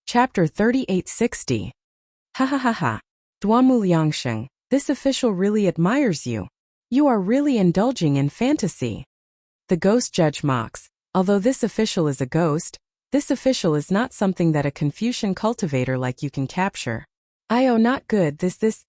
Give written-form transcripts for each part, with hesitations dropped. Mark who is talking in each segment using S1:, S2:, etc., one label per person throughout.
S1: Chapter 3860. Ha ha ha ha. Duamu Liangsheng, this official really admires you. You are really indulging in fantasy. The ghost judge mocks. Although this official is a ghost, this official is not something that a Confucian cultivator like you can capture. Not good this.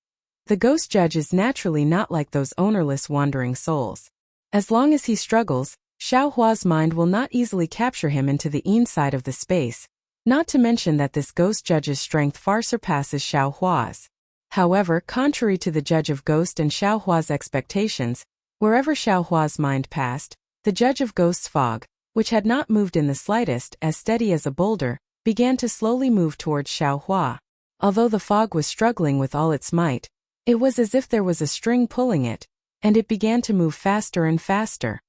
S1: The ghost judge is naturally not like those ownerless wandering souls. As long as he struggles, Xiao Hua's mind will not easily capture him into the inside of the space. Not to mention that this ghost judge's strength far surpasses Xiao Hua's. However, contrary to the judge of ghost and Xiao Hua's expectations, wherever Xiao Hua's mind passed, the judge of ghost's fog, which had not moved in the slightest, as steady as a boulder, began to slowly move towards Xiao Hua. Although the fog was struggling with all its might, it was as if there was a string pulling it, and it began to move faster and faster.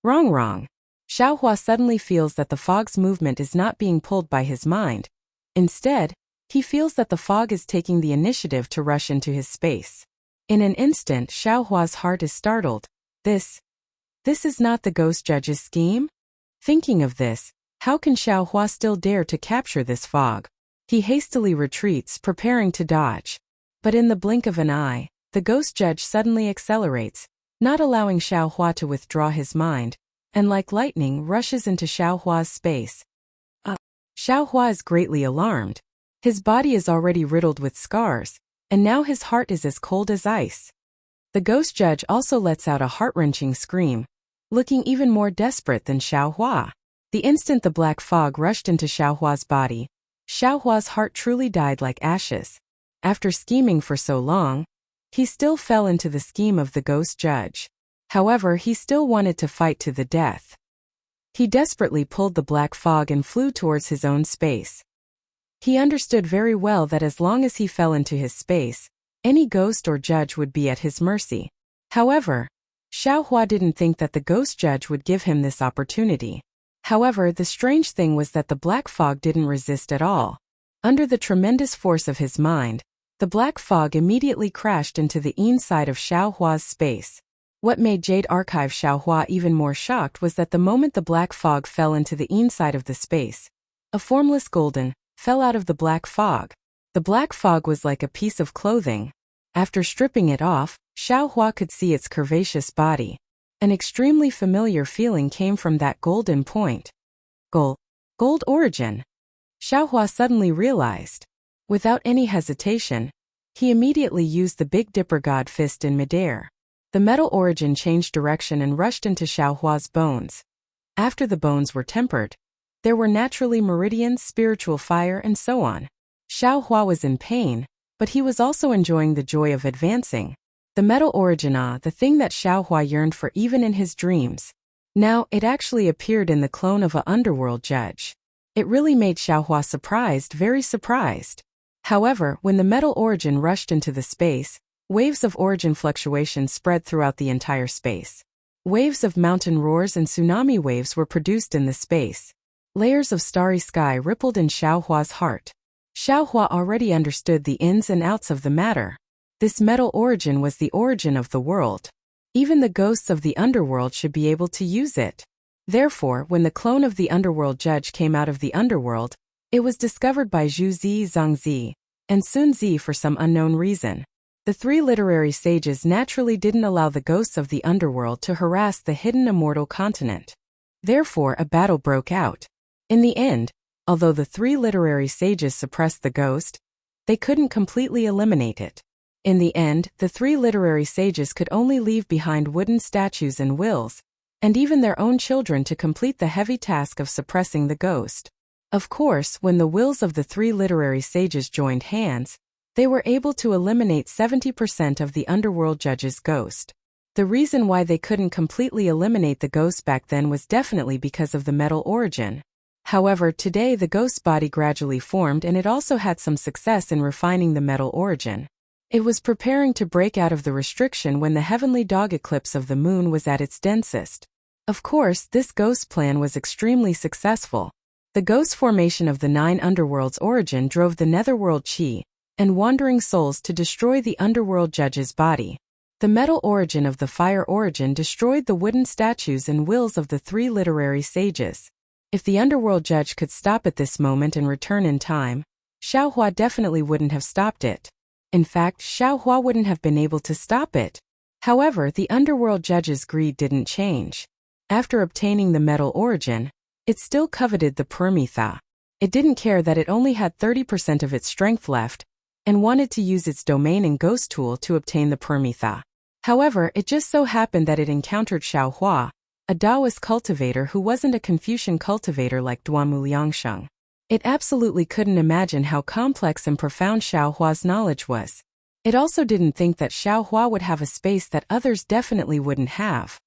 S1: Wrong. Xiao Hua suddenly feels that the fog's movement is not being pulled by his mind. Instead, he feels that the fog is taking the initiative to rush into his space. In an instant, Xiao Hua's heart is startled. This is not the ghost judge's scheme? Thinking of this, how can Xiao Hua still dare to capture this fog? He hastily retreats, preparing to dodge. But in the blink of an eye, the ghost judge suddenly accelerates, not allowing Xiao Hua to withdraw his mind, and like lightning rushes into Xiao Hua's space. Xiao Hua is greatly alarmed. His body is already riddled with scars, and now his heart is as cold as ice. The ghost judge also lets out a heart-wrenching scream, looking even more desperate than Xiao Hua. The instant the black fog rushed into Xiao Hua's body, Xiao Hua's heart truly died like ashes. After scheming for so long, he still fell into the scheme of the ghost judge. However, he still wanted to fight to the death. He desperately pulled the black fog and flew towards his own space. He understood very well that as long as he fell into his space, any ghost or judge would be at his mercy. However, Xiao Hua didn't think that the ghost judge would give him this opportunity. However, the strange thing was that the black fog didn't resist at all. Under the tremendous force of his mind, the black fog immediately crashed into the inside of Xiao Hua's space. What made Jade Archive Xiao Hua even more shocked was that the moment the black fog fell into the inside of the space, a formless golden fell out of the black fog. The black fog was like a piece of clothing. After stripping it off, Xiao Hua could see its curvaceous body. An extremely familiar feeling came from that golden point. Gold origin. Xiao Hua suddenly realized. Without any hesitation, he immediately used the Big Dipper God Fist in midair. The metal origin changed direction and rushed into Xiao Hua's bones. After the bones were tempered, there were naturally meridians, spiritual fire, and so on. Xiao Hua was in pain, but he was also enjoying the joy of advancing. The metal origin, the thing that Xiao Hua yearned for even in his dreams. Now, it actually appeared in the clone of a underworld judge. It really made Xiao Hua surprised, very surprised. However, when the metal origin rushed into the space, waves of origin fluctuation spread throughout the entire space. Waves of mountain roars and tsunami waves were produced in the space. Layers of starry sky rippled in Xiao Hua's heart. Xiao Hua already understood the ins and outs of the matter. This metal origin was the origin of the world. Even the ghosts of the underworld should be able to use it. Therefore, when the clone of the underworld judge came out of the underworld, it was discovered by Zhu Zi, Zhang Zi, and Sun Zi for some unknown reason. The three literary sages naturally didn't allow the ghosts of the underworld to harass the hidden immortal continent. Therefore, a battle broke out. In the end, although the three literary sages suppressed the ghost, they couldn't completely eliminate it. In the end, the three literary sages could only leave behind wooden statues and wills, and even their own children to complete the heavy task of suppressing the ghost. Of course, when the wills of the three literary sages joined hands, they were able to eliminate 70% of the underworld judge's ghost. The reason why they couldn't completely eliminate the ghost back then was definitely because of the metal origin. However, today the ghost's body gradually formed and it also had some success in refining the metal origin. It was preparing to break out of the restriction when the heavenly dog eclipse of the moon was at its densest. Of course, this ghost plan was extremely successful. The ghost formation of the 9 underworlds origin drove the netherworld chi and wandering souls to destroy the underworld judge's body. The metal origin of the fire origin destroyed the wooden statues and wills of the three literary sages. If the underworld judge could stop at this moment and return in time, Xiaohua definitely wouldn't have stopped it. In fact, Xiaohua wouldn't have been able to stop it. However, the underworld judge's greed didn't change. After obtaining the metal origin, it still coveted the Paramitha. It didn't care that it only had 30% of its strength left, and wanted to use its domain and ghost tool to obtain the Paramitha. However, it just so happened that it encountered Xiaohua, a Taoist cultivator who wasn't a Confucian cultivator like Duanmu Liangsheng. It absolutely couldn't imagine how complex and profound Xiaohua's knowledge was. It also didn't think that Xiaohua would have a space that others definitely wouldn't have.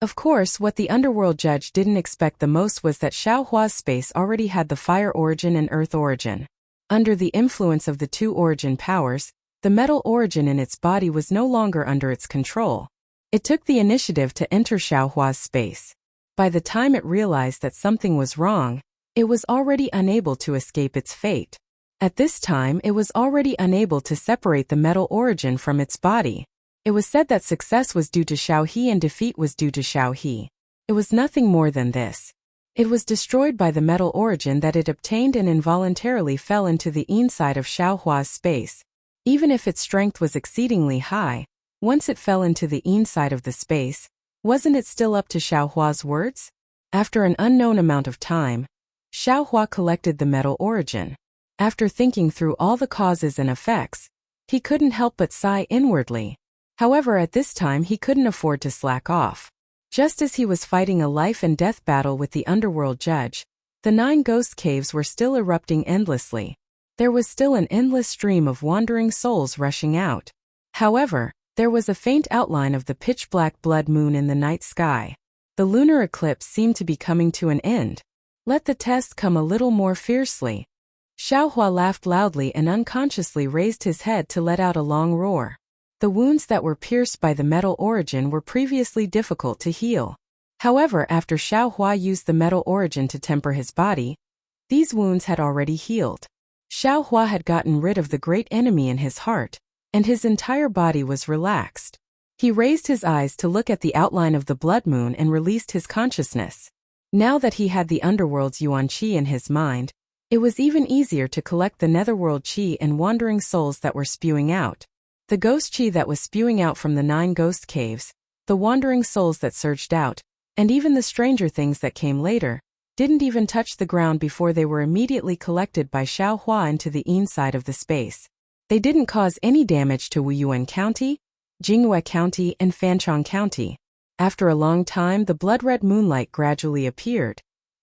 S1: Of course, what the underworld judge didn't expect the most was that Xiaohua's space already had the fire origin and earth origin. Under the influence of the two origin powers, the metal origin in its body was no longer under its control. It took the initiative to enter Xiaohua's space. By the time it realized that something was wrong, it was already unable to escape its fate. At this time, it was already unable to separate the metal origin from its body. It was said that success was due to Xiaohe and defeat was due to Xiaohe. It was nothing more than this. It was destroyed by the metal origin that it obtained and involuntarily fell into the inside of Xiaohua's space. Even if its strength was exceedingly high, once it fell into the inside of the space, wasn't it still up to Xiaohua's words? After an unknown amount of time, Xiaohua collected the metal origin. After thinking through all the causes and effects, he couldn't help but sigh inwardly. However, at this time he couldn't afford to slack off. Just as he was fighting a life and death battle with the underworld judge, the 9 ghost caves were still erupting endlessly. There was still an endless stream of wandering souls rushing out. However, there was a faint outline of the pitch-black blood moon in the night sky. The lunar eclipse seemed to be coming to an end. Let the test come a little more fiercely. Xiaohua laughed loudly and unconsciously raised his head to let out a long roar. The wounds that were pierced by the metal origin were previously difficult to heal. However, after Xiaohua used the metal origin to temper his body, these wounds had already healed. Xiaohua had gotten rid of the great enemy in his heart, and his entire body was relaxed. He raised his eyes to look at the outline of the blood moon and released his consciousness. Now that he had the underworld's yuan qi in his mind, it was even easier to collect the netherworld qi and wandering souls that were spewing out. The ghost qi that was spewing out from the 9 ghost caves, the wandering souls that surged out, and even the stranger things that came later, didn't even touch the ground before they were immediately collected by Xiaohua into the inside of the space. They didn't cause any damage to Wuyuan County, Jingyue County, and Fanchong County. After a long time, the blood-red moonlight gradually appeared,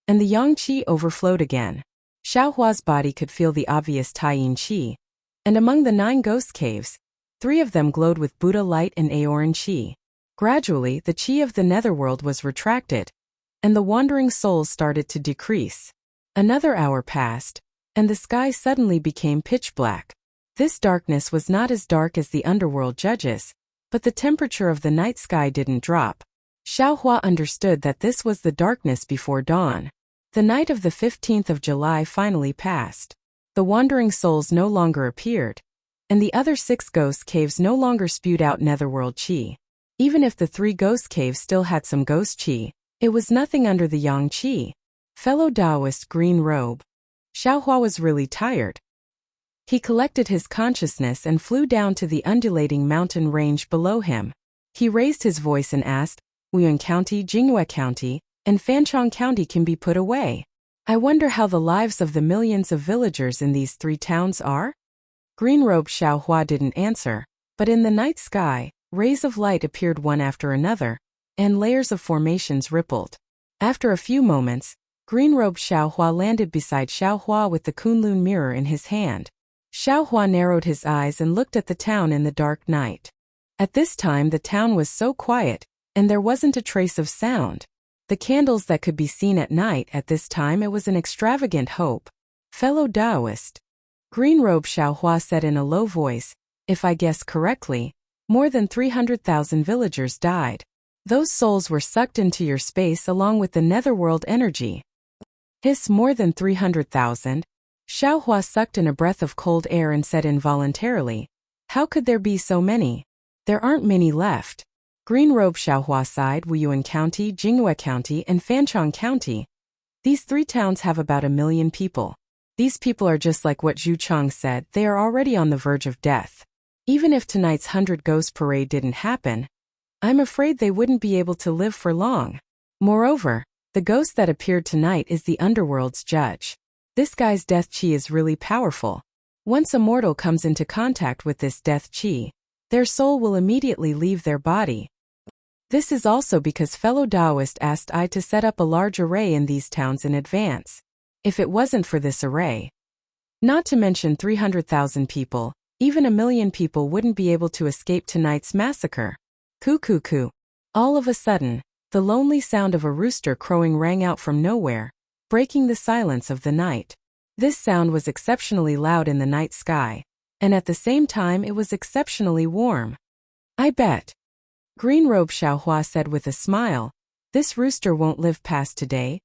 S1: and the yang qi overflowed again. Xiaohua's body could feel the obvious Taiyin qi, and among the 9 ghost caves, 3 of them glowed with Buddha light and Aoran qi. Gradually, the qi of the netherworld was retracted, and the wandering souls started to decrease. Another hour passed, and the sky suddenly became pitch black. This darkness was not as dark as the underworld judges, but the temperature of the night sky didn't drop. Xiaohua understood that this was the darkness before dawn. The night of the 15th of July finally passed. The wandering souls no longer appeared, and the other 6 ghost caves no longer spewed out netherworld qi. Even if the 3 ghost caves still had some ghost qi, it was nothing under the yang qi. Fellow Taoist green robe. Xiaohua was really tired. He collected his consciousness and flew down to the undulating mountain range below him. He raised his voice and asked, Wuyuan County, Jingyue County, and Fanchong County can be put away. I wonder how the lives of the millions of villagers in these 3 towns are? Green-robed Xiaohua didn't answer, but in the night sky, rays of light appeared one after another, and layers of formations rippled. After a few moments, green-robed Xiaohua landed beside Xiaohua with the Kunlun mirror in his hand. Xiaohua narrowed his eyes and looked at the town in the dark night. At this time the town was so quiet, and there wasn't a trace of sound. The candles that could be seen at night at this time, it was an extravagant hope. Fellow Taoist, green-robe Xiaohua said in a low voice, if I guess correctly, more than 300,000 villagers died. Those souls were sucked into your space along with the netherworld energy. Hiss, more than 300,000? Xiaohua sucked in a breath of cold air and said involuntarily, how could there be so many? There aren't many left. Green-robe Xiaohua sighed. Wuyuan County, Jingyue County, and Fanchong County. These 3 towns have about 1 million people. These people are just like what Zhu Chang said, they are already on the verge of death. Even if tonight's 100 Ghost Parade didn't happen, I'm afraid they wouldn't be able to live for long. Moreover, the ghost that appeared tonight is the underworld's judge. This guy's death chi is really powerful. Once a mortal comes into contact with this death chi, their soul will immediately leave their body. This is also because fellow Taoist asked I to set up a large array in these towns in advance. If it wasn't for this array, not to mention 300,000 people, even 1 million people wouldn't be able to escape tonight's massacre. Coo coo coo. All of a sudden, the lonely sound of a rooster crowing rang out from nowhere, breaking the silence of the night. This sound was exceptionally loud in the night sky, and at the same time it was exceptionally warm. I bet. Green Robe Xiaohua said with a smile, this rooster won't live past today.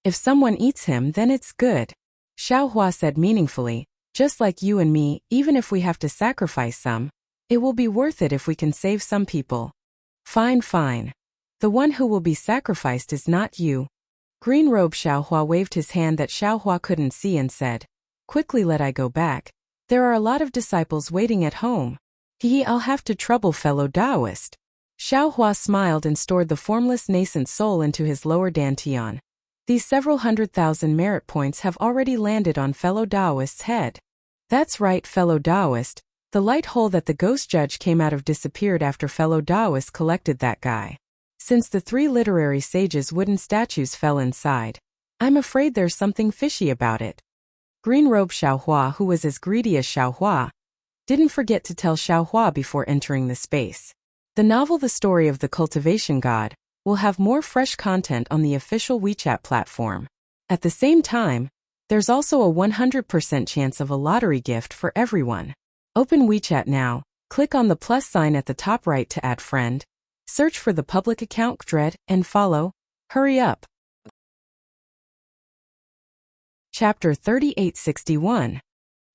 S1: If someone eats him, then it's good. Xiaohua said meaningfully, just like you and me, even if we have to sacrifice some, it will be worth it if we can save some people. Fine, fine. The one who will be sacrificed is not you. Green Robe Xiaohua waved his hand that Xiaohua couldn't see and said, quickly let I go back. There are a lot of disciples waiting at home. I'll have to trouble fellow Taoist. Xiaohua smiled and stored the formless nascent soul into his lower dantian. These several 100,000 merit points have already landed on fellow Taoist's head. That's right, fellow Taoist. The light hole that the ghost judge came out of disappeared after fellow Taoist collected that guy. Since the 3 literary sages' wooden statues fell inside, I'm afraid there's something fishy about it. Green Robe Xiaohua, who was as greedy as Xiaohua, didn't forget to tell Xiaohua before entering the space. The novel The Story of the Cultivation God will have more fresh content on the official WeChat platform. At the same time, there's also a 100% chance of a lottery gift for everyone. Open WeChat now, click on the plus sign at the top right to add friend, search for the public account Dread, and follow. Hurry up. Chapter 3861.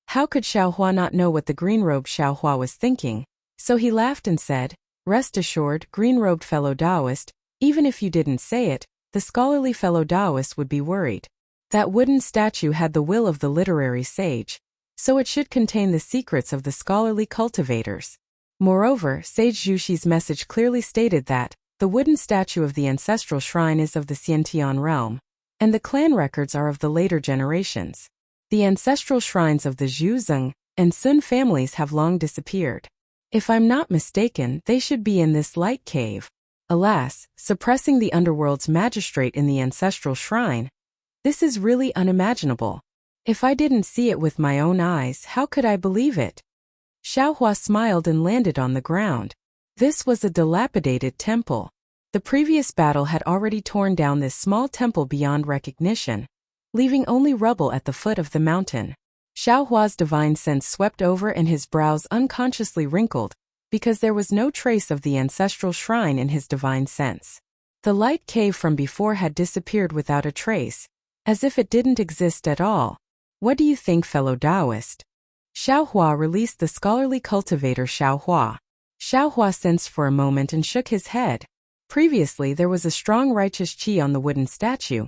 S1: How could Xiaohua not know what the green-robed Xiaohua was thinking? So he laughed and said, rest assured, green-robed fellow Taoist, even if you didn't say it, the scholarly fellow Taoist would be worried. That wooden statue had the will of the literary sage, so it should contain the secrets of the scholarly cultivators. Moreover, Sage Zhuxi's message clearly stated that the wooden statue of the ancestral shrine is of the Xiantian realm, and the clan records are of the later generations. The ancestral shrines of the Zhu, Zeng, and Sun families have long disappeared. If I'm not mistaken, they should be in this light cave. Alas, suppressing the underworld's magistrate in the ancestral shrine, this is really unimaginable. If I didn't see it with my own eyes, how could I believe it? Xiaohua smiled and landed on the ground. This was a dilapidated temple. The previous battle had already torn down this small temple beyond recognition, leaving only rubble at the foot of the mountain. Xiaohua's divine sense swept over and his brows unconsciously wrinkled, because there was no trace of the ancestral shrine in his divine sense. The light cave from before had disappeared without a trace, as if it didn't exist at all. What do you think, fellow Taoist? Xiaohua released the scholarly cultivator Xiaohua. Xiaohua sensed for a moment and shook his head. Previously there was a strong righteous qi on the wooden statue,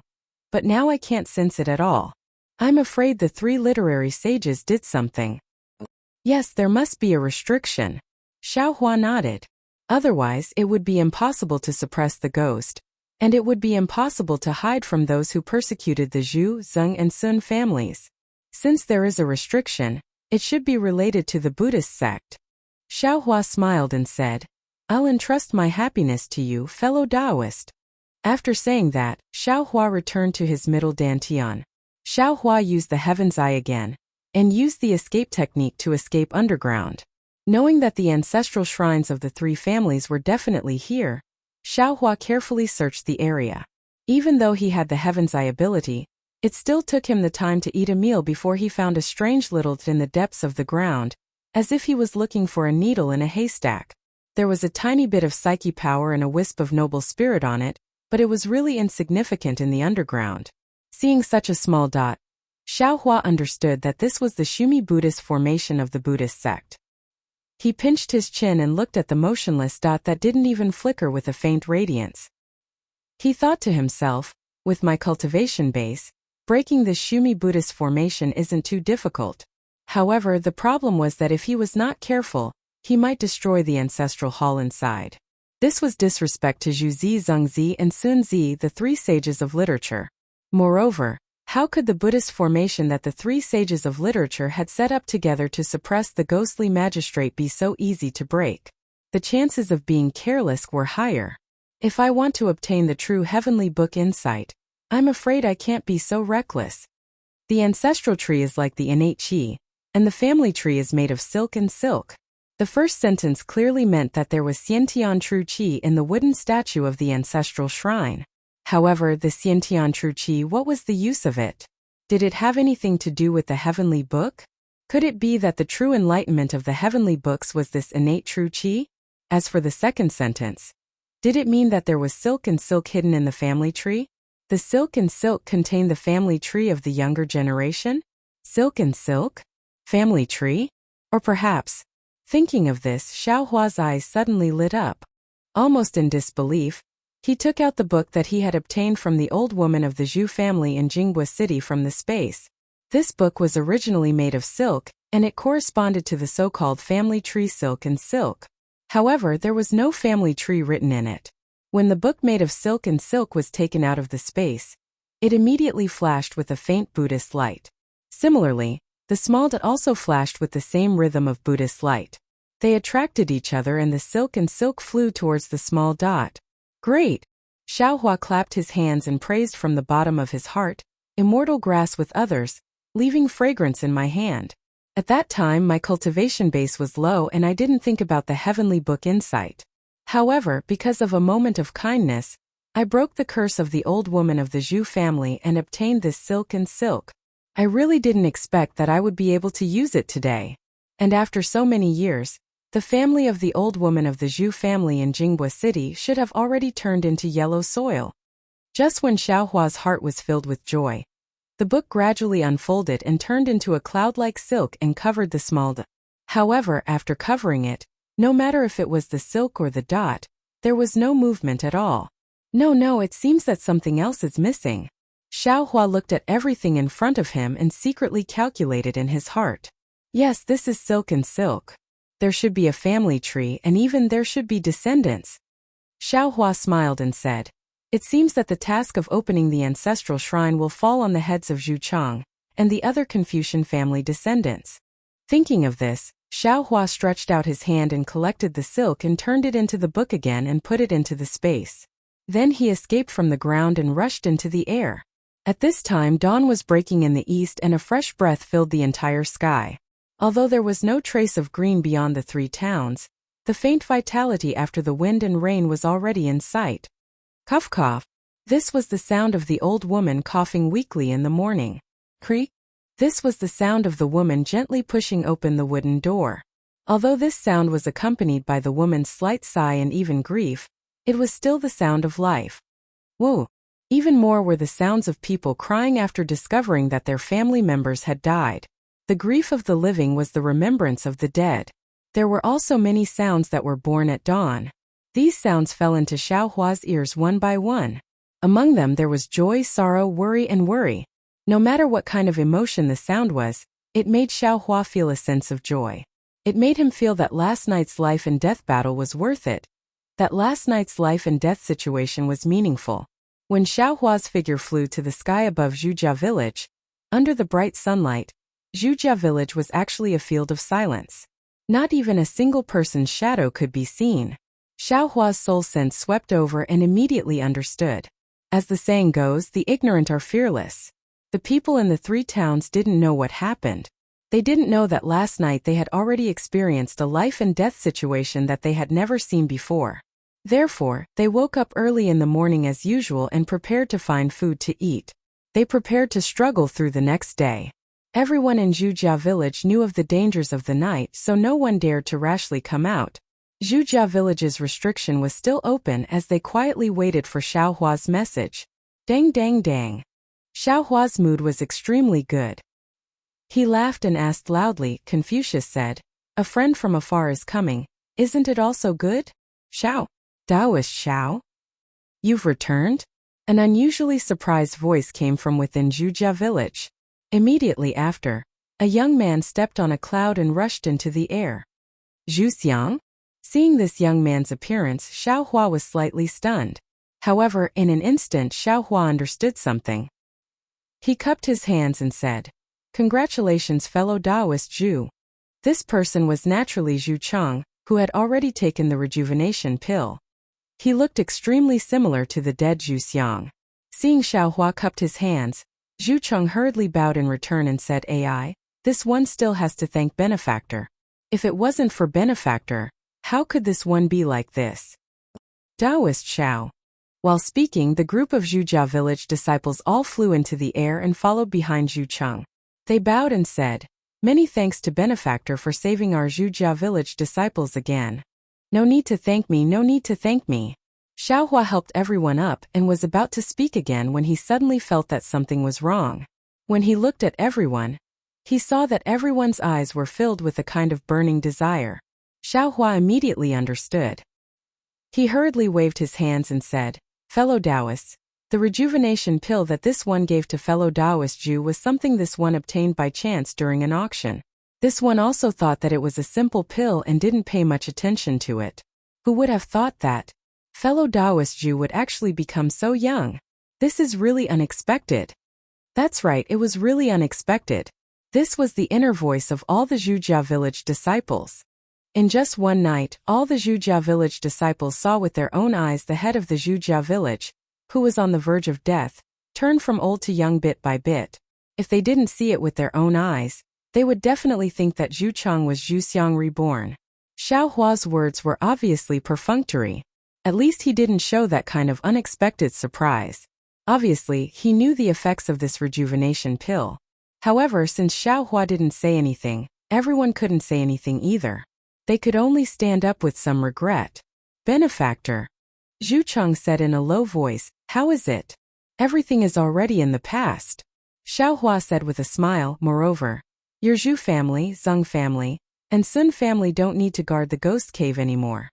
S1: but now I can't sense it at all. I'm afraid the 3 literary sages did something. Yes, there must be a restriction. Xiaohua nodded. Otherwise, it would be impossible to suppress the ghost, and it would be impossible to hide from those who persecuted the Zhu, Zeng, and Sun families. Since there is a restriction, it should be related to the Buddhist sect. Xiaohua smiled and said, I'll entrust my happiness to you, fellow Taoist. After saying that, Xiaohua returned to his middle dantian. Xiaohua used the heaven's eye again, and used the escape technique to escape underground. Knowing that the ancestral shrines of the 3 families were definitely here, Xiaohua carefully searched the area. Even though he had the heaven's eye ability, it still took him the time to eat a meal before he found a strange little in the depths of the ground, as if he was looking for a needle in a haystack. There was a tiny bit of psyche power and a wisp of noble spirit on it, but it was really insignificant in the underground. Seeing such a small dot, Xiaohua understood that this was the Shumi Buddhist formation of the Buddhist sect. He pinched his chin and looked at the motionless dot that didn't even flicker with a faint radiance. He thought to himself, With my cultivation base, breaking this Shumi Buddhist formation isn't too difficult. However, the problem was that if he was not careful, he might destroy the ancestral hall inside. This was disrespect to Zhu Zi, Zheng Zi, and Sun Zi, the three sages of literature. Moreover, how could the Buddhist formation that the three sages of literature had set up together to suppress the ghostly magistrate be so easy to break? The chances of being careless were higher. If I want to obtain the true heavenly book insight, I'm afraid I can't be so reckless. The ancestral tree is like the innate qi, and the family tree is made of silk and silk. The first sentence clearly meant that there was Xiantian true qi in the wooden statue of the ancestral shrine. However, the Xiantian true qi, what was the use of it? Did it have anything to do with the heavenly book? Could it be that the true enlightenment of the heavenly books was this innate true qi? As for the second sentence, did it mean that there was silk and silk hidden in the family tree? The silk and silk contained the family tree of the younger generation? Silk and silk? Family tree? Or perhaps, thinking of this, Xiao Hua's eyes suddenly lit up. Almost in disbelief, he took out the book that he had obtained from the old woman of the Zhu family in Jinghua City from the space. This book was originally made of silk, and it corresponded to the so-called family tree silk and silk. However, there was no family tree written in it. When the book made of silk and silk was taken out of the space, it immediately flashed with a faint Buddhist light. Similarly, the small dot also flashed with the same rhythm of Buddhist light. They attracted each other and the silk and silk flew towards the small dot. Great! Xiao Hua clapped his hands and praised from the bottom of his heart, immortal grass with others, leaving fragrance in my hand. At that time my cultivation base was low and I didn't think about the heavenly book insight. However, because of a moment of kindness, I broke the curse of the old woman of the Zhu family and obtained this silk and silk. I really didn't expect that I would be able to use it today. And after so many years, the family of the old woman of the Zhu family in Jinghua City should have already turned into yellow soil. Just when Xiao Hua's heart was filled with joy, the book gradually unfolded and turned into a cloud-like silk and covered the small dot. However, after covering it, no matter if it was the silk or the dot, there was no movement at all. No, it seems that something else is missing. Xiao Hua looked at everything in front of him and secretly calculated in his heart. Yes, this is silk and silk. There should be a family tree and even there should be descendants. Xiao Hua smiled and said, "It seems that the task of opening the ancestral shrine will fall on the heads of Zhu Chang and the other Confucian family descendants." Thinking of this, Xiao Hua stretched out his hand and collected the silk and turned it into the book again and put it into the space. Then he escaped from the ground and rushed into the air. At this time dawn was breaking in the east and a fresh breath filled the entire sky. Although there was no trace of green beyond the three towns, the faint vitality after the wind and rain was already in sight. Cough cough. This was the sound of the old woman coughing weakly in the morning. Creak. This was the sound of the woman gently pushing open the wooden door. Although this sound was accompanied by the woman's slight sigh and even grief, it was still the sound of life. Whoa! Even more were the sounds of people crying after discovering that their family members had died. The grief of the living was the remembrance of the dead. There were also many sounds that were born at dawn. These sounds fell into Xiao Hua's ears one by one. Among them there was joy, sorrow, worry and worry. No matter what kind of emotion the sound was, it made Xiao Hua feel a sense of joy. It made him feel that last night's life and death battle was worth it. That last night's life and death situation was meaningful. When Xiao Hua's figure flew to the sky above Zhujia village, under the bright sunlight, Zhujia village was actually a field of silence. Not even a single person's shadow could be seen. Xiao Hua's soul sense swept over and immediately understood. As the saying goes, the ignorant are fearless. The people in the three towns didn't know what happened. They didn't know that last night they had already experienced a life and death situation that they had never seen before. Therefore, they woke up early in the morning as usual and prepared to find food to eat. They prepared to struggle through the next day. Everyone in Zhujia village knew of the dangers of the night, so no one dared to rashly come out. Zhujia village's restriction was still open as they quietly waited for Xiao Hua's message. Dang dang dang. Xiao Hua's mood was extremely good. He laughed and asked loudly. Confucius said, "A friend from afar is coming. Isn't it also good?" Xiao. Taoist Xiao? You've returned? An unusually surprised voice came from within Zhujia village. Immediately after, a young man stepped on a cloud and rushed into the air. Zhu Xiang? Seeing this young man's appearance, Xiao Hua was slightly stunned. However, in an instant Xiao Hua understood something. He cupped his hands and said, "Congratulations, fellow Taoist Zhu." This person was naturally Zhu Cheng, who had already taken the rejuvenation pill. He looked extremely similar to the dead Zhu Xiang. Seeing Xiao Hua cupped his hands, Zhu Cheng hurriedly bowed in return and said, "Ai, this one still has to thank Benefactor. If it wasn't for Benefactor, how could this one be like this?" Taoist Xiao. While speaking, the group of Zhujia village disciples all flew into the air and followed behind Zhu Cheng. They bowed and said, "Many thanks to Benefactor for saving our Zhujia village disciples again." "No need to thank me, no need to thank me." Xiao Hua helped everyone up and was about to speak again when he suddenly felt that something was wrong. When he looked at everyone, he saw that everyone's eyes were filled with a kind of burning desire. Xiao Hua immediately understood. He hurriedly waved his hands and said, "Fellow Taoists, the rejuvenation pill that this one gave to fellow Taoist Zhu was something this one obtained by chance during an auction. This one also thought that it was a simple pill and didn't pay much attention to it. Who would have thought that fellow Taoist Zhu would actually become so young? This is really unexpected." That's right, it was really unexpected. This was the inner voice of all the Zhujia village disciples. In just one night, all the Zhujia village disciples saw with their own eyes the head of the Zhujia village, who was on the verge of death, turn from old to young bit by bit. If they didn't see it with their own eyes, they would definitely think that Zhu Cheng was Zhu Xiang reborn. Xiao Hua's words were obviously perfunctory. At least he didn't show that kind of unexpected surprise. Obviously, he knew the effects of this rejuvenation pill. However, since Xiao Hua didn't say anything, everyone couldn't say anything either. They could only stand up with some regret. "Benefactor," Zhu Cheng said in a low voice, "how is it? Everything is already in the past." Xiao Hua said with a smile, "Moreover, your Zhu family, Zeng family, and Sun family don't need to guard the ghost cave anymore."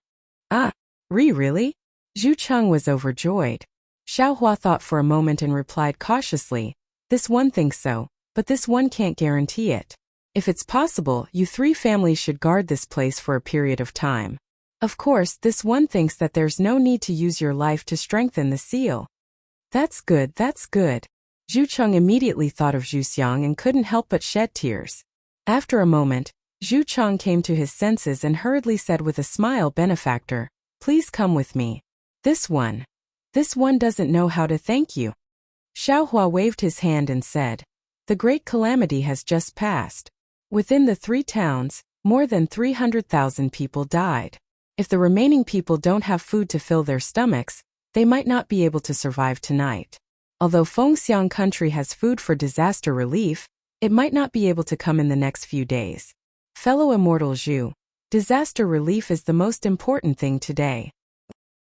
S1: "Ah, really?" Zhu Cheng was overjoyed. Xiao Hua thought for a moment and replied cautiously, "This one thinks so, but this one can't guarantee it. If it's possible, you three families should guard this place for a period of time. Of course, this one thinks that there's no need to use your life to strengthen the seal." That's good, that's good." Zhu Cheng immediately thought of Zhu Xiang and couldn't help but shed tears. After a moment, Zhu Cheng came to his senses and hurriedly said with a smile, "Benefactor, please come with me. This one doesn't know how to thank you." Xiao Hua waved his hand and said, "The great calamity has just passed. Within the 3 towns, more than 300,000 people died. If the remaining people don't have food to fill their stomachs, they might not be able to survive tonight. Although Fengxiang country has food for disaster relief, it might not be able to come in the next few days. Fellow immortal Zhu, disaster relief is the most important thing today."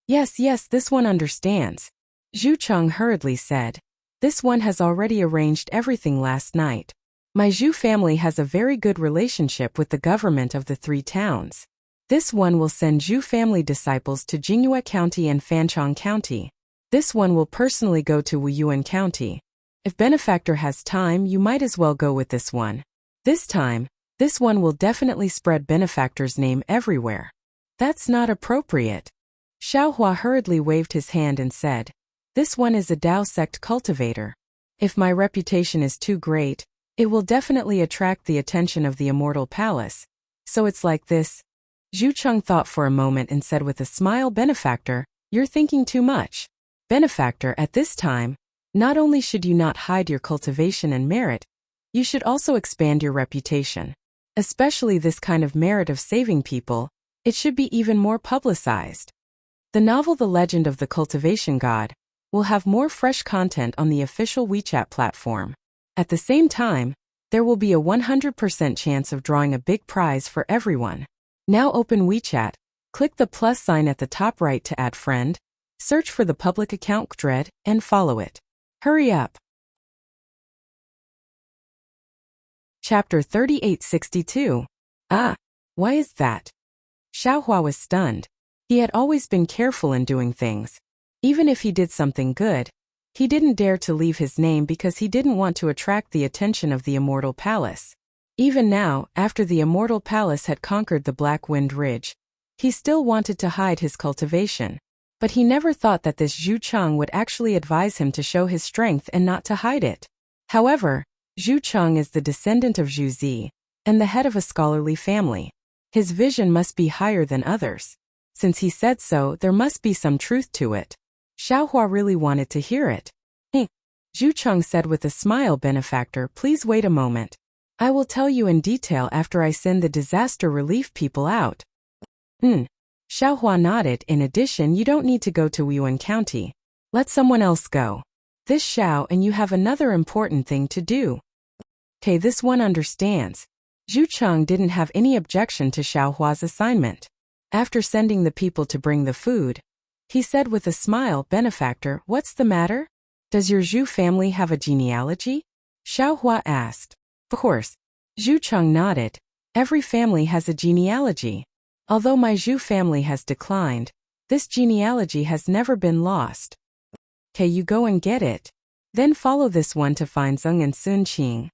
S1: Yes, this one understands," Zhu Cheng hurriedly said. "This one has already arranged everything last night. My Zhu family has a very good relationship with the government of the 3 towns. This one will send Zhu family disciples to Jingyue County and Fanchong County. This one will personally go to Wuyuan County. If Benefactor has time, you might as well go with this one. This time, this one will definitely spread Benefactor's name everywhere." "That's not appropriate." Xiao Hua hurriedly waved his hand and said, "This one is a Tao sect cultivator. If my reputation is too great, it will definitely attract the attention of the Immortal Palace. So it's like this." Zhu Cheng thought for a moment and said with a smile, "Benefactor, you're thinking too much. Benefactor, at this time, not only should you not hide your cultivation and merit, you should also expand your reputation. Especially this kind of merit of saving people, it should be even more publicized. The novel The Legend of the Cultivation God will have more fresh content on the official WeChat platform. At the same time, there will be a 100% chance of drawing a big prize for everyone. Now open WeChat, click the plus sign at the top right to add friend, search for the public account Dread, and follow it. Hurry up." Chapter 3862. "Ah, why is that?" Xiao Hua was stunned. He had always been careful in doing things. Even if he did something good, He didn't dare to leave his name because he didn't want to attract the attention of the Immortal Palace. Even now, after the Immortal Palace had conquered the Black Wind Ridge, he still wanted to hide his cultivation. But he never thought that this Zhu Cheng would actually advise him to show his strength and not to hide it. However, Zhu Cheng is the descendant of Zhu Zi, and the head of a scholarly family. His vision must be higher than others. Since he said so, there must be some truth to it. Xiaohua really wanted to hear it. Zhu Cheng said with a smile, benefactor, please wait a moment. I will tell you in detail after I send the disaster relief people out. Xiaohua nodded. In addition, you don't need to go to Yuan County. Let someone else go. This Xiao and you have another important thing to do. Okay, this one understands. Zhu Cheng didn't have any objection to Xiaohua's assignment. After sending the people to bring the food, he said with a smile, benefactor, what's the matter? Does your Zhu family have a genealogy? Xiaohua asked. Of course. Zhu Cheng nodded. Every family has a genealogy. Although my Zhu family has declined, this genealogy has never been lost. Okay, you go and get it. Then follow this one to find Zeng and Sun Qing.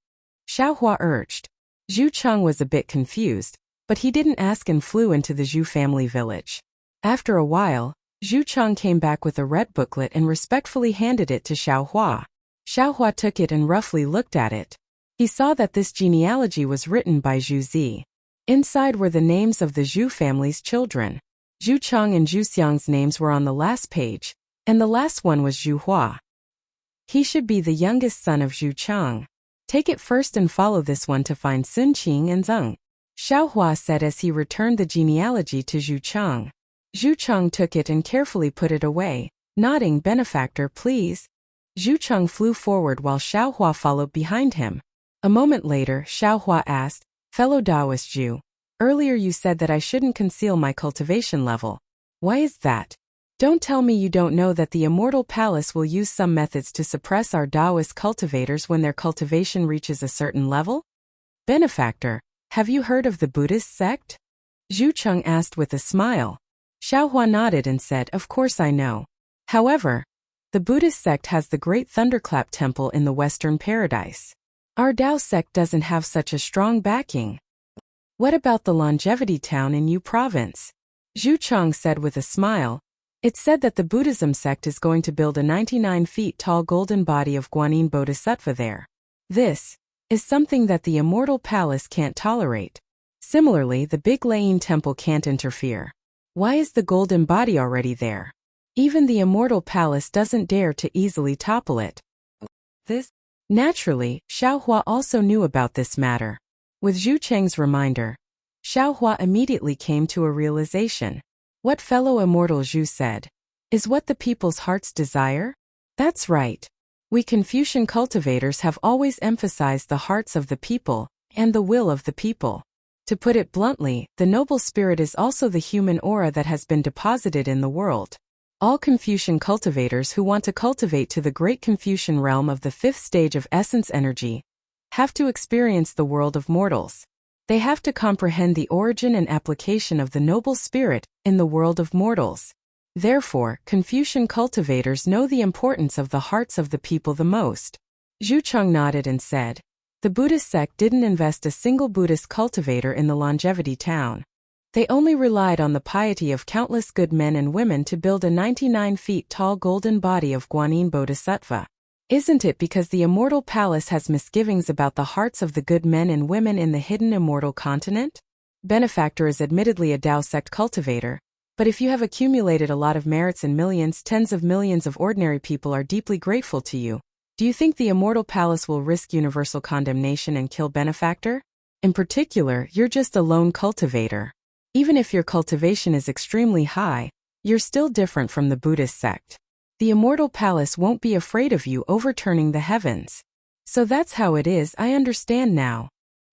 S1: Xiaohua urged. Zhu Cheng was a bit confused, but he didn't ask and flew into the Zhu family village. After a while, Zhu Cheng came back with a red booklet and respectfully handed it to Xiaohua. Xiaohua took it and roughly looked at it. He saw that this genealogy was written by Zhu Zi. Inside were the names of the Zhu family's children. Zhu Cheng and Zhu Xiang's names were on the last page, and the last one was Zhu Hua. He should be the youngest son of Zhu Cheng. Take it first and follow this one to find Sun Qing and Zeng. Xiaohua said as he returned the genealogy to Zhu Cheng. Zhu Cheng took it and carefully put it away, nodding, benefactor, please. Zhu Cheng flew forward while Xiaohua followed behind him. A moment later, Xiaohua asked, fellow Taoist Zhu, earlier you said that I shouldn't conceal my cultivation level. Why is that? Don't tell me you don't know that the Immortal Palace will use some methods to suppress our Taoist cultivators when their cultivation reaches a certain level? Benefactor, have you heard of the Buddhist sect? Zhu Cheng asked with a smile. Xiaohua nodded and said, of course I know. However, the Buddhist sect has the Great Thunderclap Temple in the Western Paradise. Our Tao sect doesn't have such a strong backing. What about the Longevity Town in Yu Province? Zhu Cheng said with a smile. It's said that the Buddhism sect is going to build a 99 feet tall golden body of Guanyin Bodhisattva there. This is something that the Immortal Palace can't tolerate. Similarly, the Big Layin Temple can't interfere. Why is the golden body already there? Even the Immortal Palace doesn't dare to easily topple it. Naturally, Xiaohua also knew about this matter. With Zhu Cheng's reminder, Xiaohua immediately came to a realization. What fellow immortal Zhu said is what the people's hearts desire? That's right. We Confucian cultivators have always emphasized the hearts of the people and the will of the people. To put it bluntly, the noble spirit is also the human aura that has been deposited in the world. All Confucian cultivators who want to cultivate to the great Confucian realm of the fifth stage of essence energy have to experience the world of mortals. They have to comprehend the origin and application of the noble spirit in the world of mortals. Therefore, Confucian cultivators know the importance of the hearts of the people the most. Zhu Cheng nodded and said, the Buddhist sect didn't invest a single Buddhist cultivator in the Longevity Town. They only relied on the piety of countless good men and women to build a 99 feet tall golden body of Guanyin Bodhisattva. Isn't it because the Immortal Palace has misgivings about the hearts of the good men and women in the hidden Immortal Continent? Benefactor is admittedly a Tao sect cultivator, but if you have accumulated a lot of merits and millions, tens of millions of ordinary people are deeply grateful to you. Do you think the Immortal Palace will risk universal condemnation and kill Benefactor? In particular, you're just a lone cultivator. Even if your cultivation is extremely high, you're still different from the Buddhist sect. The Immortal Palace won't be afraid of you overturning the heavens. So that's how it is, I understand now.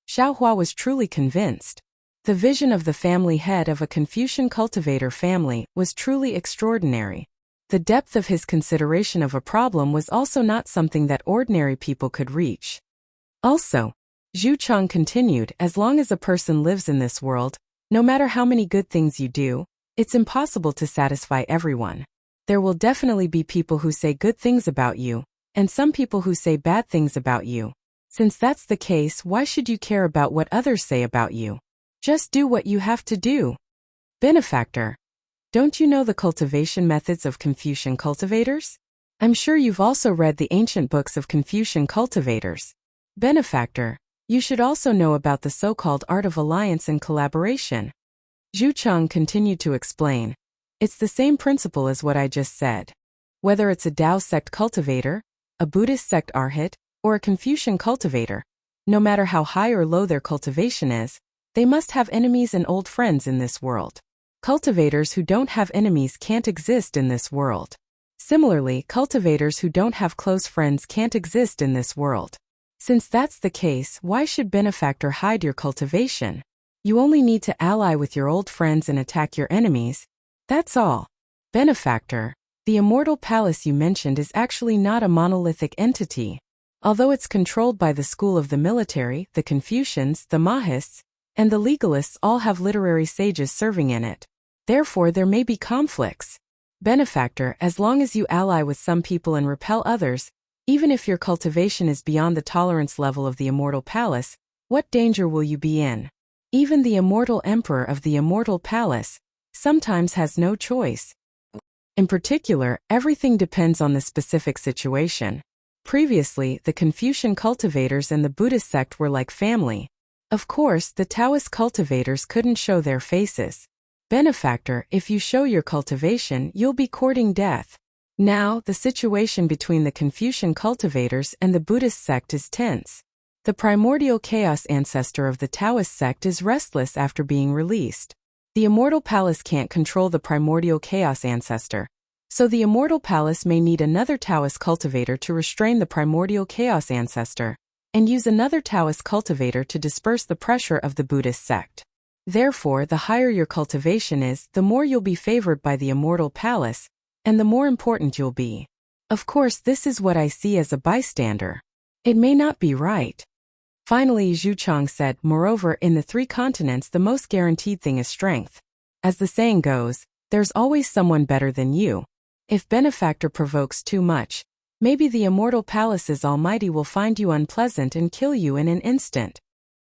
S1: Xiaohua was truly convinced. The vision of the family head of a Confucian cultivator family was truly extraordinary. The depth of his consideration of a problem was also not something that ordinary people could reach. Also, Zhu Cheng continued, as long as a person lives in this world, no matter how many good things you do, it's impossible to satisfy everyone. There will definitely be people who say good things about you, and some people who say bad things about you. Since that's the case, why should you care about what others say about you? Just do what you have to do. Benefactor. Don't you know the cultivation methods of Confucian cultivators? I'm sure you've also read the ancient books of Confucian cultivators. Benefactor. You should also know about the so-called art of alliance and collaboration. Zhu Cheng continued to explain. It's the same principle as what I just said. Whether it's a Tao sect cultivator, a Buddhist sect arhat, or a Confucian cultivator, no matter how high or low their cultivation is, they must have enemies and old friends in this world. Cultivators who don't have enemies can't exist in this world. Similarly, cultivators who don't have close friends can't exist in this world. Since that's the case, why should Benefactor hide your cultivation? You only need to ally with your old friends and attack your enemies. That's all. Benefactor. The Immortal Palace you mentioned is actually not a monolithic entity. Although it's controlled by the school of the military, the Confucians, the Mahists, and the legalists all have literary sages serving in it. Therefore, there may be conflicts. Benefactor, as long as you ally with some people and repel others, even if your cultivation is beyond the tolerance level of the Immortal Palace, what danger will you be in? Even the immortal emperor of the Immortal Palace sometimes has no choice. In particular, everything depends on the specific situation. Previously, the Confucian cultivators and the Buddhist sect were like family. Of course, the Taoist cultivators couldn't show their faces. Benefactor, if you show your cultivation, you'll be courting death. Now, the situation between the Confucian cultivators and the Buddhist sect is tense. The primordial chaos ancestor of the Taoist sect is restless after being released. The Immortal Palace can't control the primordial chaos ancestor, so the Immortal Palace may need another Taoist cultivator to restrain the primordial chaos ancestor, and use another Taoist cultivator to disperse the pressure of the Buddhist sect. Therefore, the higher your cultivation is, the more you'll be favored by the Immortal Palace, and the more important you'll be. Of course, this is what I see as a bystander. It may not be right. Finally, Zhu Cheng said, moreover, in the 3 continents the most guaranteed thing is strength. As the saying goes, there's always someone better than you. If Benefactor provokes too much, maybe the Immortal Palace's Almighty will find you unpleasant and kill you in an instant.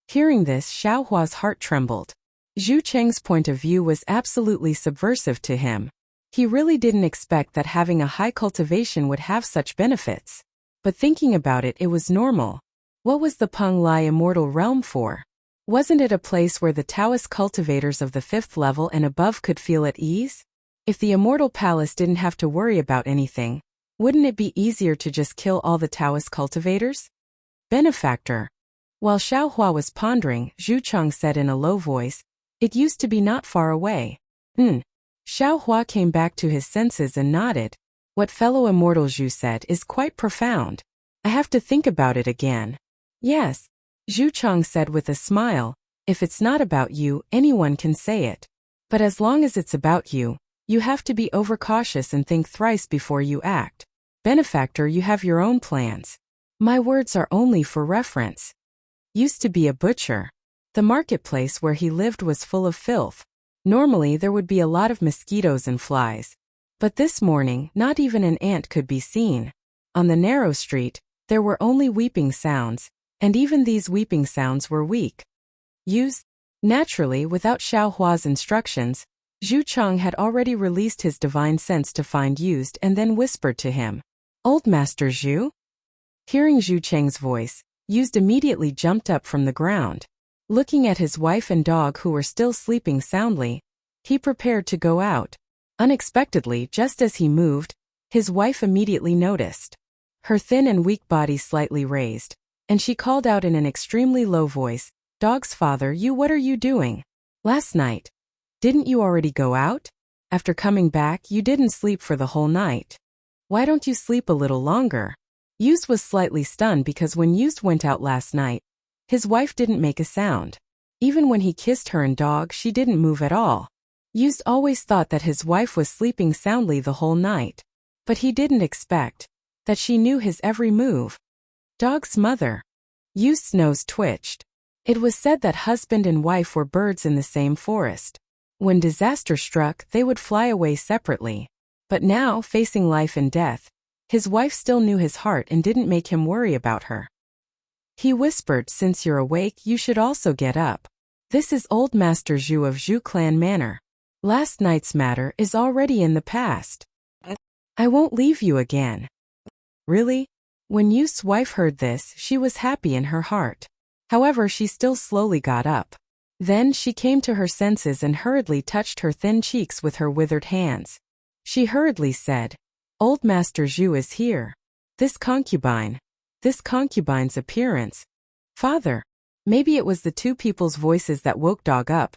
S1: Hearing this, Xiaohua's heart trembled. Zhu Cheng's point of view was absolutely subversive to him. He really didn't expect that having a high cultivation would have such benefits. But thinking about it, it was normal. What was the Peng Lai Immortal Realm for? Wasn't it a place where the Taoist cultivators of the 5th level and above could feel at ease? If the Immortal Palace didn't have to worry about anything, wouldn't it be easier to just kill all the Taoist cultivators? Benefactor. While Xiaohua was pondering, Zhu Cheng said in a low voice, it used to be not far away. Xiaohua came back to his senses and nodded. What fellow immortal Zhu said is quite profound. I have to think about it again. Yes, Zhu Cheng said with a smile, if it's not about you, anyone can say it. But as long as it's about you, you have to be overcautious and think thrice before you act. Benefactor, you have your own plans. My words are only for reference. Used to be a butcher. The marketplace where he lived was full of filth. Normally there would be a lot of mosquitoes and flies. But this morning, not even an ant could be seen. On the narrow street, there were only weeping sounds, and even these weeping sounds were weak. Used. Naturally, without Xiaohua's instructions, Zhu Cheng had already released his divine sense to find Used and then whispered to him, Old Master Zhu? Hearing Zhu Cheng's voice, Used immediately jumped up from the ground. Looking at his wife and dog who were still sleeping soundly, he prepared to go out. Unexpectedly, just as he moved, his wife immediately noticed. Her thin and weak body slightly raised, and she called out in an extremely low voice, Dog's father, what are you doing? Last night. Didn't you already go out? After coming back, you didn't sleep for the whole night. Why don't you sleep a little longer? Used was slightly stunned because when Used went out last night, his wife didn't make a sound. Even when he kissed her and dog, she didn't move at all. Used always thought that his wife was sleeping soundly the whole night. But he didn't expect that she knew his every move. Dog's mother. Used's nose twitched. It was said that husband and wife were birds in the same forest. When disaster struck, they would fly away separately. But now, facing life and death, his wife still knew his heart and didn't make him worry about her. He whispered, "Since you're awake, you should also get up. This is old Master Zhu of Zhu Clan Manor. Last night's matter is already in the past. I won't leave you again." Really? When Yu's wife heard this, she was happy in her heart. However, she still slowly got up. Then she came to her senses and hurriedly touched her thin cheeks with her withered hands. She hurriedly said, "Old Master Zhu is here. This concubine's appearance. Father." Maybe it was the two people's voices that woke Dog up.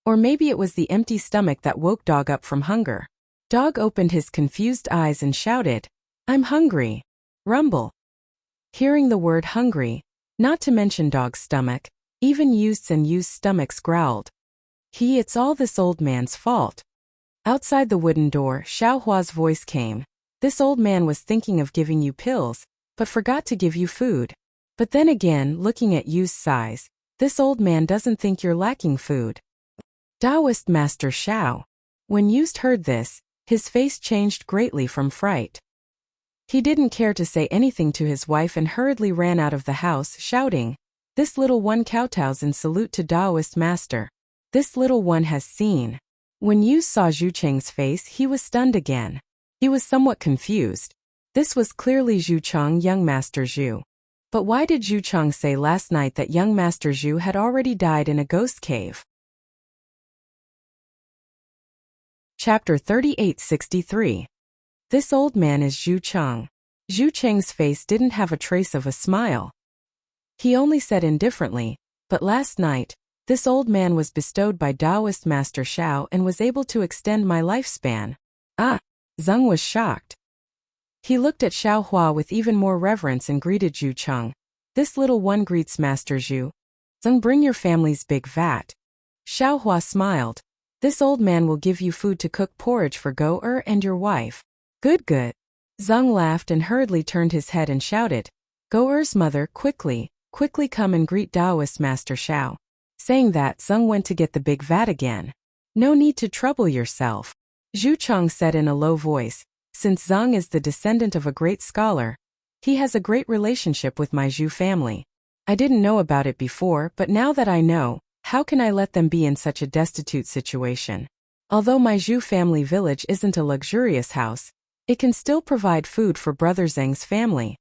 S1: Or maybe it was the empty stomach that woke Dog up from hunger. Dog opened his confused eyes and shouted, "I'm hungry." Rumble. Hearing the word hungry, not to mention Dog's stomach, even Yu's stomachs growled. It's all this old man's fault. Outside the wooden door, Xiaohua's voice came. "This old man was thinking of giving you pills, but forgot to give you food. But then again, looking at Yu's size, this old man doesn't think you're lacking food." Taoist Master Xiao. When Yu heard this, his face changed greatly from fright. He didn't care to say anything to his wife and hurriedly ran out of the house, shouting, "This little one kowtows in salute to Taoist Master. This little one has seen." When Yu saw Zhu Cheng's face, he was stunned again. He was somewhat confused. This was clearly Zhu Cheng, young Master Zhu. But why did Zhu Cheng say last night that young Master Zhu had already died in a ghost cave? Chapter 3863. This old man is Zhu Cheng. Zhu Cheng's face didn't have a trace of a smile. He only said indifferently, "But last night, this old man was bestowed by Taoist Master Xiao and was able to extend my lifespan." Ah! Zeng was shocked. He looked at Xiaohua with even more reverence and greeted Zhu Cheng. "This little one greets Master Zhu. Zeng, bring your family's big vat." Xiaohua smiled. "This old man will give you food to cook porridge for Go-er and your wife." Good. Zeng laughed and hurriedly turned his head and shouted, "Go-er's mother, quickly come and greet Taoist Master Xiao." Saying that, Zeng went to get the big vat again. "No need to trouble yourself," Zhu Cheng said in a low voice. "Since Zeng is the descendant of a great scholar, he has a great relationship with my Zhu family. I didn't know about it before, but now that I know, how can I let them be in such a destitute situation? Although my Zhu family village isn't a luxurious house, it can still provide food for Brother Zeng's family."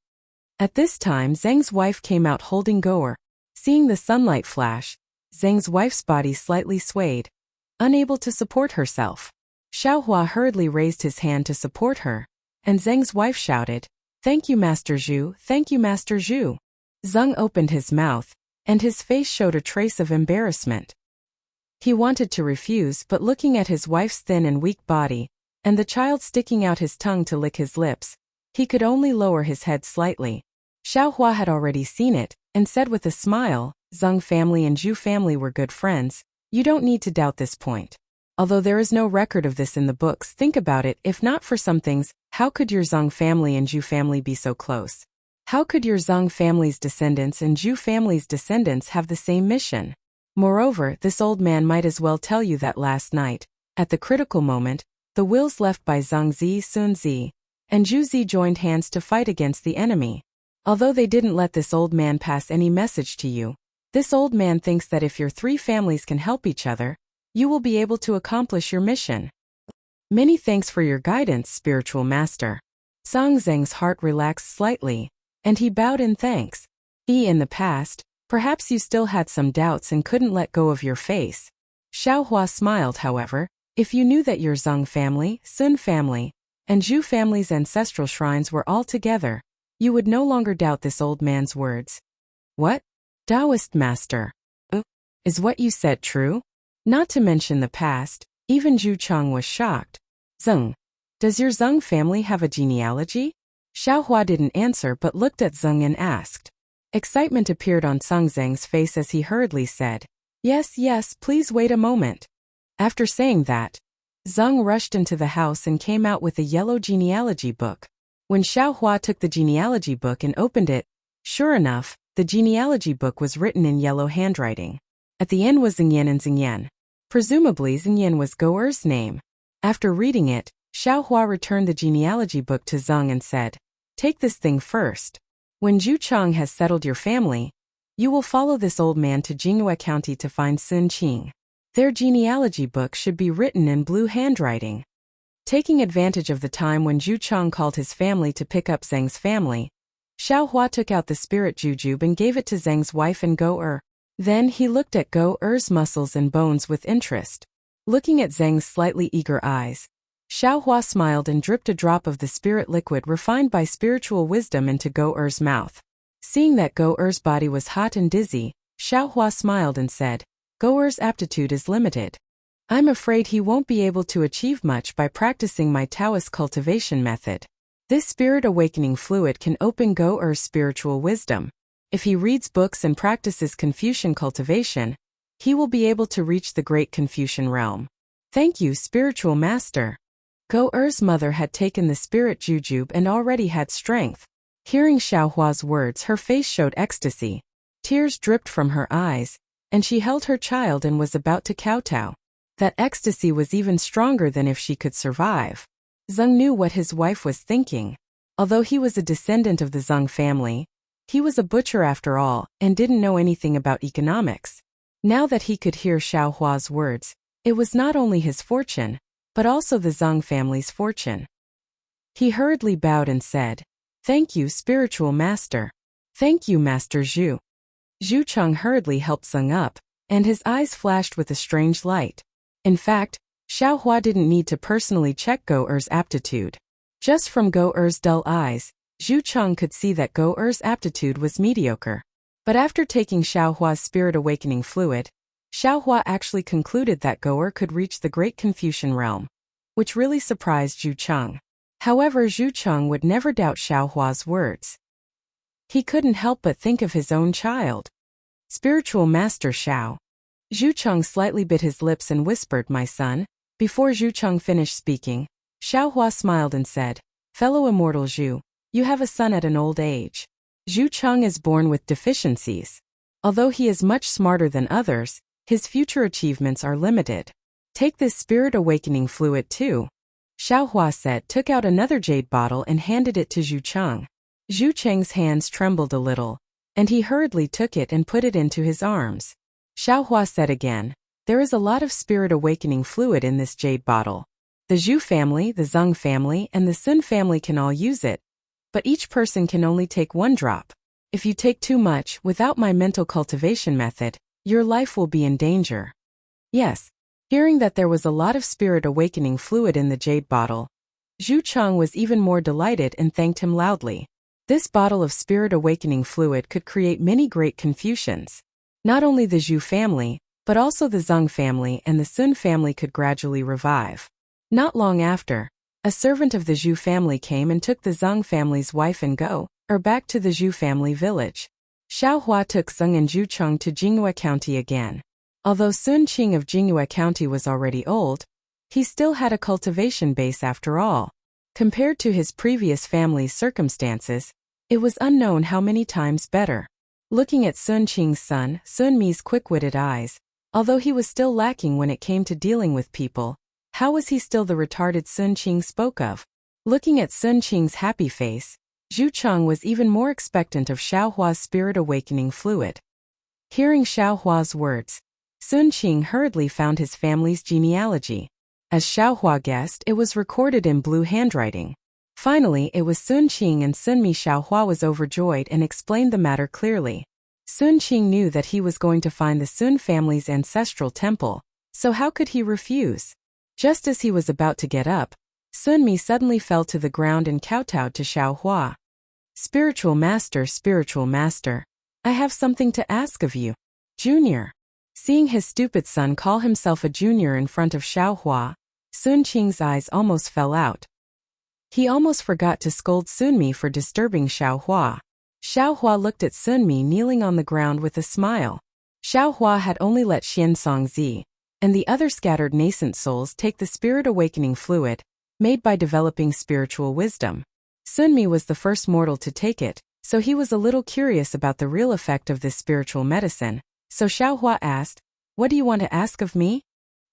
S1: At this time, Zeng's wife came out holding Go-er. Seeing the sunlight flash, Zeng's wife's body slightly swayed, unable to support herself. Xiaohua hurriedly raised his hand to support her, and Zeng's wife shouted, "Thank you, Master Zhu, thank you, Master Zhu." Zeng opened his mouth, and his face showed a trace of embarrassment. He wanted to refuse, but looking at his wife's thin and weak body, and the child sticking out his tongue to lick his lips, he could only lower his head slightly. Xiaohua had already seen it, and said with a smile, "Zeng family and Zhu family were good friends. You don't need to doubt this point. Although there is no record of this in the books, think about it, if not for some things, how could your Zeng family and Zhu family be so close? How could your Zeng family's descendants and Zhu family's descendants have the same mission? Moreover, this old man might as well tell you that last night, at the critical moment, the wills left by Zeng Zi, Sun Zi, and Zhu Zi joined hands to fight against the enemy. Although they didn't let this old man pass any message to you, this old man thinks that if your three families can help each other, you will be able to accomplish your mission. Many thanks for your guidance, spiritual master." Zeng Zeng's heart relaxed slightly, and he bowed in thanks. In the past, perhaps you still had some doubts and couldn't let go of your face. Xiaohua smiled, however. "If you knew that your Zeng family, Sun family, and Zhu family's ancestral shrines were all together, you would no longer doubt this old man's words." "What? Taoist master? Is what you said true?" Not to mention the past, even Zhu Cheng was shocked. "Zeng, does your Zeng family have a genealogy?" Xiaohua didn't answer but looked at Zeng and asked. Excitement appeared on Zeng Zeng's face as he hurriedly said, Yes, please wait a moment." After saying that, Zeng rushed into the house and came out with a yellow genealogy book. When Xiaohua took the genealogy book and opened it, sure enough, the genealogy book was written in yellow handwriting. At the end was Xingyan and Xingyan. Presumably Xingyan was Go-er's name. After reading it, Xiaohua returned the genealogy book to Zeng and said, "Take this thing first. When Zhu Cheng has settled your family, you will follow this old man to Jinghua County to find Sun Qing. Their genealogy book should be written in blue handwriting." Taking advantage of the time when Zhu Cheng called his family to pick up Zeng's family, Xiaohua took out the spirit jujube and gave it to Zeng's wife and Go-er. Then he looked at Go-er's muscles and bones with interest. Looking at Zeng's slightly eager eyes, Xiaohua smiled and dripped a drop of the spirit liquid refined by spiritual wisdom into Go-er's mouth. Seeing that Go-er's body was hot and dizzy, Xiaohua smiled and said, "Go-er's aptitude is limited. I'm afraid he won't be able to achieve much by practicing my Taoist cultivation method. This spirit awakening fluid can open Go-er's spiritual wisdom. If he reads books and practices Confucian cultivation, he will be able to reach the great Confucian realm." "Thank you, spiritual master." Go-er's mother had taken the spirit jujube and already had strength. Hearing Xiaohua's words, her face showed ecstasy. Tears dripped from her eyes, and she held her child and was about to kowtow. That ecstasy was even stronger than if she could survive. Zeng knew what his wife was thinking. Although he was a descendant of the Zeng family, he was a butcher after all and didn't know anything about economics. Now that he could hear Xiaohua's words, it was not only his fortune, but also the Zeng family's fortune. He hurriedly bowed and said, "Thank you, spiritual master." "Thank you, Master Zhu." Zhu Cheng hurriedly helped Zeng up, and his eyes flashed with a strange light. In fact, Xiaohua didn't need to personally check Go-er's aptitude. Just from Go-er's dull eyes, Zhu Cheng could see that Go-er's aptitude was mediocre. But after taking Xiaohua's spirit awakening fluid, Xiaohua actually concluded that Go-er could reach the great Confucian realm, which really surprised Zhu Cheng. However, Zhu Cheng would never doubt Xiaohua's words. He couldn't help but think of his own child. "Spiritual Master Xiao." Zhu Cheng slightly bit his lips and whispered, "My son." Before Zhu Cheng finished speaking, Xiaohua smiled and said, "Fellow immortal Zhu, you have a son at an old age. Zhu Cheng is born with deficiencies. Although he is much smarter than others, his future achievements are limited. Take this spirit awakening fluid too." Xiaohua said, took out another jade bottle and handed it to Zhu Cheng. Zhu Cheng's hands trembled a little, and he hurriedly took it and put it into his arms. Xiaohua said again, "There is a lot of spirit awakening fluid in this jade bottle. The Zhu family, the Zeng family, and the Sun family can all use it, but each person can only take one drop. If you take too much without my mental cultivation method, your life will be in danger." Yes. Hearing that there was a lot of spirit awakening fluid in the jade bottle, Zhu Cheng was even more delighted and thanked him loudly. This bottle of spirit awakening fluid could create many great Confucians. Not only the Zhu family, but also the Zeng family and the Sun family could gradually revive. Not long after, a servant of the Zhu family came and took the Zeng family's wife and Go-er back to the Zhu family village. Xiaohua took Zeng and Zhu Cheng to Jinghua County again. Although Sun Qing of Jinghua County was already old, he still had a cultivation base after all. Compared to his previous family's circumstances, it was unknown how many times better. Looking at Sun Qing's son, Sun Mi's quick-witted eyes, although he was still lacking when it came to dealing with people, how was he still the retarded Sun Qing spoke of? Looking at Sun Qing's happy face, Zhu Cheng was even more expectant of Xiaohua's spirit awakening fluid. Hearing Xiaohua's words, Sun Qing hurriedly found his family's genealogy. As Xiaohua guessed, it was recorded in blue handwriting. Finally, it was Sun Qing and Sun Mi. Xiaohua was overjoyed and explained the matter clearly. Sun Qing knew that he was going to find the Sun family's ancestral temple, so how could he refuse? Just as he was about to get up, Sun Mi suddenly fell to the ground and kowtowed to Xiaohua. Spiritual master, I have something to ask of you. Junior. Seeing his stupid son call himself a junior in front of Xiaohua, Sun Qing's eyes almost fell out. He almost forgot to scold Sun Mi for disturbing Xiaohua. Xiaohua looked at Sun Mi kneeling on the ground with a smile. Xiaohua had only let Xian Songzi and the other scattered nascent souls take the spirit awakening fluid, made by developing spiritual wisdom. Sun Mi was the first mortal to take it, so he was a little curious about the real effect of this spiritual medicine. So Xiaohua asked, "What do you want to ask of me?"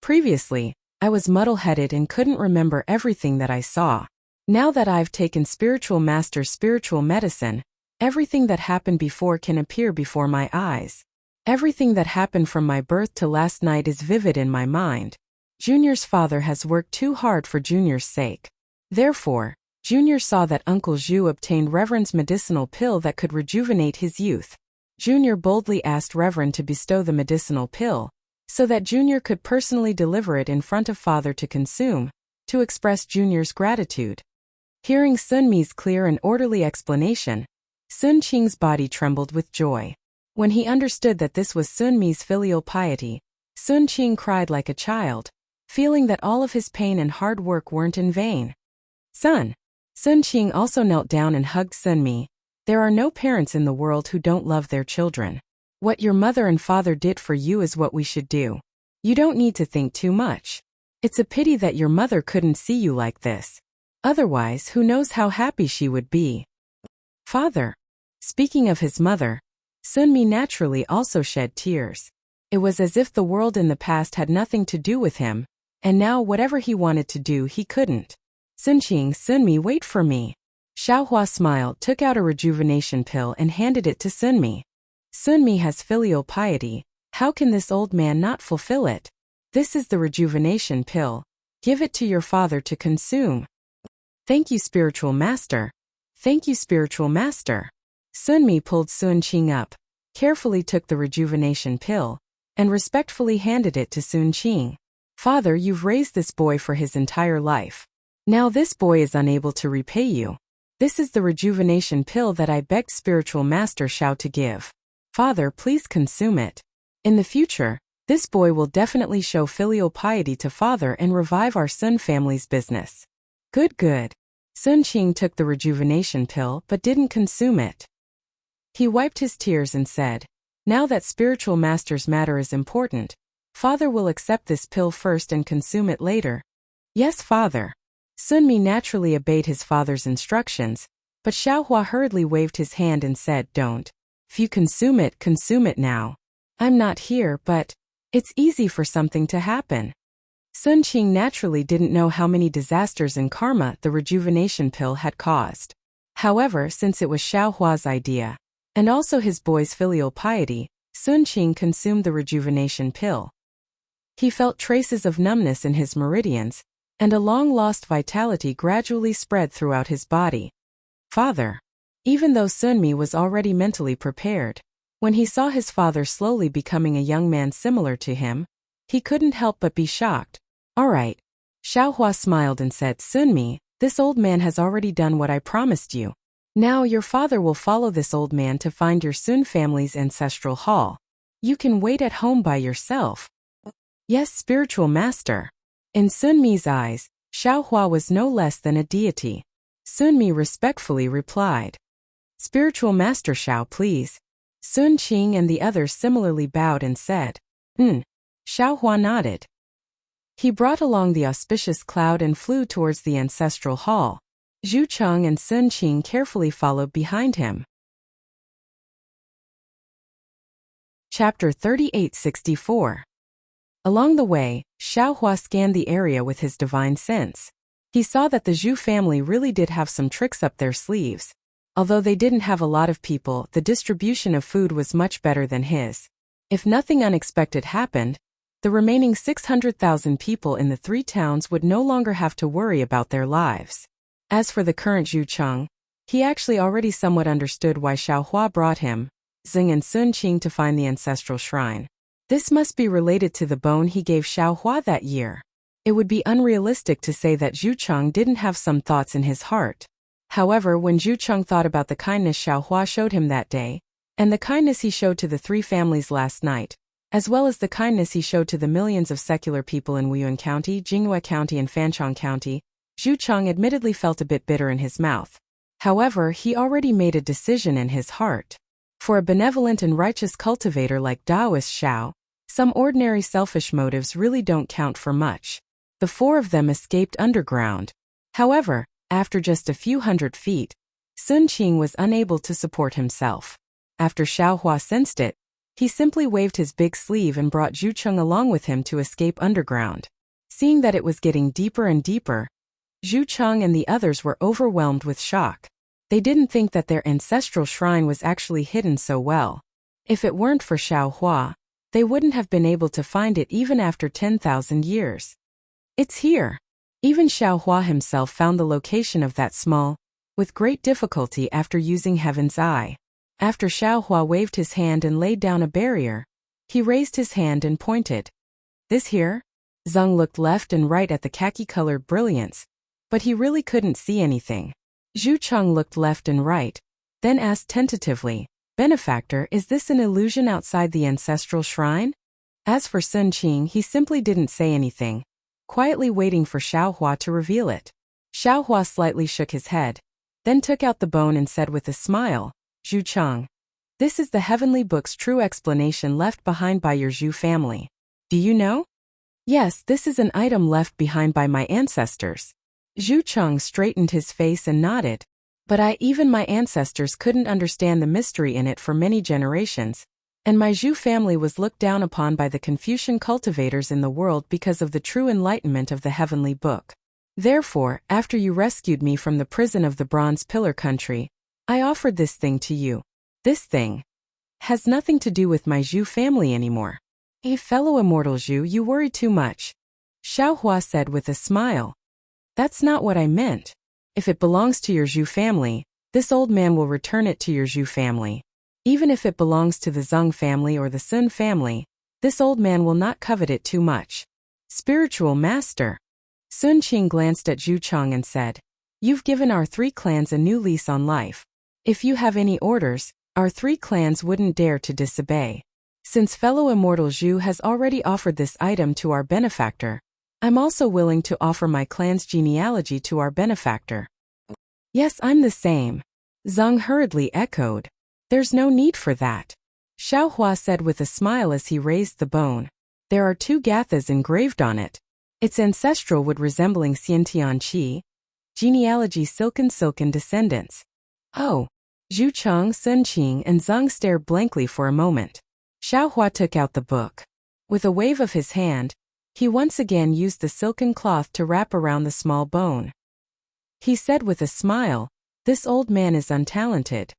S1: Previously, I was muddle-headed and couldn't remember everything that I saw. Now that I've taken Spiritual Master's spiritual medicine, everything that happened before can appear before my eyes. Everything that happened from my birth to last night is vivid in my mind. Junior's father has worked too hard for Junior's sake. Therefore, Junior saw that Uncle Zhu obtained Reverend's medicinal pill that could rejuvenate his youth. Junior boldly asked Reverend to bestow the medicinal pill, so that Junior could personally deliver it in front of Father to consume, to express Junior's gratitude. Hearing Sun Mi's clear and orderly explanation, Sun Qing's body trembled with joy. When he understood that this was Sun Mi's filial piety, Sun Qing cried like a child, feeling that all of his pain and hard work weren't in vain. Sun Qing also knelt down and hugged Sun Mi. There are no parents in the world who don't love their children. What your mother and father did for you is what we should do. You don't need to think too much. It's a pity that your mother couldn't see you like this. Otherwise, who knows how happy she would be. Father. Speaking of his mother, Sun Mi naturally also shed tears. It was as if the world in the past had nothing to do with him, and now whatever he wanted to do he couldn't. Sun Mi, wait for me. Xiaohua smiled, took out a rejuvenation pill and handed it to Sun Mi. Sun Mi has filial piety, how can this old man not fulfill it? This is the rejuvenation pill. Give it to your father to consume. Thank you, Spiritual Master. Thank you, Spiritual Master. Sun Mi pulled Sun Qing up, carefully took the rejuvenation pill, and respectfully handed it to Sun Qing. Father, you've raised this boy for his entire life. Now this boy is unable to repay you. This is the rejuvenation pill that I begged Spiritual Master Xiao to give. Father, please consume it. In the future, this boy will definitely show filial piety to Father and revive our Sun family's business. Good. Sun Qing took the rejuvenation pill but didn't consume it. He wiped his tears and said, now that Spiritual Master's matter is important, Father will accept this pill first and consume it later. Yes, Father. Sun Mi naturally obeyed his father's instructions, but Xiaohua hurriedly waved his hand and said, don't. If you consume it now. I'm not here, but it's easy for something to happen. Sun Qing naturally didn't know how many disasters and karma the rejuvenation pill had caused. However, since it was Xiaohua's idea, and also his boy's filial piety, Sun Qing consumed the rejuvenation pill. He felt traces of numbness in his meridians, and a long-lost vitality gradually spread throughout his body. Father. Even though Sun Mi was already mentally prepared, when he saw his father slowly becoming a young man similar to him, he couldn't help but be shocked. All right. Xiaohua smiled and said, Sun Mi, this old man has already done what I promised you. Now your father will follow this old man to find your Sun family's ancestral hall. You can wait at home by yourself. Yes, Spiritual Master. In Sun Mi's eyes, Xiaohua was no less than a deity. Sun Mi respectfully replied. Spiritual Master Xiao, please. Sun Qing and the others similarly bowed and said, Xiaohua nodded. He brought along the auspicious cloud and flew towards the ancestral hall. Zhu Cheng and Sun Qing carefully followed behind him. Chapter 3864. Along the way, Xiaohua scanned the area with his divine sense. He saw that the Zhu family really did have some tricks up their sleeves. Although they didn't have a lot of people, the distribution of food was much better than his. If nothing unexpected happened, the remaining 600,000 people in the 3 towns would no longer have to worry about their lives. As for the current Zhu Cheng, he actually already somewhat understood why Xiaohua brought him, Xing and Sun Qing to find the ancestral shrine. This must be related to the bone he gave Xiaohua that year. It would be unrealistic to say that Zhu Cheng didn't have some thoughts in his heart. However, when Zhu Cheng thought about the kindness Xiaohua showed him that day, and the kindness he showed to the 3 families last night, as well as the kindness he showed to the millions of secular people in Wuyuan County, Jinghua County and Fanchong County, Zhu Cheng admittedly felt a bit bitter in his mouth. However, he already made a decision in his heart. For a benevolent and righteous cultivator like Taoist Xiao, some ordinary selfish motives really don't count for much. The 4 of them escaped underground. However, after just a few hundred feet, Sun Qing was unable to support himself. After Xiaohua sensed it, he simply waved his big sleeve and brought Zhu Cheng along with him to escape underground. Seeing that it was getting deeper and deeper, Zhu Cheng and the others were overwhelmed with shock. They didn't think that their ancestral shrine was actually hidden so well. If it weren't for Xiao Hua, they wouldn't have been able to find it even after 10,000 years. It's here. Even Xiao Hua himself found the location of that small, with great difficulty after using Heaven's Eye. After Xiao Hua waved his hand and laid down a barrier, he raised his hand and pointed. This here? Zeng looked left and right at the khaki-colored brilliance, but he really couldn't see anything. Zhu Cheng looked left and right, then asked tentatively, Benefactor, is this an illusion outside the ancestral shrine? As for Sun Qing, he simply didn't say anything, quietly waiting for Xiao Hua to reveal it. Xiao Hua slightly shook his head, then took out the bone and said with a smile, Zhu Cheng, this is the heavenly book's true explanation left behind by your Zhu family. Do you know? Yes, this is an item left behind by my ancestors. Zhu Cheng straightened his face and nodded. But even my ancestors couldn't understand the mystery in it for many generations, and my Zhu family was looked down upon by the Confucian cultivators in the world because of the true enlightenment of the heavenly book. Therefore, after you rescued me from the prison of the Bronze Pillar country, I offered this thing to you. This thing has nothing to do with my Zhu family anymore. Hey fellow immortal Zhu, you worry too much. Xiao Hua said with a smile. That's not what I meant. If it belongs to your Zhu family, this old man will return it to your Zhu family. Even if it belongs to the Zeng family or the Sun family, this old man will not covet it too much. Spiritual master. Sun Qing glanced at Zhu Cheng and said, You've given our 3 clans a new lease on life. If you have any orders, our 3 clans wouldn't dare to disobey. Since fellow immortal Zhu has already offered this item to our benefactor, I'm also willing to offer my clan's genealogy to our benefactor. Yes, I'm the same. Zeng hurriedly echoed. There's no need for that. Xiao Hua said with a smile as he raised the bone. There are 2 gathas engraved on it. Its ancestral wood resembling Xiantian Qi. Genealogy silken descendants. Oh. Zhu Cheng, Sun Qing and Zeng stared blankly for a moment. Xiao Hua took out the book. With a wave of his hand, he once again used the silken cloth to wrap around the small bone. He said with a smile, This old man is untalented.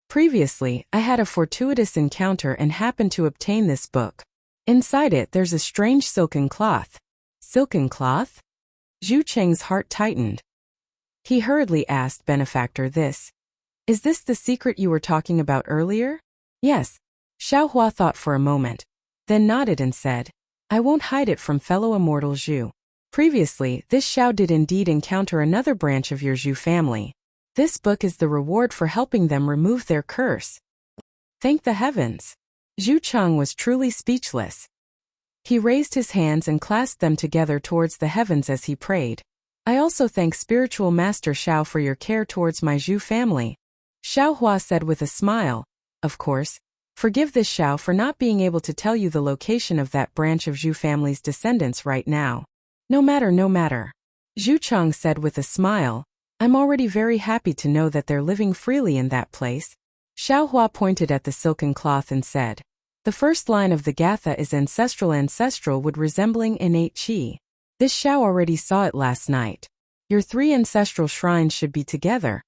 S1: Previously, I had a fortuitous encounter and happened to obtain this book. Inside it there's a strange silken cloth. Silken cloth? Zhu Cheng's heart tightened. He hurriedly asked Benefactor Is this the secret you were talking about earlier? Yes. Xiao Hua thought for a moment, then nodded and said, I won't hide it from fellow immortal Zhu. Previously, this Xiao did indeed encounter another branch of your Zhu family. This book is the reward for helping them remove their curse. Thank the heavens. Zhu Cheng was truly speechless. He raised his hands and clasped them together towards the heavens as he prayed. I also thank spiritual master Xiao for your care towards my Zhu family. Xiao Hua said with a smile, Of course. Forgive this Xiao for not being able to tell you the location of that branch of Zhu family's descendants right now. No matter. Zhu Cheng said with a smile, I'm already very happy to know that they're living freely in that place. Xiao Hua pointed at the silken cloth and said, The first line of the Gatha is ancestral wood resembling innate Qi. This Xiao already saw it last night. Your 3 ancestral shrines should be together,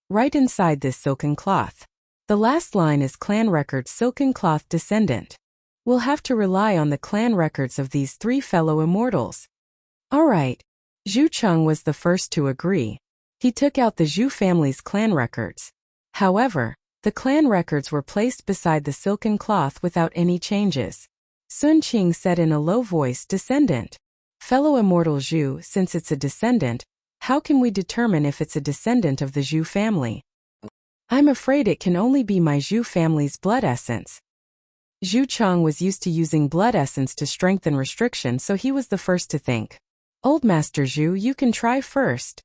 S1: right inside this silken cloth. The last line is clan record silken cloth descendant. We'll have to rely on the clan records of these 3 fellow immortals. All right. Zhu Cheng was the first to agree. He took out the Zhu family's clan records. However, the clan records were placed beside the silken cloth without any changes. Sun Qing said in a low voice, Descendant. Fellow immortal Zhu, since it's a descendant, how can we determine if it's a descendant of the Zhu family? I'm afraid it can only be my Zhu family's blood essence. Zhu Cheng was used to using blood essence to strengthen restriction, so he was the first to think. Old Master Zhu, you can try first.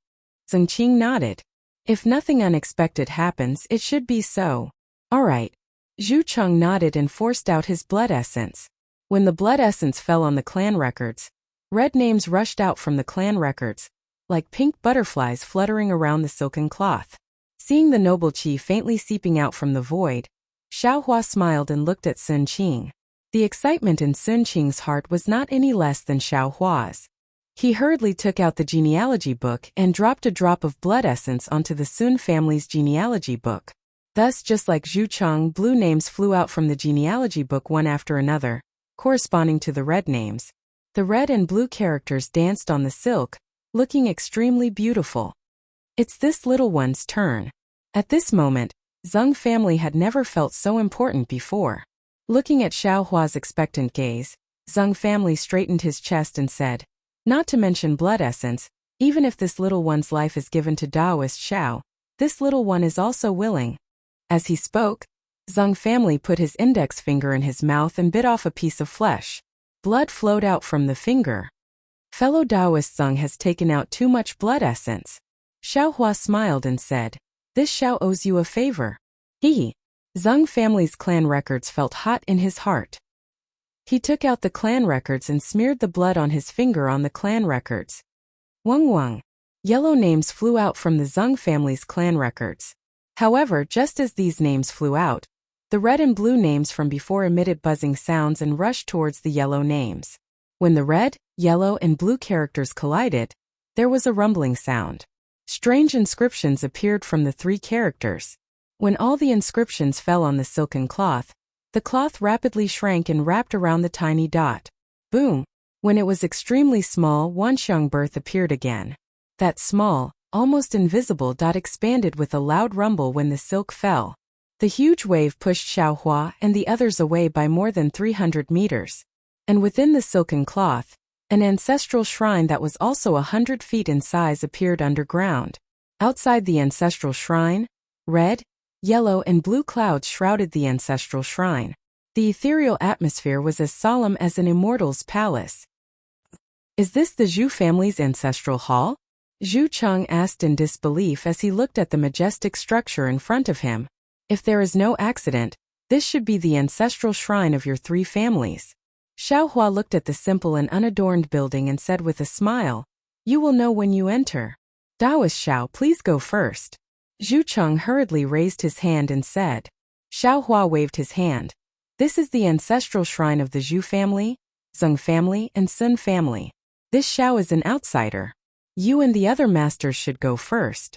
S1: Zeng Qing nodded. If nothing unexpected happens, it should be so. All right. Zhu Cheng nodded and forced out his blood essence. When the blood essence fell on the clan records, red names rushed out from the clan records, like pink butterflies fluttering around the silken cloth. Seeing the noble qi faintly seeping out from the void, Xiao Hua smiled and looked at Sun Qing. The excitement in Sun Qing's heart was not any less than Xiao Hua's. He hurriedly took out the genealogy book and dropped a drop of blood essence onto the Sun family's genealogy book. Thus, just like Zhu Cheng, blue names flew out from the genealogy book one after another, corresponding to the red names. The red and blue characters danced on the silk, looking extremely beautiful. It's this little one's turn. At this moment, Zheng family had never felt so important before. Looking at Xiaohua's expectant gaze, Zheng family straightened his chest and said, "Not to mention blood essence, even if this little one's life is given to Taoist Xiao, this little one is also willing." As he spoke, Zheng family put his index finger in his mouth and bit off a piece of flesh. Blood flowed out from the finger. Fellow Taoist Zheng has taken out too much blood essence. Xiaohua smiled and said, "This Xiao owes you a favor." Zheng family's clan records felt hot in his heart. He took out the clan records and smeared the blood on his finger on the clan records. Wang. Yellow names flew out from the Zheng family's clan records. However, just as these names flew out, the red and blue names from before emitted buzzing sounds and rushed towards the yellow names. When the red, yellow, and blue characters collided, there was a rumbling sound. Strange inscriptions appeared from the three characters. When all the inscriptions fell on the silken cloth, the cloth rapidly shrank and wrapped around the tiny dot. Boom! When it was extremely small, Wanxiang birth appeared again. That small, almost invisible dot expanded with a loud rumble when the silk fell. The huge wave pushed Xiaohua and the others away by more than 300 meters. And within the silken cloth, an ancestral shrine that was also 100 feet in size appeared underground. Outside the ancestral shrine, red, yellow, and blue clouds shrouded the ancestral shrine. The ethereal atmosphere was as solemn as an immortal's palace. "Is this the Zhu family's ancestral hall?" Zhu Cheng asked in disbelief as he looked at the majestic structure in front of him. "If there is no accident, this should be the ancestral shrine of your three families." Xiaohua looked at the simple and unadorned building and said with a smile, "You will know when you enter. Taoist Xiao, please go first." Zhu Cheng hurriedly raised his hand and said. Xiaohua waved his hand. "This is the ancestral shrine of the Zhu family, Zheng family, and Sun family. This Xiao is an outsider. You and the other masters should go first."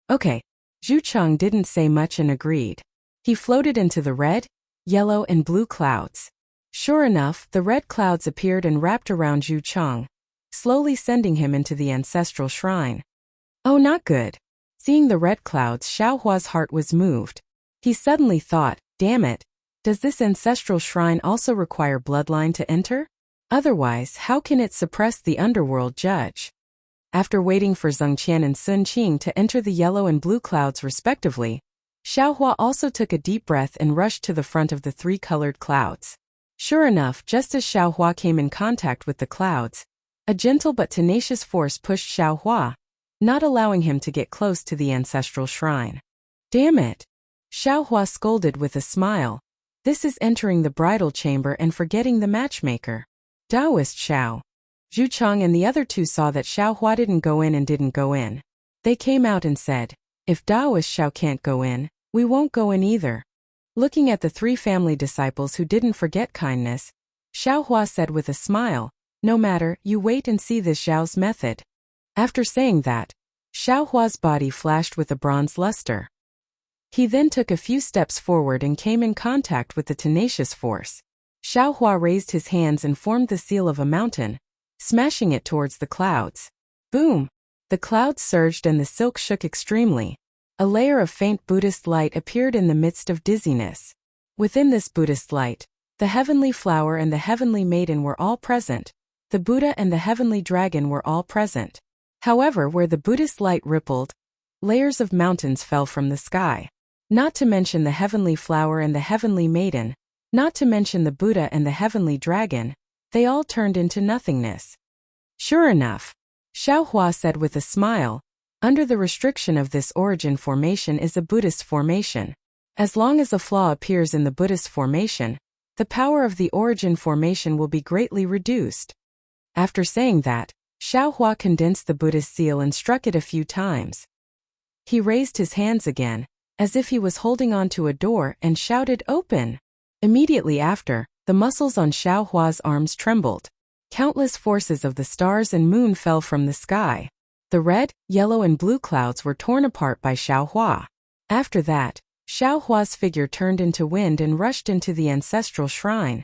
S1: "Okay." Zhu Cheng didn't say much and agreed. He floated into the red, yellow, and blue clouds. Sure enough, the red clouds appeared and wrapped around Zhu Cheng, slowly sending him into the ancestral shrine. Oh, not good. Seeing the red clouds, Xiaohua's heart was moved. He suddenly thought, damn it, does this ancestral shrine also require bloodline to enter? Otherwise, how can it suppress the underworld judge? After waiting for Zheng Qian and Sun Qing to enter the yellow and blue clouds respectively, Xiaohua also took a deep breath and rushed to the front of the three colored clouds. Sure enough, just as Xiaohua came in contact with the clouds, a gentle but tenacious force pushed Xiaohua, not allowing him to get close to the ancestral shrine. Damn it! Xiaohua scolded with a smile. This is entering the bridal chamber and forgetting the matchmaker. Taoist Xiao. Zhu Cheng and the other two saw that Xiaohua didn't go in and didn't go in. They came out and said, "If Taoist Xiao can't go in, we won't go in either." Looking at the three family disciples who didn't forget kindness, Xiaohua said with a smile, "No matter, you wait and see this Xiao's method." After saying that, Xiaohua's body flashed with a bronze luster. He then took a few steps forward and came in contact with the tenacious force. Xiaohua raised his hands and formed the seal of a mountain, smashing it towards the clouds. Boom! The clouds surged and the silk shook extremely. A layer of faint Buddhist light appeared in the midst of dizziness. Within this Buddhist light, the heavenly flower and the heavenly maiden were all present. The Buddha and the heavenly dragon were all present. However, where the Buddhist light rippled, layers of mountains fell from the sky. Not to mention the heavenly flower and the heavenly maiden, not to mention the Buddha and the heavenly dragon, they all turned into nothingness. Sure enough, Xiaohua said with a smile, under the restriction of this origin formation is a Buddhist formation. As long as a flaw appears in the Buddhist formation, the power of the origin formation will be greatly reduced. After saying that, Xiaohua condensed the Buddhist seal and struck it a few times. He raised his hands again, as if he was holding on to a door, and shouted, "Open!" Immediately after, the muscles on Xiaohua's arms trembled. Countless forces of the stars and moon fell from the sky. The red, yellow and blue clouds were torn apart by Xiaohua. After that, Xiaohua's figure turned into wind and rushed into the ancestral shrine.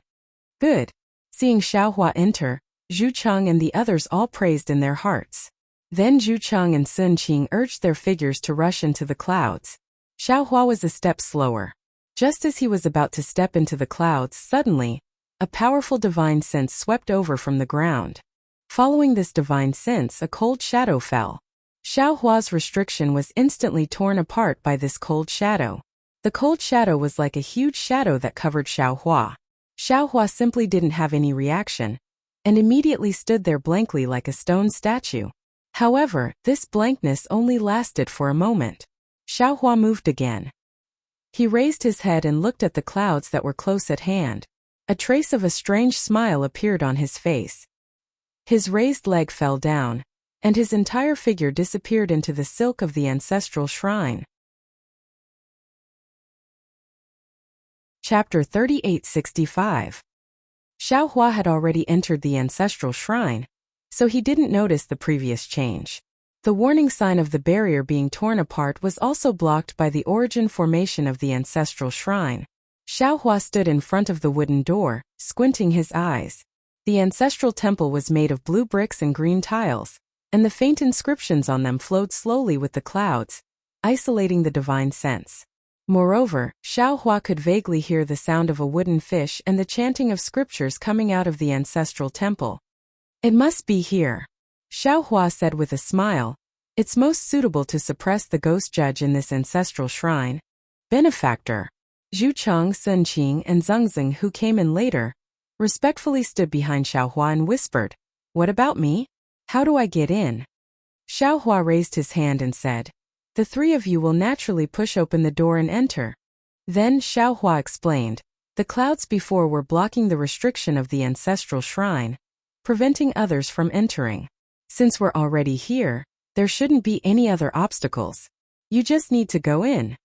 S1: Good. Seeing Xiaohua enter, Zhu Cheng and the others all praised in their hearts. Then Zhu Cheng and Sun Qing urged their figures to rush into the clouds. Xiaohua was a step slower. Just as he was about to step into the clouds, suddenly, a powerful divine sense swept over from the ground. Following this divine sense, a cold shadow fell. Xiaohua's restriction was instantly torn apart by this cold shadow. The cold shadow was like a huge shadow that covered Xiaohua. Xiaohua simply didn't have any reaction, and immediately stood there blankly like a stone statue. However, this blankness only lasted for a moment. Xiaohua moved again. He raised his head and looked at the clouds that were close at hand. A trace of a strange smile appeared on his face. His raised leg fell down, and his entire figure disappeared into the silk of the ancestral shrine. Chapter 3865. Xiaohua had already entered the ancestral shrine, so he didn't notice the previous change. The warning sign of the barrier being torn apart was also blocked by the origin formation of the ancestral shrine. Xiaohua stood in front of the wooden door, squinting his eyes. The ancestral temple was made of blue bricks and green tiles, and the faint inscriptions on them flowed slowly with the clouds, isolating the divine sense. Moreover, Xiaohua could vaguely hear the sound of a wooden fish and the chanting of scriptures coming out of the ancestral temple. It must be here, Xiaohua said with a smile. It's most suitable to suppress the ghost judge in this ancestral shrine. Benefactor. Zhu Cheng, Sun Qing, and Zheng Zeng, who came in later, respectfully stood behind Xiaohua and whispered, "What about me? How do I get in?" Xiaohua raised his hand and said, "The three of you will naturally push open the door and enter." Then Xiaohua explained, "The clouds before were blocking the restriction of the ancestral shrine, preventing others from entering. Since we're already here, there shouldn't be any other obstacles. You just need to go in."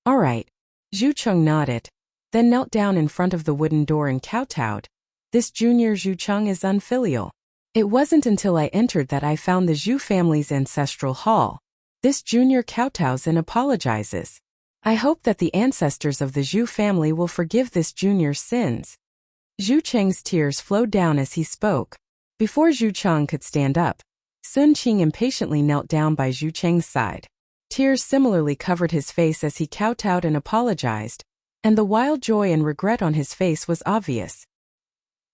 S1: "All right." Zhu Cheng nodded, then knelt down in front of the wooden door and kowtowed. "This junior Zhu Cheng is unfilial. It wasn't until I entered that I found the Zhu family's ancestral hall. This junior kowtows and apologizes. I hope that the ancestors of the Zhu family will forgive this junior's sins." Zhu Cheng's tears flowed down as he spoke. Before Zhu Cheng could stand up, Sun Qing impatiently knelt down by Zhu Cheng's side. Tears similarly covered his face as he kowtowed and apologized, and the wild joy and regret on his face was obvious.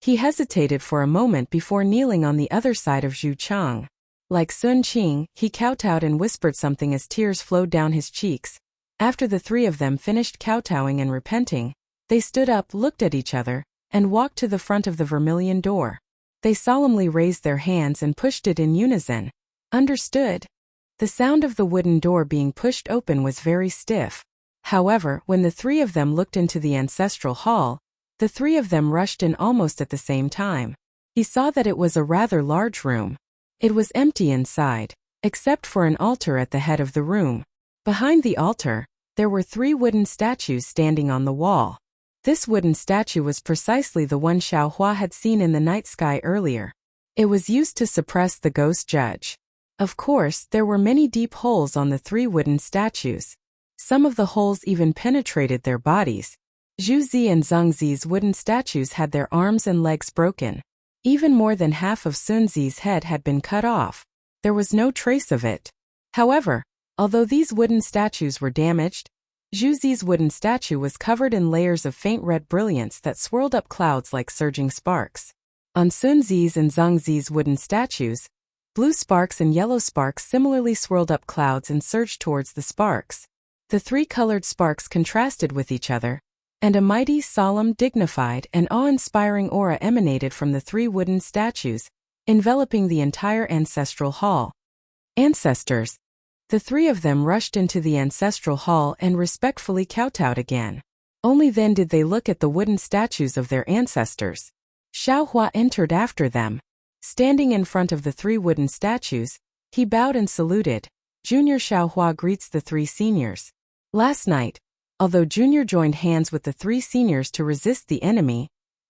S1: He hesitated for a moment before kneeling on the other side of Zhu Cheng. Like Sun Qing, he kowtowed and whispered something as tears flowed down his cheeks. After the three of them finished kowtowing and repenting, they stood up, looked at each other, and walked to the front of the vermilion door. They solemnly raised their hands and pushed it in unison. "Understood." The sound of the wooden door being pushed open was very stiff. However, when the three of them looked into the ancestral hall, the three of them rushed in almost at the same time. He saw that it was a rather large room. It was empty inside, except for an altar at the head of the room. Behind the altar, there were three wooden statues standing on the wall. This wooden statue was precisely the one Xiaohua had seen in the night sky earlier. It was used to suppress the ghost judge. Of course, there were many deep holes on the three wooden statues. Some of the holes even penetrated their bodies. Zhu Zi and Zheng Zi's wooden statues had their arms and legs broken. Even more than half of Sun Zi's head had been cut off. There was no trace of it. However, although these wooden statues were damaged, Zhu Zi's wooden statue was covered in layers of faint red brilliance that swirled up clouds like surging sparks. On Sun Zi's and Zheng Zi's wooden statues, blue sparks and yellow sparks similarly swirled up clouds and surged towards the sparks. The three-colored sparks contrasted with each other, and a mighty, solemn, dignified, and awe-inspiring aura emanated from the three wooden statues, enveloping the entire ancestral hall. Ancestors. The three of them rushed into the ancestral hall and respectfully kowtowed again. Only then did they look at the wooden statues of their ancestors. Xiaohua entered after them. Standing in front of the three wooden statues, he bowed and saluted. Junior Xiaohua greets the three seniors. Last night, although Junior joined hands with the three seniors to resist the enemy,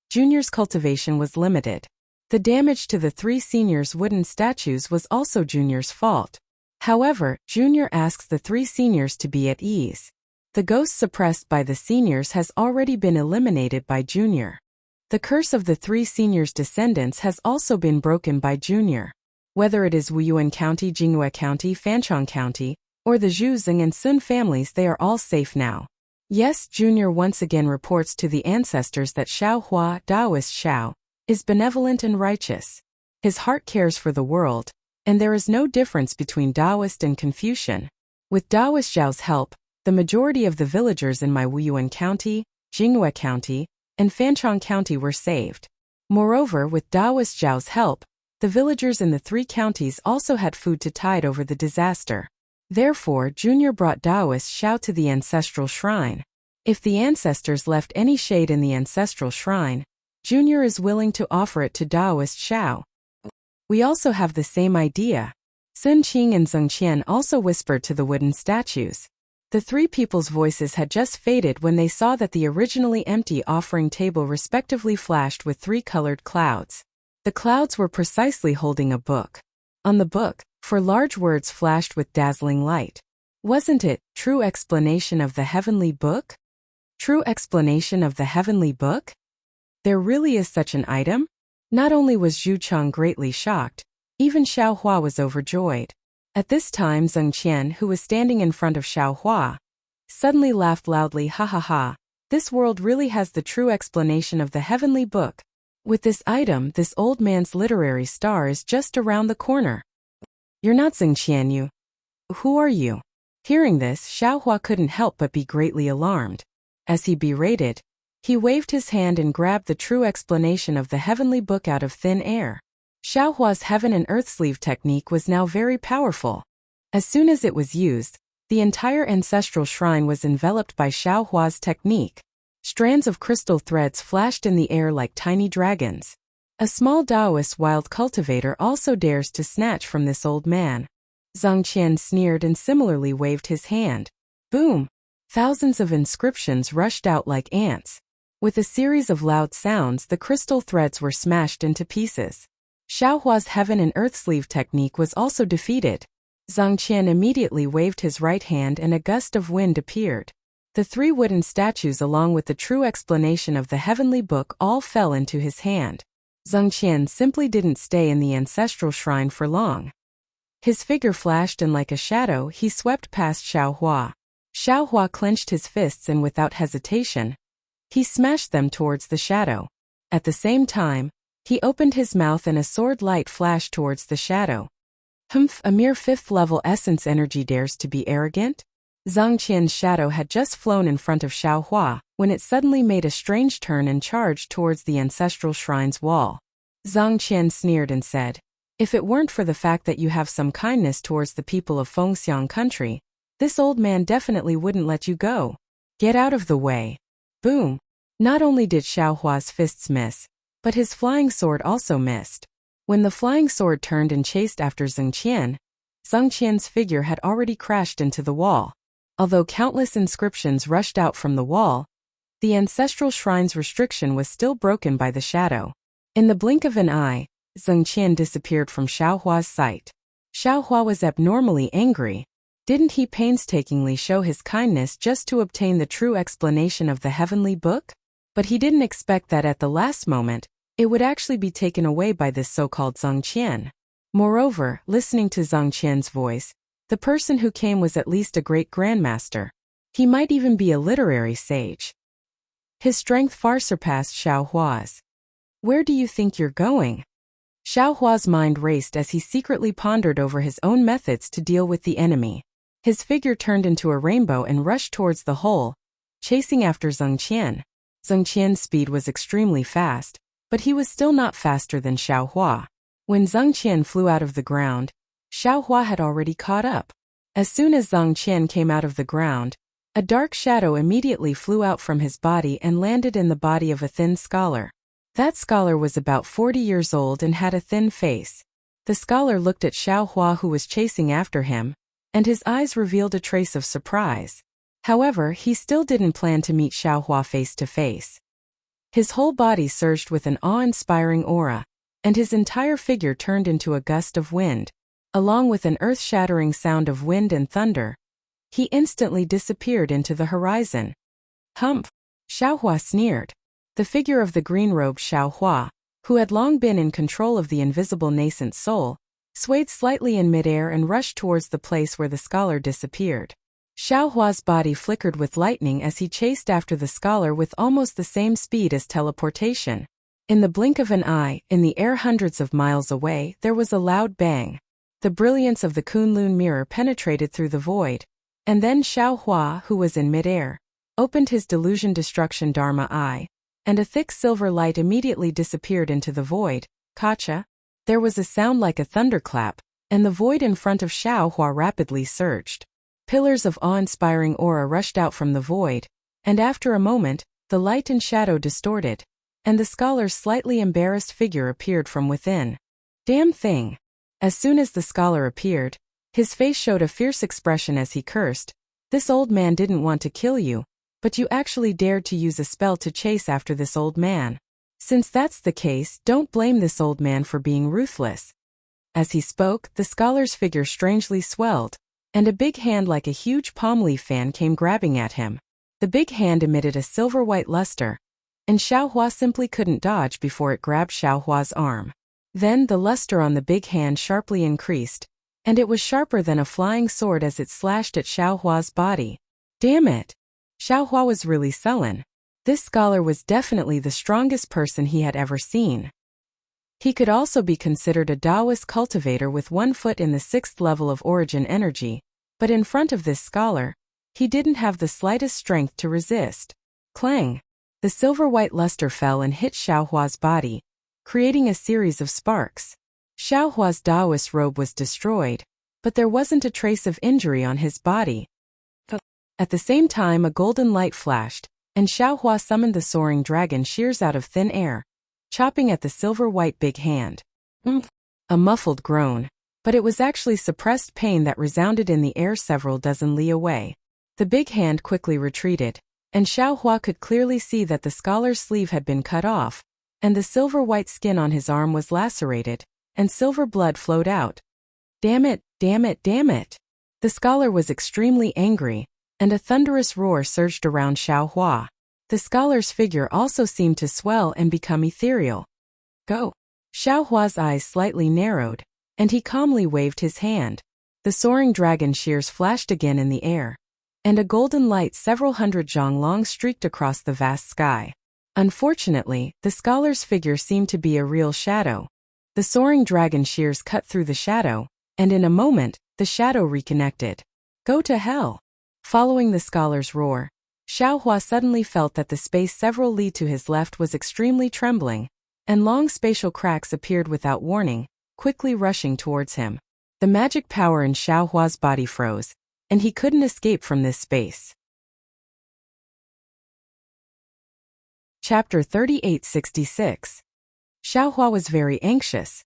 S1: Junior's cultivation was limited. The damage to the three seniors' wooden statues was also Junior's fault. However, Junior asks the three seniors to be at ease. The ghost suppressed by the seniors has already been eliminated by Junior. The curse of the three seniors' descendants has also been broken by Junior. Whether it is Wuyuan County, Jinghua County, Fanchong County, or the Zhu, Xing and Sun families, they are all safe now. Yes, Junior once again reports to the ancestors that Xiao Hua, Taoist Xiao, is benevolent and righteous. His heart cares for the world, and there is no difference between Taoist and Confucian. With Taoist Xiao's help, the majority of the villagers in my Wuyuan County, Jinghua County, and Fanchong County were saved. Moreover, with Taoist Xiao's help, the villagers in the three counties also had food to tide over the disaster. Therefore, Junior brought Taoist Xiao to the ancestral shrine. If the ancestors left any shade in the ancestral shrine, Junior is willing to offer it to Taoist Xiao. We also have the same idea. Sun Qing and Zheng Qian also whispered to the wooden statues. The three people's voices had just faded when they saw that the originally empty offering table respectively flashed with three colored clouds. The clouds were precisely holding a book. On the book, 4 large words flashed with dazzling light. Wasn't it, True Explanation of the Heavenly Book? True Explanation of the Heavenly Book? There really is such an item? Not only was Zhu Cheng greatly shocked, even Xiao Hua was overjoyed. At this time Zheng Qian, who was standing in front of Xiao Hua, suddenly laughed loudly. Ha ha ha, this world really has the true explanation of the heavenly book. With this item, this old man's literary star is just around the corner. You're not Zheng Qian, you. Who are you? Hearing this, Xiao Hua couldn't help but be greatly alarmed. As he berated, he waved his hand and grabbed the true explanation of the heavenly book out of thin air. Xiao Hua's heaven and earth sleeve technique was now very powerful. As soon as it was used, the entire ancestral shrine was enveloped by Xiao Hua's technique. Strands of crystal threads flashed in the air like tiny dragons. A small Taoist wild cultivator also dares to snatch from this old man. Zhang Qian sneered and similarly waved his hand. Boom! Thousands of inscriptions rushed out like ants. With a series of loud sounds, the crystal threads were smashed into pieces. Xiao Hua's heaven and earth sleeve technique was also defeated. Zhang Qian immediately waved his right hand and a gust of wind appeared. The 3 wooden statues along with the true explanation of the heavenly book all fell into his hand. Zhang Qian simply didn't stay in the ancestral shrine for long. His figure flashed and like a shadow he swept past Xiao Hua. Xiao Hua clenched his fists and without hesitation, he smashed them towards the shadow. At the same time, he opened his mouth and a sword light flashed towards the shadow. Humph, a mere 5th level essence energy dares to be arrogant? Zhang Qian's shadow had just flown in front of Xiao Hua, when it suddenly made a strange turn and charged towards the ancestral shrine's wall. Zhang Qian sneered and said, if it weren't for the fact that you have some kindness towards the people of Fengxiang country, this old man definitely wouldn't let you go. Get out of the way. Boom! Not only did Xiao Hua's fists miss, but his flying sword also missed. When the flying sword turned and chased after Zheng Qian's figure had already crashed into the wall. Although countless inscriptions rushed out from the wall, the ancestral shrine's restriction was still broken by the shadow. In the blink of an eye, Zheng Qian disappeared from Xiao Hua's sight. Xiao Hua was abnormally angry. Didn't he painstakingly show his kindness just to obtain the true explanation of the heavenly book? But he didn't expect that at the last moment, it would actually be taken away by this so-called Zheng Qian. Moreover, listening to Zheng Qian's voice, the person who came was at least a great grandmaster. He might even be a literary sage. His strength far surpassed Xiao Hua's. Where do you think you're going? Xiao Hua's mind raced as he secretly pondered over his own methods to deal with the enemy. His figure turned into a rainbow and rushed towards the hole, chasing after Zheng Qian. Zheng Qian's speed was extremely fast, but he was still not faster than Xiao Hua. When Zheng Qian flew out of the ground, Xiao Hua had already caught up. As soon as Zheng Qian came out of the ground, a dark shadow immediately flew out from his body and landed in the body of a thin scholar. That scholar was about 40 years old and had a thin face. The scholar looked at Xiao Hua who was chasing after him, and his eyes revealed a trace of surprise. However, he still didn't plan to meet Xiao Hua face to face. His whole body surged with an awe-inspiring aura. and his entire figure turned into a gust of wind, along with an earth-shattering sound of wind and thunder. He instantly disappeared into the horizon. Humph! Xiaohua sneered. The figure of the green-robed Xiaohua, who had long been in control of the invisible nascent soul, swayed slightly in midair and rushed towards the place where the scholar disappeared. Xiaohua's body flickered with lightning as he chased after the scholar with almost the same speed as teleportation. In the blink of an eye, in the air hundreds of miles away, there was a loud bang. The brilliance of the Kunlun mirror penetrated through the void, and then Xiaohua, who was in midair, opened his delusion destruction Dharma eye, and a thick silver light immediately disappeared into the void. Kacha! There was a sound like a thunderclap, and the void in front of Xiaohua rapidly surged. Pillars of awe-inspiring aura rushed out from the void, and after a moment, the light and shadow distorted, and the scholar's slightly embarrassed figure appeared from within. Damn thing! As soon as the scholar appeared, his face showed a fierce expression as he cursed. This old man didn't want to kill you, but you actually dared to use a spell to chase after this old man. Since that's the case, don't blame this old man for being ruthless. As he spoke, the scholar's figure strangely swelled, and a big hand like a huge palm leaf fan came grabbing at him. The big hand emitted a silver-white luster, and Xiaohua simply couldn't dodge before it grabbed Xiaohua's arm. Then the luster on the big hand sharply increased, and it was sharper than a flying sword as it slashed at Xiaohua's body. Damn it! Xiaohua was really sullen. This scholar was definitely the strongest person he had ever seen. He could also be considered a Taoist cultivator with 1 foot in the 6th level of origin energy, but in front of this scholar, he didn't have the slightest strength to resist. Clang! The silver-white luster fell and hit Xiaohua's body, creating a series of sparks. Xiaohua's Taoist robe was destroyed, but there wasn't a trace of injury on his body. At the same time, a golden light flashed, and Xiaohua summoned the soaring dragon shears out of thin air, chopping at the silver-white big hand. A muffled groan, but it was actually suppressed pain that resounded in the air several dozen li away. The big hand quickly retreated, and Xiaohua could clearly see that the scholar's sleeve had been cut off, and the silver-white skin on his arm was lacerated, and silver blood flowed out. Damn it, damn it, damn it! The scholar was extremely angry, and a thunderous roar surged around Xiaohua. The scholar's figure also seemed to swell and become ethereal. Go! Xiaohua's eyes slightly narrowed, and he calmly waved his hand. The soaring dragon shears flashed again in the air, and a golden light several hundred zhang long streaked across the vast sky. Unfortunately, the scholar's figure seemed to be a real shadow. The soaring dragon shears cut through the shadow, and in a moment, the shadow reconnected. Go to hell! Following the scholar's roar, Xiaohua suddenly felt that the space several li to his left was extremely trembling, and long spatial cracks appeared without warning, quickly rushing towards him. The magic power in Xiaohua's body froze, and he couldn't escape from this space. Chapter 3866. Xiaohua was very anxious.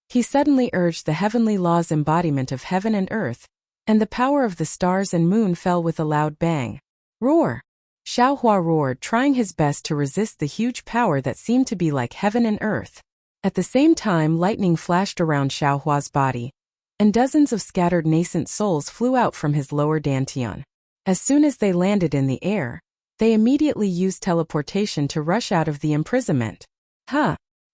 S1: He suddenly urged the heavenly law's embodiment of heaven and earth, and the power of the stars and moon fell with a loud bang. Roar! Xiaohua roared, trying his best to resist the huge power that seemed to be like heaven and earth. At the same time, lightning flashed around Xiaohua's body, and dozens of scattered nascent souls flew out from his lower dantian. As soon as they landed in the air, they immediately used teleportation to rush out of the imprisonment.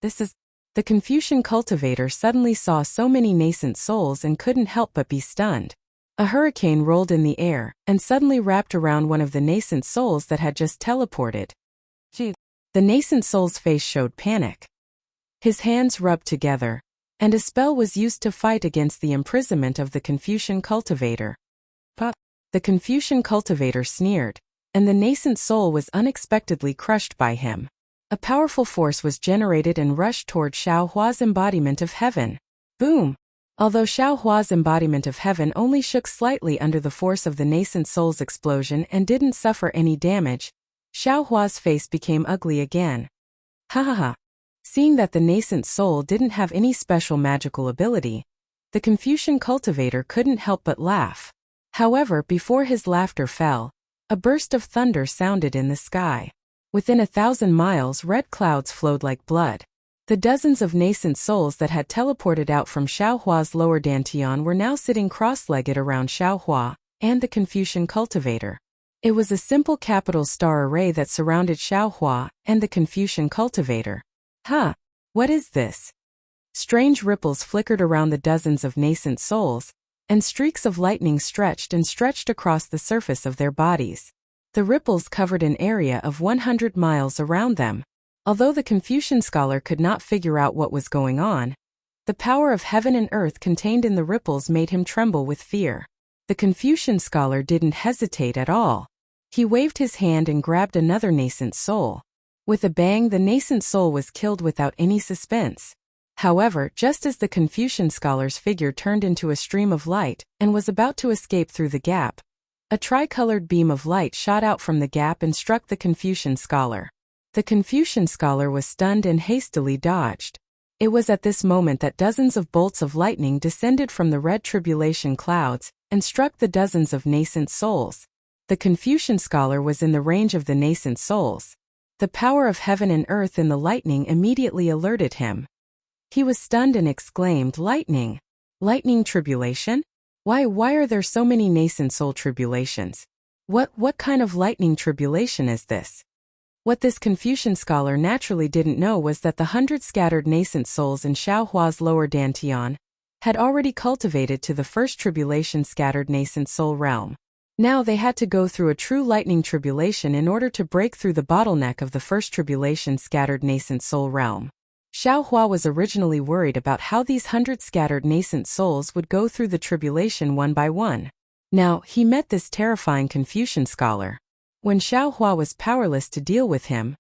S1: This is... The Confucian cultivator suddenly saw so many nascent souls and couldn't help but be stunned. A hurricane rolled in the air, and suddenly wrapped around one of the nascent souls that had just teleported. The nascent soul's face showed panic. His hands rubbed together, and a spell was used to fight against the imprisonment of the Confucian cultivator. The Confucian cultivator sneered, and the nascent soul was unexpectedly crushed by him. A powerful force was generated and rushed toward Xiaohua's embodiment of heaven. Boom! Although Xiaohua's embodiment of heaven only shook slightly under the force of the nascent soul's explosion and didn't suffer any damage, Xiaohua's face became ugly again. Seeing that the nascent soul didn't have any special magical ability, the Confucian cultivator couldn't help but laugh. However, before his laughter fell, a burst of thunder sounded in the sky. Within 1,000 miles, red clouds flowed like blood. The dozens of nascent souls that had teleported out from Xiaohua's lower dantian were now sitting cross-legged around Xiaohua and the Confucian cultivator. It was a simple capital star array that surrounded Xiaohua and the Confucian cultivator. Huh! What is this? Strange ripples flickered around the dozens of nascent souls, and streaks of lightning stretched across the surface of their bodies. The ripples covered an area of 100 miles around them. Although the Confucian scholar could not figure out what was going on, the power of heaven and earth contained in the ripples made him tremble with fear. The Confucian scholar didn't hesitate at all. He waved his hand and grabbed another nascent soul. With a bang, the nascent soul was killed without any suspense. However, just as the Confucian scholar's figure turned into a stream of light and was about to escape through the gap, a tricolored beam of light shot out from the gap and struck the Confucian scholar. The Confucian scholar was stunned and hastily dodged. It was at this moment that dozens of bolts of lightning descended from the red tribulation clouds and struck the dozens of nascent souls. The Confucian scholar was in the range of the nascent souls. The power of heaven and earth in the lightning immediately alerted him. He was stunned and exclaimed, "Lightning! Lightning tribulation? Why are there so many nascent soul tribulations? What kind of lightning tribulation is this?" What this Confucian scholar naturally didn't know was that the 100 scattered nascent souls in Xiaohua's lower dantian had already cultivated to the first tribulation scattered nascent soul realm. Now they had to go through a true lightning tribulation in order to break through the bottleneck of the first tribulation scattered nascent soul realm. Xiaohua was originally worried about how these 100 scattered nascent souls would go through the tribulation one by one. Now, he met this terrifying Confucian scholar. When Xiaohua was powerless to deal with him,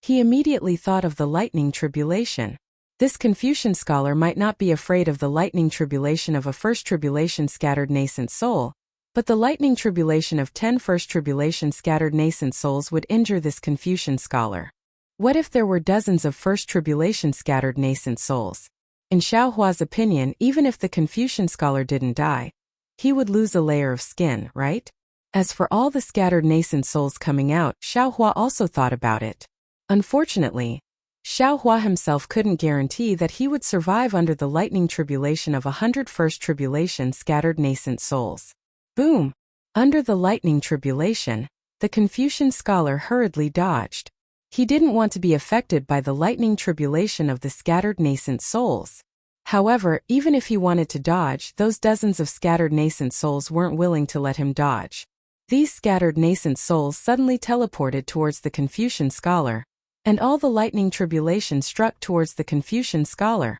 S1: he immediately thought of the lightning tribulation. This Confucian scholar might not be afraid of the lightning tribulation of a first tribulation scattered nascent soul, but the lightning tribulation of 10 first tribulation scattered nascent souls would injure this Confucian scholar. What if there were dozens of first tribulation scattered nascent souls? In Xiaohua's opinion, even if the Confucian scholar didn't die, he would lose a layer of skin, right? As for all the scattered nascent souls coming out, Xiaohua also thought about it. Unfortunately, Xiaohua himself couldn't guarantee that he would survive under the lightning tribulation of 100 first tribulation scattered nascent souls. Boom! Under the lightning tribulation, the Confucian scholar hurriedly dodged. He didn't want to be affected by the lightning tribulation of the scattered nascent souls. However, even if he wanted to dodge, those dozens of scattered nascent souls weren't willing to let him dodge. These scattered nascent souls suddenly teleported towards the Confucian scholar, and all the lightning tribulation struck towards the Confucian scholar.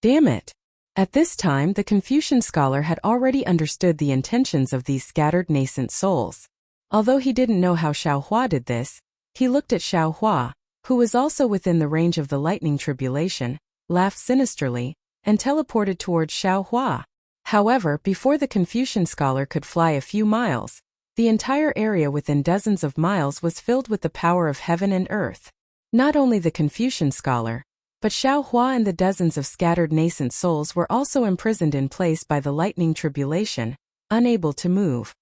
S1: Damn it! At this time, the Confucian scholar had already understood the intentions of these scattered nascent souls. Although he didn't know how Xiaohua did this, he looked at Xiaohua, who was also within the range of the lightning tribulation, laughed sinisterly, and teleported towards Xiaohua. However, before the Confucian scholar could fly a few miles, the entire area within dozens of miles was filled with the power of heaven and earth. Not only the Confucian scholar, but Xiaohua and the dozens of scattered nascent souls were also imprisoned in place by the lightning tribulation, unable to move.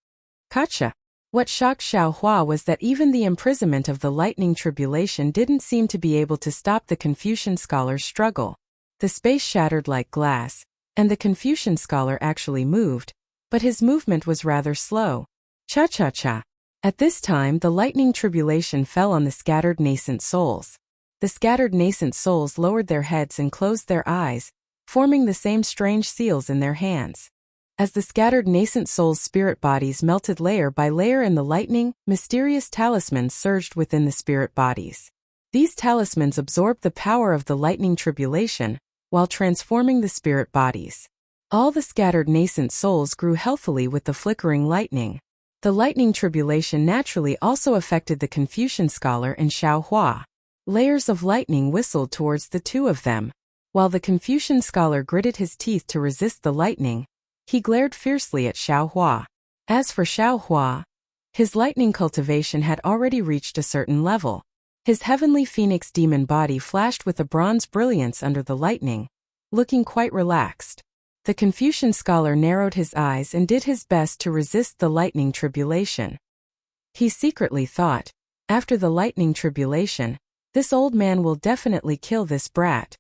S1: Gotcha! What shocked Xiaohua was that even the imprisonment of the lightning tribulation didn't seem to be able to stop the Confucian scholar's struggle. The space shattered like glass, and the Confucian scholar actually moved, but his movement was rather slow. Cha-cha-cha. At this time, the lightning tribulation fell on the scattered nascent souls. The scattered nascent souls lowered their heads and closed their eyes, forming the same strange seals in their hands. As the scattered nascent souls' spirit bodies melted layer by layer in the lightning, mysterious talismans surged within the spirit bodies. These talismans absorbed the power of the lightning tribulation, while transforming the spirit bodies. All the scattered nascent souls grew healthily with the flickering lightning. The lightning tribulation naturally also affected the Confucian scholar and Xiaohua. Layers of lightning whistled towards the two of them. While the Confucian scholar gritted his teeth to resist the lightning, he glared fiercely at Xiaohua. As for Xiaohua, his lightning cultivation had already reached a certain level. His heavenly phoenix demon body flashed with a bronze brilliance under the lightning, looking quite relaxed. The Confucian scholar narrowed his eyes and did his best to resist the lightning tribulation. He secretly thought, after the lightning tribulation, this old man will definitely kill this brat.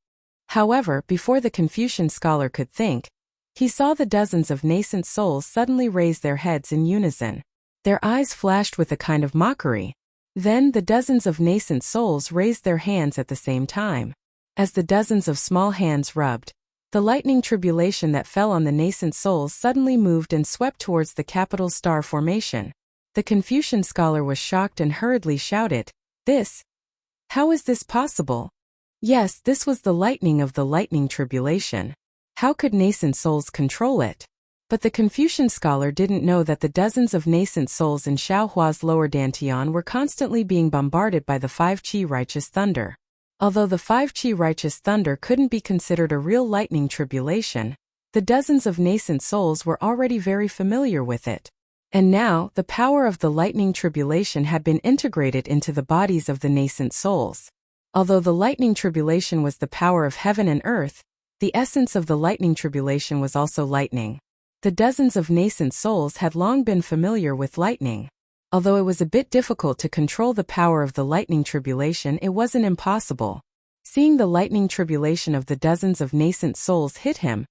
S1: However, before the Confucian scholar could think, he saw the dozens of nascent souls suddenly raise their heads in unison. Their eyes flashed with a kind of mockery. Then the dozens of nascent souls raised their hands at the same time. As the dozens of small hands rubbed, the lightning tribulation that fell on the nascent souls suddenly moved and swept towards the capital star formation. The Confucian scholar was shocked and hurriedly shouted, "This? How is this possible?" Yes, this was the lightning of the lightning tribulation. How could nascent souls control it? But the Confucian scholar didn't know that the dozens of nascent souls in Xiaohua's lower dantian were constantly being bombarded by the 5-qi righteous thunder. Although the 5-qi righteous thunder couldn't be considered a real lightning tribulation, the dozens of nascent souls were already very familiar with it. And now, the power of the lightning tribulation had been integrated into the bodies of the nascent souls. Although the lightning tribulation was the power of heaven and earth, the essence of the lightning tribulation was also lightning. The dozens of nascent souls had long been familiar with lightning. Although it was a bit difficult to control the power of the lightning tribulation, it wasn't impossible. Seeing the lightning tribulation of the dozens of nascent souls hit him,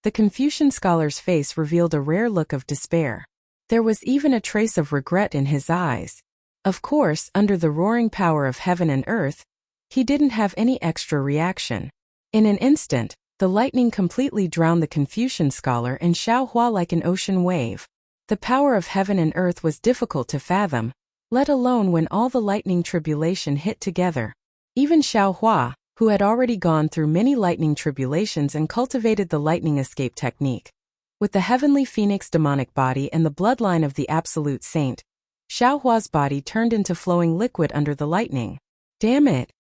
S1: the Confucian scholar's face revealed a rare look of despair. There was even a trace of regret in his eyes. Of course, under the roaring power of heaven and earth, he didn't have any extra reaction. In an instant, the lightning completely drowned the Confucian scholar and Xiaohua like an ocean wave. The power of heaven and earth was difficult to fathom, let alone when all the lightning tribulation hit together. Even Xiaohua, who had already gone through many lightning tribulations and cultivated the lightning escape technique. With the heavenly phoenix demonic body and the bloodline of the absolute saint, Xiaohua's body turned into flowing liquid under the lightning. Damn it!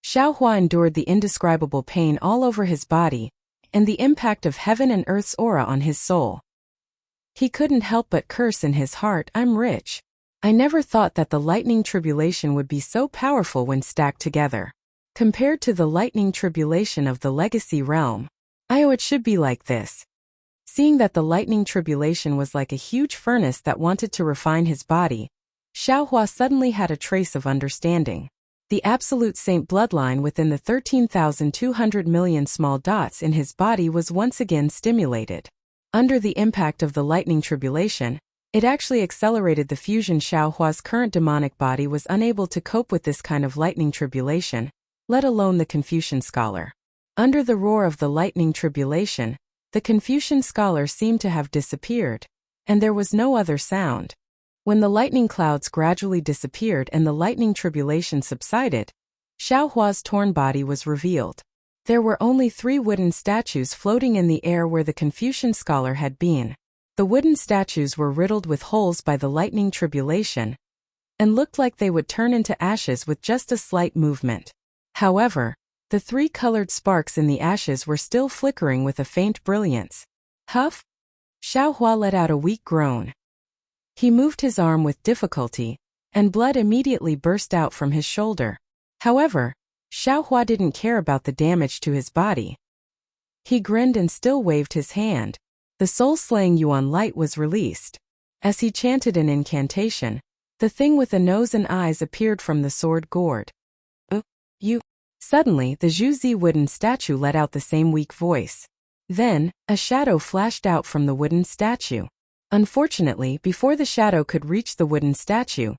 S1: Xiaohua endured the indescribable pain all over his body, and the impact of heaven and earth's aura on his soul. He couldn't help but curse in his heart, "I'm rich. I never thought that the lightning tribulation would be so powerful when stacked together. Compared to the lightning tribulation of the legacy realm, it should be like this." Seeing that the lightning tribulation was like a huge furnace that wanted to refine his body, Xiaohua suddenly had a trace of understanding. The absolute saint bloodline within the 13,200 million small dots in his body was once again stimulated. Under the impact of the lightning tribulation, it actually accelerated the fusion. Xiaohua's current demonic body was unable to cope with this kind of lightning tribulation, let alone the Confucian scholar. Under the roar of the lightning tribulation, the Confucian scholar seemed to have disappeared, and there was no other sound. When the lightning clouds gradually disappeared and the lightning tribulation subsided, Xiaohua's torn body was revealed. There were only 3 wooden statues floating in the air where the Confucian scholar had been. The wooden statues were riddled with holes by the lightning tribulation, and looked like they would turn into ashes with just a slight movement. However, the 3 colored sparks in the ashes were still flickering with a faint brilliance. Huff! Xiaohua let out a weak groan. He moved his arm with difficulty, and blood immediately burst out from his shoulder. However, Xiaohua didn't care about the damage to his body. He grinned and still waved his hand. The soul-slaying Yuan light was released. As he chanted an incantation, the thing with a nose and eyes appeared from the sword gourd. You. Suddenly, the Zhuzi wooden statue let out the same weak voice. Then, a shadow flashed out from the wooden statue. Unfortunately, before the shadow could reach the wooden statue,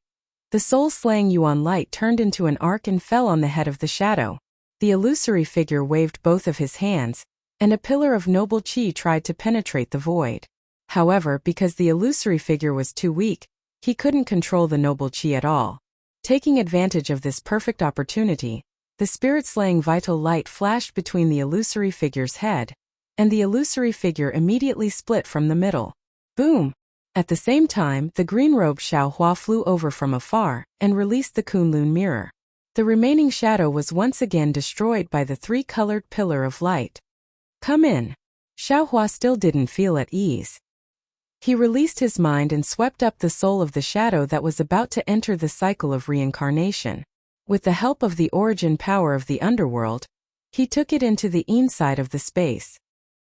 S1: the soul-slaying Yuan light turned into an arc and fell on the head of the shadow. The illusory figure waved both of his hands, and a pillar of noble qi tried to penetrate the void. However, because the illusory figure was too weak, he couldn't control the noble qi at all. Taking advantage of this perfect opportunity, the spirit-slaying vital light flashed between the illusory figure's head, and the illusory figure immediately split from the middle. Boom! At the same time, the green-robed Xiaohua flew over from afar and released the Kunlun mirror. The remaining shadow was once again destroyed by the 3-colored pillar of light. Come in. Xiaohua still didn't feel at ease. He released his mind and swept up the soul of the shadow that was about to enter the cycle of reincarnation. With the help of the origin power of the underworld, he took it into the inside of the space.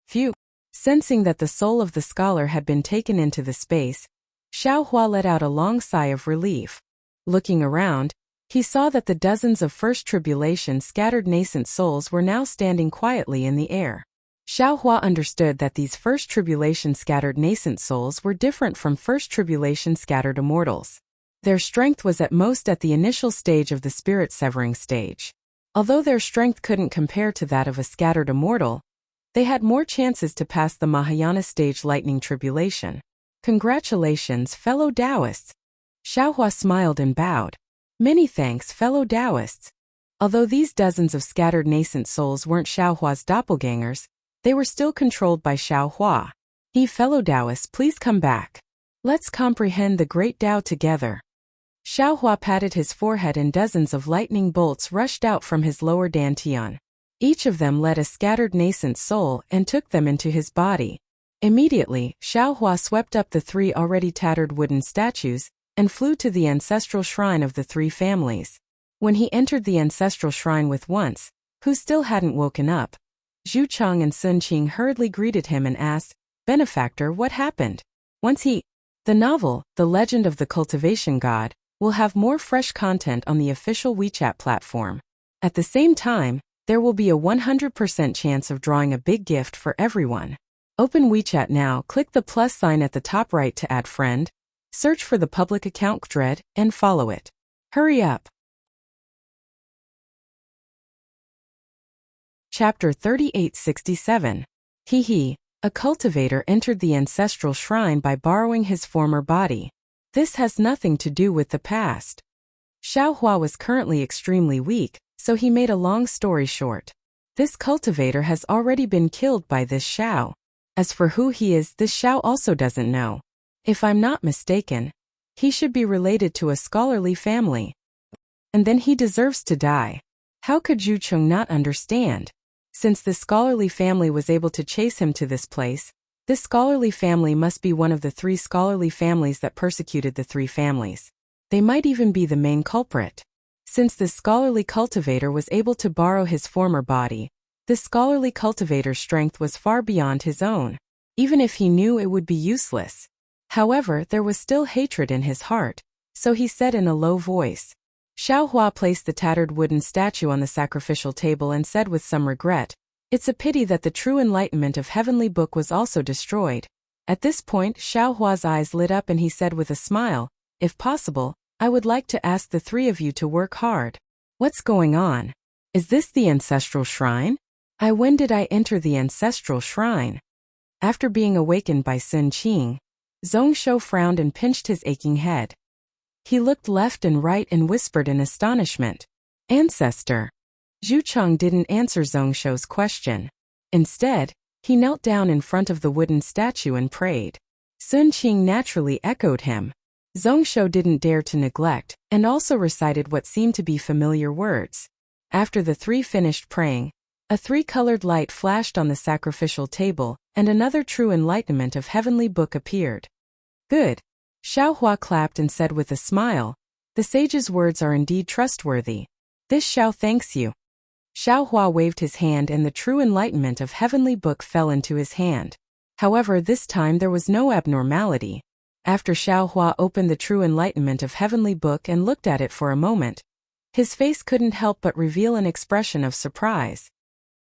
S1: Phew! Sensing that the soul of the scholar had been taken into the space, Xiaohua let out a long sigh of relief. Looking around, He saw that the dozens of first tribulation scattered nascent souls were now standing quietly in the air. Xiaohua understood that these first tribulation scattered nascent souls were different from first tribulation scattered immortals. Their strength was at most at the initial stage of the spirit severing stage. Although their strength couldn't compare to that of a scattered immortal, they had more chances to pass the Mahayana stage lightning tribulation. Congratulations, fellow Taoists. Xiaohua smiled and bowed. Many thanks, fellow Taoists. Although these dozens of scattered nascent souls weren't Xiaohua's doppelgangers, they were still controlled by Xiaohua. Fellow Taoists, please come back. Let's comprehend the great Tao together. Xiaohua patted his forehead and dozens of lightning bolts rushed out from his lower dantian. Each of them led a scattered nascent soul and took them into his body. Immediately, Xiaohua swept up the 3 already tattered wooden statues and flew to the ancestral shrine of the 3 families. When he entered the ancestral shrine with once, who still hadn't woken up, Zhu Cheng and Sun Qing hurriedly greeted him and asked, "Benefactor, what happened?" The novel, The Legend of the Cultivation God, will have more fresh content on the official WeChat platform. At the same time, there will be a 100% chance of drawing a big gift for everyone. Open WeChat now, click the plus sign at the top right to add friend, search for the public account Dread, and follow it. Hurry up! Chapter 3867. A cultivator entered the ancestral shrine by borrowing his former body. This has nothing to do with the past. Xiaohua was currently extremely weak, so he made a long story short. This cultivator has already been killed by this Xiao. As for who he is, this Xiao also doesn't know. If I'm not mistaken, he should be related to a scholarly family. And then he deserves to die. How could Zhu Cheng not understand? Since the scholarly family was able to chase him to this place, this scholarly family must be one of the 3 scholarly families that persecuted the 3 families. They might even be the main culprit. Since this scholarly cultivator was able to borrow his former body, this scholarly cultivator's strength was far beyond his own, even if he knew it would be useless. However, there was still hatred in his heart, so he said in a low voice. Xiaohua placed the tattered wooden statue on the sacrificial table and said with some regret, "It's a pity that the true enlightenment of Heavenly Book was also destroyed." At this point, Xiaohua's eyes lit up and he said with a smile, "If possible, I would like to ask the 3 of you to work hard." What's going on? Is this the ancestral shrine? When did I enter the ancestral shrine? After being awakened by Sun Qing, Zhongshou frowned and pinched his aching head. He looked left and right and whispered in astonishment, "Ancestor." Zhu Cheng didn't answer Zhongshou's question. Instead, he knelt down in front of the wooden statue and prayed. Sun Qing naturally echoed him. Zhongshou didn't dare to neglect, and also recited what seemed to be familiar words. After the 3 finished praying, a 3-colored light flashed on the sacrificial table, and another true enlightenment of Heavenly Book appeared. Good. Xiaohua clapped and said with a smile, "The sage's words are indeed trustworthy. This Xiao thanks you." Xiaohua waved his hand and the true enlightenment of Heavenly Book fell into his hand. However, this time there was no abnormality. After Xiaohua opened the true enlightenment of Heavenly Book and looked at it for a moment, his face couldn't help but reveal an expression of surprise.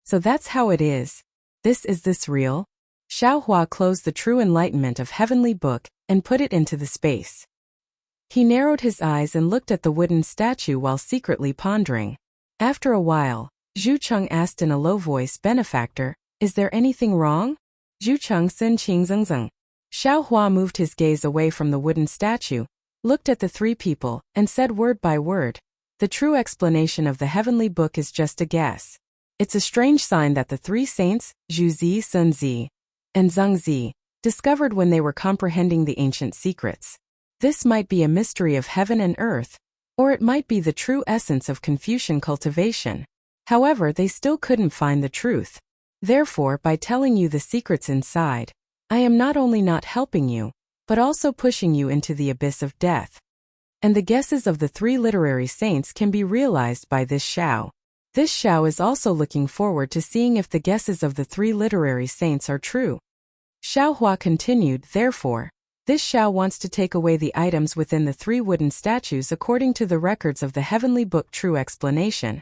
S1: So that's how it is. Is this real? Xiaohua closed the true enlightenment of Heavenly Book and put it into the space. He narrowed his eyes and looked at the wooden statue while secretly pondering. After a while, Zhu Cheng asked in a low voice, "Benefactor, is there anything wrong?" Zhu Cheng Sun Qing Zengzeng. Xiaohua moved his gaze away from the wooden statue, looked at the 3 people, and said word by word, "The true explanation of the Heavenly Book is just a guess. It's a strange sign that the 3 saints, Zhu Zi, Sun Zi, and Zheng Zi, discovered when they were comprehending the ancient secrets. This might be a mystery of heaven and earth, or it might be the true essence of Confucian cultivation. However, they still couldn't find the truth. Therefore, by telling you the secrets inside, I am not only not helping you, but also pushing you into the abyss of death. And the guesses of the 3 literary saints can be realized by this Xiao. This Xiao is also looking forward to seeing if the guesses of the 3 literary saints are true." Xiaohua continued, "Therefore, This Xiao wants to take away the items within the 3 wooden statues according to the records of the heavenly book. True explanation.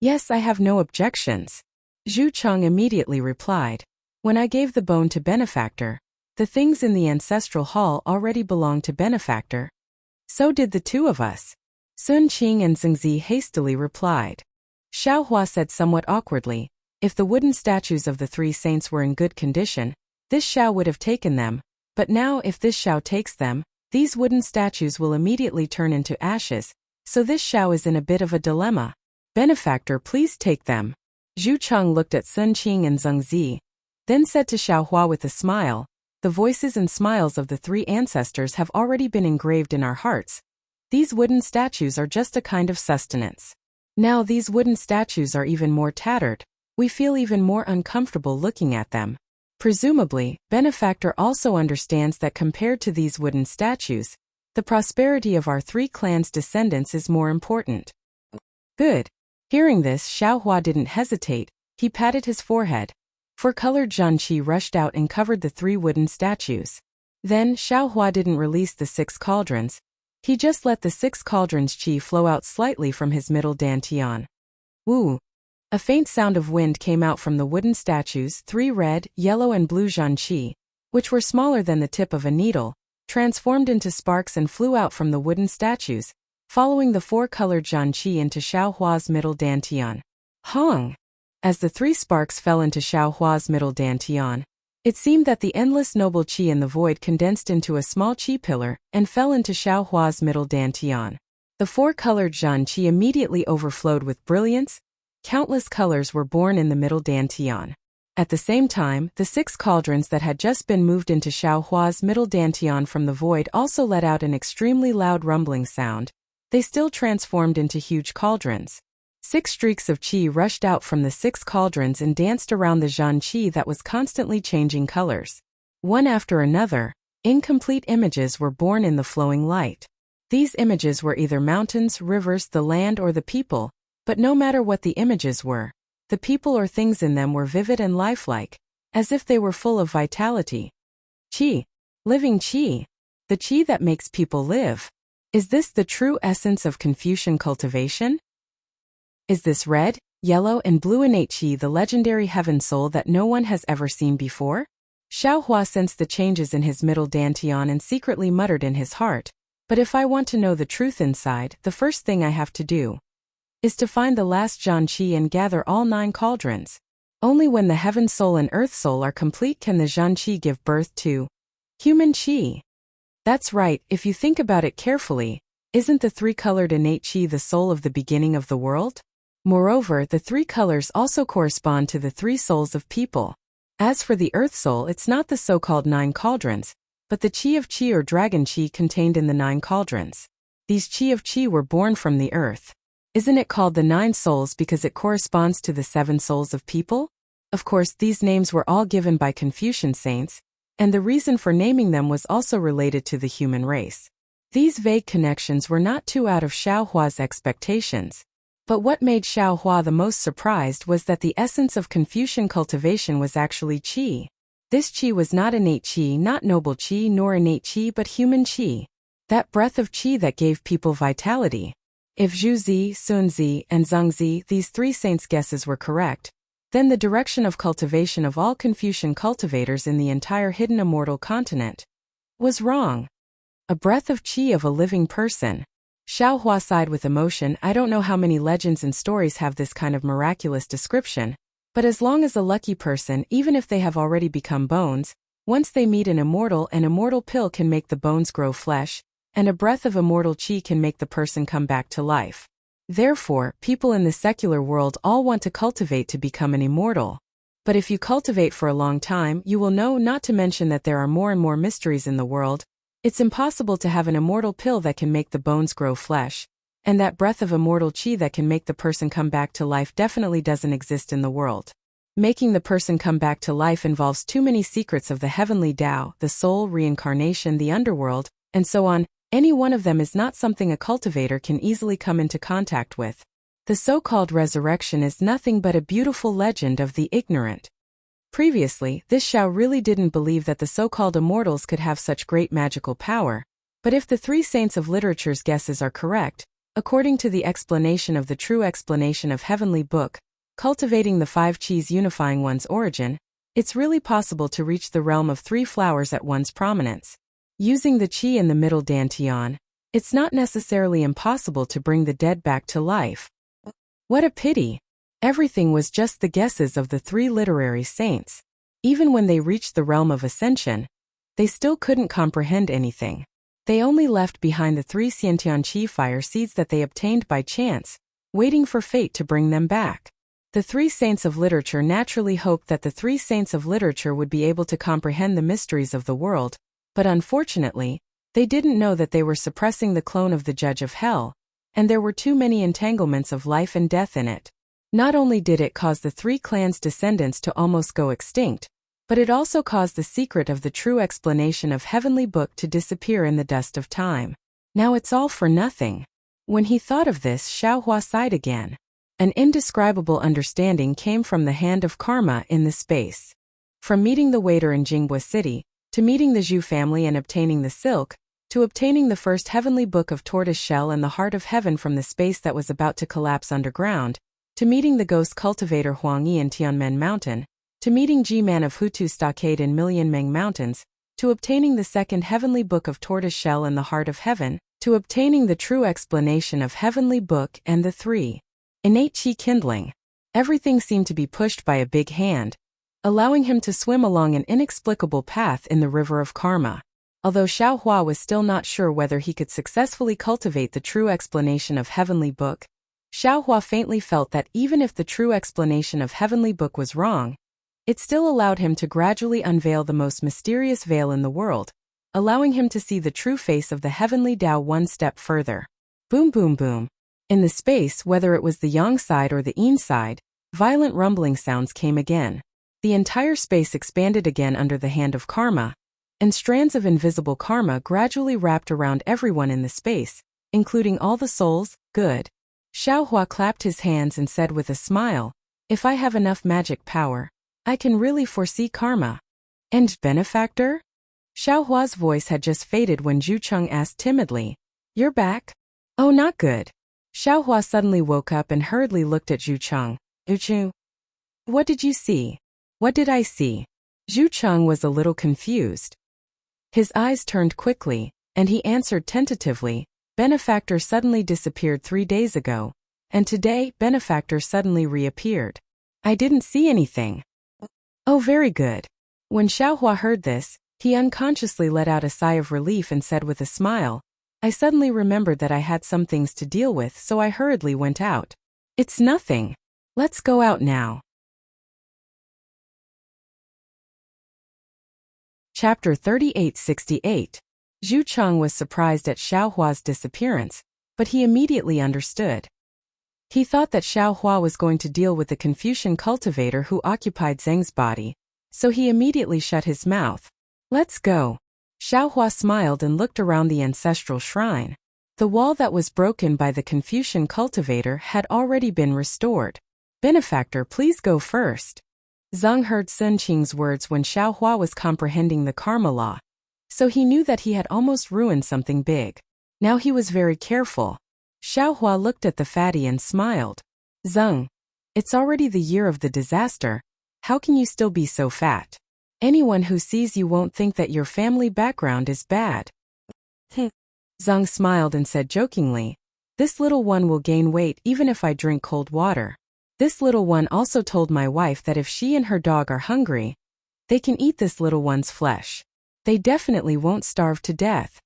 S1: Yes, I have no objections. Zhu Cheng immediately replied. When I gave the bone to Benefactor, the things in the ancestral hall already belonged to Benefactor. So did the 2 of us. Sun Qing and Zhengzi hastily replied. Xiao Hua said somewhat awkwardly, if the wooden statues of the 3 saints were in good condition, this Xiao would have taken them, but now if this Xiao takes them, these wooden statues will immediately turn into ashes, so this Xiao is in a bit of a dilemma. Benefactor, please take them. Zhu Cheng looked at Sun Qing and Zhengzi, then said to Xiao Hua with a smile, the voices and smiles of the 3 ancestors have already been engraved in our hearts. These wooden statues are just a kind of sustenance. Now these wooden statues are even more tattered. We feel even more uncomfortable looking at them. Presumably, Benefactor also understands that compared to these wooden statues, the prosperity of our 3 clans' descendants is more important. Good. Hearing this, Xiao Hua didn't hesitate, he patted his forehead. 4-colored Zhanqi rushed out and covered the 3 wooden statues. Then, Xiao Hua didn't release the 6 cauldrons. He just let the 6 cauldrons' qi flow out slightly from his middle dantian. Woo! A faint sound of wind came out from the wooden statues. 3 red, yellow and blue Zhanqi, which were smaller than the tip of a needle, transformed into sparks and flew out from the wooden statues, following the 4-colored Zhanqi into Xiao Hua's middle dantian. Hong! As the 3 sparks fell into Xiao Hua's middle dantian, it seemed that the endless noble qi in the void condensed into a small qi pillar and fell into Xiao Hua's middle dantian. The 4-colored Zhanqi immediately overflowed with brilliance. Countless colors were born in the middle dantian. At the same time, the 6 cauldrons that had just been moved into Xiao Hua's middle dantian from the void also let out an extremely loud rumbling sound. They still transformed into huge cauldrons. 6 streaks of qi rushed out from the 6 cauldrons and danced around the Zhanqi that was constantly changing colors. One after another, incomplete images were born in the flowing light. These images were either mountains, rivers, the land, or the people. But no matter what the images were, the people or things in them were vivid and lifelike, as if they were full of vitality. Qi. Living qi. The qi that makes people live. Is this the true essence of Confucian cultivation? Is this red, yellow and blue innate qi the legendary heaven soul that no one has ever seen before? Xiao Hua sensed the changes in his middle dantian and secretly muttered in his heart, but if I want to know the truth inside, the first thing I have to do is to find the last Zhanqi and gather all 9 cauldrons. Only when the heaven soul and earth soul are complete can the Zhanqi give birth to human qi. That's right, if you think about it carefully, isn't the 3-colored innate qi the soul of the beginning of the world? Moreover, the 3 colors also correspond to the 3 souls of people. As for the earth soul, it's not the so-called 9 cauldrons, but the qi of qi or dragon qi contained in the 9 cauldrons. These qi of qi were born from the earth. Isn't it called the 9 souls because it corresponds to the 7 souls of people? Of course, these names were all given by Confucian saints, and the reason for naming them was also related to the human race. These vague connections were not too out of Xiao Hua's expectations. But what made Xiao Hua the most surprised was that the essence of Confucian cultivation was actually qi. This qi was not innate qi, not noble qi, nor innate qi, but human qi. That breath of qi that gave people vitality. If Zhuzi, Sunzi, and Zhengzi, these 3 saints' guesses were correct, then the direction of cultivation of all Confucian cultivators in the entire hidden immortal continent was wrong. A breath of qi of a living person. Xiao Hua sighed with emotion. I don't know how many legends and stories have this kind of miraculous description, but as long as a lucky person, even if they have already become bones, once they meet an immortal pill can make the bones grow flesh, and a breath of immortal qi can make the person come back to life. Therefore, people in the secular world all want to cultivate to become an immortal. But if you cultivate for a long time, you will know, not to mention that there are more and more mysteries in the world. It's impossible to have an immortal pill that can make the bones grow flesh, and that breath of immortal qi that can make the person come back to life definitely doesn't exist in the world. Making the person come back to life involves too many secrets of the heavenly Tao, the soul, reincarnation, the underworld, and so on. Any one of them is not something a cultivator can easily come into contact with. The so-called resurrection is nothing but a beautiful legend of the ignorant. Previously, this Xiao really didn't believe that the so-called immortals could have such great magical power. But if the three saints of literature's guesses are correct, according to the explanation of the true explanation of Heavenly Book, cultivating the five qis unifying one's origin, it's really possible to reach the realm of three flowers at one's prominence. Using the qi in the middle dantian, it's not necessarily impossible to bring the dead back to life. What a pity! Everything was just the guesses of the three literary saints. Even when they reached the realm of ascension, they still couldn't comprehend anything. They only left behind the three Xiantian qi fire seeds that they obtained by chance, waiting for fate to bring them back. The three saints of literature naturally hoped that the three saints of literature would be able to comprehend the mysteries of the world, but unfortunately, they didn't know that they were suppressing the clone of the Judge of Hell, and there were too many entanglements of life and death in it. Not only did it cause the three clans' descendants to almost go extinct, but it also caused the secret of the true explanation of Heavenly Book to disappear in the dust of time. Now it's all for nothing. When he thought of this, Xiao Hua sighed again. An indescribable understanding came from the hand of karma in the space. From meeting the waiter in Jinghua City, to meeting the Zhu family and obtaining the silk, to obtaining the first Heavenly Book of Tortoise Shell and the Heart of Heaven from the space that was about to collapse underground, to meeting the ghost cultivator Huang Yi in Tianmen Mountain, to meeting G-Man of Hutu Stockade in Million Meng Mountains, to obtaining the second Heavenly Book of Tortoise Shell and the Heart of Heaven, to obtaining the true explanation of Heavenly Book and the three innate qi kindling. Everything seemed to be pushed by a big hand, allowing him to swim along an inexplicable path in the river of karma. Although Xiao Hua was still not sure whether he could successfully cultivate the true explanation of Heavenly Book, Xiao Hua faintly felt that even if the true explanation of Heavenly Book was wrong, it still allowed him to gradually unveil the most mysterious veil in the world, allowing him to see the true face of the Heavenly Tao one step further. Boom boom boom. In the space, whether it was the yang side or the yin side, violent rumbling sounds came again. The entire space expanded again under the hand of karma, and strands of invisible karma gradually wrapped around everyone in the space, including all the souls. Good. Xiao Hua clapped his hands and said with a smile, "If I have enough magic power, I can really foresee karma." And benefactor? Xiao Hua's voice had just faded when Zhu Cheng asked timidly, "You're back?" "Oh, not good." Xiao Hua suddenly woke up and hurriedly looked at Zhu Cheng. "Zhu, what did you see?" "What did I see?" Zhu Cheng was a little confused. His eyes turned quickly, and he answered tentatively, "Benefactor suddenly disappeared 3 days ago, and today, Benefactor suddenly reappeared. I didn't see anything." "Oh, very good." When Xiao Hua heard this, he unconsciously let out a sigh of relief and said with a smile, "I suddenly remembered that I had some things to deal with, so I hurriedly went out." "It's nothing. Let's go out now." Chapter 3868. Zhu Cheng was surprised at Xiao Hua's disappearance, but he immediately understood. He thought that Xiao Hua was going to deal with the Confucian cultivator who occupied Zheng's body, so he immediately shut his mouth. "Let's go." Xiao Hua smiled and looked around the ancestral shrine. The wall that was broken by the Confucian cultivator had already been restored. "Benefactor, please go first." Zheng heard Sun Qing's words when Xiao Hua was comprehending the karma law, so he knew that he had almost ruined something big. Now he was very careful. Xiao Hua looked at the fatty and smiled. "Zheng, it's already the year of the disaster. How can you still be so fat? Anyone who sees you won't think that your family background is bad." Zheng smiled and said jokingly, "This little one will gain weight even if I drink cold water. This little one also told my wife that if she and her dog are hungry, they can eat this little one's flesh. They definitely won't starve to death."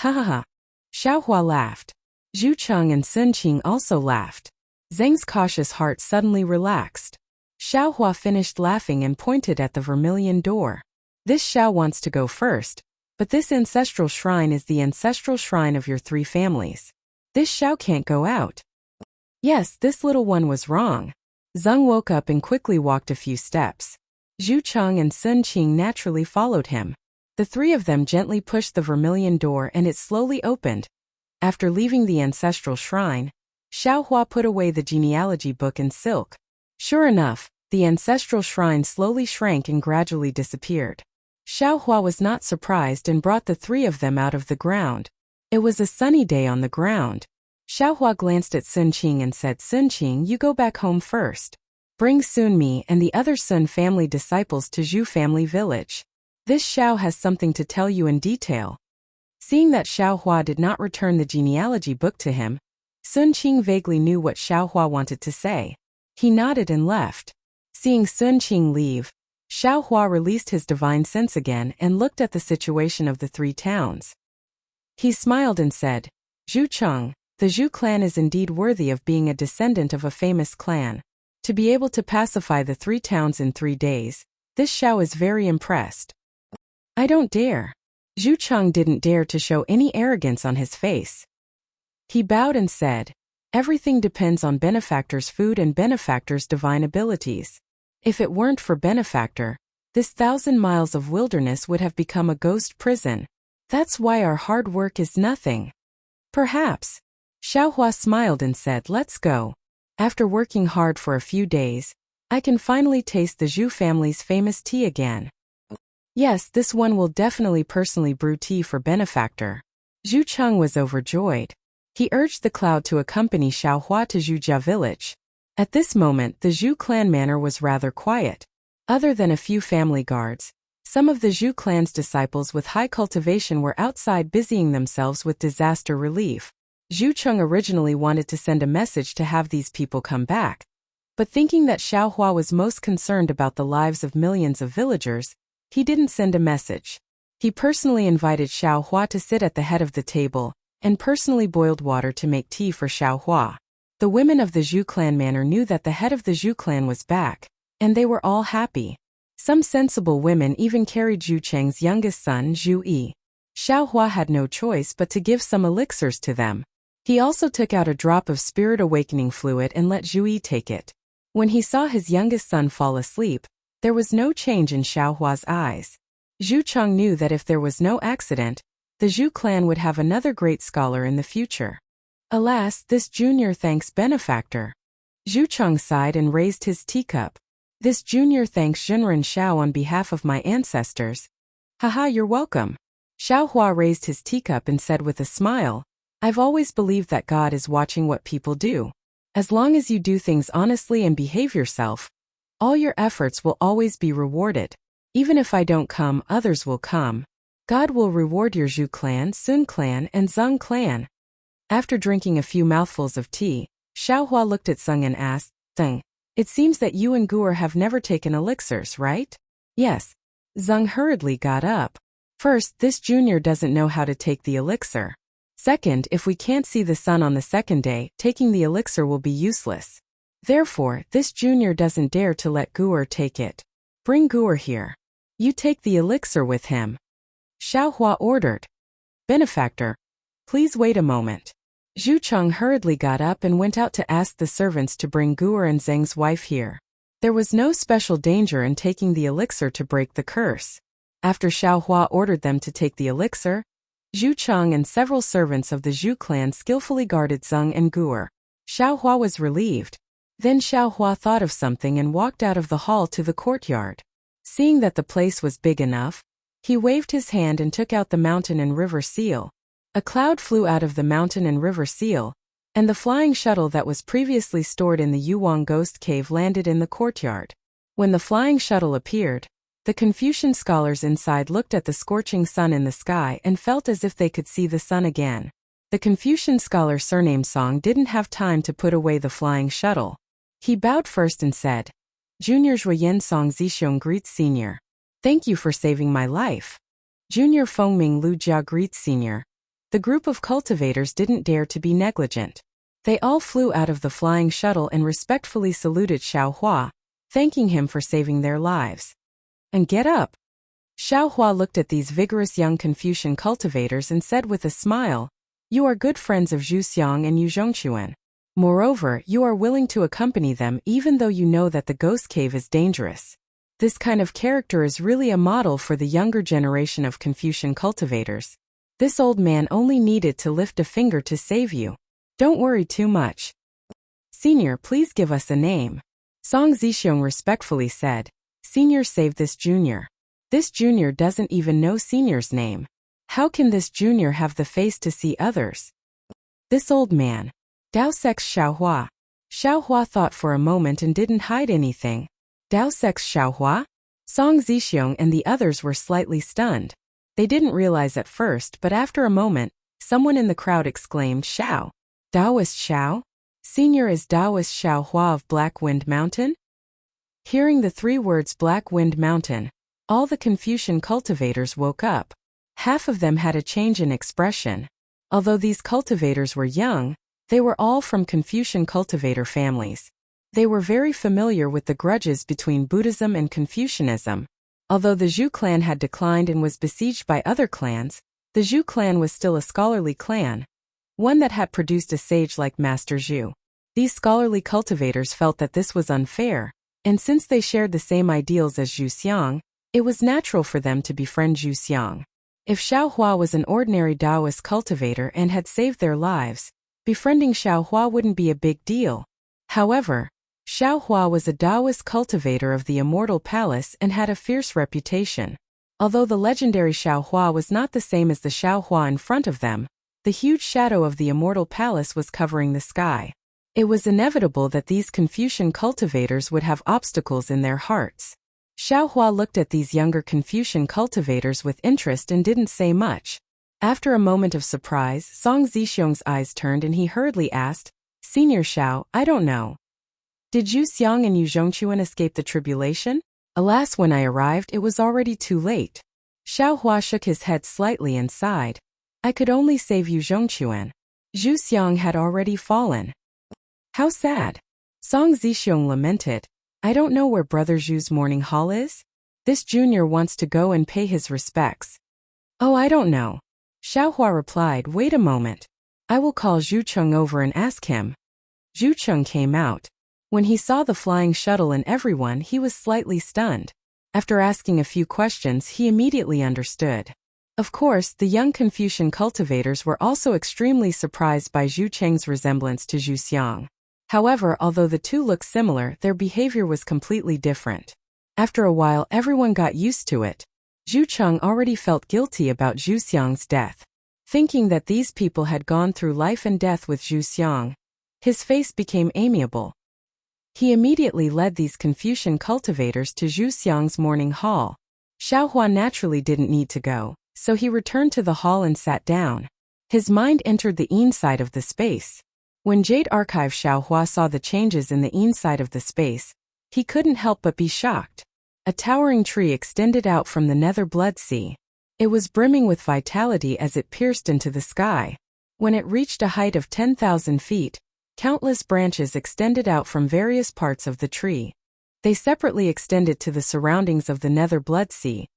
S1: Ha ha ha. Xiao Hua laughed. Zhu Cheng and Sun Qing also laughed. Zheng's cautious heart suddenly relaxed. Xiao Hua finished laughing and pointed at the vermilion door. "This Xiao wants to go first, but this ancestral shrine is the ancestral shrine of your three families. This Xiao can't go out." Yes, this little one was wrong. Zheng woke up and quickly walked a few steps. Zhu Cheng and Sun Qing naturally followed him. The three of them gently pushed the vermilion door and it slowly opened. After leaving the ancestral shrine, Xiao Hua put away the genealogy book and silk. Sure enough, The ancestral shrine slowly shrank and gradually disappeared. Xiaohua was not surprised and brought the three of them out of the ground. It was a sunny day on the ground. Xiaohua glanced at Sun Qing and said, Sun Qing, you go back home first. Bring Sun Mi and the other Sun family disciples to Zhu family village. This Xiao has something to tell you in detail. Seeing that Xiaohua did not return the genealogy book to him, Sun Qing vaguely knew what Xiaohua wanted to say. He nodded and left. Seeing Sun Qing leave, Xiaohua released his divine sense again and looked at the situation of the three towns. He smiled and said, Zhu Cheng, the Zhu clan is indeed worthy of being a descendant of a famous clan. To be able to pacify the three towns in 3 days, this Xiao is very impressed. I don't dare. Zhu Cheng didn't dare to show any arrogance on his face. He bowed and said, everything depends on Benefactor's food and Benefactor's divine abilities. If it weren't for Benefactor, this 1,000 miles of wilderness would have become a ghost prison. That's why our hard work is nothing. Perhaps. Xiaohua smiled and said, let's go. After working hard for a few days, I can finally taste the Zhu family's famous tea again. Yes, this one will definitely personally brew tea for Benefactor. Zhu Cheng was overjoyed. He urged the cloud to accompany Xiaohua to Zhujia village. At this moment, the Zhu clan manor was rather quiet. Other than a few family guards, some of the Zhu clan's disciples with high cultivation were outside busying themselves with disaster relief. Zhu Cheng originally wanted to send a message to have these people come back. But thinking that Xiaohua was most concerned about the lives of millions of villagers, he didn't send a message. He personally invited Xiaohua to sit at the head of the table, and personally boiled water to make tea for Xiaohua. The women of the Zhu clan manor knew that the head of the Zhu clan was back, and they were all happy. Some sensible women even carried Zhu Cheng's youngest son, Zhu Yi. Xiaohua had no choice but to give some elixirs to them. He also took out a drop of spirit awakening fluid and let Zhu Yi take it. When he saw his youngest son fall asleep, there was no change in Xiaohua's eyes. Zhu Cheng knew that if there was no accident, the Zhu clan would have another great scholar in the future. Alas, this junior thanks Benefactor. Zhu Cheng sighed and raised his teacup. This junior thanks Zhenren Xiao on behalf of my ancestors. Haha, you're welcome. Xiaohua raised his teacup and said with a smile, I've always believed that God is watching what people do. As long as you do things honestly and behave yourself, all your efforts will always be rewarded. Even if I don't come, others will come. God will reward your Zhu clan, Sun clan, and Zheng clan. After drinking a few mouthfuls of tea, Xiaohua looked at Zheng and asked, Zheng, it seems that you and Guer have never taken elixirs, right? Yes. Zheng hurriedly got up. First, this junior doesn't know how to take the elixir. Second, if we can't see the sun on the second day, taking the elixir will be useless. Therefore, this junior doesn't dare to let Guer take it. Bring Guer here. You take the elixir with him. Xiaohua ordered. Benefactor, please wait a moment. Zhu Cheng hurriedly got up and went out to ask the servants to bring Guer and Zheng's wife here. There was no special danger in taking the elixir to break the curse. After Xiaohua ordered them to take the elixir, Zhu Cheng and several servants of the Zhu clan skillfully guarded Zheng and Guer. Xiaohua was relieved. Then Xiaohua thought of something and walked out of the hall to the courtyard. Seeing that the place was big enough, he waved his hand and took out the mountain and river seal. A cloud flew out of the mountain and river seal, and the flying shuttle that was previously stored in the Yuwang Ghost Cave landed in the courtyard. When the flying shuttle appeared, the Confucian scholars inside looked at the scorching sun in the sky and felt as if they could see the sun again. The Confucian scholar surnamed Song didn't have time to put away the flying shuttle. He bowed first and said, Junior Zhuoyan Song Zixiong greets Senior. Thank you for saving my life. Junior Fengming Lu Jia greets Senior. The group of cultivators didn't dare to be negligent. They all flew out of the flying shuttle and respectfully saluted Xiaohua, thanking him for saving their lives. And get up. Xiaohua looked at these vigorous young Confucian cultivators and said with a smile, You are good friends of Zhu Xiang and Yu Zhongquan. Moreover, you are willing to accompany them even though you know that the ghost cave is dangerous. This kind of character is really a model for the younger generation of Confucian cultivators. This old man only needed to lift a finger to save you. Don't worry too much. Senior, please give us a name. Song Zixiong respectfully said, "Senior saved this junior. This junior doesn't even know senior's name. How can this junior have the face to see others?" This old man. Dao Sex Xiaohua. Xiaohua thought for a moment and didn't hide anything. Dao Sex Xiaohua? Song Zixiong and the others were slightly stunned. They didn't realize at first, but after a moment, someone in the crowd exclaimed, "Xiao! Taoist Xiao? Senior is Taoist Xiaohua of Black Wind Mountain?" Hearing the 3 words Black Wind Mountain, all the Confucian cultivators woke up. Half of them had a change in expression. Although these cultivators were young, they were all from Confucian cultivator families. They were very familiar with the grudges between Buddhism and Confucianism. Although the Zhu clan had declined and was besieged by other clans, the Zhu clan was still a scholarly clan, one that had produced a sage like Master Zhu. These scholarly cultivators felt that this was unfair, and since they shared the same ideals as Zhu Xiang, it was natural for them to befriend Zhu Xiang. If Xiaohua was an ordinary Taoist cultivator and had saved their lives, befriending Xiaohua wouldn't be a big deal. However, Xiaohua was a Taoist cultivator of the Immortal Palace and had a fierce reputation. Although the legendary Xiaohua was not the same as the Xiaohua in front of them, the huge shadow of the Immortal Palace was covering the sky. It was inevitable that these Confucian cultivators would have obstacles in their hearts. Xiaohua looked at these younger Confucian cultivators with interest and didn't say much. After a moment of surprise, Song Zixiong's eyes turned and he hurriedly asked, "Senior Xiao, I don't know. Did Zhu Xiang and Yu Zhongquan escape the tribulation?" "Alas, when I arrived, it was already too late." Xiaohua shook his head slightly and sighed. "I could only save Yu Zhongquan. Zhu Xiang had already fallen." "How sad." Song Zixiong lamented. "I don't know where Brother Zhu's mourning hall is. This junior wants to go and pay his respects." "Oh, I don't know." Xiaohua replied, "Wait a moment. I will call Zhu Cheng over and ask him." Zhu Cheng came out. When he saw the flying shuttle and everyone, he was slightly stunned. After asking a few questions, he immediately understood. Of course, the young Confucian cultivators were also extremely surprised by Zhu Cheng's resemblance to Zhu Xiang. However, although the two looked similar, their behavior was completely different. After a while, everyone got used to it. Zhu Cheng already felt guilty about Zhu Xiang's death. Thinking that these people had gone through life and death with Zhu Xiang, his face became amiable. He immediately led these Confucian cultivators to Zhu Xiang's mourning hall. Xiaohua naturally didn't need to go, so he returned to the hall and sat down. His mind entered the inside of the space. When Jade Archive Xiaohua saw the changes in the inside of the space, he couldn't help but be shocked. A towering tree extended out from the nether blood sea. It was brimming with vitality as it pierced into the sky. When it reached a height of 10,000 feet, countless branches extended out from various parts of the tree. They separately extended to the surroundings of the nether blood sea,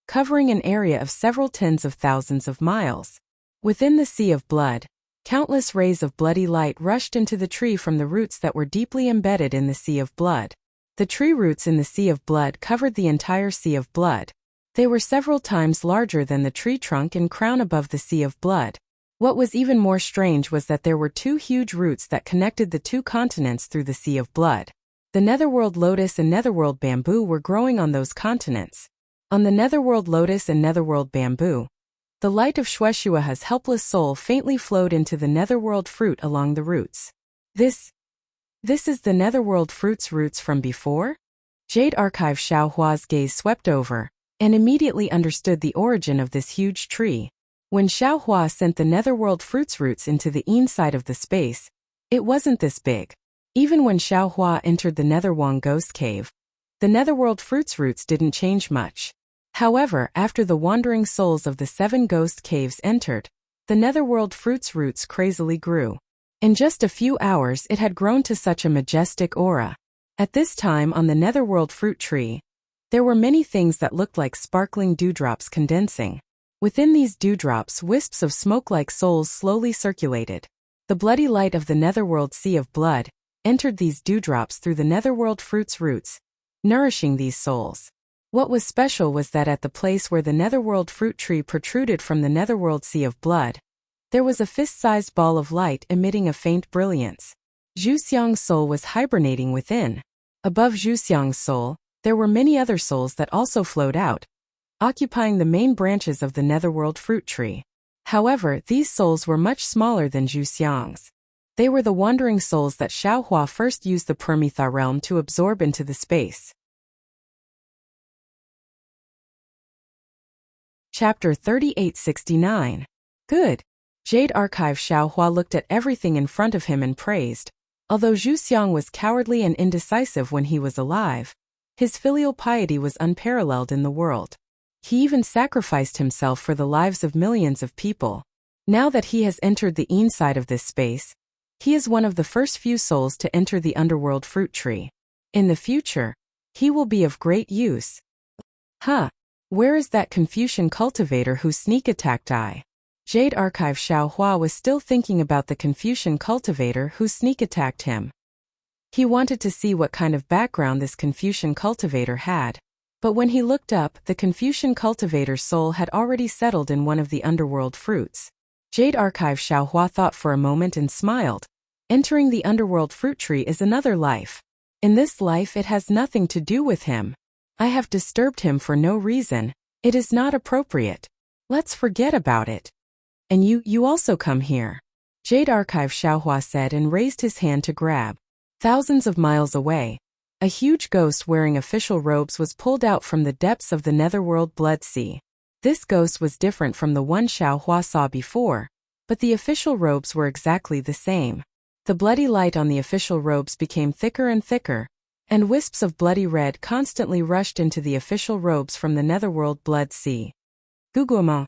S1: covering an area of several tens of thousands of miles. Within the sea of blood, countless rays of bloody light rushed into the tree from the roots that were deeply embedded in the sea of blood. The tree roots in the sea of blood covered the entire sea of blood. They were several times larger than the tree trunk and crown above the sea of blood. What was even more strange was that there were 2 huge roots that connected the 2 continents through the sea of blood. The netherworld lotus and netherworld bamboo were growing on those continents. On the netherworld lotus and netherworld bamboo, the light of Shueshua's helpless soul faintly flowed into the netherworld fruit along the roots. This is the netherworld fruit's roots from before? Jade Archive Xiaohua's gaze swept over, and immediately understood the origin of this huge tree. When Xiaohua sent the netherworld fruit's roots into the inside of the space, it wasn't this big. Even when Xiaohua entered the Netherwang Ghost Cave, the netherworld fruit's roots didn't change much. However, after the wandering souls of the 7 ghost caves entered, the netherworld fruit's roots crazily grew. In just a few hours it had grown to such a majestic aura. At this time on the netherworld fruit tree, there were many things that looked like sparkling dewdrops condensing. Within these dewdrops, wisps of smoke-like souls slowly circulated. The bloody light of the netherworld sea of blood entered these dewdrops through the netherworld fruit's roots, nourishing these souls. What was special was that at the place where the netherworld fruit tree protruded from the netherworld sea of blood, there was a fist-sized ball of light emitting a faint brilliance. Zhu Xiang's soul was hibernating within. Above Zhuxiang's soul, there were many other souls that also flowed out, occupying the main branches of the netherworld fruit tree. However, these souls were much smaller than Zhuxiang's. They were the wandering souls that Xiaohua first used the Permitha realm to absorb into the space. Chapter 3869. Good. Jade Archive. Xiaohua looked at everything in front of him and praised. Although Zhuxiang was cowardly and indecisive when he was alive, his filial piety was unparalleled in the world. He even sacrificed himself for the lives of millions of people. Now that he has entered the inside of this space, he is one of the first few souls to enter the underworld fruit tree. In the future, he will be of great use. Where is that Confucian cultivator who sneak attacked I? Jade Archive. Xiaohua was still thinking about the Confucian cultivator who sneak attacked him. He wanted to see what kind of background this Confucian cultivator had. But when he looked up, the Confucian cultivator's soul had already settled in one of the underworld fruits. Jade Archive. Xiaohua thought for a moment and smiled. Entering the underworld fruit tree is another life. In this life it has nothing to do with him. I have disturbed him for no reason. It is not appropriate. Let's forget about it. And you also come here. Jade Archive. Xiaohua said and raised his hand to grab. Thousands of miles away, a huge ghost wearing official robes was pulled out from the depths of the netherworld blood sea. This ghost was different from the one Xiaohua saw before, but the official robes were exactly the same. The bloody light on the official robes became thicker and thicker, and wisps of bloody red constantly rushed into the official robes from the netherworld blood sea. Guguoma.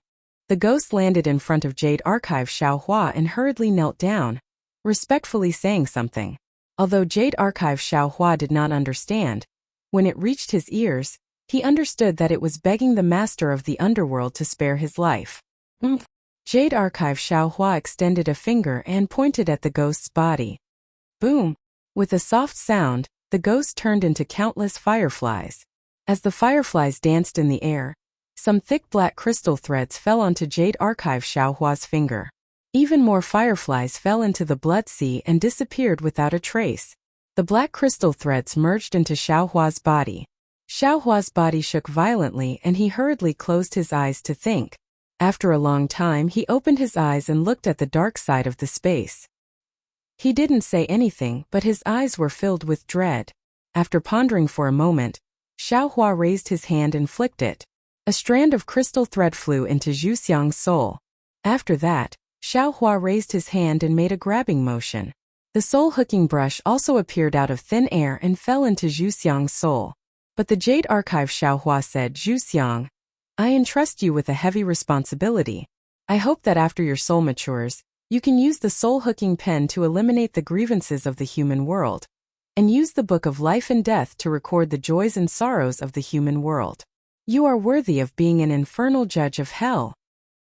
S1: The ghost landed in front of Jade Archive. Xiaohua and hurriedly knelt down, respectfully saying something. Although Jade Archive. Xiaohua did not understand, when it reached his ears, he understood that it was begging the master of the underworld to spare his life. Jade Archive. Xiaohua extended a finger and pointed at the ghost's body. Boom! With a soft sound, the ghost turned into countless fireflies. As the fireflies danced in the air, some thick black crystal threads fell onto Jade Archive. Xiaohua's finger. Even more fireflies fell into the blood sea and disappeared without a trace. The black crystal threads merged into Xiaohua's body. Xiaohua's body shook violently and he hurriedly closed his eyes to think. After a long time he opened his eyes and looked at the dark side of the space. He didn't say anything, but his eyes were filled with dread. After pondering for a moment, Xiaohua raised his hand and flicked it. A strand of crystal thread flew into Zhuxiang's soul. After that, Xiaohua raised his hand and made a grabbing motion. The soul-hooking brush also appeared out of thin air and fell into Zhuxiang's soul. But the Jade Archive. Xiaohua said, Zhuxiang, I entrust you with a heavy responsibility. I hope that after your soul matures, you can use the soul-hooking pen to eliminate the grievances of the human world, and use the book of life and death to record the joys and sorrows of the human world. You are worthy of being an infernal judge of hell.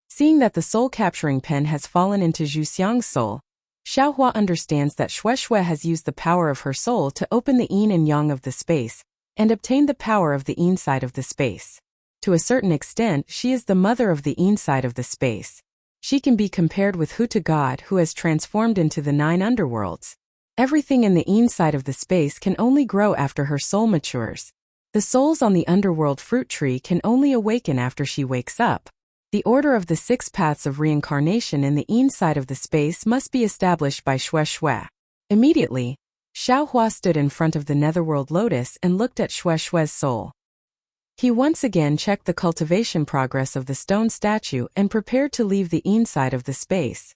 S1: Seeing that the soul-capturing pen has fallen into Zhuxiang's soul, Xiaohua understands that Shueshue has used the power of her soul to open the yin and yang of the space, and obtain the power of the yin side of the space. To a certain extent, she is the mother of the yin side of the space. She can be compared with Hu to God who has transformed into the 9 underworlds. Everything in the yin side of the space can only grow after her soul matures. The souls on the underworld fruit tree can only awaken after she wakes up. The order of the 6 paths of reincarnation in the yin side of the space must be established by Shueshue. Immediately, Xiaohua stood in front of the netherworld lotus and looked at Shueshue's soul. He once again checked the cultivation progress of the stone statue and prepared to leave the yin side of the space.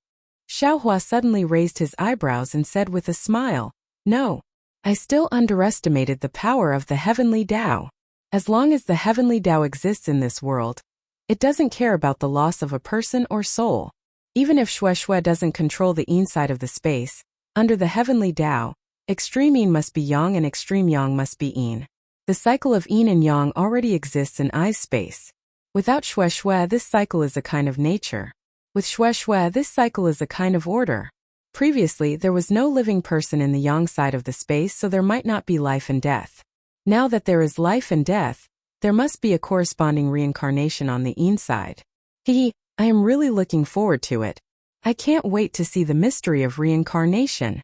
S1: Xiaohua suddenly raised his eyebrows and said with a smile, No, I still underestimated the power of the heavenly Tao. As long as the heavenly Tao exists in this world, it doesn't care about the loss of a person or soul. Even if Shueshue doesn't control the yin side of the space, under the heavenly Tao, extreme yin must be yang and extreme yang must be yin. The cycle of yin and yang already exists in I's space. Without Shueshue, this cycle is a kind of nature. With Shueshue, this cycle is a kind of order. Previously, there was no living person in the yang side of the space, so there might not be life and death. Now that there is life and death, there must be a corresponding reincarnation on the yin side. I am really looking forward to it. I can't wait to see the mystery of reincarnation.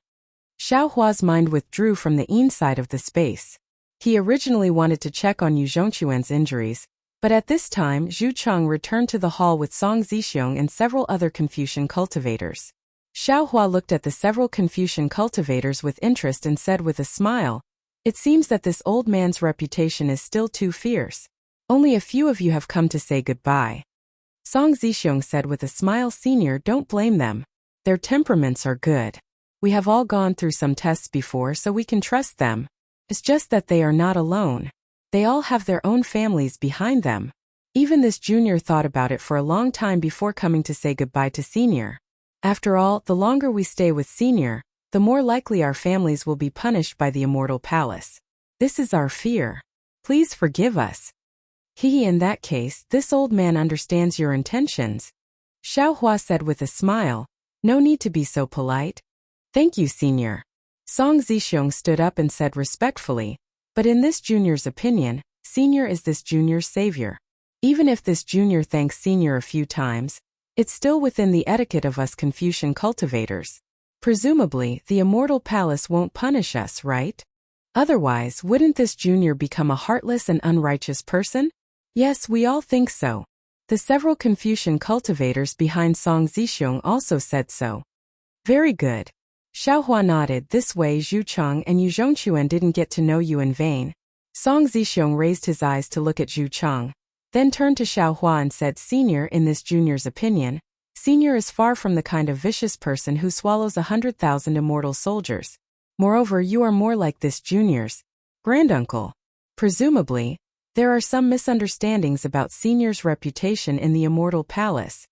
S1: Xiaohua's mind withdrew from the yin side of the space. He originally wanted to check on Yu Zhongquan's injuries, but at this time Zhu Cheng returned to the hall with Song Zixiong and several other Confucian cultivators. Xiao Hua looked at the several Confucian cultivators with interest and said with a smile, "It seems that this old man's reputation is still too fierce. Only a few of you have come to say goodbye." Song Zixiong said with a smile, "Senior, don't blame them. Their temperaments are good. We have all gone through some tests before, so we can trust them. It's just that they are not alone. They all have their own families behind them." Even this junior thought about it for a long time before coming to say goodbye to Senior. After all, the longer we stay with Senior, the more likely our families will be punished by the Immortal Palace. This is our fear. Please forgive us. In that case, this old man understands your intentions. Xiao Hua said with a smile, "No need to be so polite." "Thank you, Senior." Song Zixiong stood up and said respectfully, "But in this junior's opinion, Senior is this junior's savior. Even if this junior thanks Senior a few times, it's still within the etiquette of us Confucian cultivators. Presumably, the Immortal Palace won't punish us, right? Otherwise, wouldn't this junior become a heartless and unrighteous person?" "Yes, we all think so." The several Confucian cultivators behind Song Zixiong also said so. "Very good." Xiao Hua nodded. "This way Zhu Cheng and Yu Zhongquan didn't get to know you in vain." Song Zixiong raised his eyes to look at Zhu Cheng, then turned to Xiao Hua and said, "Senior, in this junior's opinion, Senior is far from the kind of vicious person who swallows 100,000 immortal soldiers. Moreover, you are more like this junior's granduncle. Presumably, there are some misunderstandings about Senior's reputation in the Immortal Palace."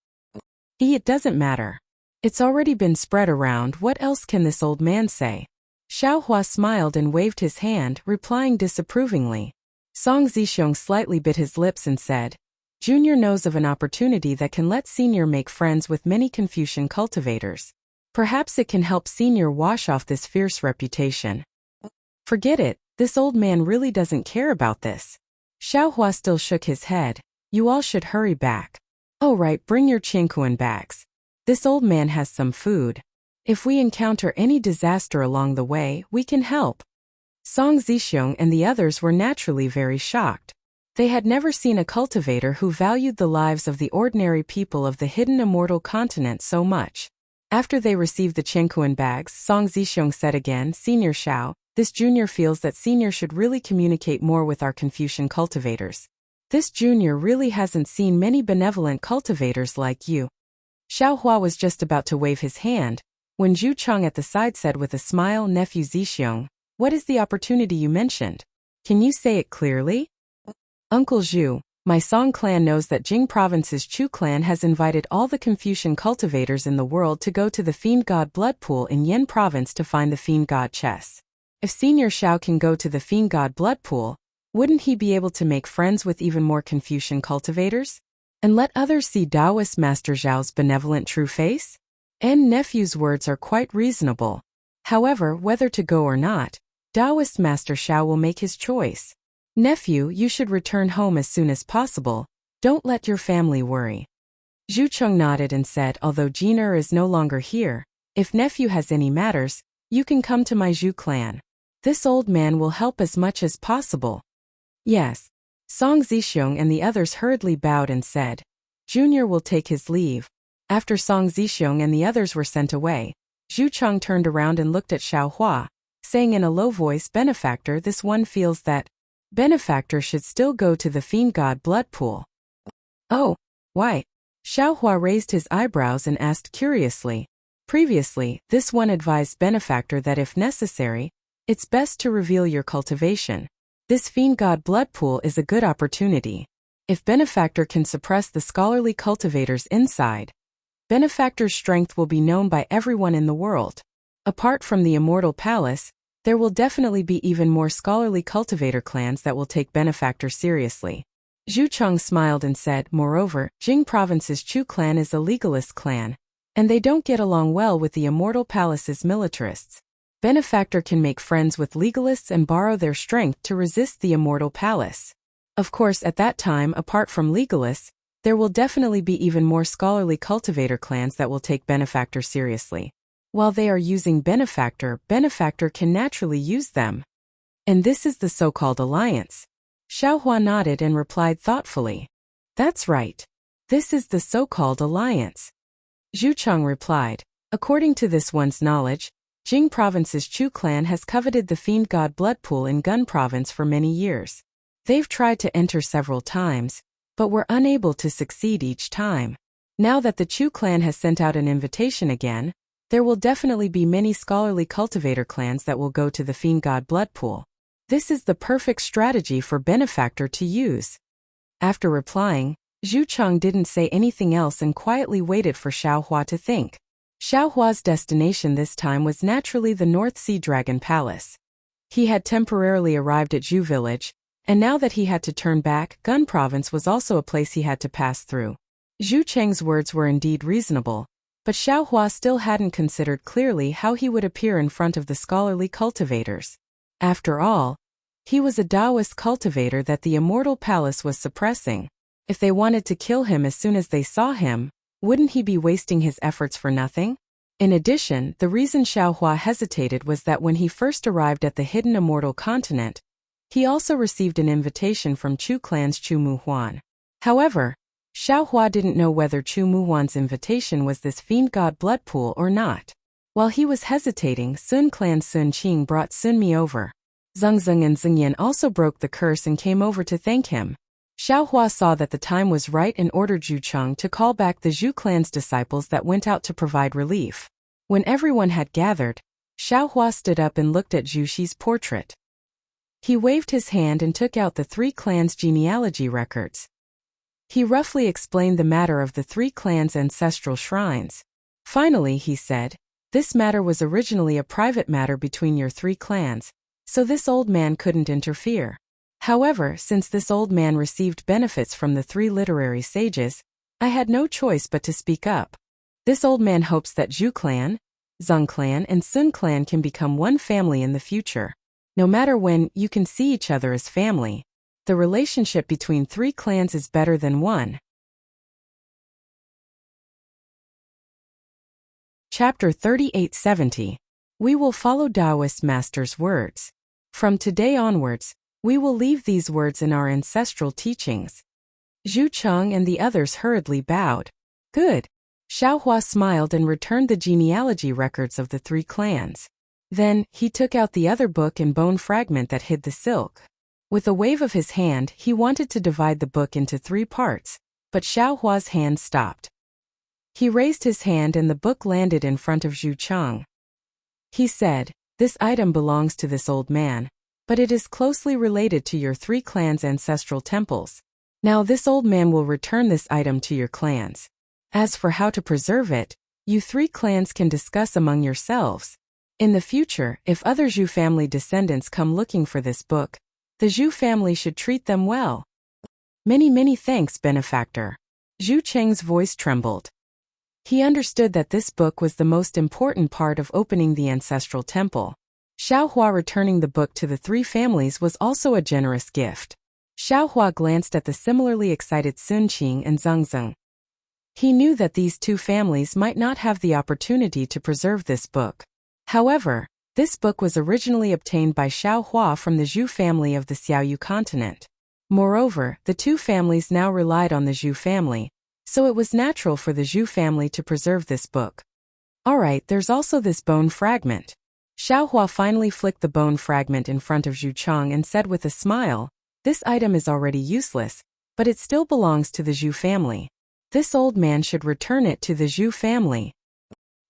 S1: It doesn't matter. It's already been spread around. What else can this old man say?" Xiao Hua smiled and waved his hand, replying disapprovingly. Song Zixiong slightly bit his lips and said, "Junior knows of an opportunity that can let Senior make friends with many Confucian cultivators. Perhaps it can help Senior wash off this fierce reputation." "Forget it, this old man really doesn't care about this." Xiao Hua still shook his head. "You all should hurry back. Oh right, bring your Qingkuan bags. This old man has some food. If we encounter any disaster along the way, we can help." Song Zixiong and the others were naturally very shocked. They had never seen a cultivator who valued the lives of the ordinary people of the hidden immortal continent so much. After they received the Qingkuan bags, Song Zixiong said again, "Senior Xiao, this junior feels that Senior should really communicate more with our Confucian cultivators. This junior really hasn't seen many benevolent cultivators like you." Xiao Hua was just about to wave his hand, when Zhu Cheng at the side said with a smile, "Nephew Zixiong, what is the opportunity you mentioned? Can you say it clearly?" "Uncle Zhu, my Song clan knows that Jing Province's Chu clan has invited all the Confucian cultivators in the world to go to the Fiend God Blood Pool in Yen Province to find the Fiend God chess. If Senior Xiao can go to the Fiend God Blood Pool, wouldn't he be able to make friends with even more Confucian cultivators? And let others see Taoist Master Zhao's benevolent true face?" Nephew's words are quite reasonable. However, whether to go or not, Taoist Master Xiao will make his choice. "Nephew, you should return home as soon as possible. Don't let your family worry." Zhu Cheng nodded and said, "Although Jin is no longer here, if nephew has any matters, you can come to my Zhu clan. This old man will help as much as possible." "Yes." Song Zixiong and the others hurriedly bowed and said, "Junior will take his leave." After Song Zixiong and the others were sent away, Zhu Cheng turned around and looked at Xiao Hua, saying in a low voice, "Benefactor, this one feels that Benefactor should still go to the Fiend God Blood Pool." "Oh, why?" Xiao Hua raised his eyebrows and asked curiously. Previously, this one advised Benefactor that if necessary, it's best to reveal your cultivation. This Fiend God Blood Pool is a good opportunity. If Benefactor can suppress the scholarly cultivators inside, Benefactor's strength will be known by everyone in the world. Apart from the Immortal Palace, there will definitely be even more scholarly cultivator clans that will take Benefactor seriously. Zhu Cheng smiled and said, "Moreover, Jing Province's Chu clan is a legalist clan, and they don't get along well with the Immortal Palace's militarists. Benefactor can make friends with legalists and borrow their strength to resist the Immortal Palace. Of course, at that time, apart from legalists, there will definitely be even more scholarly cultivator clans that will take Benefactor seriously. While they are using Benefactor, Benefactor can naturally use them. And this is the so-called alliance. Xiaohua nodded and replied thoughtfully. That's right. This is the so-called alliance. Zhu Cheng replied. According to this one's knowledge, Jing Province's Chu clan has coveted the Fiend God blood pool in Gun Province for many years. They've tried to enter several times, but were unable to succeed each time. Now that the Chu clan has sent out an invitation again, there will definitely be many scholarly cultivator clans that will go to the Fiend God blood pool. This is the perfect strategy for Benefactor to use. After replying, Zhu Cheng didn't say anything else and quietly waited for Xiaohua to think. Xiaohua's destination this time was naturally the North Sea Dragon Palace. He had temporarily arrived at Zhu Village, and now that he had to turn back, Gun Province was also a place he had to pass through. Zhu Cheng's words were indeed reasonable, but Xiaohua still hadn't considered clearly how he would appear in front of the scholarly cultivators. After all, he was a Taoist cultivator that the Immortal Palace was suppressing. If they wanted to kill him as soon as they saw him, wouldn't he be wasting his efforts for nothing? In addition, the reason Xiaohua hesitated was that when he first arrived at the hidden Immortal Continent, he also received an invitation from Chu clan's Chu Muhuan. However, Xiaohua didn't know whether Chu Muhuan's invitation was this Fiend God blood pool or not. While he was hesitating, Sun clan's Sun Qing brought Sun Mi over. Zheng Zeng and Zheng Yan also broke the curse and came over to thank him. Xiaohua saw that the time was right and ordered Zhu Cheng to call back the Zhu clan's disciples that went out to provide relief. When everyone had gathered, Xiaohua stood up and looked at Zhu Xi's portrait. He waved his hand and took out the three clans' genealogy records. He roughly explained the matter of the three clans' ancestral shrines. Finally, he said, this matter was originally a private matter between your three clans, so this old man couldn't interfere. However, since this old man received benefits from the three literary sages, I had no choice but to speak up. This old man hopes that Zhu clan, Zheng clan and Sun clan can become one family in the future. No matter when, you can see each other as family. The relationship between three clans is better than one. Chapter 3870. We will follow Taoist Master's words. From today onwards, we will leave these words in our ancestral teachings. Zhu Cheng and the others hurriedly bowed. Good. Xiaohua smiled and returned the genealogy records of the three clans. Then, he took out the other book and bone fragment that hid the silk. With a wave of his hand, he wanted to divide the book into three parts, but Xiaohua's hand stopped. He raised his hand and the book landed in front of Zhu Cheng. He said, this item belongs to this old man, but it is closely related to your three clans' ancestral temples. Now this old man will return this item to your clans. As for how to preserve it, you three clans can discuss among yourselves. In the future, if other Zhu family descendants come looking for this book, the Zhu family should treat them well. Many thanks, Benefactor. Zhu Cheng's voice trembled. He understood that this book was the most important part of opening the ancestral temple. Xiaohua returning the book to the three families was also a generous gift. Xiaohua glanced at the similarly excited Sun Qing and Zheng Zeng. He knew that these two families might not have the opportunity to preserve this book. However, this book was originally obtained by Xiaohua from the Zhu family of the Xiaoyu continent. Moreover, the two families now relied on the Zhu family, so it was natural for the Zhu family to preserve this book. Alright, there's also this bone fragment. Xiaohua finally flicked the bone fragment in front of Zhu Cheng and said with a smile, this item is already useless, but it still belongs to the Zhu family. This old man should return it to the Zhu family.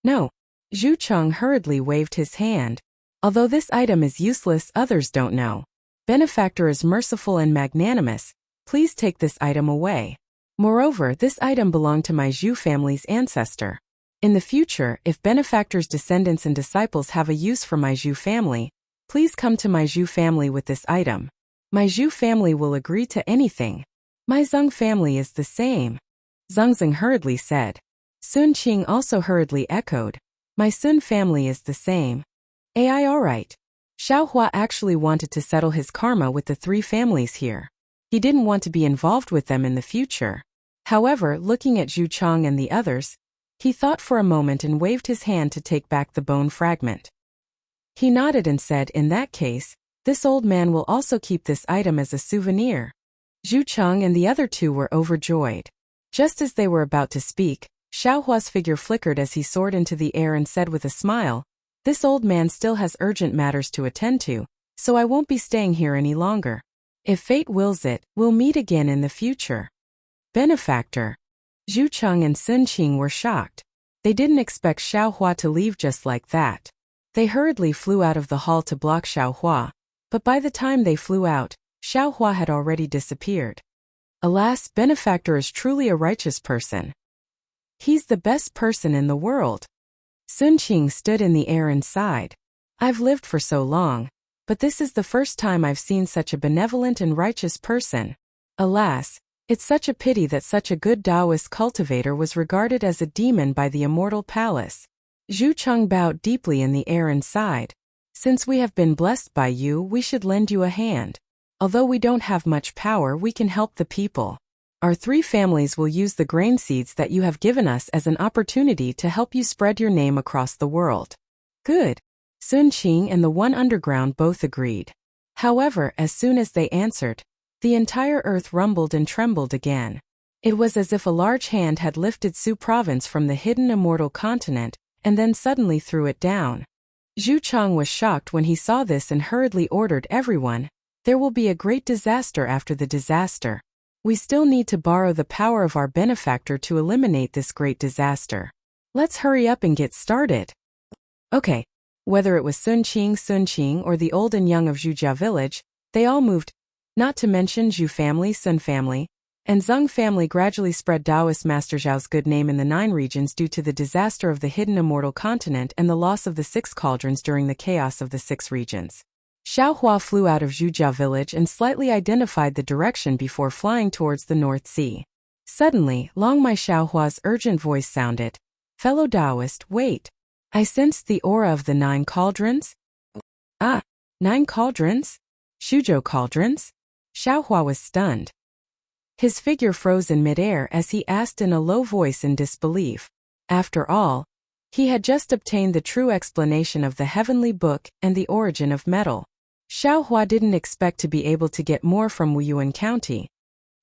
S1: No. Zhu Cheng hurriedly waved his hand. Although this item is useless, others don't know. Benefactor is merciful and magnanimous. Please take this item away. Moreover, this item belonged to my Zhu family's ancestor. In the future, if Benefactor's descendants and disciples have a use for my Zhu family, please come to my Zhu family with this item. My Zhu family will agree to anything. My Zheng family is the same. Zheng Zeng hurriedly said. Sun Qing also hurriedly echoed. My Sun family is the same. Ai alright. Xiaohua actually wanted to settle his karma with the three families here. He didn't want to be involved with them in the future. However, looking at Zhu Cheng and the others, he thought for a moment and waved his hand to take back the bone fragment. He nodded and said, in that case, This old man will also keep this item as a souvenir. Zhu Cheng and the other two were overjoyed. Just as they were about to speak, Xiaohua's figure flickered as he soared into the air and said with a smile, "This old man still has urgent matters to attend to, so I won't be staying here any longer. If fate wills it, we'll meet again in the future." Benefactor. Zhu Cheng and Sun Qing were shocked. They didn't expect Xiaohua to leave just like that. They hurriedly flew out of the hall to block Xiaohua, but by the time they flew out, Xiaohua had already disappeared. Alas, Benefactor is truly a righteous person. He's the best person in the world. Sun Qing stood in the air and sighed. I've lived for so long, but this is the first time I've seen such a benevolent and righteous person. Alas, it's such a pity that such a good Taoist cultivator was regarded as a demon by the immortal palace. Zhu Cheng bowed deeply in the air and sighed. Since we have been blessed by you, we should lend you a hand. Although we don't have much power, we can help the people. Our three families will use the grain seeds that you have given us as an opportunity to help you spread your name across the world. Good. Sun Qing and the one underground both agreed. However, as soon as they answered, the entire earth rumbled and trembled again. It was as if a large hand had lifted Su province from the hidden immortal continent, and then suddenly threw it down. Zhu Cheng was shocked when he saw this and hurriedly ordered everyone, "There will be a great disaster after the disaster. We still need to borrow the power of our benefactor to eliminate this great disaster. Let's hurry up and get started." Okay. Whether it was Sun Qing, or the old and young of Zhujia village, they all moved. Not to mention Zhu family, Sun family, and Zheng family gradually spread Taoist Master Zhao's good name in the 9 regions due to the disaster of the hidden immortal continent and the loss of the 6 cauldrons during the chaos of the 6 regions. Xiaohua flew out of Zhujia village and slightly identified the direction before flying towards the North Sea. Suddenly, Longmai Xiaohua's urgent voice sounded. "Fellow Taoist, wait. I sensed the aura of the 9 cauldrons." "Ah, 9 cauldrons? Shuzhou cauldrons?" Xiaohua was stunned. His figure froze in midair as he asked in a low voice in disbelief. After all, he had just obtained the true explanation of the heavenly book and the origin of metal. Xiaohua didn't expect to be able to get more from Wuyuan County.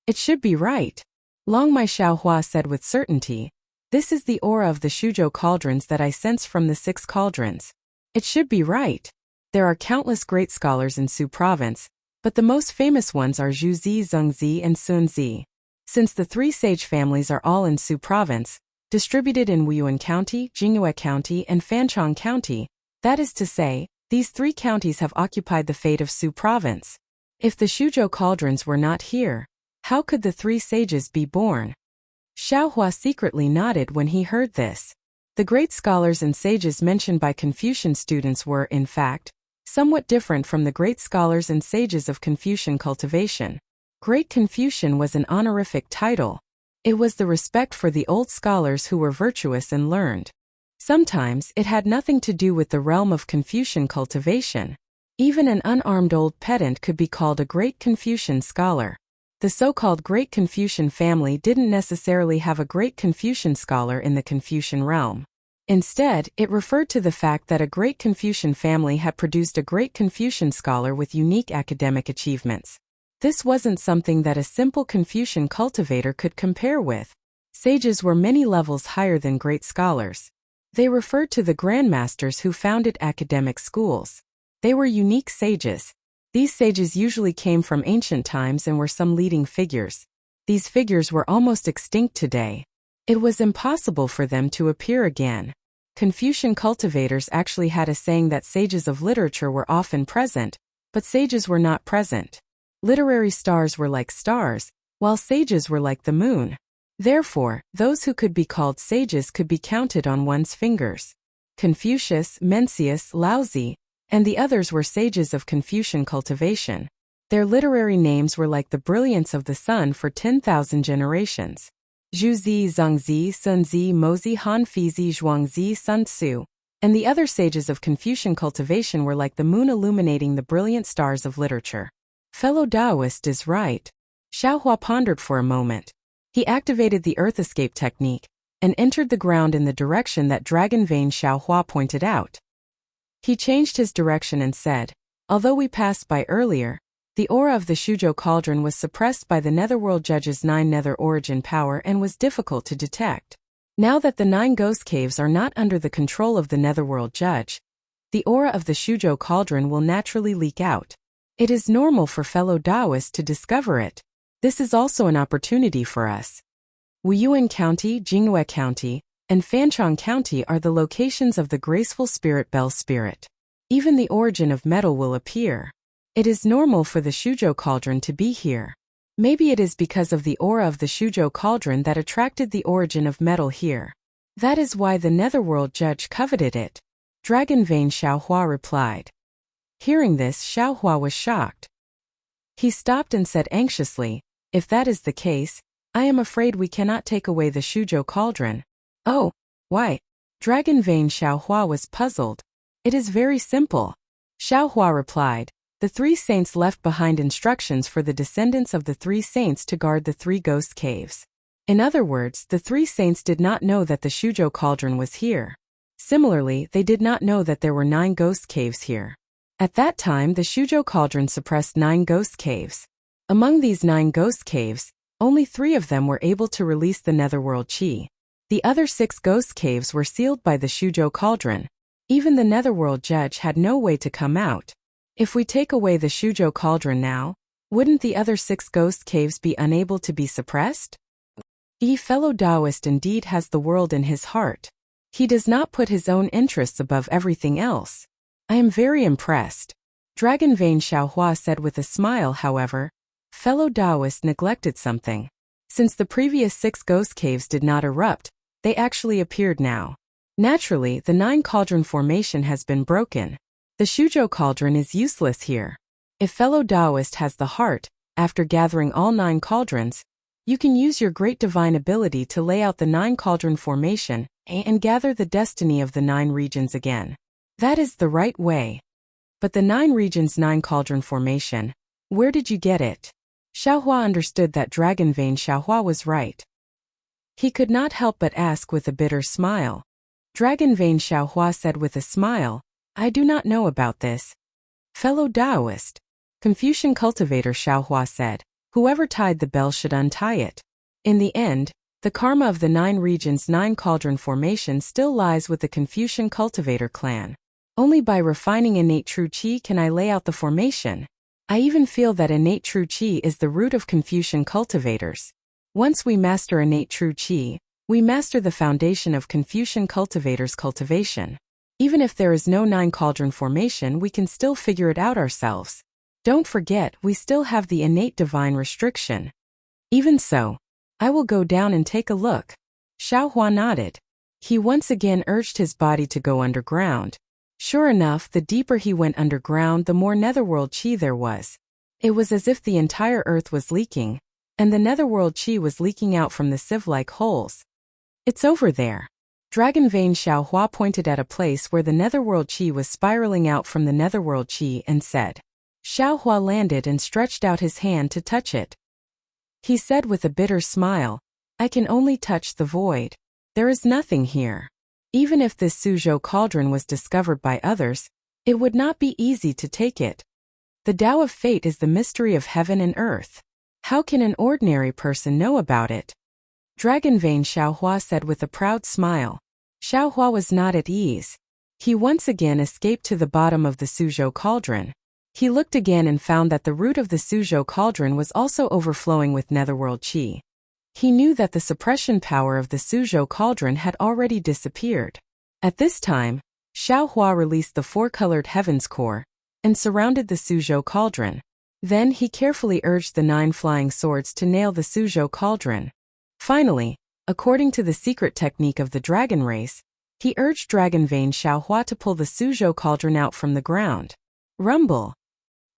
S1: "It should be right," Longmai Xiaohua said with certainty. "This is the aura of the Shuzhou cauldrons that I sense from the 6 cauldrons. It should be right. There are countless great scholars in Su province, but the most famous ones are Zhu Zi, Zheng Zi, and Sun Zi. Since the 3 sage families are all in Su province, distributed in Wuyuan County, Jingyue County, and Fanchong County, that is to say, these 3 counties have occupied the fate of Su province. If the Shuzhou cauldrons were not here, how could the 3 sages be born?" Xiaohua secretly nodded when he heard this. The great scholars and sages mentioned by Confucian students were, in fact, somewhat different from the great scholars and sages of Confucian cultivation. Great Confucian was an honorific title. It was the respect for the old scholars who were virtuous and learned. Sometimes it had nothing to do with the realm of Confucian cultivation. Even an unarmed old pedant could be called a great Confucian scholar. The so-called Great Confucian family didn't necessarily have a great Confucian scholar in the Confucian realm. Instead, it referred to the fact that a great Confucian family had produced a great Confucian scholar with unique academic achievements. This wasn't something that a simple Confucian cultivator could compare with. Sages were many levels higher than great scholars. They referred to the grandmasters who founded academic schools. They were unique sages. These sages usually came from ancient times and were some leading figures. These figures were almost extinct today. It was impossible for them to appear again. Confucian cultivators actually had a saying that sages of literature were often present, but sages were not present. Literary stars were like stars, while sages were like the moon. Therefore, those who could be called sages could be counted on one's fingers. Confucius, Mencius, Laozi, and the others were sages of Confucian cultivation. Their literary names were like the brilliance of the sun for 10,000 generations. Zhu Zi, Zheng Zi, Sun Zi, Mozi, Han Fizi, Zhuang Zi, Sun Tzu, and the other sages of Confucian cultivation were like the moon illuminating the brilliant stars of literature. Fellow Taoist is right. Xiaohua pondered for a moment. He activated the earth escape technique and entered the ground in the direction that Dragon Vein Xiaohua pointed out. He changed his direction and said, Although we passed by earlier, the aura of the Shujo cauldron was suppressed by the Netherworld Judge's 9 nether origin power and was difficult to detect. Now that the 9 ghost caves are not under the control of the Netherworld Judge, the aura of the Shujo cauldron will naturally leak out. It is normal for fellow Taoists to discover it. This is also an opportunity for us. Wuyuan County, Jinghua County, and Fanchong County are the locations of the graceful spirit Bell spirit. Even the origin of metal will appear. It is normal for the Shujo cauldron to be here. Maybe it is because of the aura of the Shujo cauldron that attracted the origin of metal here. That is why the Netherworld Judge coveted it. Dragon Vein Xiaohua replied. Hearing this, Xiaohua was shocked. He stopped and said anxiously, if that is the case, I am afraid we cannot take away the Shujo cauldron. Oh, why? Dragon Vein Xiaohua was puzzled. It is very simple. Xiaohua replied. The 3 saints left behind instructions for the descendants of the 3 saints to guard the 3 ghost caves. In other words, the 3 saints did not know that the Shujo cauldron was here. Similarly, they did not know that there were 9 ghost caves here. At that time, the Shujo cauldron suppressed 9 ghost caves. Among these 9 ghost caves, only 3 of them were able to release the Netherworld Chi. The other 6 ghost caves were sealed by the Shujo cauldron. Even the Netherworld Judge had no way to come out. If we take away the Shujo cauldron now, wouldn't the other 6 ghost caves be unable to be suppressed? Fellow Taoist indeed has the world in his heart. He does not put his own interests above everything else. I am very impressed. Dragon Vein Xiaohua said with a smile. However, fellow Taoist neglected something. Since the previous 6 ghost caves did not erupt, they actually appeared now. Naturally, the 9 cauldron formation has been broken. The Shujo cauldron is useless here. If fellow Taoist has the heart, after gathering all 9 cauldrons, you can use your great divine ability to lay out the 9 cauldron formation and gather the destiny of the 9 regions again. That is the right way. But the 9 regions 9 cauldron formation, where did you get it? Xiaohua understood that Dragon Vein Xiaohua was right. He could not help but ask with a bitter smile. Dragon Vein Xiaohua said with a smile, I do not know about this. Fellow Taoist. Confucian cultivator Xiaohua said, whoever tied the bell should untie it. In the end, the karma of the 9 regions 9 cauldron formation still lies with the Confucian cultivator clan. Only by refining innate true qi can I lay out the formation. I even feel that innate true qi is the root of Confucian cultivators. Once we master innate true qi, we master the foundation of Confucian cultivators' cultivation. Even if there is no 9 cauldron formation, we can still figure it out ourselves. Don't forget, we still have the innate divine restriction. Even so, I will go down and take a look. Xiaohua nodded. He once again urged his body to go underground. Sure enough, the deeper he went underground, the more netherworld qi there was. It was as if the entire earth was leaking, and the netherworld qi was leaking out from the sieve-like holes. It's over there. Dragon Vein Xiaohua pointed at a place where the netherworld qi was spiraling out from the netherworld qi and said. Xiaohua landed and stretched out his hand to touch it. He said with a bitter smile, I can only touch the void. There is nothing here. Even if this Suzhou cauldron was discovered by others, it would not be easy to take it. The Tao of Fate is the mystery of heaven and earth. How can an ordinary person know about it? Dragon Vein Xiaohua said with a proud smile. Xiaohua was not at ease. He once again escaped to the bottom of the Suzhou cauldron. He looked again and found that the root of the Suzhou cauldron was also overflowing with netherworld qi. He knew that the suppression power of the Suzhou cauldron had already disappeared. At this time, Xiaohua released the 4-colored heavens core and surrounded the Suzhou cauldron. Then he carefully urged the 9 flying swords to nail the Suzhou cauldron. Finally, according to the secret technique of the dragon race, he urged Dragon Vein Xiaohua to pull the Suzhou cauldron out from the ground. Rumble.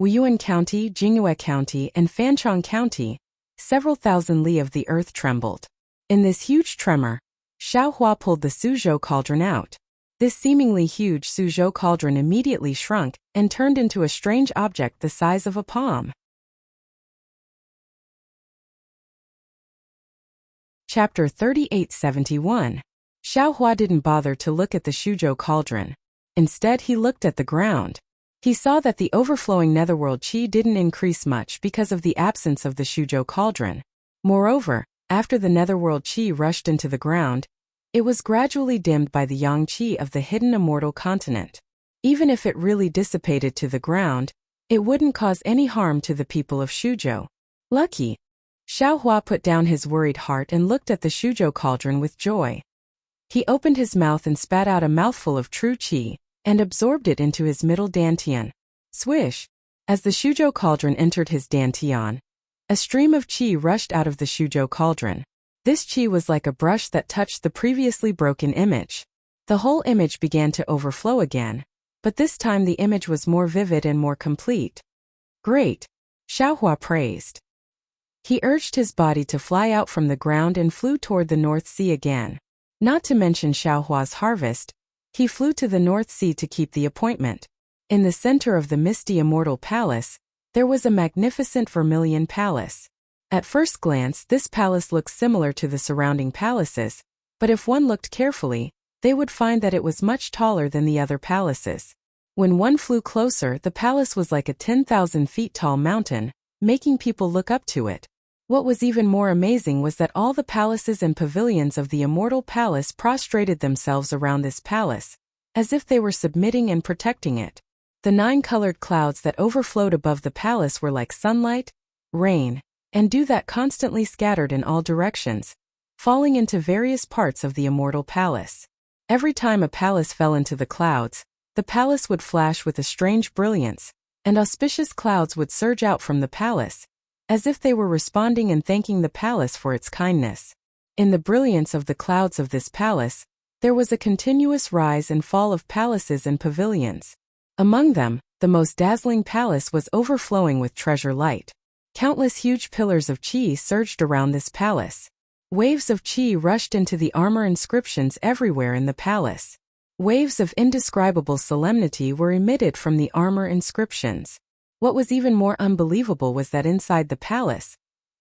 S1: Wuyuan County, Jinghua County, and Fanchong County, several thousand li of the earth trembled. In this huge tremor, Xiaohua pulled the Suzhou cauldron out. This seemingly huge Suzhou cauldron immediately shrunk and turned into a strange object the size of a palm. Chapter 3871. Xiaohua didn't bother to look at the Suzhou cauldron. Instead, he looked at the ground. He saw that the overflowing netherworld qi didn't increase much because of the absence of the Shuzhou cauldron. Moreover, after the netherworld qi rushed into the ground, it was gradually dimmed by the yang qi of the hidden immortal continent. Even if it really dissipated to the ground, it wouldn't cause any harm to the people of Shuzhou. Lucky. Xiaohua put down his worried heart and looked at the Shuzhou cauldron with joy. He opened his mouth and spat out a mouthful of true qi, and absorbed it into his middle dantian. Swish! As the Shuzhou cauldron entered his dantian, a stream of qi rushed out of the Shuzhou cauldron. This qi was like a brush that touched the previously broken image. The whole image began to overflow again, but this time the image was more vivid and more complete. Great! Xiaohua praised. He urged his body to fly out from the ground and flew toward the North Sea again. Not to mention Xiaohua's harvest, he flew to the North Sea to keep the appointment. In the center of the misty immortal palace, there was a magnificent vermilion palace. At first glance, this palace looked similar to the surrounding palaces, but if one looked carefully, they would find that it was much taller than the other palaces. When one flew closer, the palace was like a 10,000 feet tall mountain, making people look up to it. What was even more amazing was that all the palaces and pavilions of the immortal palace prostrated themselves around this palace, as if they were submitting and protecting it. The 9 colored clouds that overflowed above the palace were like sunlight, rain, and dew that constantly scattered in all directions, falling into various parts of the immortal palace. Every time a palace fell into the clouds, the palace would flash with a strange brilliance, and auspicious clouds would surge out from the palace, as if they were responding and thanking the palace for its kindness. In the brilliance of the clouds of this palace, there was a continuous rise and fall of palaces and pavilions. Among them, the most dazzling palace was overflowing with treasure light. Countless huge pillars of qi surged around this palace. Waves of qi rushed into the armor inscriptions everywhere in the palace. Waves of indescribable solemnity were emitted from the armor inscriptions. What was even more unbelievable was that inside the palace,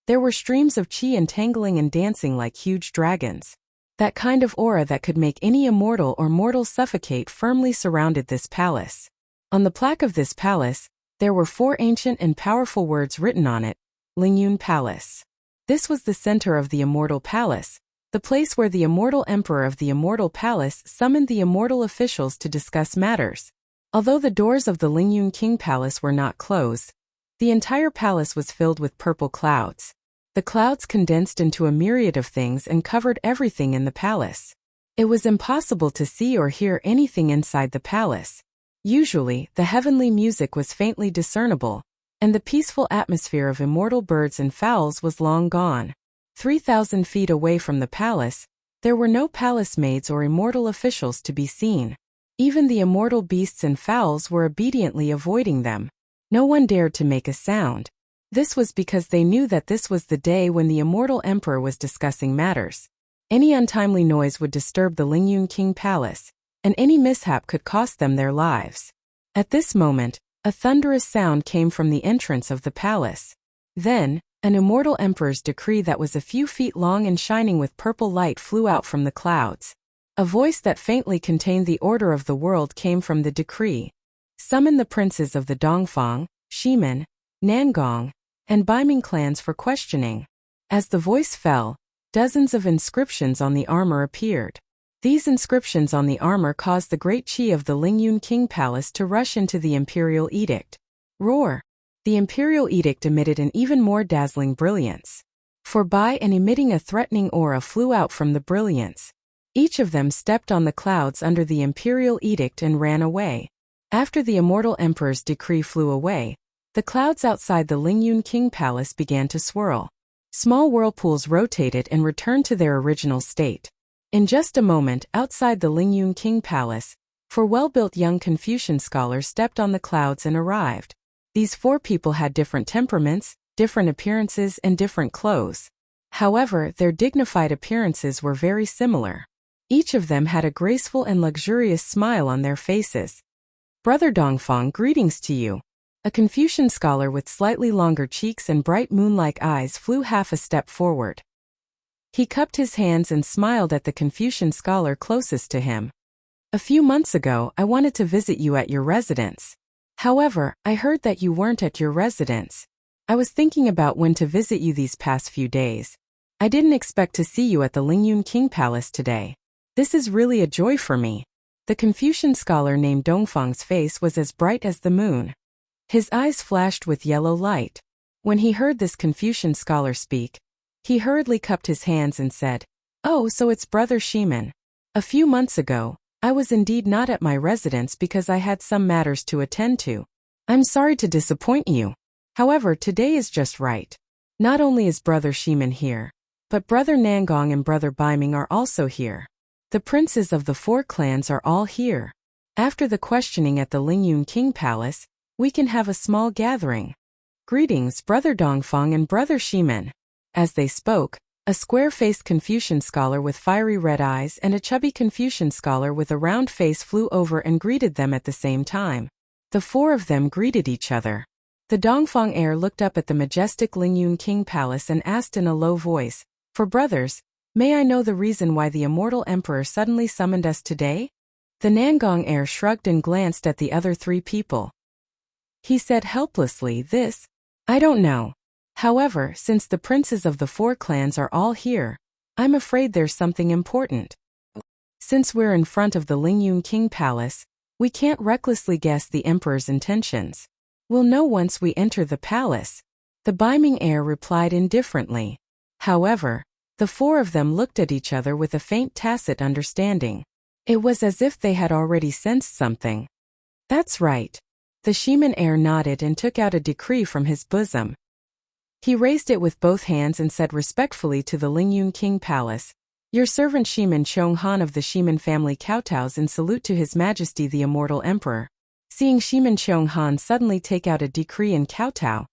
S1: there were streams of qi entangling and dancing like huge dragons. That kind of aura that could make any immortal or mortal suffocate firmly surrounded this palace. On the plaque of this palace, there were 4 ancient and powerful words written on it: Lingyun Palace. This was the center of the immortal palace, the place where the immortal emperor of the immortal palace summoned the immortal officials to discuss matters. Although the doors of the Lingyun King Palace were not closed, the entire palace was filled with purple clouds. The clouds condensed into a myriad of things and covered everything in the palace. It was impossible to see or hear anything inside the palace. Usually, the heavenly music was faintly discernible, and the peaceful atmosphere of immortal birds and fowls was long gone. 3,000 feet away from the palace, there were no palace maids or immortal officials to be seen. Even the immortal beasts and fowls were obediently avoiding them. No one dared to make a sound. This was because they knew that this was the day when the immortal emperor was discussing matters. Any untimely noise would disturb the Lingyun King Palace, and any mishap could cost them their lives. At this moment, a thunderous sound came from the entrance of the palace. Then, an immortal emperor's decree that was a few feet long and shining with purple light flew out from the clouds. A voice that faintly contained the order of the world came from the decree. Summon the princes of the Dongfang, Shimen, Nangong, and Baiming clans for questioning. As the voice fell, dozens of inscriptions on the armor appeared. These inscriptions on the armor caused the great qi of the Lingyun King Palace to rush into the imperial edict. Roar! The imperial edict emitted an even more dazzling brilliance. For by and emitting a threatening aura flew out from the brilliance. Each of them stepped on the clouds under the imperial edict and ran away. After the immortal emperor's decree flew away, the clouds outside the Lingyun King Palace began to swirl. Small whirlpools rotated and returned to their original state. In just a moment, outside the Lingyun King Palace, 4 well-built young Confucian scholars stepped on the clouds and arrived. These 4 people had different temperaments, different appearances, and different clothes. However, their dignified appearances were very similar. Each of them had a graceful and luxurious smile on their faces. Brother Dongfang, greetings to you. A Confucian scholar with slightly longer cheeks and bright moon-like eyes flew half a step forward. He cupped his hands and smiled at the Confucian scholar closest to him. A few months ago, I wanted to visit you at your residence. However, I heard that you weren't at your residence. I was thinking about when to visit you these past few days. I didn't expect to see you at the Lingyun King Palace today. This is really a joy for me. The Confucian scholar named Dongfang's face was as bright as the moon. His eyes flashed with yellow light. When he heard this Confucian scholar speak, he hurriedly cupped his hands and said, "Oh, so it's Brother Shimen. A few months ago, I was indeed not at my residence because I had some matters to attend to. I'm sorry to disappoint you. However, today is just right. Not only is Brother Shimen here, but Brother Nangong and Brother Baiming are also here. The princes of the 4 clans are all here. After the questioning at the Lingyun King Palace, we can have a small gathering. Greetings, Brother Dongfang and Brother Shimen." As they spoke, a square-faced Confucian scholar with fiery red eyes and a chubby Confucian scholar with a round face flew over and greeted them at the same time. The 4 of them greeted each other. The Dongfang heir looked up at the majestic Lingyun King Palace and asked in a low voice, "For brothers, may I know the reason why the immortal emperor suddenly summoned us today?" The Nangong heir shrugged and glanced at the other 3 people. He said helplessly, I don't know. However, since the princes of the 4 clans are all here, I'm afraid there's something important. Since we're in front of the Lingyun King Palace, we can't recklessly guess the emperor's intentions. We'll know once we enter the palace." The Baiming heir replied indifferently. However, the 4 of them looked at each other with a faint tacit understanding. It was as if they had already sensed something. "That's right." The Shimen heir nodded and took out a decree from his bosom. He raised it with both hands and said respectfully to the Lingyun King Palace, "Your servant Shimen Chong Han of the Shimen family kowtows in salute to His Majesty the Immortal Emperor." Seeing Shimen Chong Han suddenly take out a decree and kowtow,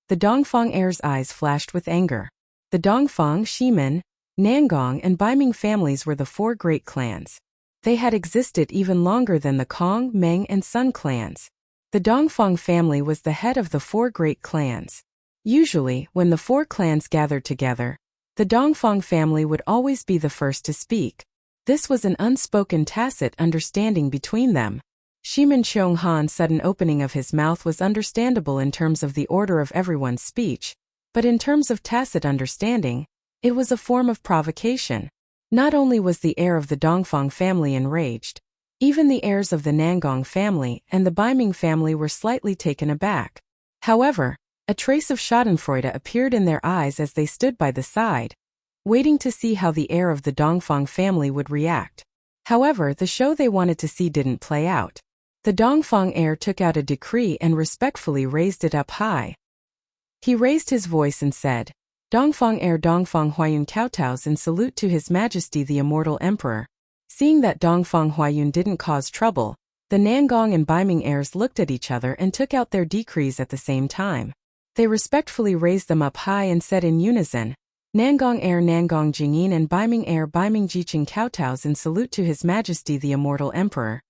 S1: the Dongfang heir's eyes flashed with anger. The Dongfang, Shimen, Nangong and Baiming families were the 4 great clans. They had existed even longer than the Kong, Meng and Sun clans. The Dongfang family was the head of the 4 great clans. Usually, when the 4 clans gathered together, the Dongfang family would always be the first to speak. This was an unspoken tacit understanding between them. Shimen Chong Han's sudden opening of his mouth was understandable in terms of the order of everyone's speech, but in terms of tacit understanding, it was a form of provocation. Not only was the heir of the Dongfang family enraged, even the heirs of the Nangong family and the Baiming family were slightly taken aback. However, a trace of schadenfreude appeared in their eyes as they stood by the side, waiting to see how the heir of the Dongfang family would react. However, the show they wanted to see didn't play out. The Dongfang heir took out a decree and respectfully raised it up high. He raised his voice and said, "Dongfang heir Dongfang Huayun kowtows in salute to His Majesty the Immortal Emperor." Seeing that Dongfang Huayun didn't cause trouble, the Nangong and Baiming heirs looked at each other and took out their decrees at the same time. They respectfully raised them up high and said in unison, "Nangong heir Nangong Jingyin and Baiming heir Baiming Jiqing kowtows in salute to His Majesty the Immortal Emperor."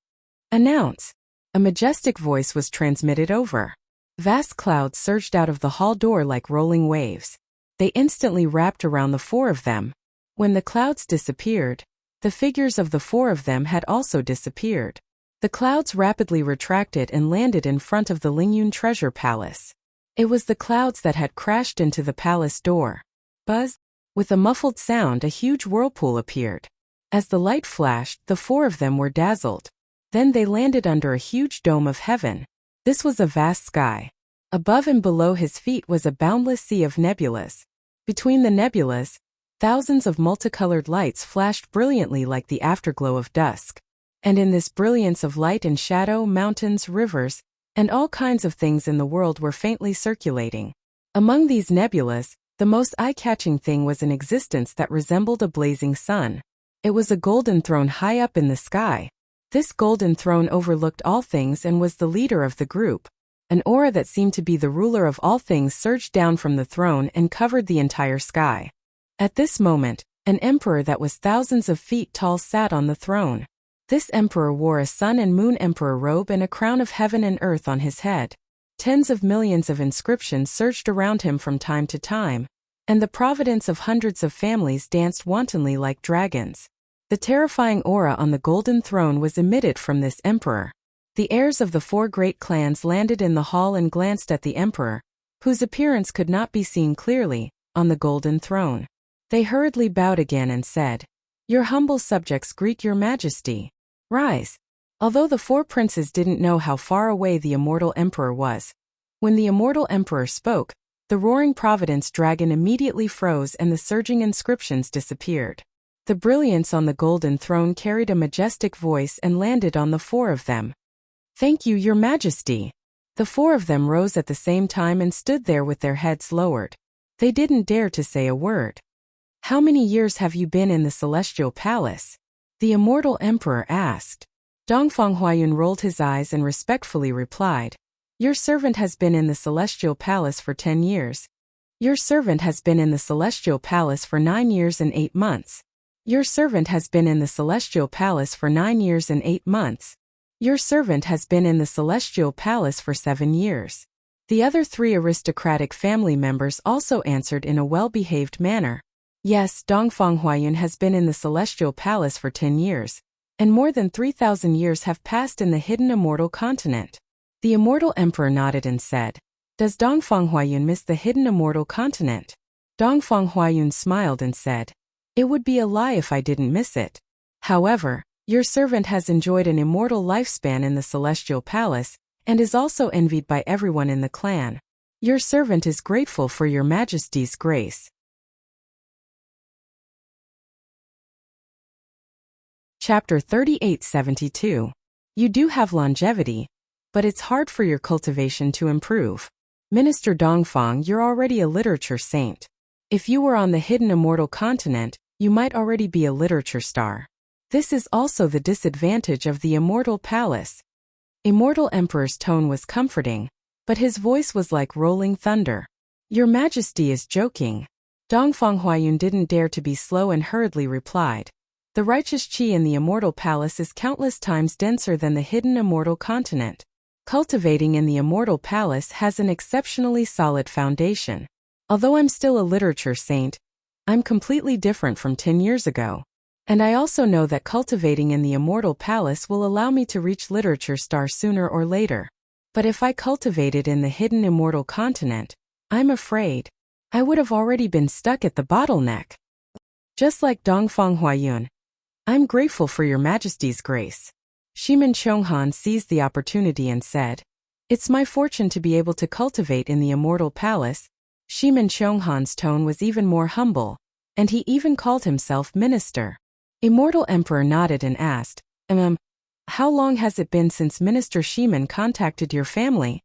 S1: Announce. A majestic voice was transmitted over. Vast clouds surged out of the hall door like rolling waves. They instantly wrapped around the 4 of them. When the clouds disappeared, the figures of the 4 of them had also disappeared. The clouds rapidly retracted and landed in front of the Lingyun Treasure Palace. It was the clouds that had crashed into the palace door. Buzz! With a muffled sound, a huge whirlpool appeared. As the light flashed, the 4 of them were dazzled. Then they landed under a huge dome of heaven. This was a vast sky. Above and below his feet was a boundless sea of nebulas. Between the nebulas, thousands of multicolored lights flashed brilliantly like the afterglow of dusk. And in this brilliance of light and shadow, mountains, rivers, and all kinds of things in the world were faintly circulating. Among these nebulas, the most eye-catching thing was an existence that resembled a blazing sun. It was a golden throne high up in the sky. This golden throne overlooked all things and was the leader of the group. An aura that seemed to be the ruler of all things surged down from the throne and covered the entire sky. At this moment, an emperor that was thousands of feet tall sat on the throne. This emperor wore a sun and moon emperor robe and a crown of heaven and earth on his head. Tens of millions of inscriptions surged around him from time to time, and the providence of hundreds of families danced wantonly like dragons. The terrifying aura on the golden throne was emitted from this emperor. The heirs of the 4 great clans landed in the hall and glanced at the emperor, whose appearance could not be seen clearly, on the golden throne. They hurriedly bowed again and said, "Your humble subjects greet your majesty. Rise." Although the 4 princes didn't know how far away the immortal emperor was, when the immortal emperor spoke, the roaring Providence dragon immediately froze and the surging inscriptions disappeared. The brilliance on the golden throne carried a majestic voice and landed on the 4 of them. "Thank you, your majesty." The 4 of them rose at the same time and stood there with their heads lowered. They didn't dare to say a word. "How many years have you been in the celestial palace?" the immortal emperor asked. Dongfang Huayun rolled his eyes and respectfully replied, "Your servant has been in the celestial palace for 10 years. Your servant has been in the celestial palace for 9 years and 8 months. Your servant has been in the celestial palace for 9 years and 8 months. Your servant has been in the celestial palace for 7 years." The other 3 aristocratic family members also answered in a well-behaved manner. Yes, Dongfang Huayun has been in the celestial palace for 10 years, and more than 3,000 years have passed in the hidden immortal continent. The immortal emperor nodded and said, "Does Dongfang Huayun miss the hidden immortal continent?" Dongfang Huayun smiled and said, "It would be a lie if I didn't miss it. However, your servant has enjoyed an immortal lifespan in the celestial palace, and is also envied by everyone in the clan. Your servant is grateful for your majesty's grace." Chapter 3872. You do have longevity, but it's hard for your cultivation to improve. Minister Dongfang, you're already a literature saint. If you were on the hidden immortal continent, you might already be a literature star. This is also the disadvantage of the immortal palace. Immortal Emperor's tone was comforting, but his voice was like rolling thunder. "Your majesty is joking." Dongfang Huayun didn't dare to be slow and hurriedly replied, "The righteous qi in the immortal palace is countless times denser than the hidden immortal continent. Cultivating in the immortal palace has an exceptionally solid foundation. Although I'm still a literature saint, I'm completely different from 10 years ago. And I also know that cultivating in the immortal palace will allow me to reach literature star sooner or later. But if I cultivated in the hidden immortal continent, I'm afraid I would have already been stuck at the bottleneck." Just like Dongfang Huayun, "I'm grateful for your majesty's grace." Shimin Chonghan seized the opportunity and said, "It's my fortune to be able to cultivate in the immortal palace." Shimin Chonghan's tone was even more humble, and he even called himself minister. Immortal Emperor nodded and asked, How long has it been since Minister Shimin contacted your family?"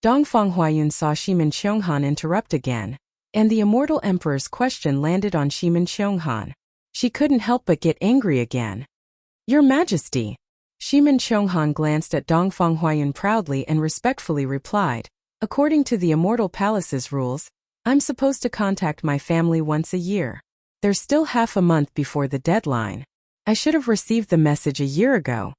S1: Dongfang Huayun saw Shimin Chonghan interrupt again, and the Immortal Emperor's question landed on Shimin Chonghan. She couldn't help but get angry again. "Your Majesty!" Shimin Chonghan glanced at Dongfang Huayun proudly and respectfully replied, "According to the Immortal Palace's rules, I'm supposed to contact my family once a year. There's still half a month before the deadline. I should have received the message a year ago."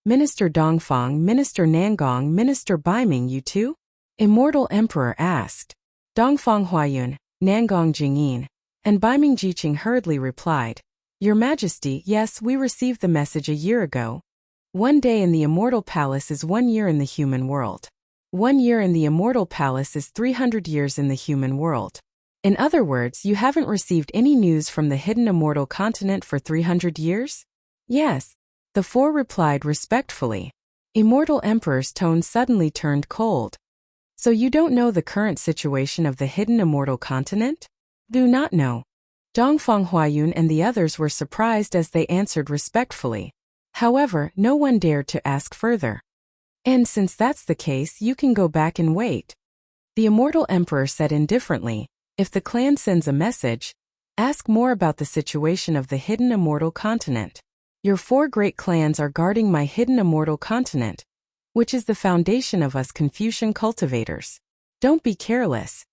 S1: "Minister Dongfang, Minister Nangong, Minister Baiming, you too?" Immortal Emperor asked. Dongfang Huayun, Nangong Jingyin, and Baiming Jiqing hurriedly replied, "Your Majesty, yes, we received the message a year ago. 1 day in the Immortal Palace is 1 year in the human world. 1 year in the Immortal Palace is 300 years in the human world. In other words, you haven't received any news from the hidden immortal continent for 300 years? "Yes," the 4 replied respectfully. Immortal Emperor's tone suddenly turned cold. "So you don't know the current situation of the hidden immortal continent?" "Do not know." Dongfang Huayun and the others were surprised as they answered respectfully. However, no one dared to ask further. "And since that's the case, you can go back and wait." The Immortal Emperor said indifferently, "If the clan sends a message, ask more about the situation of the hidden immortal continent. Your 4 great clans are guarding my hidden immortal continent, which is the foundation of us Confucian cultivators. Don't be careless."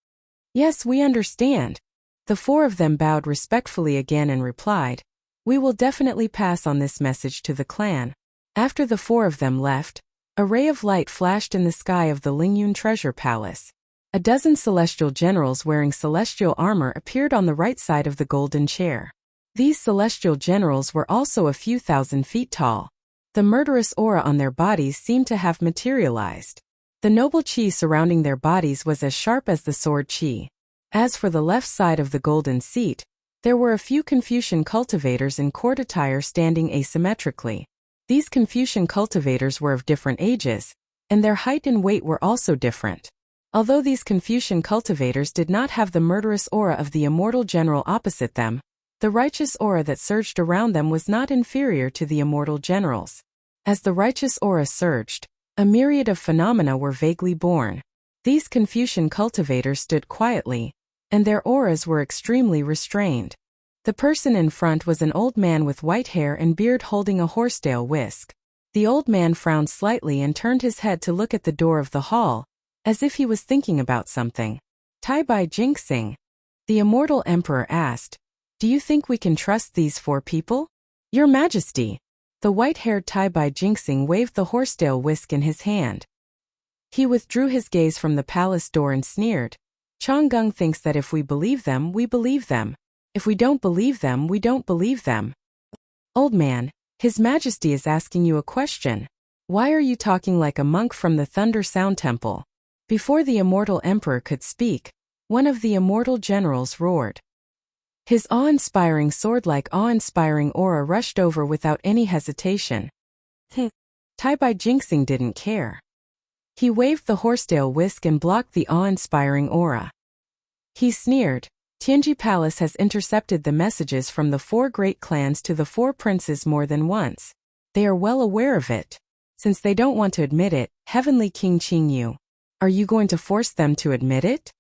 S1: "Yes, we understand." The 4 of them bowed respectfully again and replied, "We will definitely pass on this message to the clan." After the 4 of them left, a ray of light flashed in the sky of the Lingyun Treasure Palace. A dozen celestial generals wearing celestial armor appeared on the right side of the golden chair. These celestial generals were also a few thousand feet tall. The murderous aura on their bodies seemed to have materialized. The noble chi surrounding their bodies was as sharp as the sword chi. As for the left side of the golden seat, there were a few Confucian cultivators in court attire standing asymmetrically. These Confucian cultivators were of different ages, and their height and weight were also different. Although these Confucian cultivators did not have the murderous aura of the immortal general opposite them, the righteous aura that surged around them was not inferior to the immortal general's. As the righteous aura surged, a myriad of phenomena were vaguely born. These Confucian cultivators stood quietly, and their auras were extremely restrained. The person in front was an old man with white hair and beard holding a horsetail whisk. The old man frowned slightly and turned his head to look at the door of the hall, as if he was thinking about something. Tai Bai Jinxing, the immortal emperor asked, "Do you think we can trust these 4 people?" "Your Majesty." The white-haired Tai Bai Jinxing waved the horsetail whisk in his hand. He withdrew his gaze from the palace door and sneered, "Changgung thinks that if we believe them, we believe them. If we don't believe them, we don't believe them." "Old man, His Majesty is asking you a question. Why are you talking like a monk from the Thunder Sound Temple?" Before the immortal emperor could speak, one of the immortal generals roared. His awe-inspiring sword-like awe-inspiring aura rushed over without any hesitation. Tai Bai Jinxing didn't care. He waved the horsetail whisk and blocked the awe-inspiring aura. He sneered, "Tianji Palace has intercepted the messages from the 4 great clans to the 4 princes more than once. They are well aware of it. Since they don't want to admit it, Heavenly King Qingyu, are you going to force them to admit it?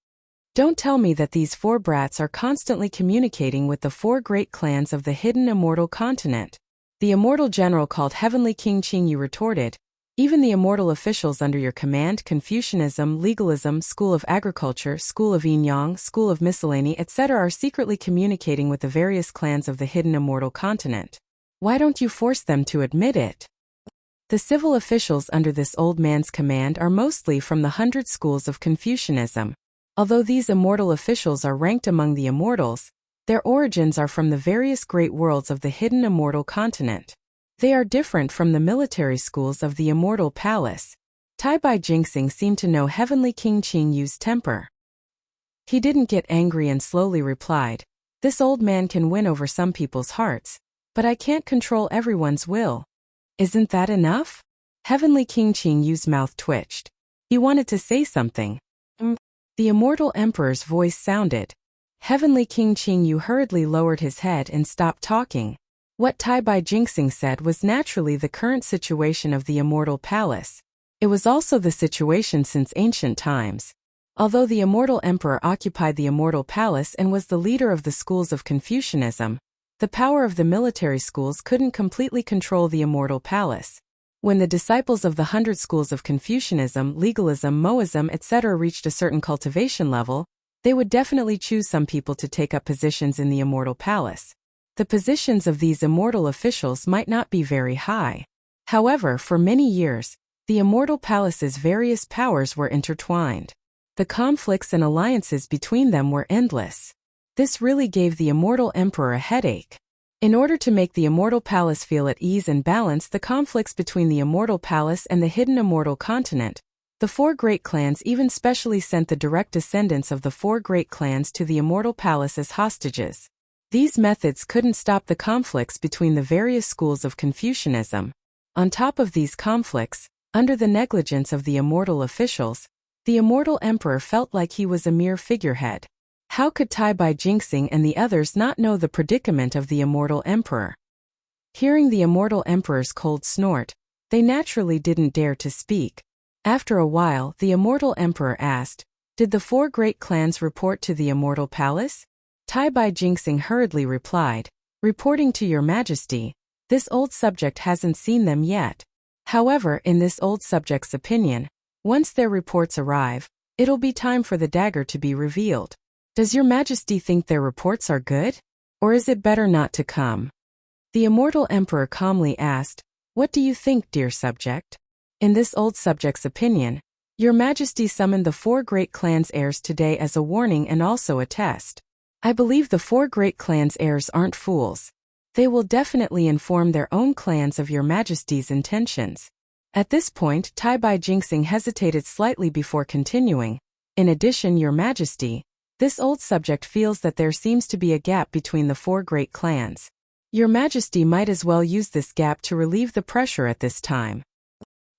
S1: Don't tell me that these 4 brats are constantly communicating with the 4 great clans of the hidden immortal continent." The immortal general called Heavenly King Qingyu retorted, "Even the immortal officials under your command, Confucianism, legalism, school of agriculture, school of yin-yang, school of miscellany, etc. are secretly communicating with the various clans of the hidden immortal continent. Why don't you force them to admit it?" The civil officials under this old man's command are mostly from the 100 schools of Confucianism. Although these immortal officials are ranked among the immortals, their origins are from the various great worlds of the hidden immortal continent. They are different from the military schools of the immortal palace. Tai Bai Jinxing seemed to know Heavenly King Qingyu's temper. He didn't get angry and slowly replied, "This old man can win over some people's hearts, but I can't control everyone's will. Isn't that enough?" Heavenly King Qingyu's mouth twitched. He wanted to say something. The immortal emperor's voice sounded. Heavenly King Qingyu hurriedly lowered his head and stopped talking. What Tai Bai Jinxing said was naturally the current situation of the immortal palace. It was also the situation since ancient times. Although the immortal emperor occupied the immortal palace and was the leader of the schools of Confucianism, the power of the military schools couldn't completely control the immortal palace. When the disciples of the 100 schools of Confucianism, legalism, Moism, etc. reached a certain cultivation level, they would definitely choose some people to take up positions in the immortal palace. The positions of these immortal officials might not be very high. However, for many years, the immortal palace's various powers were intertwined. The conflicts and alliances between them were endless. This really gave the immortal emperor a headache. In order to make the immortal palace feel at ease and balance the conflicts between the immortal palace and the hidden immortal continent, the 4 great clans even specially sent the direct descendants of the 4 great clans to the immortal palace as hostages. These methods couldn't stop the conflicts between the various schools of Confucianism. On top of these conflicts, under the negligence of the immortal officials, the immortal emperor felt like he was a mere figurehead. How could Tai Bai Jinxing and the others not know the predicament of the immortal emperor? Hearing the immortal emperor's cold snort, they naturally didn't dare to speak. After a while, the immortal emperor asked, "Did the 4 great clans report to the immortal palace?" Tai Bai Jinxing hurriedly replied, "Reporting to your Majesty, this old subject hasn't seen them yet. However, in this old subject's opinion, once their reports arrive, it'll be time for the dagger to be revealed. Does your Majesty think their reports are good? Or is it better not to come?" The immortal emperor calmly asked, "What do you think, dear subject?" In this old subject's opinion, your Majesty summoned the 4 great clans' heirs today as a warning and also a test. I believe the 4 great clans' heirs aren't fools. They will definitely inform their own clans of your majesty's intentions. At this point, Tai Bai Jinxing hesitated slightly before continuing. In addition, your majesty, this old subject feels that there seems to be a gap between the 4 great clans. Your majesty might as well use this gap to relieve the pressure at this time.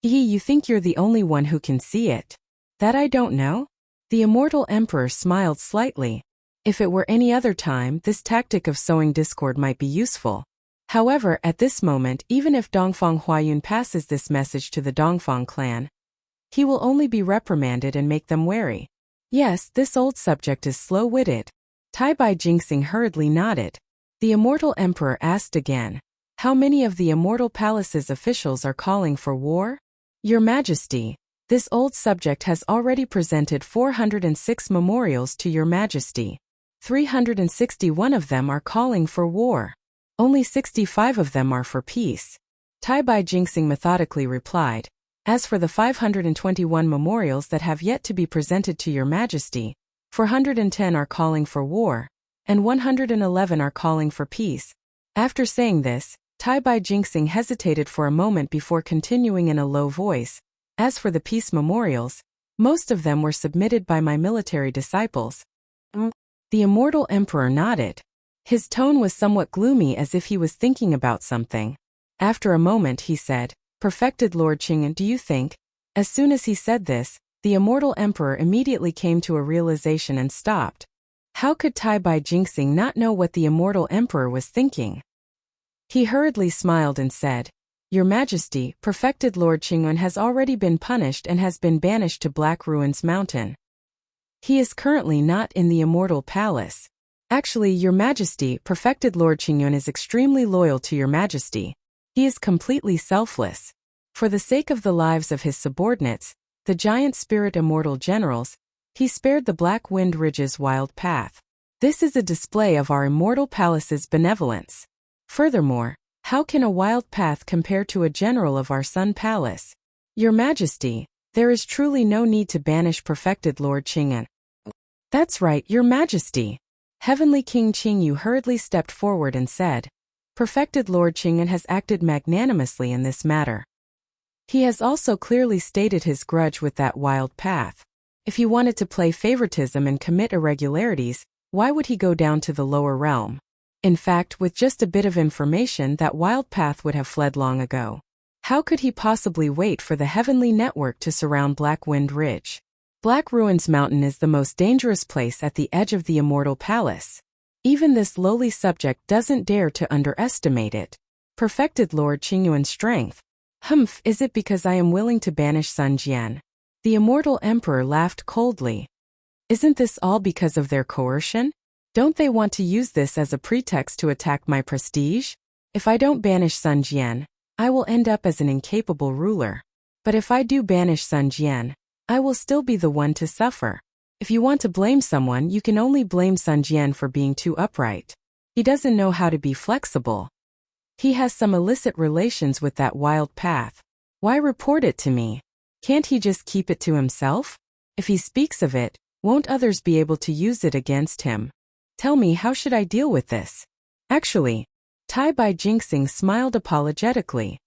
S1: You think you're the only one who can see it? That I don't know? The immortal emperor smiled slightly. If it were any other time, this tactic of sowing discord might be useful. However, at this moment, even if Dongfang Huayun passes this message to the Dongfang clan, he will only be reprimanded and make them wary. Yes, this old subject is slow-witted. Tai Bai Jinxing hurriedly nodded. The immortal emperor asked again, how many of the immortal palace's officials are calling for war? Your majesty, this old subject has already presented 406 memorials to your majesty. 361 of them are calling for war. Only 65 of them are for peace. Tai Bai Jinxing methodically replied. As for the 521 memorials that have yet to be presented to your majesty, 410 are calling for war, and 111 are calling for peace. After saying this, Tai Bai Jinxing hesitated for a moment before continuing in a low voice. As for the peace memorials, most of them were submitted by my military disciples. The immortal emperor nodded. His tone was somewhat gloomy as if he was thinking about something. After a moment he said, Perfected Lord Qing'an, do you think? As soon as he said this, the immortal emperor immediately came to a realization and stopped. How could Tai Bai Jinxing not know what the immortal emperor was thinking? He hurriedly smiled and said, Your Majesty, Perfected Lord Qing'an has already been punished and has been banished to Black Ruins Mountain. He is currently not in the Immortal Palace. Actually, Your Majesty, Perfected Lord Qing'an is extremely loyal to Your Majesty. He is completely selfless. For the sake of the lives of his subordinates, the giant spirit immortal generals, he spared the Black Wind Ridge's wild path. This is a display of our Immortal Palace's benevolence. Furthermore, how can a wild path compare to a general of our Sun Palace? Your Majesty, there is truly no need to banish Perfected Lord Qing'an. That's right, Your Majesty. Heavenly King Qingyu hurriedly stepped forward and said, Perfected Lord Qing'an has acted magnanimously in this matter. He has also clearly stated his grudge with that wild path. If he wanted to play favoritism and commit irregularities, why would he go down to the lower realm? In fact, with just a bit of information, that wild path would have fled long ago. How could he possibly wait for the heavenly network to surround Black Wind Ridge? Black Ruins Mountain is the most dangerous place at the edge of the Immortal Palace. Even this lowly subject doesn't dare to underestimate it. Perfected Lord Qingyuan's strength. Humph, is it because I am willing to banish Sun Jian? The Immortal Emperor laughed coldly. Isn't this all because of their coercion? Don't they want to use this as a pretext to attack my prestige? If I don't banish Sun Jian, I will end up as an incapable ruler. But if I do banish Sun Jian, I will still be the one to suffer. If you want to blame someone, you can only blame Sun Jian for being too upright. He doesn't know how to be flexible. He has some illicit relations with that wild path. Why report it to me? Can't he just keep it to himself? If he speaks of it, won't others be able to use it against him? Tell me, how should I deal with this? Actually, Tai Bai Jinxing smiled apologetically.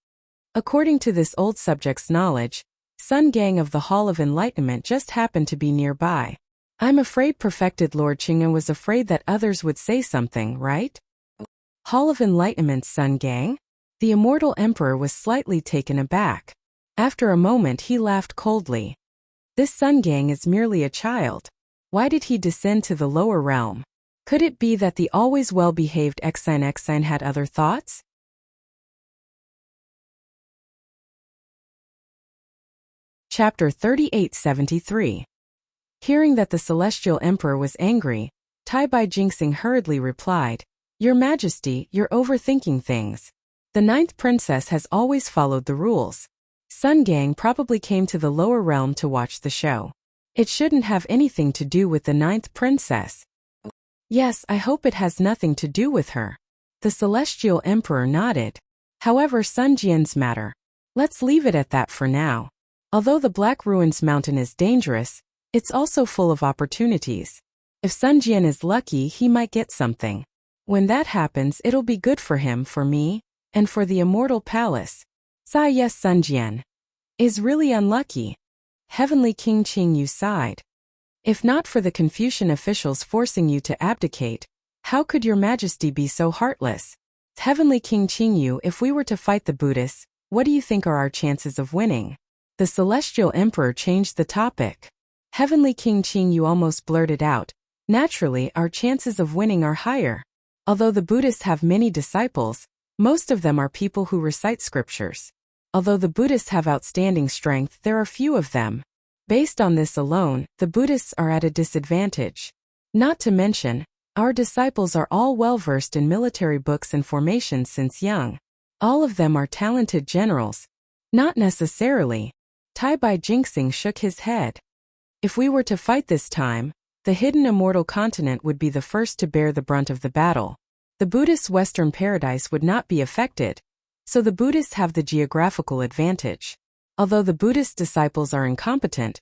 S1: According to this old subject's knowledge, Sun Gang of the Hall of Enlightenment just happened to be nearby. I'm afraid Perfected Lord Qing'an was afraid that others would say something, right? Hall of Enlightenment's Sun Gang? The Immortal Emperor was slightly taken aback. After a moment he laughed coldly. This Sun Gang is merely a child. Why did he descend to the lower realm? Could it be that the always well-behaved Exine had other thoughts? Chapter 3873. Hearing that the Celestial Emperor was angry, Tai Bai Jinxing hurriedly replied, Your Majesty, you're overthinking things. The 9th princess has always followed the rules. Sun Gang probably came to the lower realm to watch the show. It shouldn't have anything to do with the 9th princess. Yes, I hope it has nothing to do with her. The Celestial Emperor nodded. However, Sun Jian's matter. Let's leave it at that for now. Although the Black Ruins Mountain is dangerous, it's also full of opportunities. If Sun Jian is lucky, he might get something. When that happens, it'll be good for him, for me, and for the immortal palace. Sai yes Sunjian. Is really unlucky. Heavenly King Qingyu sighed. If not for the Confucian officials forcing you to abdicate, how could your majesty be so heartless? Heavenly King Qingyu, if we were to fight the Buddhists, what do you think are our chances of winning? The celestial emperor changed the topic. Heavenly King Qingyu almost blurted out, naturally, our chances of winning are higher. Although the Buddhists have many disciples, most of them are people who recite scriptures. Although the Buddhists have outstanding strength, there are few of them. Based on this alone, the Buddhists are at a disadvantage. Not to mention, our disciples are all well-versed in military books and formations since young. All of them are talented generals. Not necessarily. Tai Bai Jinxing shook his head. If we were to fight this time, the hidden immortal continent would be the first to bear the brunt of the battle. The Buddhists' Western paradise would not be affected, so the Buddhists have the geographical advantage. Although the Buddhist disciples are incompetent,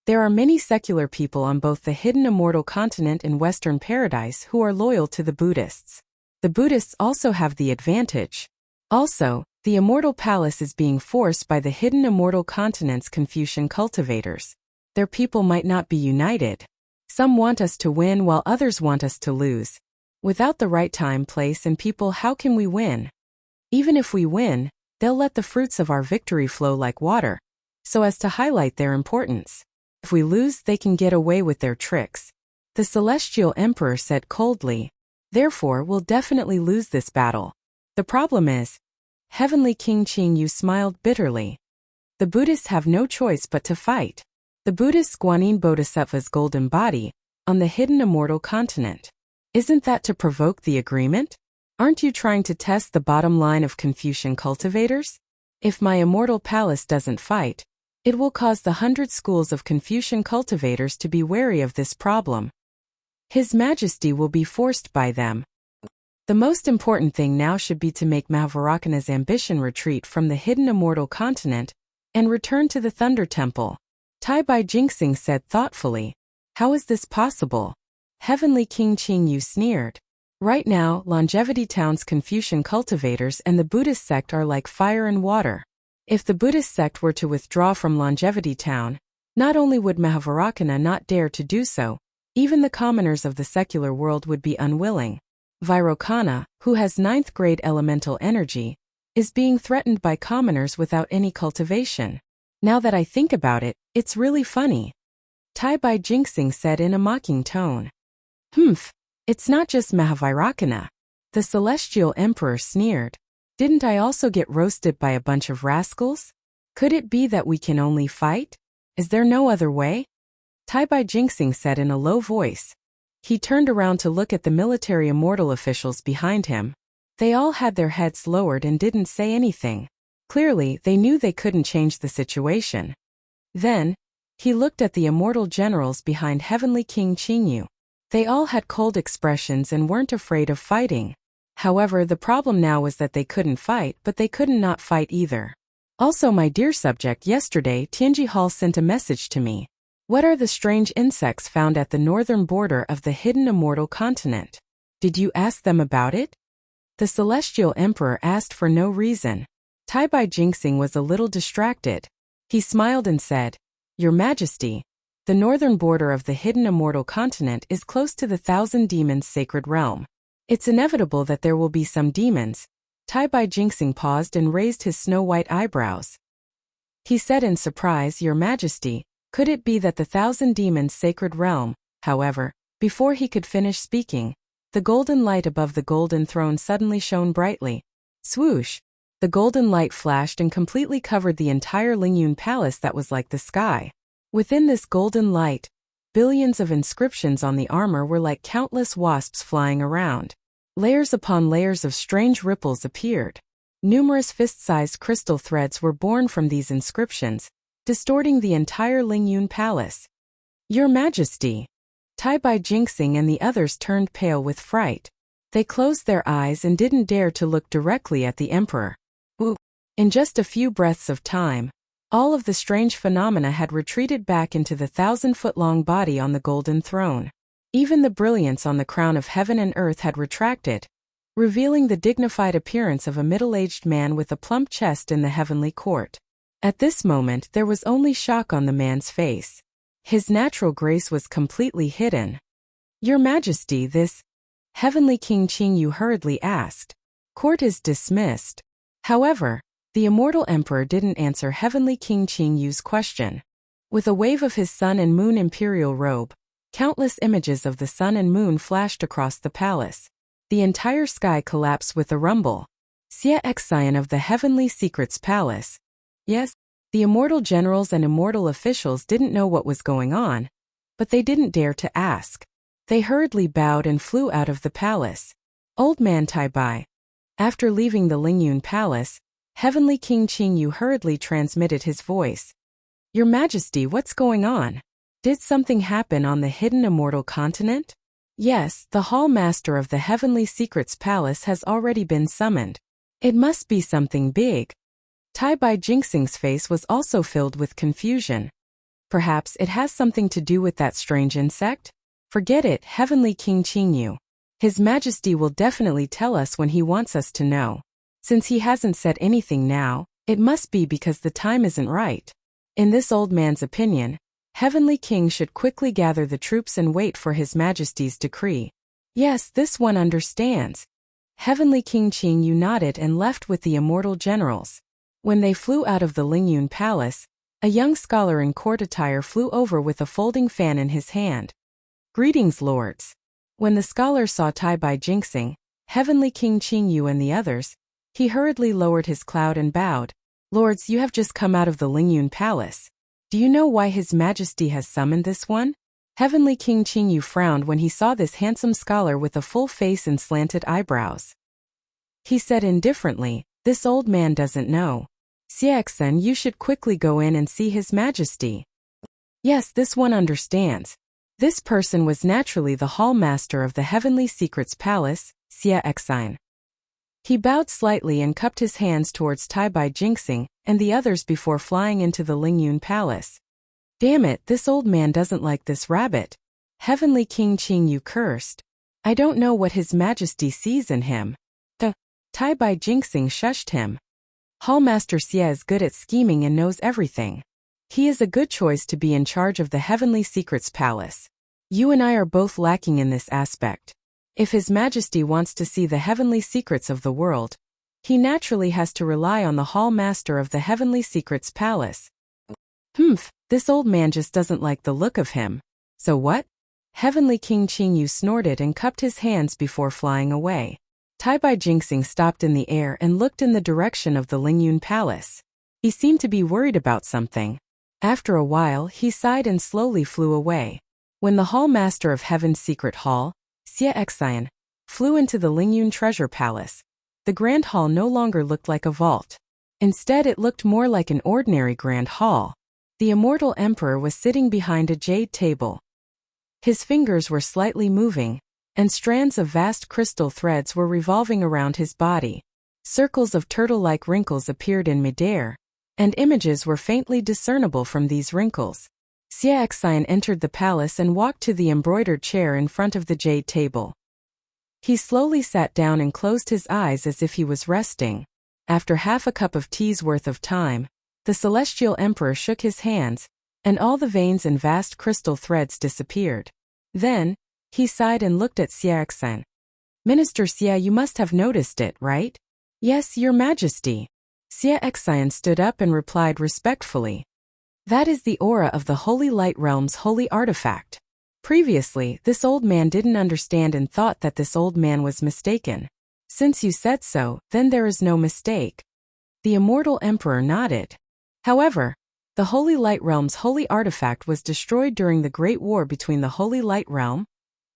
S1: there are many secular people on both the hidden immortal continent and Western paradise who are loyal to the Buddhists. The Buddhists also have the advantage. Also, the immortal palace is being forced by the hidden immortal continent's Confucian cultivators. Their people might not be united. Some want us to win while others want us to lose. Without the right time, place, and people, how can we win? Even if we win, they'll let the fruits of our victory flow like water, so as to highlight their importance. If we lose, they can get away with their tricks. The celestial emperor said coldly. Therefore, we'll definitely lose this battle. The problem is, Heavenly King Qingyu smiled bitterly. The Buddhists have no choice but to fight. The Buddhist Guanyin Bodhisattva's golden body, on the hidden immortal continent. Isn't that to provoke the agreement? Aren't you trying to test the bottom line of Confucian cultivators? If my immortal palace doesn't fight, it will cause the 100 schools of Confucian cultivators to be wary of this problem. His Majesty will be forced by them. The most important thing now should be to make Mahavairakana's ambition retreat from the hidden immortal continent and return to the Thunder Temple. Tai Bai Jinxing said thoughtfully. How is this possible? Heavenly King Qingyu sneered. Right now, Longevity Town's Confucian cultivators and the Buddhist sect are like fire and water. If the Buddhist sect were to withdraw from Longevity Town, not only would Mahavairakana not dare to do so, even the commoners of the secular world would be unwilling. Vairocana, who has 9th grade elemental energy, is being threatened by commoners without any cultivation. Now that I think about it, it's really funny. Tai Bai Jinxing said in a mocking tone. It's not just Mahavairakana. The celestial emperor sneered. Didn't I also get roasted by a bunch of rascals? Could it be that we can only fight? Is there no other way? Tai Bai Jinxing said in a low voice. He turned around to look at the military immortal officials behind him. They all had their heads lowered and didn't say anything. Clearly, they knew they couldn't change the situation. Then, he looked at the immortal generals behind Heavenly King Qingyu. They all had cold expressions and weren't afraid of fighting. However, the problem now was that they couldn't fight, but they couldn't not fight either. Also, my dear subject, yesterday Tianji Hall sent a message to me. What are the strange insects found at the northern border of the hidden immortal continent? Did you ask them about it? The celestial emperor asked for no reason. Tai Bai Jinxing was a little distracted. He smiled and said, Your Majesty, the northern border of the hidden immortal continent is close to the 1,000 demons' sacred realm. It's inevitable that there will be some demons. Tai Bai Jinxing paused and raised his snow-white eyebrows. He said in surprise, Your Majesty, could it be that the 1,000 demons' sacred realm? However, before he could finish speaking, the golden light above the golden throne suddenly shone brightly. Swoosh! The golden light flashed and completely covered the entire Lingyun Palace that was like the sky. Within this golden light, billions of inscriptions on the armor were like countless wasps flying around. Layers upon layers of strange ripples appeared. Numerous fist-sized crystal threads were born from these inscriptions, distorting the entire Lingyun Palace. Your Majesty! Tai Bai Jinxing and the others turned pale with fright. They closed their eyes and didn't dare to look directly at the emperor. In just a few breaths of time, all of the strange phenomena had retreated back into the 1,000-foot-long body on the golden throne. Even the brilliance on the crown of heaven and earth had retracted, revealing the dignified appearance of a middle-aged man with a plump chest in the heavenly court. At this moment there was only shock on the man's face. His natural grace was completely hidden. "Your Majesty, this heavenly King Qingyu hurriedly asked. "Court is dismissed." However, the immortal emperor didn't answer heavenly King Qingyu's question. With a wave of his sun and moon imperial robe, countless images of the sun and moon flashed across the palace. The entire sky collapsed with a rumble. Xie Xian of the Heavenly Secrets Palace. Yes, the immortal generals and immortal officials didn't know what was going on, but they didn't dare to ask. They hurriedly bowed and flew out of the palace. Old man Tai Bai. After leaving the Lingyun Palace, Heavenly King Qingyu hurriedly transmitted his voice. "Your Majesty, what's going on? Did something happen on the hidden immortal continent?" "Yes, the Hall Master of the Heavenly Secrets Palace has already been summoned. It must be something big." Tai Bai Jingxing's face was also filled with confusion. "Perhaps it has something to do with that strange insect?" "Forget it, Heavenly King Qingyu. His Majesty will definitely tell us when he wants us to know. Since he hasn't said anything now, it must be because the time isn't right." In this old man's opinion, Heavenly King should quickly gather the troops and wait for His Majesty's decree. "Yes, this one understands." Heavenly King Qingyu nodded and left with the immortal generals. When they flew out of the Lingyun Palace, a young scholar in court attire flew over with a folding fan in his hand. "Greetings, lords." When the scholar saw Tai Bai Jingxing, Heavenly King Qingyu and the others, he hurriedly lowered his cloud and bowed. "Lords, you have just come out of the Lingyun Palace. Do you know why His Majesty has summoned this one?" Heavenly King Qingyu frowned when he saw this handsome scholar with a full face and slanted eyebrows. He said indifferently, "This old man doesn't know. Xiexen, you should quickly go in and see His Majesty." "Yes, this one understands." This person was naturally the Hall Master of the Heavenly Secrets Palace, Xiexen. He bowed slightly and cupped his hands towards Tai Bai Jingxing and the others before flying into the Lingyun Palace. "Damn it, this old man doesn't like this rabbit." Heavenly King Qingyu cursed. "I don't know what His Majesty sees in him." Tai Bai Jingxing shushed him. "Hallmaster Xie is good at scheming and knows everything. He is a good choice to be in charge of the Heavenly Secrets Palace. You and I are both lacking in this aspect. If His Majesty wants to see the heavenly secrets of the world, he naturally has to rely on the Hall Master of the Heavenly Secrets Palace." This old man just doesn't like the look of him. "So what?" Heavenly King Qingyu snorted and cupped his hands before flying away. Tai Bai Jingxing stopped in the air and looked in the direction of the Lingyun Palace. He seemed to be worried about something. After a while, he sighed and slowly flew away. When the Hall Master of Heaven's Secret Hall, Xiexen, flew into the Lingyun Treasure Palace, the Grand Hall no longer looked like a vault. Instead, it looked more like an ordinary Grand Hall. The immortal emperor was sitting behind a jade table. His fingers were slightly moving, and strands of vast crystal threads were revolving around his body. Circles of turtle-like wrinkles appeared in midair, and images were faintly discernible from these wrinkles. Xiexen entered the palace and walked to the embroidered chair in front of the jade table. He slowly sat down and closed his eyes as if he was resting. After half a cup of tea's worth of time, the celestial emperor shook his hands, and all the veins and vast crystal threads disappeared. Then, he sighed and looked at Xiexen. "Minister Xie, you must have noticed it, right?" "Yes, Your Majesty." Xiexen stood up and replied respectfully. "That is the aura of the Holy Light Realm's holy artifact." Previously, this old man didn't understand and thought that this old man was mistaken. "Since you said so, then there is no mistake." The immortal emperor nodded. However, the Holy Light Realm's holy artifact was destroyed during the Great War between the Holy Light Realm,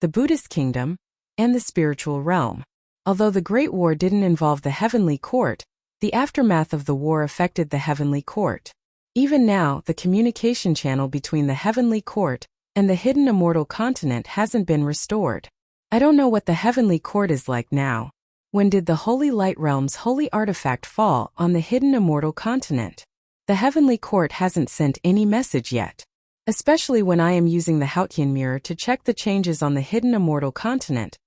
S1: the Buddhist Kingdom, and the spiritual realm. Although the Great War didn't involve the Heavenly Court, the aftermath of the war affected the Heavenly Court. Even now, the communication channel between the Heavenly Court and the hidden immortal continent hasn't been restored. I don't know what the Heavenly Court is like now. When did the Holy Light Realm's holy artifact fall on the hidden immortal continent? The Heavenly Court hasn't sent any message yet. Especially when I am using the Hautian mirror to check the changes on the hidden immortal continent.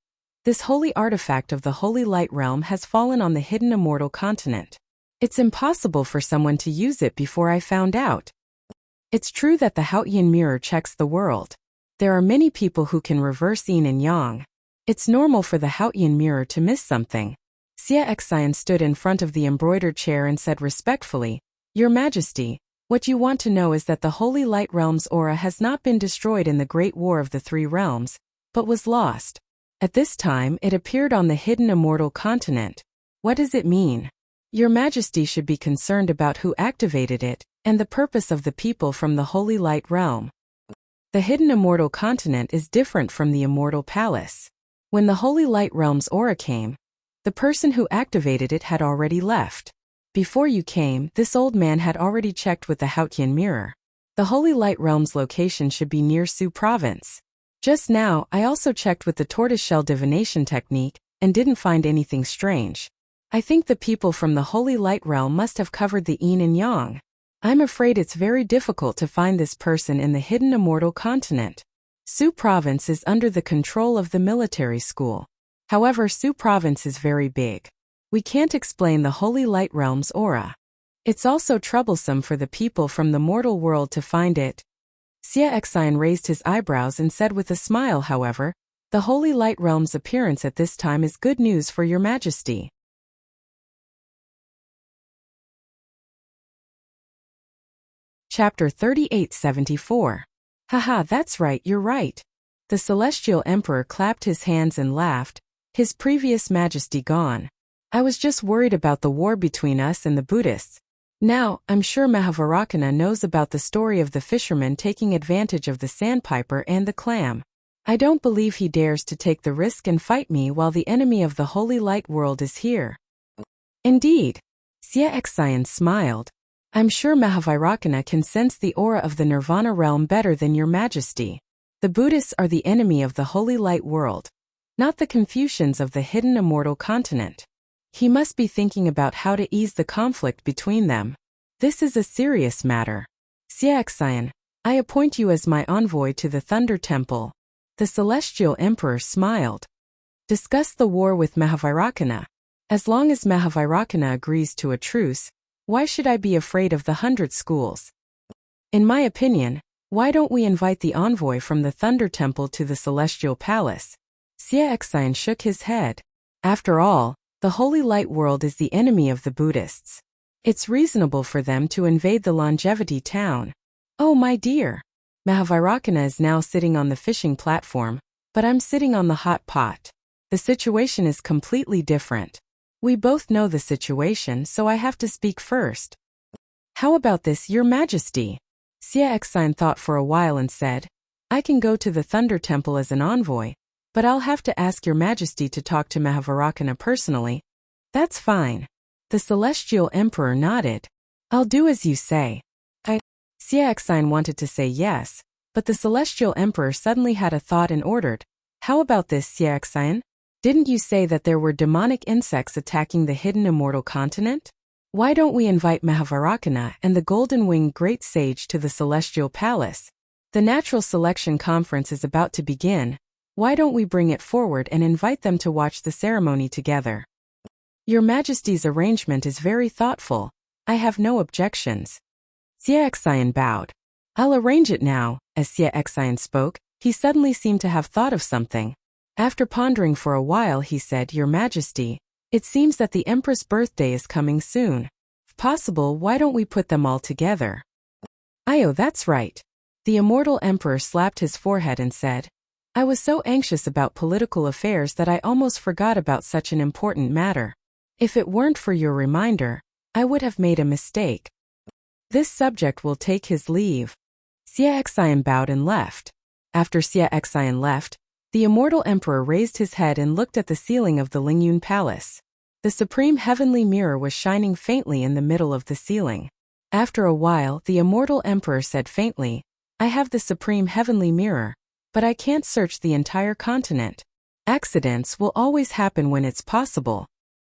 S1: This holy artifact of the holy light realm has fallen on the hidden immortal continent. It's impossible for someone to use it before I found out. It's true that the Haotian mirror checks the world. There are many people who can reverse yin and yang. It's normal for the Haotian mirror to miss something. Xie Xian stood in front of the embroidered chair and said respectfully, Your Majesty, what you want to know is that the Holy Light Realm's aura has not been destroyed in the Great War of the Three Realms, but was lost. At this time it appeared on the hidden immortal continent. What does it mean? Your Majesty should be concerned about who activated it, and the purpose of the people from the Holy Light Realm. The hidden immortal continent is different from the immortal palace. When the Holy Light Realm's aura came, the person who activated it had already left. Before you came, this old man had already checked with the Haotian mirror. The Holy Light Realm's location should be near Su Province. Just now, I also checked with the tortoiseshell divination technique, and didn't find anything strange. I think the people from the Holy Light Realm must have covered the yin and yang. I'm afraid it's very difficult to find this person in the hidden immortal continent. Su Province is under the control of the military school. However, Su Province is very big. We can't explain the Holy Light Realm's aura. It's also troublesome for the people from the mortal world to find it. Xie Xian raised his eyebrows and said with a smile, however, the Holy Light Realm's appearance at this time is good news for your Majesty. Chapter 3874. Haha, that's right, you're right. The Celestial Emperor clapped his hands and laughed, His previous Majesty gone. I was just worried about the war between us and the Buddhists. Now, I'm sure Mahavarakana knows about the story of the fisherman taking advantage of the sandpiper and the clam. I don't believe he dares to take the risk and fight me while the enemy of the Holy Light World is here. Indeed. Xie Xian smiled. I'm sure Mahavarakana can sense the aura of the Nirvana realm better than your Majesty. The Buddhists are the enemy of the Holy Light World, not the Confucians of the hidden immortal continent. He must be thinking about how to ease the conflict between them. This is a serious matter. Xie Xian, I appoint you as my envoy to the Thunder Temple. The Celestial Emperor smiled. Discuss the war with Mahavarakana. As long as Mahavarakana agrees to a truce, why should I be afraid of the 100 schools? In my opinion, why don't we invite the envoy from the Thunder Temple to the Celestial Palace? Xie Xian shook his head. After all, the Holy Light World is the enemy of the Buddhists. It's reasonable for them to invade the Longevity Town. Oh my dear. Mahavarakana is now sitting on the fishing platform, but I'm sitting on the hot pot. The situation is completely different. We both know the situation, so I have to speak first. How about this, Your Majesty? Xie Xian thought for a while and said, I can go to the Thunder Temple as an envoy, but I'll have to ask Your Majesty to talk to Mahavarakana personally. That's fine. The Celestial Emperor nodded. I'll do as you say. Xie Xian wanted to say yes, but the Celestial Emperor suddenly had a thought and ordered, How about this, Xie Xian? Didn't you say that there were demonic insects attacking the hidden immortal continent? Why don't we invite Mahavarakana and the golden-winged great sage to the Celestial Palace? The Natural Selection Conference is about to begin. Why don't we bring it forward and invite them to watch the ceremony together? Your Majesty's arrangement is very thoughtful. I have no objections. Xie Xian bowed. I'll arrange it now. As Xie Xian spoke, he suddenly seemed to have thought of something. After pondering for a while, he said, Your Majesty, it seems that the Empress' birthday is coming soon. If possible, why don't we put them all together? Oh, that's right. The immortal emperor slapped his forehead and said, I was so anxious about political affairs that I almost forgot about such an important matter. If it weren't for your reminder, I would have made a mistake. This subject will take his leave. Xie Xian bowed and left. After Xie Xian left, the immortal emperor raised his head and looked at the ceiling of the Lingyun Palace. The supreme heavenly mirror was shining faintly in the middle of the ceiling. After a while, the immortal emperor said faintly, I have the supreme heavenly mirror, but I can't search the entire continent. Accidents will always happen when it's possible.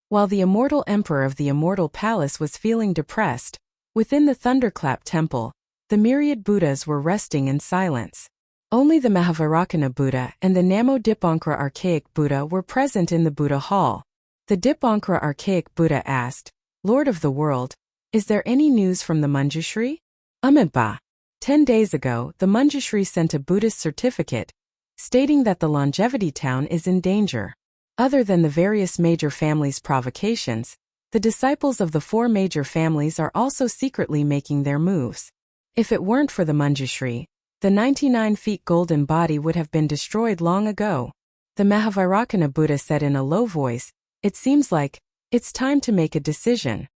S1: While the immortal emperor of the immortal palace was feeling depressed, within the Thunderclap temple, the myriad Buddhas were resting in silence. Only the Mahavairocana Buddha and the Namo Dipankara Archaic Buddha were present in the Buddha hall. The Dipankara Archaic Buddha asked, Lord of the world, is there any news from the Manjushri? Amitabha. 10 days ago, the Manjushri sent a Buddhist certificate, stating that the longevity town is in danger. Other than the various major families' provocations, the disciples of the 4 major families are also secretly making their moves. If it weren't for the Manjushri, the 99 feet golden body would have been destroyed long ago. The Mahavairocana Buddha said in a low voice, it seems like it's time to make a decision.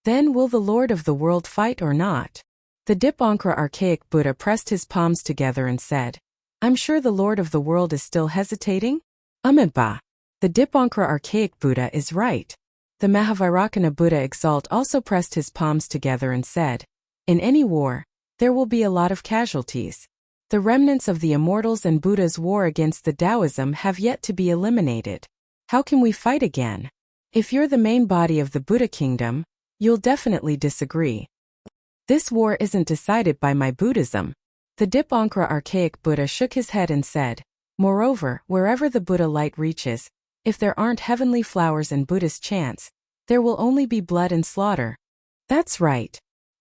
S1: Then will the Lord of the world fight or not? The Dipankara Archaic Buddha pressed his palms together and said, I'm sure the Lord of the world is still hesitating? Amitabha. The Dipankara Archaic Buddha is right. The Mahavairocana Buddha Exalt also pressed his palms together and said, in any war, there will be a lot of casualties. The remnants of the immortals and Buddha's war against the Taoism have yet to be eliminated. How can we fight again? If you're the main body of the Buddha kingdom, you'll definitely disagree. This war isn't decided by my Buddhism. The Dipankara Archaic Buddha shook his head and said, moreover, wherever the Buddha light reaches, if there aren't heavenly flowers and Buddhist chants, there will only be blood and slaughter. That's right.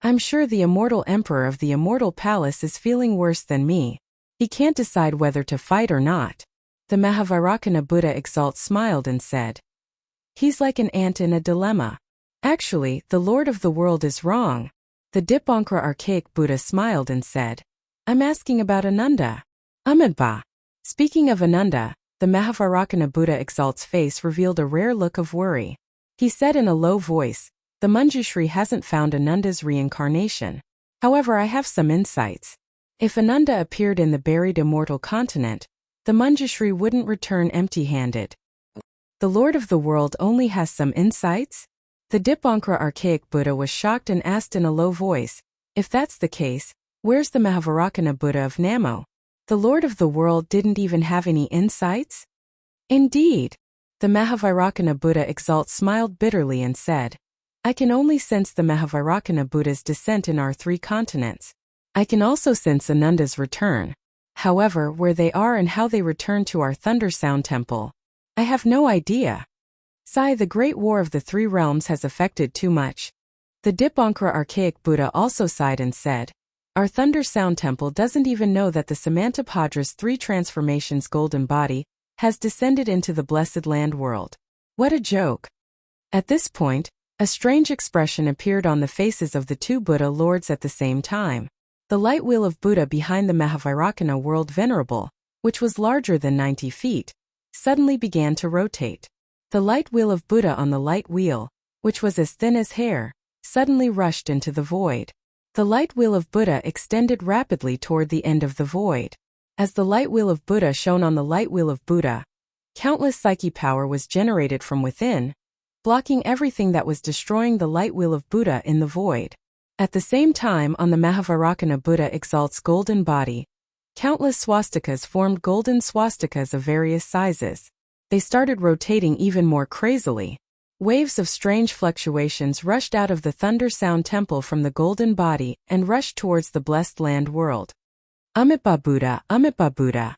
S1: I'm sure the immortal emperor of the immortal palace is feeling worse than me. He can't decide whether to fight or not. The Mahavairocana Buddha Exalt smiled and said, he's like an ant in a dilemma. Actually, the Lord of the world is wrong. The Dipankara Archaic Buddha smiled and said, I'm asking about Ananda. Amitabha. Speaking of Ananda, the Mahavairocana Buddha Exalt's face revealed a rare look of worry. He said in a low voice, the Manjushri hasn't found Ananda's reincarnation. However, I have some insights. If Ananda appeared in the buried immortal continent, the Manjushri wouldn't return empty-handed. The Lord of the world only has some insights? The Dipankara Archaic Buddha was shocked and asked in a low voice, if that's the case, where's the Mahavairocana Buddha of Namo? The Lord of the world didn't even have any insights? Indeed. The Mahavairocana Buddha Exalt smiled bitterly and said, I can only sense the Mahavairocana Buddha's descent in our 3 continents. I can also sense Ananda's return. However, where they are and how they return to our Thunder Sound Temple, I have no idea. Sai, the Great War of the 3 realms has affected too much. The Dipankara Archaic Buddha also sighed and said, our Thunder Sound Temple doesn't even know that the Samantabhadra's 3 transformations golden body has descended into the blessed land world. What a joke. At this point, a strange expression appeared on the faces of the 2 Buddha lords at the same time. The light wheel of Buddha behind the Mahavairocana world venerable, which was larger than 90 feet, suddenly began to rotate. The light wheel of Buddha on the light wheel, which was as thin as hair, suddenly rushed into the void. The light wheel of Buddha extended rapidly toward the end of the void. As the light wheel of Buddha shone on the light wheel of Buddha, countless psyche power was generated from within, blocking everything that was destroying the light wheel of Buddha in the void. At the same time, on the Mahavairocana Buddha Exalt's golden body, countless swastikas formed golden swastikas of various sizes. They started rotating even more crazily. Waves of strange fluctuations rushed out of the Thunder Sound Temple from the golden body and rushed towards the blessed land world. Amitabha Buddha, Amitabha Buddha.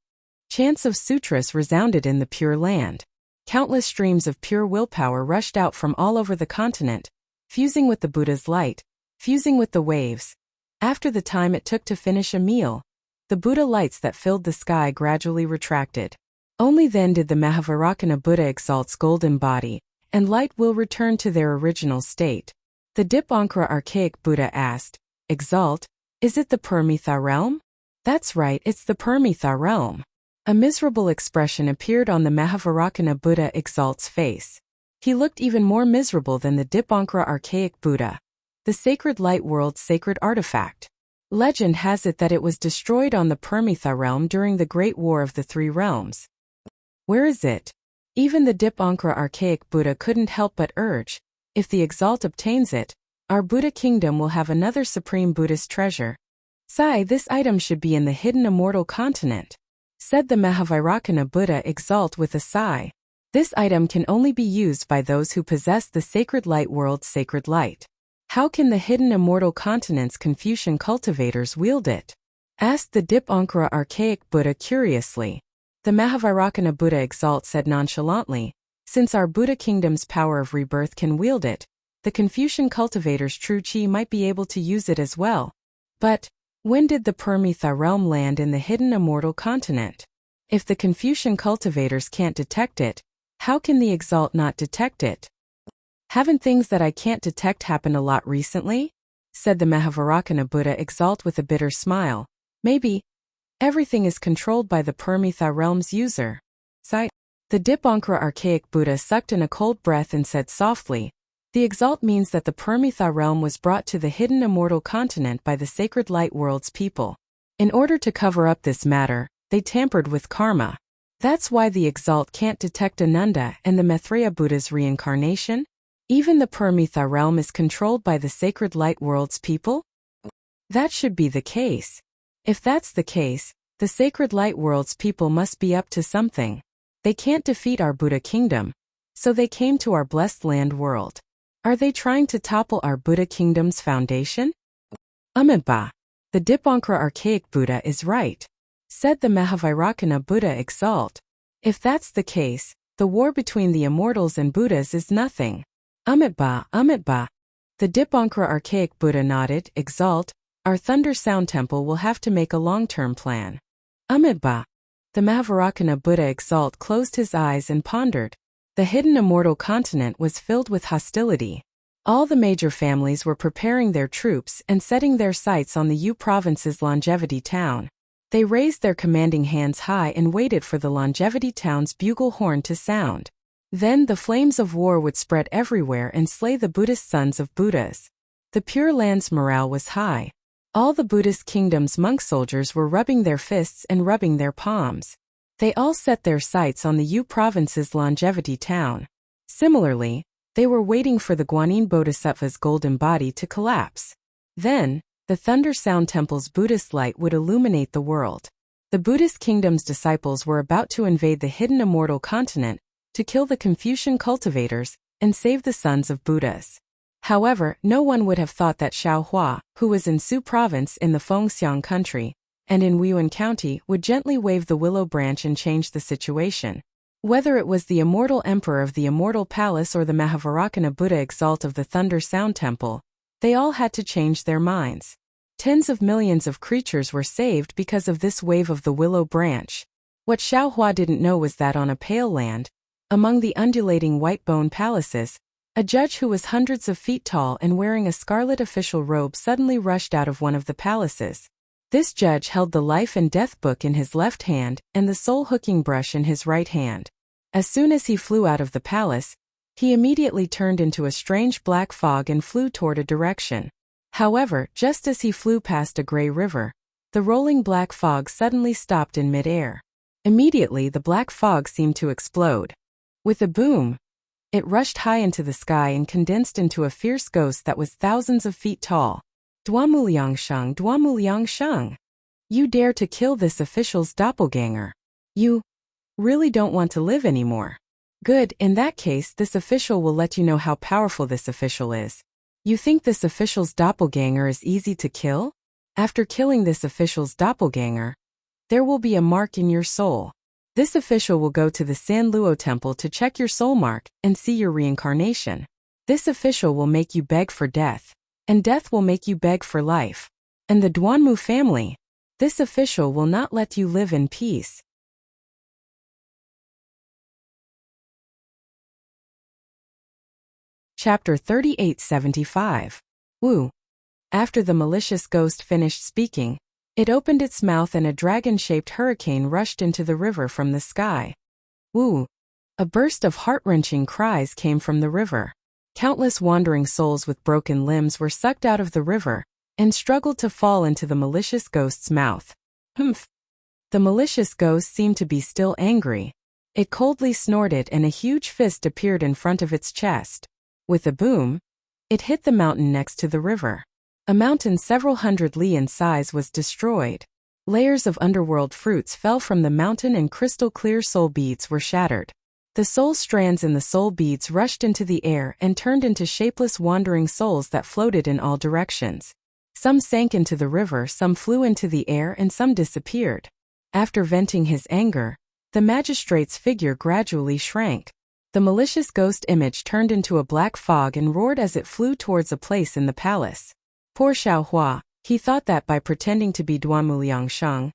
S1: Chants of sutras resounded in the Pure Land. Countless streams of pure willpower rushed out from all over the continent, fusing with the Buddha's light, fusing with the waves. After the time it took to finish a meal, the Buddha lights that filled the sky gradually retracted. Only then did the Mahavairocana Buddha Exalt's golden body and light will return to their original state. The Dipankara Archaic Buddha asked, Exalt, is it the Paramitha realm? That's right, it's the Paramitha realm. A miserable expression appeared on the Mahavairocana Buddha Exalt's face. He looked even more miserable than the Dipankara Archaic Buddha. The sacred light world's sacred artifact. Legend has it that it was destroyed on the Paramitha realm during the Great War of the 3 realms. Where is it? Even the Dipankara Archaic Buddha couldn't help but urge, if the Exalt obtains it, our Buddha kingdom will have another supreme Buddhist treasure. Sai, this item should be in the hidden immortal continent, said the Mahavairocana Buddha Exalt with a sigh. This item can only be used by those who possess the sacred light world's sacred light. How can the hidden immortal continent's Confucian cultivators wield it? asked the Dipankara archaic Buddha curiously. The Mahavairakana Buddha Exalt said nonchalantly, since our Buddha kingdom's power of rebirth can wield it, the Confucian cultivator's true chi might be able to use it as well. But when did the Paramitha realm land in the hidden immortal continent? If the Confucian cultivators can't detect it, how can the Exalt not detect it? Haven't things that I can't detect happened a lot recently? Said the Mahavairakana Buddha Exalt with a bitter smile. Maybe. Everything is controlled by the Paramitha realm's user. Sigh. The Dipankara archaic Buddha sucked in a cold breath and said softly, the Exalt means that the Paramitha realm was brought to the hidden immortal continent by the sacred light world's people. In order to cover up this matter, they tampered with karma. That's why the Exalt can't detect Ananda and the Maitreya Buddha's reincarnation. Even the Paramitha realm is controlled by the sacred light world's people? That should be the case. If that's the case, the sacred light world's people must be up to something. They can't defeat our Buddha kingdom, so they came to our blessed land world. Are they trying to topple our Buddha kingdom's foundation? Amitabha. The Dipankara archaic Buddha is right, said the Mahavairakana Buddha Exalt. If that's the case, the war between the immortals and Buddhas is nothing. Amitabha, Amitabha. The Dipankara archaic Buddha nodded. Exalt, our Thunder Sound Temple will have to make a long-term plan. Amitabha. The Mahavairakana Buddha Exalt closed his eyes and pondered. The hidden immortal continent was filled with hostility. All the major families were preparing their troops and setting their sights on the Yu province's Longevity town. They raised their commanding hands high and waited for the Longevity town's bugle horn to sound. Then the flames of war would spread everywhere and slay the Buddhist sons of Buddhas. The Pure Land's morale was high. All the Buddhist kingdom's monk soldiers were rubbing their fists and rubbing their palms. They all set their sights on the Yu province's Longevity town. Similarly, they were waiting for the Guanyin Bodhisattva's golden body to collapse. Then, the Thunder Sound Temple's Buddhist light would illuminate the world. The Buddhist kingdom's disciples were about to invade the hidden immortal continent, to kill the Confucian cultivators, and save the sons of Buddhas. However, no one would have thought that Xiao Hua, who was in Su province in the Fengxiang country, and in Wuyuan County, would gently wave the willow branch and change the situation. Whether it was the immortal emperor of the immortal palace or the Mahavairakana Buddha Exalt of the Thunder Sound Temple, they all had to change their minds. Tens of millions of creatures were saved because of this wave of the willow branch. What Xiao Hua didn't know was that on a pale land, among the undulating white bone palaces, a judge who was hundreds of feet tall and wearing a scarlet official robe suddenly rushed out of one of the palaces. This judge held the life and death book in his left hand and the soul hooking brush in his right hand. As soon as he flew out of the palace, he immediately turned into a strange black fog and flew toward a direction. However, just as he flew past a gray river, the rolling black fog suddenly stopped in mid-air. Immediately the black fog seemed to explode. With a boom, it rushed high into the sky and condensed into a fierce ghost that was thousands of feet tall. Duamuliangsheng, Duamuliangsheng. You dare to kill this official's doppelganger. You really don't want to live anymore. Good, in that case this official will let you know how powerful this official is. You think this official's doppelganger is easy to kill? After killing this official's doppelganger, there will be a mark in your soul. This official will go to the San Luo temple to check your soul mark and see your reincarnation. This official will make you beg for death, and death will make you beg for life. And the Duanmu family, this official will not let you live in peace. Chapter 3875. Wu. After the malicious ghost finished speaking, it opened its mouth and a dragon-shaped hurricane rushed into the river from the sky. Wu. A burst of heart-wrenching cries came from the river. Countless wandering souls with broken limbs were sucked out of the river and struggled to fall into the malicious ghost's mouth. Humph. The malicious ghost seemed to be still angry. It coldly snorted and a huge fist appeared in front of its chest. With a boom, it hit the mountain next to the river. A mountain several hundred li in size was destroyed. Layers of underworld fruits fell from the mountain and crystal-clear soul beads were shattered. The soul strands in the soul beads rushed into the air and turned into shapeless wandering souls that floated in all directions. Some sank into the river, some flew into the air, and some disappeared. After venting his anger, the magistrate's figure gradually shrank. The malicious ghost image turned into a black fog and roared as it flew towards a place in the palace. Poor Xiaohua, he thought that by pretending to be Duanmu Liangsheng,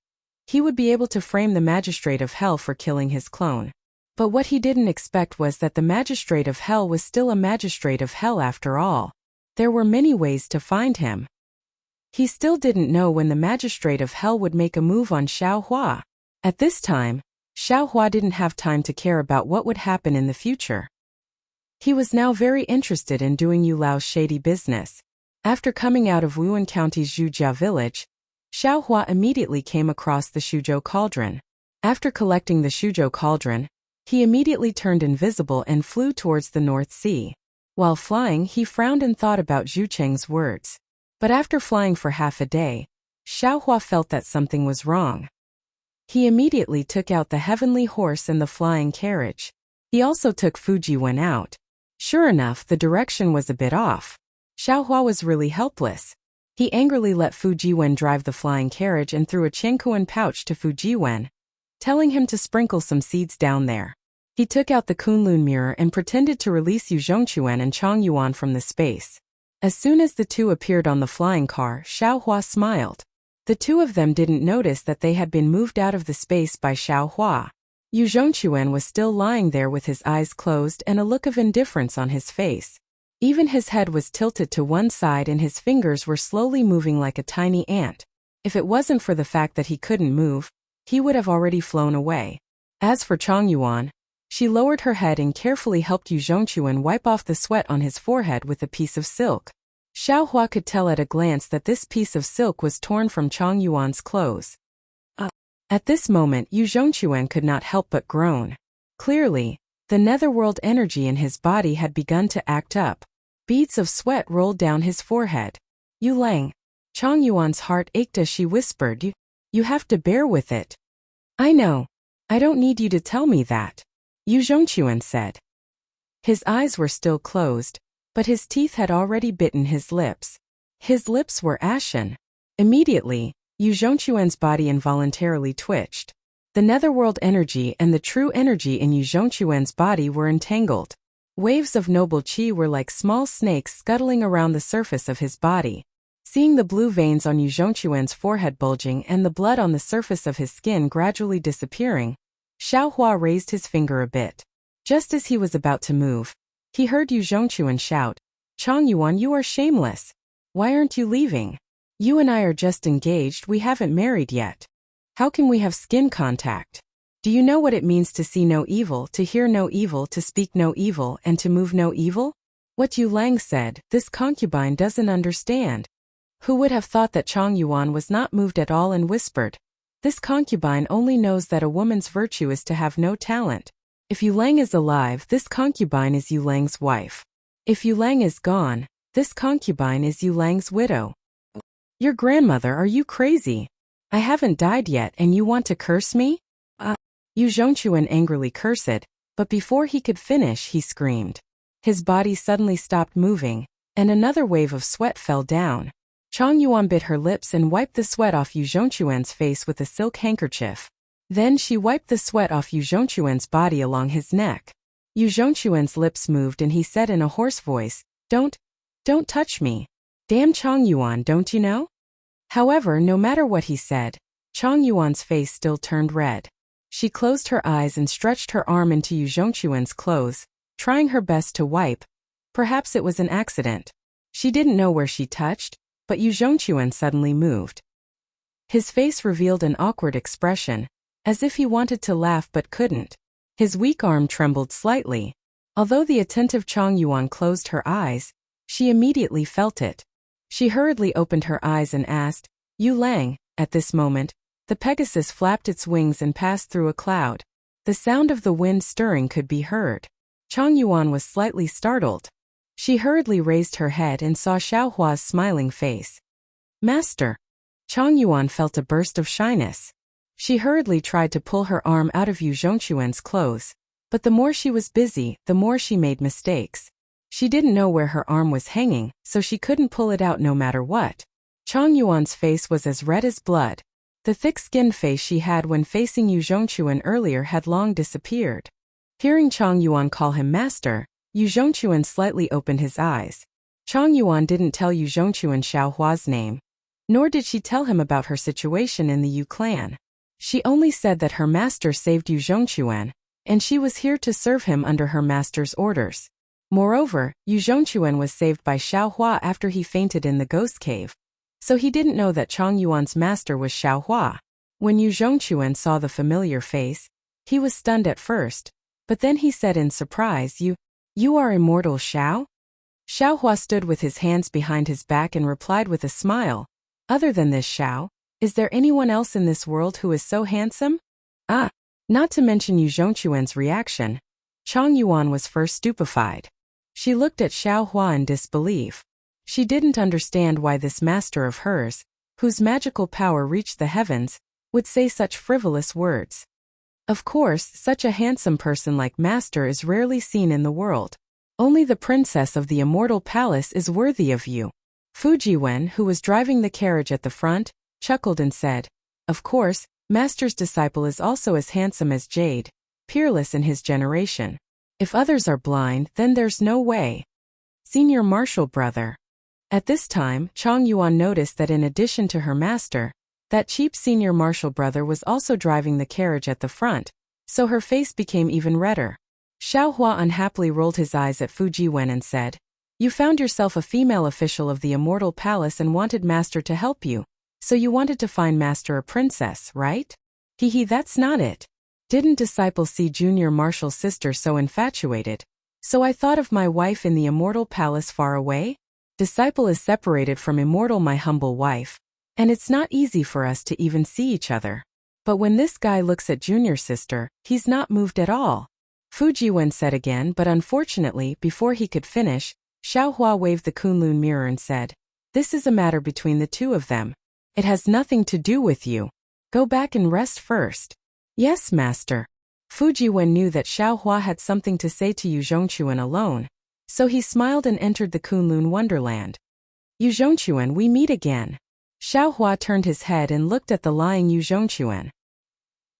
S1: he would be able to frame the magistrate of hell for killing his clone. But what he didn't expect was that the magistrate of hell was still a magistrate of hell after all. There were many ways to find him. He still didn't know when the magistrate of hell would make a move on Xiaohua. At this time, Xiaohua didn't have time to care about what would happen in the future. He was now very interested in doing Yu Lao's shady business. After coming out of Wuhan County's Zhujia village, Xiaohua immediately came across the Shuzhou cauldron. After collecting the Shuzhou cauldron, he immediately turned invisible and flew towards the North Sea. While flying, he frowned and thought about Zhu Cheng's words. But after flying for half a day, Xiaohua felt that something was wrong. He immediately took out the heavenly horse and the flying carriage. He also took Fujiwen out. Sure enough, the direction was a bit off. Xiaohua was really helpless. He angrily let Fujiwen drive the flying carriage and threw a Qiankuan pouch to Fujiwen, telling him to sprinkle some seeds down there. He took out the Kunlun mirror and pretended to release Yu Zhongquan and Chang Yuan from the space. As soon as the two appeared on the flying car, Xiaohua smiled. The two of them didn't notice that they had been moved out of the space by Xiaohua. Yu Zhongquan was still lying there with his eyes closed and a look of indifference on his face. Even his head was tilted to one side and his fingers were slowly moving like a tiny ant. If it wasn't for the fact that he couldn't move, he would have already flown away. As for Chang Yuan, she lowered her head and carefully helped Yu Zhongquan wipe off the sweat on his forehead with a piece of silk. Xiaohua could tell at a glance that this piece of silk was torn from Chang Yuan's clothes. At this moment, Yu Zhongquan could not help but groan. Clearly, the netherworld energy in his body had begun to act up. Beads of sweat rolled down his forehead. "Yu Lang." Chang Yuan's heart ached as she whispered, You have to bear with it." "I know. I don't need you to tell me that," Yu Zhongquan said. His eyes were still closed, but his teeth had already bitten his lips. His lips were ashen. Immediately, Yu Zhongquan's body involuntarily twitched. The netherworld energy and the true energy in Yu Zhongquan's body were entangled. Waves of noble qi were like small snakes scuttling around the surface of his body. Seeing the blue veins on Yu Zhongquan's forehead bulging and the blood on the surface of his skin gradually disappearing, Xiaohua raised his finger a bit. Just as he was about to move, he heard Yu Zhongquan shout, "Chang Yuan, you are shameless. Why aren't you leaving? You and I are just engaged, we haven't married yet. How can we have skin contact? Do you know what it means to see no evil, to hear no evil, to speak no evil, and to move no evil?" What Yu Lang said, this concubine doesn't understand. Who would have thought that Chang Yuan was not moved at all and whispered, "This concubine only knows that a woman's virtue is to have no talent. If Yu Lang is alive, this concubine is Yu Lang's wife. If Yu Lang is gone, this concubine is Yu Lang's widow." "Your grandmother, are you crazy? I haven't died yet and you want to curse me?" Yu Zhongquan angrily cursed, but before he could finish he screamed. His body suddenly stopped moving, and another wave of sweat fell down. Chang Yuan bit her lips and wiped the sweat off Yu Zhongquan's face with a silk handkerchief. Then she wiped the sweat off Yu Zhongquan's body along his neck. Yu Zhongquan's lips moved and he said in a hoarse voice, Don't touch me. Damn Chang Yuan, don't you know?" However, no matter what he said, Chang Yuan's face still turned red. She closed her eyes and stretched her arm into Yu Zhongquan's clothes, trying her best to wipe. Perhaps it was an accident. She didn't know where she touched, but Yu Zhongquan suddenly moved. His face revealed an awkward expression, as if he wanted to laugh but couldn't. His weak arm trembled slightly. Although the attentive Chang Yuan closed her eyes, she immediately felt it. She hurriedly opened her eyes and asked, "Yu Lang." At this moment, the Pegasus flapped its wings and passed through a cloud. The sound of the wind stirring could be heard. Chang Yuan was slightly startled. She hurriedly raised her head and saw Xiaohua's smiling face. "Master." Chang Yuan felt a burst of shyness. She hurriedly tried to pull her arm out of Yu Zhongquan's clothes, but the more she was busy, the more she made mistakes. She didn't know where her arm was hanging, so she couldn't pull it out no matter what. Chang Yuan's face was as red as blood. The thick-skinned face she had when facing Yu Zhongquan earlier had long disappeared. Hearing Chang Yuan call him master, Yu Zhongquan slightly opened his eyes. Chang Yuan didn't tell Yu Zhongquan Xiao Hua's name, nor did she tell him about her situation in the Yu clan. She only said that her master saved Yu Zhongquan, and she was here to serve him under her master's orders. Moreover, Yu Zhongquan was saved by Xiao Hua after he fainted in the ghost cave. So he didn't know that Chang Yuan's master was Xiao Hua. When Yu Zhongquan saw the familiar face, he was stunned at first, but then he said in surprise, You are immortal Xiao? Xiao Hua stood with his hands behind his back and replied with a smile, Other than this Xiao, is there anyone else in this world who is so handsome? Not to mention Yu Zhongquan's reaction, Chang Yuan was first stupefied. She looked at Xiao Hua in disbelief. She didn't understand why this master of hers, whose magical power reached the heavens, would say such frivolous words. Of course, such a handsome person like master is rarely seen in the world. Only the princess of the immortal palace is worthy of you. Fujiwen, who was driving the carriage at the front, chuckled and said, Of course, master's disciple is also as handsome as Jade, peerless in his generation. If others are blind, then there's no way. Senior marshal brother. At this time, Chang Yuan noticed that in addition to her master, that cheap senior marshal brother was also driving the carriage at the front, so her face became even redder. Xiao Hua unhappily rolled his eyes at Fujiwen and said, You found yourself a female official of the immortal palace and wanted master to help you, so you wanted to find master a princess, right? That's not it. Didn't disciple see junior marshal's sister so infatuated? So I thought of my wife in the immortal palace far away? Disciple is separated from immortal my humble wife, and it's not easy for us to even see each other. But when this guy looks at junior sister, he's not moved at all. Fujiwen said again, but unfortunately, before he could finish, Xiao Hua waved the Kunlun mirror and said, This is a matter between the two of them. It has nothing to do with you. Go back and rest first. Yes, master. Fujiwen knew that Xiao Hua had something to say to Yu Zhongquan alone, so he smiled and entered the Kunlun wonderland. Yu Zhongquan, we meet again. Xiao Hua turned his head and looked at the lying Yu Zhongquan.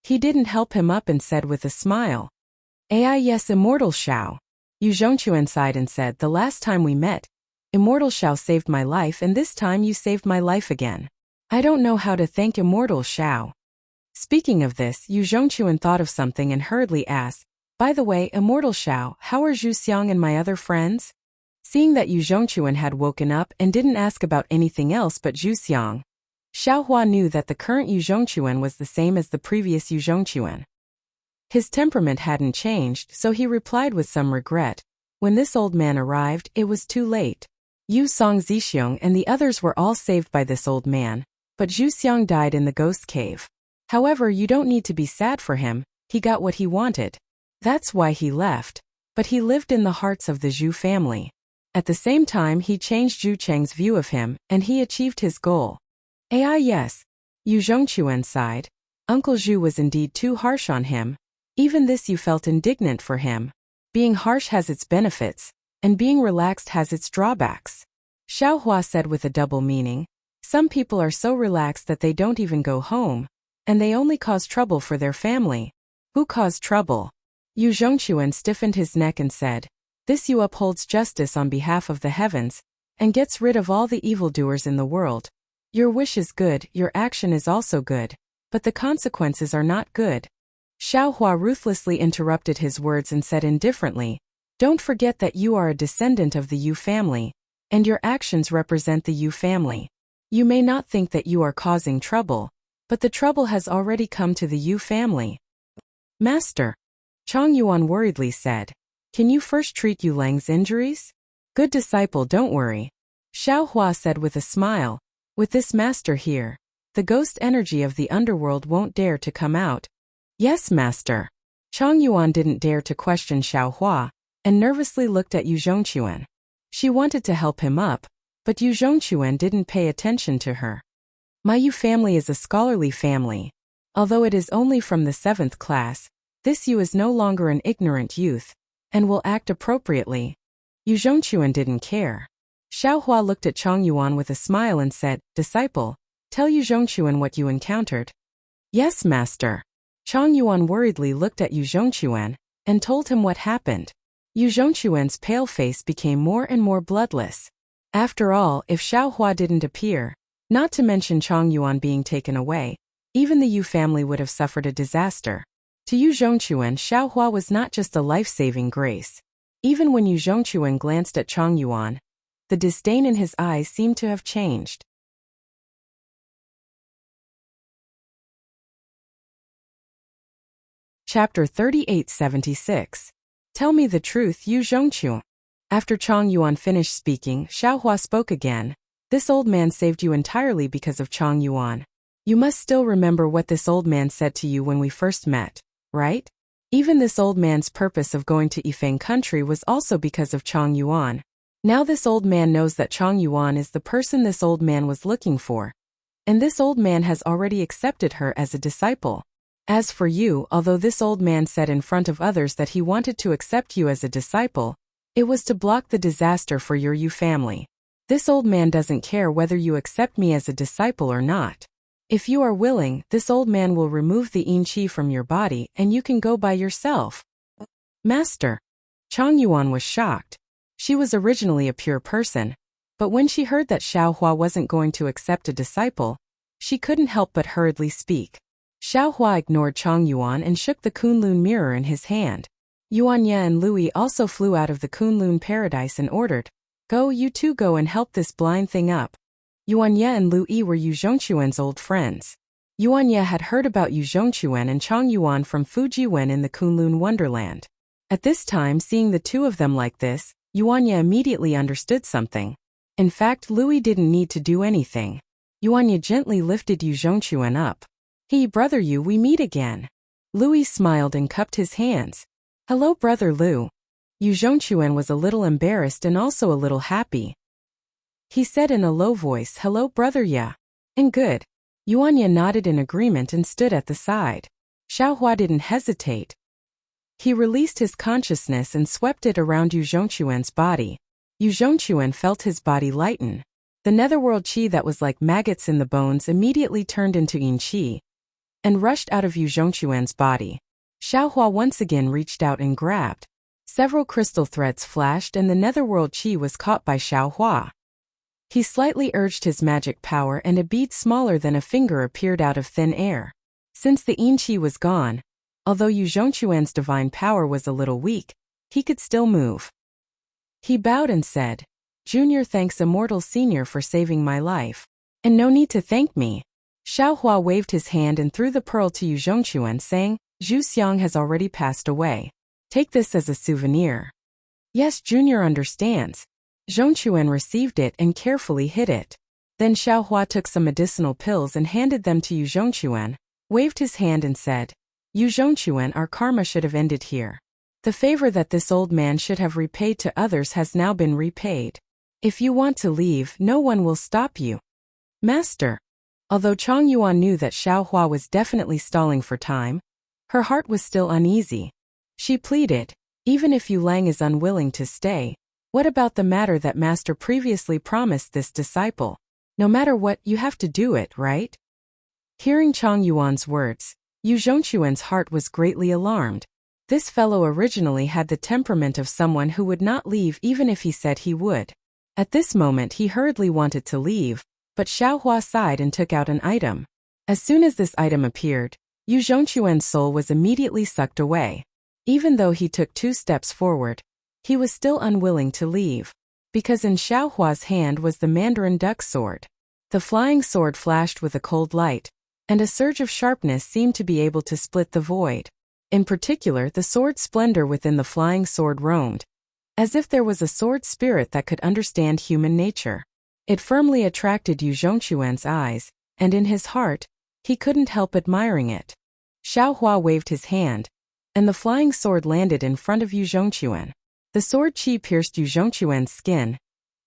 S1: He didn't help him up and said with a smile, yes, immortal Xiao. Yu Zhongquan sighed and said, The last time we met, immortal Xiao saved my life and this time you saved my life again. I don't know how to thank immortal Xiao. Speaking of this, Yu Zhongquan thought of something and hurriedly asked, By the way, immortal Xiao, how are Zhu Xiang and my other friends? Seeing that Yu Zhongquan had woken up and didn't ask about anything else but Zhu Xiang, Xiao Hua knew that the current Yu Zhongquan was the same as the previous Yu Zhongquan. His temperament hadn't changed, so he replied with some regret. When this old man arrived, it was too late. Yu Song Zixiong and the others were all saved by this old man, but Zhu Xiang died in the ghost cave. However, you don't need to be sad for him, he got what he wanted. That's why he left. But he lived in the hearts of the Zhu family. At the same time, he changed Zhu Cheng's view of him, and he achieved his goal. Yes. Yu Zhongquan sighed. Uncle Zhu was indeed too harsh on him. Even this you felt indignant for him. Being harsh has its benefits, and being relaxed has its drawbacks. Xiao Hua said with a double meaning. Some people are so relaxed that they don't even go home, and they only cause trouble for their family. Who caused trouble? Yu Zhongquan stiffened his neck and said, This Yu upholds justice on behalf of the heavens, and gets rid of all the evildoers in the world. Your wish is good, your action is also good, but the consequences are not good. Xiao Hua ruthlessly interrupted his words and said indifferently, Don't forget that you are a descendant of the Yu family, and your actions represent the Yu family. You may not think that you are causing trouble, but the trouble has already come to the Yu family. Master, Chang Yuan worriedly said, Can you first treat Yu Lang's injuries? Good disciple, don't worry. Xiao Hua said with a smile, With this master here, the ghost energy of the underworld won't dare to come out. Yes, master. Chang Yuan didn't dare to question Xiao Hua, and nervously looked at Yu Zhongquan. She wanted to help him up, but Yu Zhongquan didn't pay attention to her. My Yu family is a scholarly family. Although it is only from the 7th class, this Yu is no longer an ignorant youth, and will act appropriately. Yu Zhongquan didn't care. Xiao Hua looked at Chang Yuan with a smile and said, "Disciple, tell Yu Zhongquan what you encountered." "Yes, master." Chang Yuan worriedly looked at Yu Zhongquan and told him what happened. Yu Zhongquan's pale face became more and more bloodless. After all, if Xiao Hua didn't appear, not to mention Chang Yuan being taken away, even the Yu family would have suffered a disaster. To Yu Zhongquan, Xiao Hua was not just a life-saving grace. Even when Yu Zhongquan glanced at Chang Yuan, the disdain in his eyes seemed to have changed. Chapter 3876. Tell me the truth, Yu Zhongquan. After Chang Yuan finished speaking, Xiao Hua spoke again. This old man saved you entirely because of Chang Yuan. You must still remember what this old man said to you when we first met, right? Even this old man's purpose of going to Yifeng country was also because of Chang Yuan. Now this old man knows that Chang Yuan is the person this old man was looking for. And this old man has already accepted her as a disciple. As for you, although this old man said in front of others that he wanted to accept you as a disciple, it was to block the disaster for your Yu family. This old man doesn't care whether you accept me as a disciple or not. If you are willing, this old man will remove the yin qi from your body and you can go by yourself. Master. Chang Yuan was shocked. She was originally a pure person, but when she heard that Xiao Hua wasn't going to accept a disciple, she couldn't help but hurriedly speak. Xiao Hua ignored Chang Yuan and shook the Kunlun mirror in his hand. Yuan Ye and Lui also flew out of the Kunlun paradise and ordered, "Go, you two go and help this blind thing up." Yuan Ye and Lui were Yu Zhongquan's old friends. Yuan Ye had heard about Yu Zhongquan and Chang Yuan from Fujiwen in the Kunlun Wonderland. At this time, seeing the two of them like this, Yuan Ye immediately understood something. In fact, Lui didn't need to do anything. Yuan Ye gently lifted Yu Zhongquan up. "Hey brother Yu, we meet again." Lui smiled and cupped his hands. "Hello brother Lu." Yu Zhongquan was a little embarrassed and also a little happy. He said in a low voice, "Hello brother Ye." "And good." Yuan Ye nodded in agreement and stood at the side. Xiao Hua didn't hesitate. He released his consciousness and swept it around Yu Zhongquan's body. Yu Zhongquan felt his body lighten. The netherworld qi that was like maggots in the bones immediately turned into yin qi and rushed out of Yu Zhongquan's body. Xiao Hua once again reached out and grabbed. Several crystal threads flashed and the netherworld qi was caught by Xiao Hua. He slightly urged his magic power and a bead smaller than a finger appeared out of thin air. Since the yin qi was gone, although Yu Zhongquan's divine power was a little weak, he could still move. He bowed and said, "Junior thanks Immortal Senior for saving my life. And no need to thank me." Xiao Hua waved his hand and threw the pearl to Yu Zhongquan, saying, "Zhu Xiang has already passed away. Take this as a souvenir." "Yes, Junior understands." Zhongquan received it and carefully hid it. Then Xiao Hua took some medicinal pills and handed them to Yu Zhongquan, waved his hand and said, "Yu Zhongquan, our karma should have ended here. The favor that this old man should have repaid to others has now been repaid. If you want to leave, no one will stop you." "Master." Although Chang Yuan knew that Xiao Hua was definitely stalling for time, her heart was still uneasy. She pleaded, "Even if Yu Lang is unwilling to stay, what about the matter that Master previously promised this disciple? No matter what, you have to do it, right?" Hearing Chang Yuan's words, Yu Zhongquan's heart was greatly alarmed. This fellow originally had the temperament of someone who would not leave even if he said he would. At this moment he hurriedly wanted to leave, but Xiao Hua sighed and took out an item. As soon as this item appeared, Yu Zhongquan's soul was immediately sucked away. Even though he took 2 steps forward, he was still unwilling to leave, because in Xiao Hua's hand was the Mandarin duck sword. The flying sword flashed with a cold light, and a surge of sharpness seemed to be able to split the void. In particular, the sword splendor within the flying sword roamed, as if there was a sword spirit that could understand human nature. It firmly attracted Yu Zhongquan's eyes, and in his heart, he couldn't help admiring it. Xiao Hua waved his hand, and the flying sword landed in front of Yu Zhongquan. The sword qi pierced Yu Zhongquan's skin,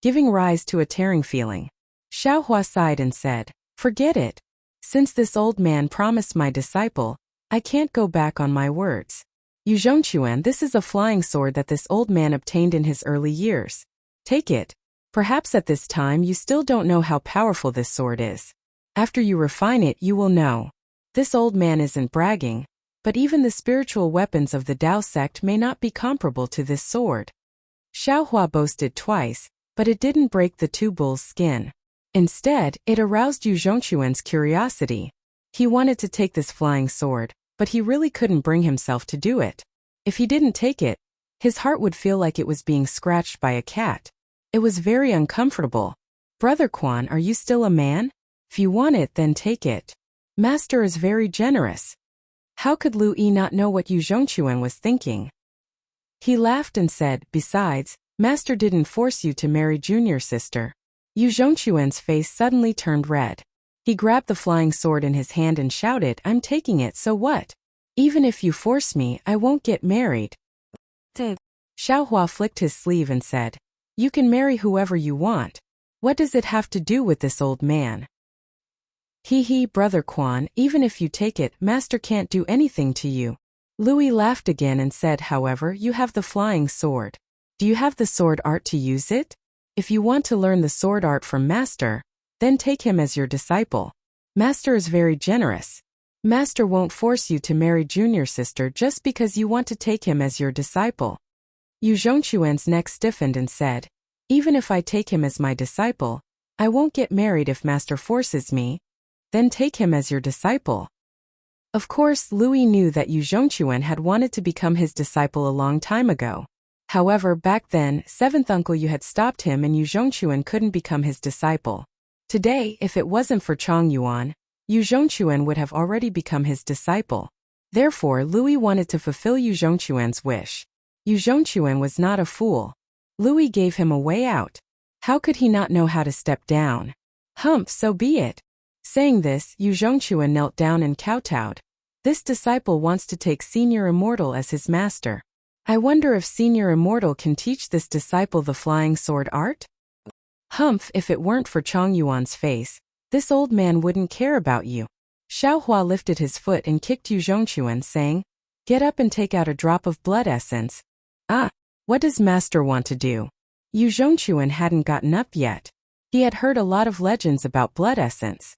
S1: giving rise to a tearing feeling. Xiao Hua sighed and said, "Forget it. Since this old man promised my disciple, I can't go back on my words. Yu Zhongquan, this is a flying sword that this old man obtained in his early years. Take it. Perhaps at this time you still don't know how powerful this sword is. After you refine it, you will know. This old man isn't bragging, but even the spiritual weapons of the Tao sect may not be comparable to this sword. Xiaohua boasted twice, but it didn't break the two bulls' skin. Instead, it aroused Yu Zhongquan's curiosity. He wanted to take this flying sword, but he really couldn't bring himself to do it. If he didn't take it, his heart would feel like it was being scratched by a cat. It was very uncomfortable. Brother Quan, are you still a man? If you want it, then take it. Master is very generous. How could Lu Yi not know what Yu Zhongquan was thinking? He laughed and said, besides, Master didn't force you to marry junior sister. Yu Zhongquan's face suddenly turned red. He grabbed the flying sword in his hand and shouted, I'm taking it, so what? Even if you force me, I won't get married. Xiaohua flicked his sleeve and said, you can marry whoever you want. What does it have to do with this old man? He, Brother Quan, even if you take it, Master can't do anything to you. Louis laughed again and said, however, you have the flying sword. Do you have the sword art to use it? If you want to learn the sword art from Master, then take him as your disciple. Master is very generous. Master won't force you to marry junior sister just because you want to take him as your disciple. Yu Zhongquan's neck stiffened and said, even if I take him as my disciple, I won't get married if Master forces me. Then take him as your disciple. Of course, Louis knew that Yu Zhongquan had wanted to become his disciple a long time ago. However, back then, 7th Uncle Yu had stopped him and Yu Zhongquan couldn't become his disciple. Today, if it wasn't for Chong Yuan, Yu Zhongquan would have already become his disciple. Therefore, Louis wanted to fulfill Yu Zhongquan's wish. Yu Zhongquan was not a fool. Louis gave him a way out. How could he not know how to step down? Humph, so be it. Saying this, Yu Zhongquan knelt down and kowtowed. This disciple wants to take Senior Immortal as his master. I wonder if Senior Immortal can teach this disciple the flying sword art? Humph, if it weren't for Chong Yuan's face, this old man wouldn't care about you. Xiaohua lifted his foot and kicked Yu Zhongquan, saying, get up and take out a drop of blood essence. Ah, what does Master want to do? Yu Zhongquan hadn't gotten up yet. He had heard a lot of legends about blood essence.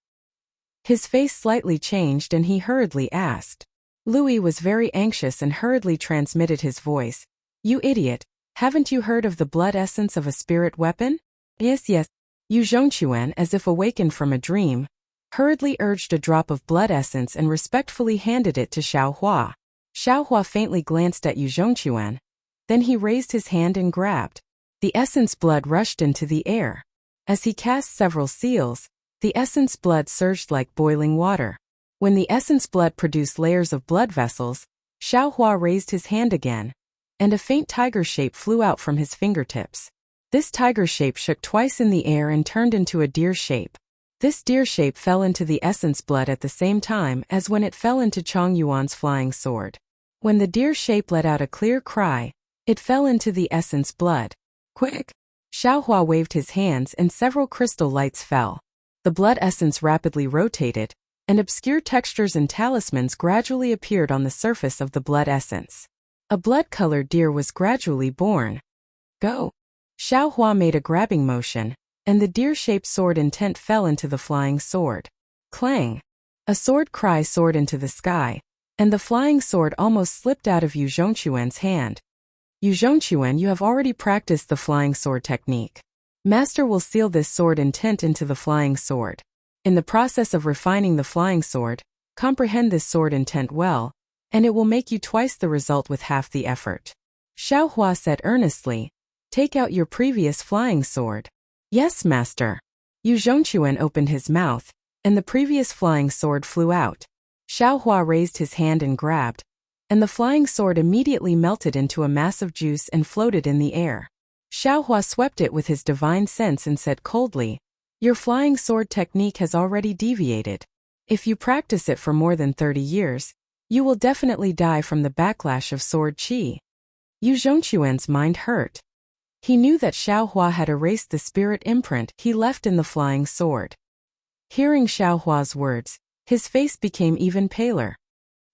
S1: His face slightly changed and he hurriedly asked. Louis was very anxious and hurriedly transmitted his voice. You idiot, haven't you heard of the blood essence of a spirit weapon? Yes. Yu Zhongquan, as if awakened from a dream, hurriedly urged a drop of blood essence and respectfully handed it to Xiaohua. Xiaohua faintly glanced at Yu Zhongquan. Then he raised his hand and grabbed. The essence blood rushed into the air. As he cast several seals, the essence blood surged like boiling water. When the essence blood produced layers of blood vessels, Xiaohua raised his hand again, and a faint tiger shape flew out from his fingertips. This tiger shape shook twice in the air and turned into a deer shape. This deer shape fell into the essence blood at the same time as when it fell into Chong Yuan's flying sword. When the deer shape let out a clear cry, it fell into the essence blood. Quick! Xiaohua waved his hands and several crystal lights fell. The blood essence rapidly rotated, and obscure textures and talismans gradually appeared on the surface of the blood essence. A blood-colored deer was gradually born. Go! Xiaohua made a grabbing motion, and the deer-shaped sword intent fell into the flying sword. Clang! A sword cry soared into the sky, and the flying sword almost slipped out of Yu Zhongquan's hand. Yu Zhongquan, you have already practiced the flying sword technique. Master will seal this sword intent into the flying sword. In the process of refining the flying sword, comprehend this sword intent well, and it will make you twice the result with half the effort. Xiaohua said earnestly, take out your previous flying sword. Yes, Master. Yu Zhongquan opened his mouth, and the previous flying sword flew out. Xiaohua raised his hand and grabbed, and the flying sword immediately melted into a mass of juice and floated in the air. Xiaohua swept it with his divine sense and said coldly, your flying sword technique has already deviated. If you practice it for more than 30 years, you will definitely die from the backlash of sword qi. Yu Zhongquan's mind hurt. He knew that Xiaohua had erased the spirit imprint he left in the flying sword. Hearing Xiaohua's words, his face became even paler.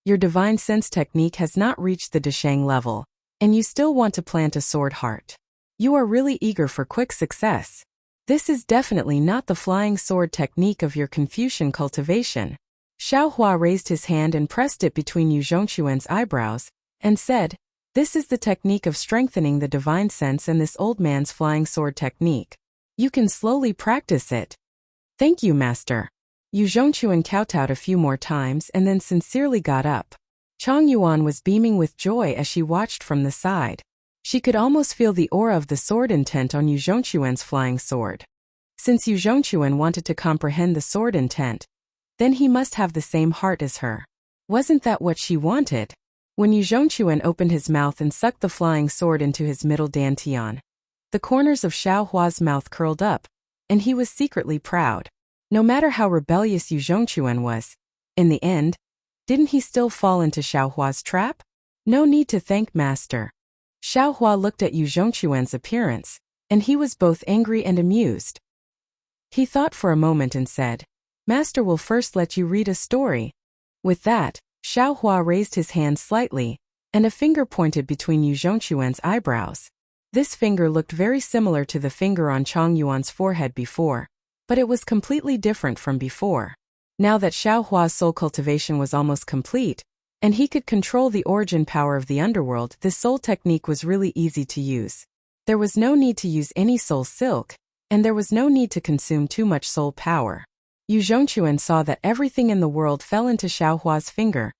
S1: Your divine sense technique has not reached the Deshang level, and you still want to plant a sword heart. You are really eager for quick success. This is definitely not the flying sword technique of your Confucian cultivation. Xiao Hua raised his hand and pressed it between Yu Zhongquan's eyebrows, and said, "This is the technique of strengthening the divine sense and this old man's flying sword technique. You can slowly practice it." "Thank you, master." Yu Zhongquan kowtowed a few more times and then sincerely got up. Chang Yuan was beaming with joy as she watched from the side. She could almost feel the aura of the sword intent on Yu Zhongquan's flying sword. Since Yu Zhongquan wanted to comprehend the sword intent, then he must have the same heart as her. Wasn't that what she wanted? When Yu Zhongquan opened his mouth and sucked the flying sword into his middle dantian, the corners of Xiao Hua's mouth curled up, and he was secretly proud. No matter how rebellious Yu Zhongquan was, in the end, didn't he still fall into Xiao Hua's trap? No need to thank master. Xiao Hua looked at Yu Zhongquan's appearance, and he was both angry and amused. He thought for a moment and said, "Master will first let you read a story." With that, Xiao Hua raised his hand slightly, and a finger pointed between Yu Zhongquan's eyebrows. This finger looked very similar to the finger on Chang Yuan's forehead before, but it was completely different from before. Now that Xiao Hua's soul cultivation was almost complete, and he could control the origin power of the underworld, this soul technique was really easy to use. There was no need to use any soul silk, and there was no need to consume too much soul power. Yu Zhongquan saw that everything in the world fell into Xiao Hua's finger,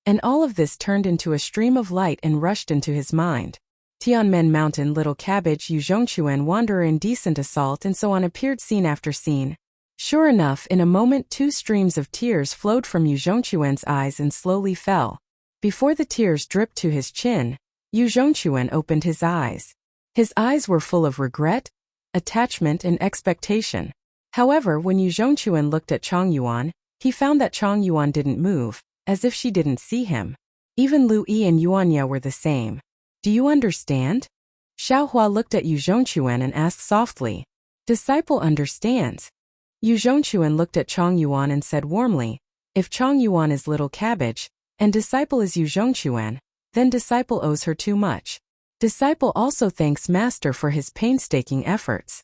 S1: and all of this turned into a stream of light and rushed into his mind. Tianmen Mountain, Little Cabbage, Yu Zhongquan, Wanderer, Indecent Assault, and so on appeared scene after scene. Sure enough, in a moment 2 streams of tears flowed from Yu Zhongquan's eyes and slowly fell. Before the tears dripped to his chin, Yu Zhongquan opened his eyes. His eyes were full of regret, attachment, and expectation. However, when Yu Zhongquan looked at Chang Yuan, he found that Chang Yuan didn't move, as if she didn't see him. Even Lu Yi and Yuanya were the same. "Do you understand?" Xiao Hua looked at Yu Zhongquan and asked softly. "Disciple understands." Yu Zhongquan looked at Chang Yuan and said warmly, "If Chang Yuan is Little Cabbage, and disciple is Yu Zhongquan, then disciple owes her too much. Disciple also thanks master for his painstaking efforts."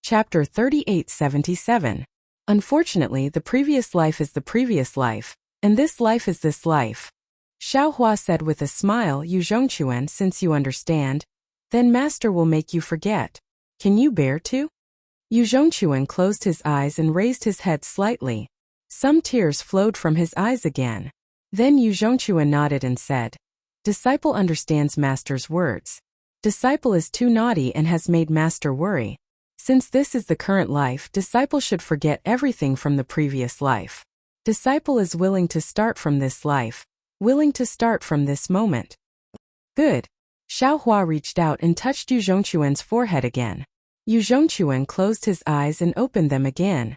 S1: Chapter 3877. Unfortunately, the previous life is the previous life, and this life is this life. Xiao Hua said with a smile, "Yu Zhongquan, since you understand, then master will make you forget. Can you bear to?" Yu Zhongquan closed his eyes and raised his head slightly. Some tears flowed from his eyes again. Then Yu Zhongquan nodded and said, "Disciple understands master's words. Disciple is too naughty and has made master worry. Since this is the current life, disciple should forget everything from the previous life. Disciple is willing to start from this life, willing to start from this moment." "Good." Xiao Hua reached out and touched Yu Zhongquan's forehead again. Yu Zhongquan closed his eyes and opened them again.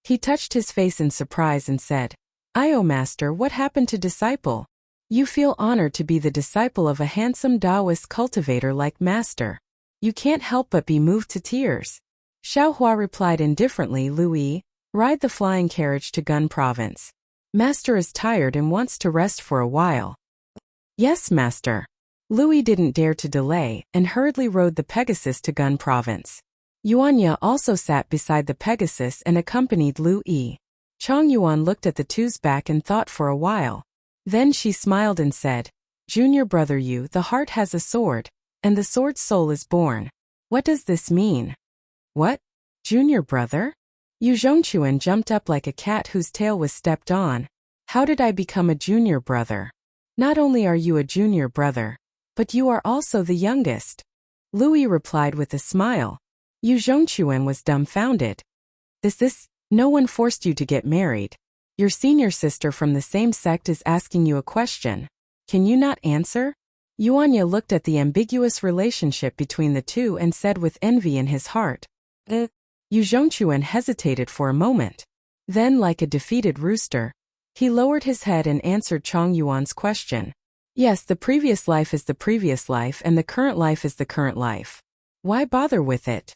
S1: He touched his face in surprise and said, "Io master, what happened to disciple? You feel honored to be the disciple of a handsome Taoist cultivator like master. You can't help but be moved to tears." Xiao Hua replied indifferently, "Louis, ride the flying carriage to Gun Province. Master is tired and wants to rest for a while." "Yes, master." Louis didn't dare to delay, and hurriedly rode the Pegasus to Gun Province. Yuanya also sat beside the Pegasus and accompanied Lu Yi. Chang Yuan looked at the two's back and thought for a while. Then she smiled and said, "Junior brother Yu, the heart has a sword, and the sword's soul is born. What does this mean?" "What? Junior brother?" Yu Zhongquan jumped up like a cat whose tail was stepped on. "How did I become a junior brother? Not only are you a junior brother, but you are also the youngest." Louis replied with a smile. Yu Zhongquan was dumbfounded. This, no one forced you to get married. Your senior sister from the same sect is asking you a question. Can you not answer?" Yuanya looked at the ambiguous relationship between the two and said with envy in his heart, Yu Zhongquan hesitated for a moment. Then, like a defeated rooster, he lowered his head and answered Chang Yuan's question. "Yes, the previous life is the previous life and the current life is the current life. Why bother with it?"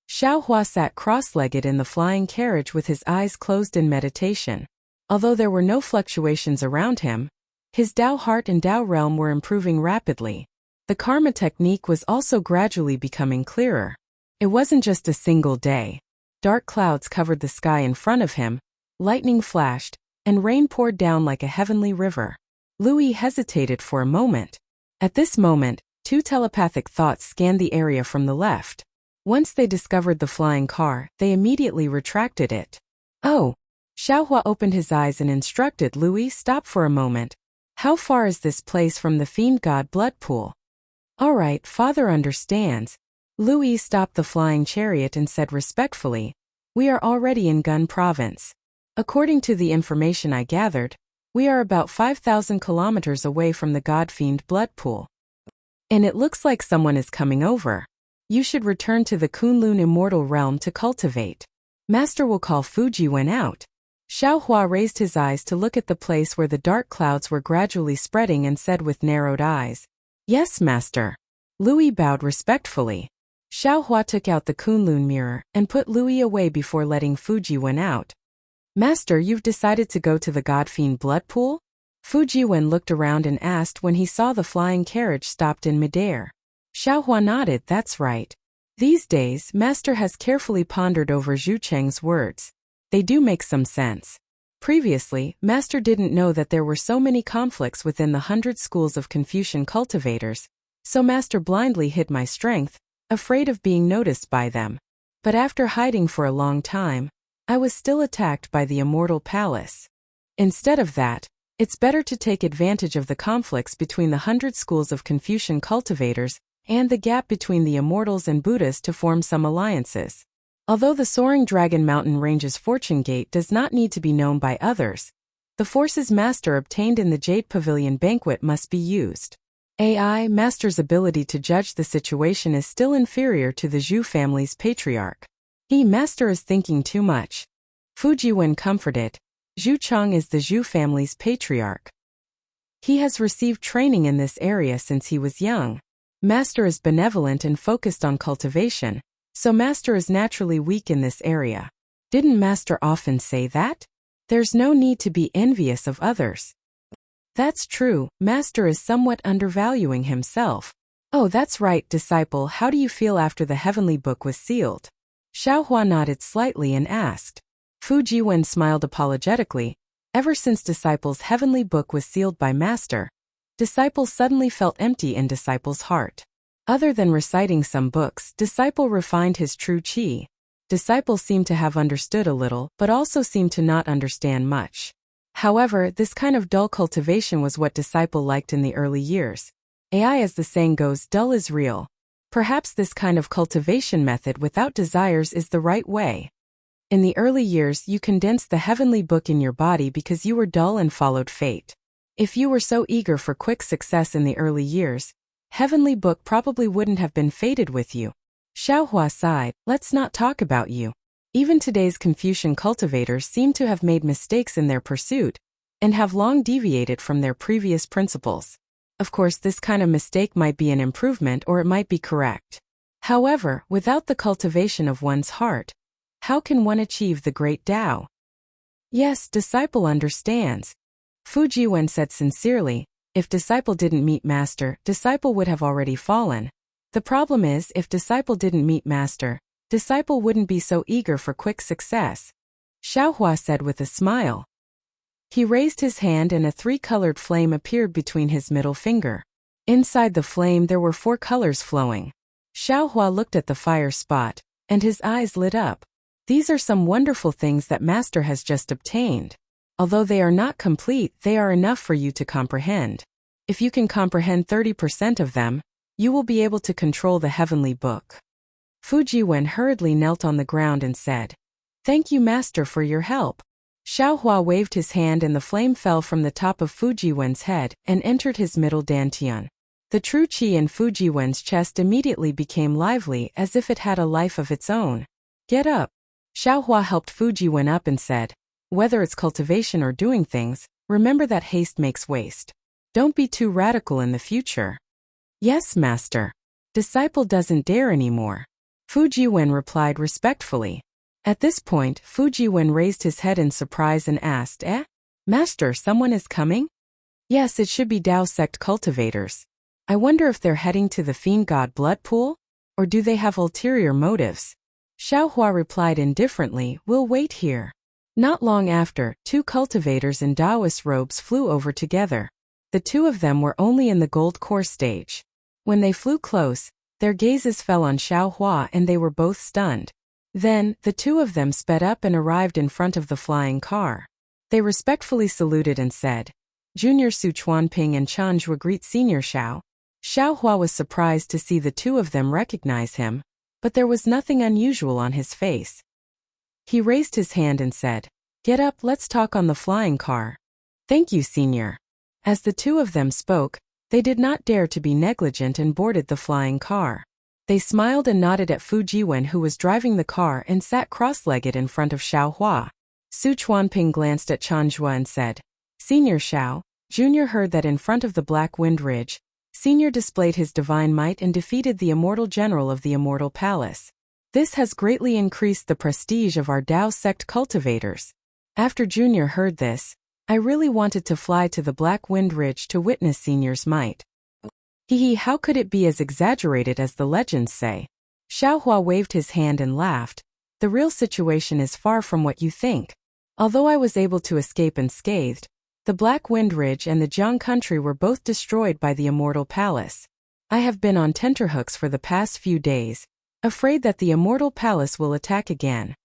S1: Xiao Hua sat cross-legged in the flying carriage with his eyes closed in meditation. Although there were no fluctuations around him, His Dao heart and Dao realm were improving rapidly. The karma technique was also gradually becoming clearer. It wasn't just a single day. Dark clouds covered the sky in front of him, lightning flashed, and rain poured down like a heavenly river. Louis hesitated for a moment. At this moment, two telepathic thoughts scanned the area from the left. Once they discovered the flying car, they immediately retracted it. Oh! Xiaohua opened his eyes and instructed Louis, "Stop for a moment. How far is this place from the fiend god blood pool?" "All right, father understands." Louis stopped the flying chariot and said respectfully, "We are already in Gun province. According to the information I gathered, we are about 5,000 kilometers away from the god-fiend blood pool. And it looks like someone is coming over. You should return to the Kunlun immortal realm to cultivate. Master will call Fujiwen out." Xiaohua raised his eyes to look at the place where the dark clouds were gradually spreading and said with narrowed eyes, "Yes, master." Louis bowed respectfully. Xiaohua took out the Kunlun mirror and put Louis away before letting Fujiwen out. "Master, you've decided to go to the god-fiend blood pool?" Fujiwen looked around and asked when he saw the flying carriage stopped in midair. Xiaohua nodded, "That's right. These days, Master has carefully pondered over Zhu Cheng's words. They do make some sense. Previously, Master didn't know that there were so many conflicts within the 100 schools of Confucian cultivators, so Master blindly hid my strength, afraid of being noticed by them. But after hiding for a long time, I was still attacked by the immortal palace. Instead of that, it's better to take advantage of the conflicts between the 100 schools of Confucian cultivators and the gap between the immortals and Buddhas to form some alliances. Although the Soaring Dragon Mountain Range's fortune gate does not need to be known by others, the forces Master obtained in the Jade Pavilion banquet must be used. AI Master's ability to judge the situation is still inferior to the Zhu family's patriarch. Master is thinking too much. Fujiwen comforted. Zhu Cheng is the Zhu family's patriarch. He has received training in this area since he was young. Master is benevolent and focused on cultivation, so Master is naturally weak in this area. Didn't Master often say that? There's no need to be envious of others. That's true, Master is somewhat undervaluing himself. Oh, that's right, disciple, how do you feel after the heavenly book was sealed? Xiaohua nodded slightly and asked. Fujiwen smiled apologetically. Ever since Disciple's heavenly book was sealed by Master, Disciple suddenly felt empty in Disciple's heart. Other than reciting some books, Disciple refined his true qi. Disciple seemed to have understood a little, but also seemed to not understand much. However, this kind of dull cultivation was what Disciple liked in the early years. AI, as the saying goes, dull is real. Perhaps this kind of cultivation method without desires is the right way. In the early years, you condensed the heavenly book in your body because you were dull and followed fate. If you were so eager for quick success in the early years, heavenly book probably wouldn't have been fated with you. Xiaohua sighed, let's not talk about you. Even today's Confucian cultivators seem to have made mistakes in their pursuit, and have long deviated from their previous principles. Of course, this kind of mistake might be an improvement or it might be correct. However, without the cultivation of one's heart, how can one achieve the great Tao? Yes, Disciple understands. Fujiwen said sincerely, if Disciple didn't meet Master, Disciple would have already fallen. The problem is, if Disciple didn't meet Master, Disciple wouldn't be so eager for quick success. Xiaohua said with a smile. He raised his hand and a 3-colored flame appeared between his middle finger. Inside the flame there were 4 colors flowing. Xiaohua looked at the fire spot, and his eyes lit up. These are some wonderful things that Master has just obtained. Although they are not complete, they are enough for you to comprehend. If you can comprehend 30% of them, you will be able to control the heavenly book. Fujiwen hurriedly knelt on the ground and said, Thank you, Master, for your help. Xiaohua waved his hand and the flame fell from the top of Fujiwen's head and entered his middle dantian. The true qi in Fujiwen's chest immediately became lively as if it had a life of its own. Get up. Xiaohua helped Fujiwen up and said, Whether it's cultivation or doing things, remember that haste makes waste. Don't be too radical in the future. Yes, Master. Disciple doesn't dare anymore. Fujiwen replied respectfully. At this point, Fujiwen raised his head in surprise and asked, Master, someone is coming? Yes, it should be Tao sect cultivators. I wonder if they're heading to the fiend god blood pool? Or do they have ulterior motives? Xiao Hua replied indifferently, we'll wait here. Not long after, two cultivators in Taoist robes flew over together. The two of them were only in the gold core stage. When they flew close, their gazes fell on Xiao Hua and they were both stunned. Then, the two of them sped up and arrived in front of the flying car. They respectfully saluted and said, Junior Su Chuanping and Chanzhua greet Senior Xiao. Xiao Hua was surprised to see the two of them recognize him, but there was nothing unusual on his face. He raised his hand and said, Get up, let's talk on the flying car. Thank you, Senior. As the two of them spoke, they did not dare to be negligent and boarded the flying car. They smiled and nodded at Fu Jiwen, who was driving the car and sat cross-legged in front of Xiao Hua. Su Chuanping glanced at Chanzhua and said, Senior Xiao, Junior heard that in front of the Black Wind Ridge, Senior displayed his divine might and defeated the immortal general of the Immortal Palace. This has greatly increased the prestige of our Tao sect cultivators. After Junior heard this, I really wanted to fly to the Black Wind Ridge to witness Senior's might. Hee, how could it be as exaggerated as the legends say? Xiao Hua waved his hand and laughed. The real situation is far from what you think. Although I was able to escape unscathed, the Black Wind Ridge and the Jiang country were both destroyed by the Immortal Palace. I have been on tenterhooks for the past few days, afraid that the Immortal Palace will attack again.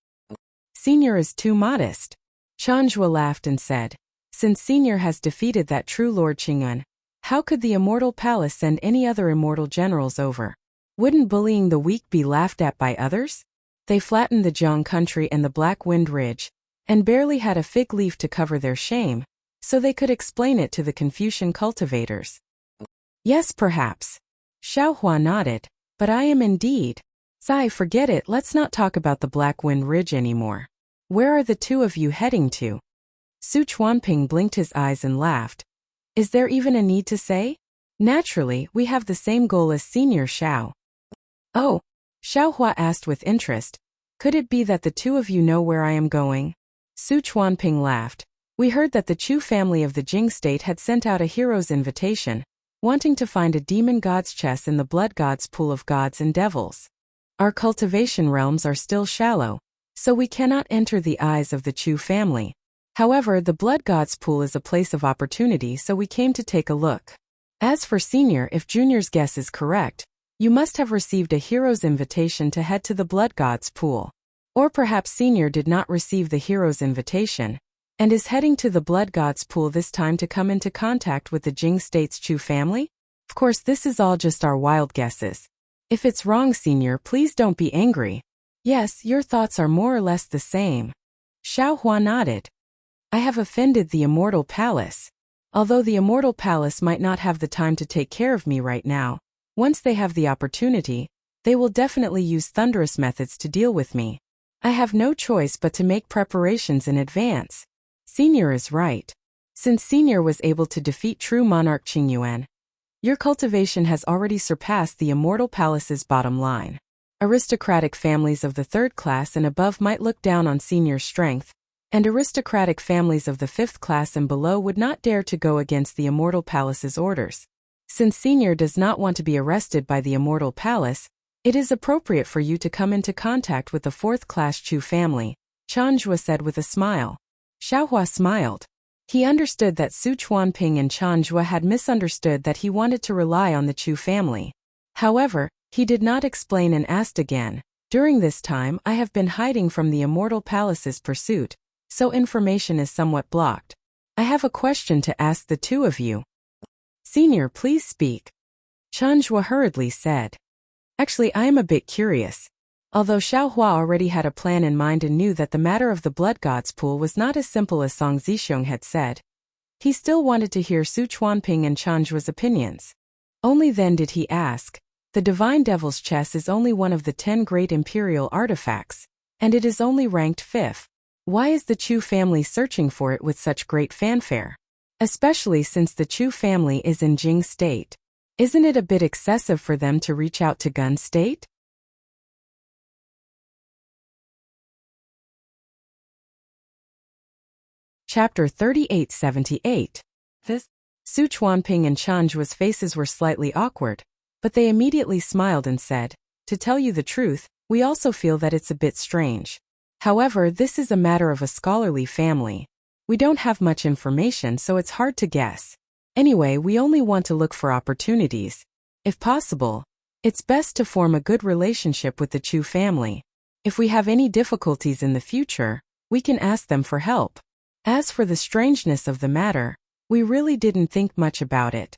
S1: Senior is too modest. Chanzhua laughed and said, Since Senior has defeated that true Lord Qingyuan, how could the Immortal Palace send any other immortal generals over? Wouldn't bullying the weak be laughed at by others? They flattened the Jiang country and the Black Wind Ridge, and barely had a fig leaf to cover their shame, so they could explain it to the Confucian cultivators. Yes, perhaps. Xiao Hua nodded, but I am indeed. Sai, forget it, let's not talk about the Black Wind Ridge anymore. Where are the two of you heading to? Su Chuanping blinked his eyes and laughed. Is there even a need to say? Naturally, we have the same goal as Senior Xiao. Oh, Xiao Hua asked with interest. Could it be that the two of you know where I am going? Su Chuanping laughed. We heard that the Chu family of the Jing state had sent out a hero's invitation, wanting to find a demon god's chest in the blood god's pool of gods and devils. Our cultivation realms are still shallow, so we cannot enter the eyes of the Chu family. However, the blood god's pool is a place of opportunity, so we came to take a look. As for Senior, if Junior's guess is correct, you must have received a hero's invitation to head to the blood god's pool. Or perhaps Senior did not receive the hero's invitation, and is heading to the blood god's pool this time to come into contact with the Jing state's Chu family? Of course, this is all just our wild guesses. If it's wrong, Senior, please don't be angry. Yes, your thoughts are more or less the same. Xiao Hua nodded. I have offended the Immortal Palace. Although the Immortal Palace might not have the time to take care of me right now, once they have the opportunity, they will definitely use thunderous methods to deal with me. I have no choice but to make preparations in advance. Senior is right. Since Senior was able to defeat true monarch Qingyuan, your cultivation has already surpassed the Immortal Palace's bottom line. Aristocratic families of the third class and above might look down on Senior's strength, and aristocratic families of the fifth class and below would not dare to go against the Immortal Palace's orders. Since Senior does not want to be arrested by the Immortal Palace, it is appropriate for you to come into contact with the fourth-class Chu family, Chanzhua said with a smile. Xiao Hua smiled. He understood that Su Chuanping and Chanzhua had misunderstood that he wanted to rely on the Chu family. However, he did not explain and asked again, During this time I have been hiding from the Immortal Palace's pursuit, so information is somewhat blocked. I have a question to ask the two of you. Senior, please speak. Chanzhua hurriedly said. Actually, I am a bit curious. Although Xiao Hua already had a plan in mind and knew that the matter of the blood god's pool was not as simple as Song Zixiong had said, he still wanted to hear Su Chuanping and Chanzhua's opinions. Only then did he ask, the Divine Devil's Chess is only one of the 10 great imperial artifacts, and it is only ranked 5th. Why is the Chu family searching for it with such great fanfare? Especially since the Chu family is in Jing state. Isn't it a bit excessive for them to reach out to Gun state? Chapter 3878. This Su Chuanping and Chanjua's faces were slightly awkward, but they immediately smiled and said, "To tell you the truth, we also feel that it's a bit strange. However, this is a matter of a scholarly family. We don't have much information, so it's hard to guess. Anyway, we only want to look for opportunities. If possible, it's best to form a good relationship with the Chu family. If we have any difficulties in the future, we can ask them for help. As for the strangeness of the matter, we really didn't think much about it."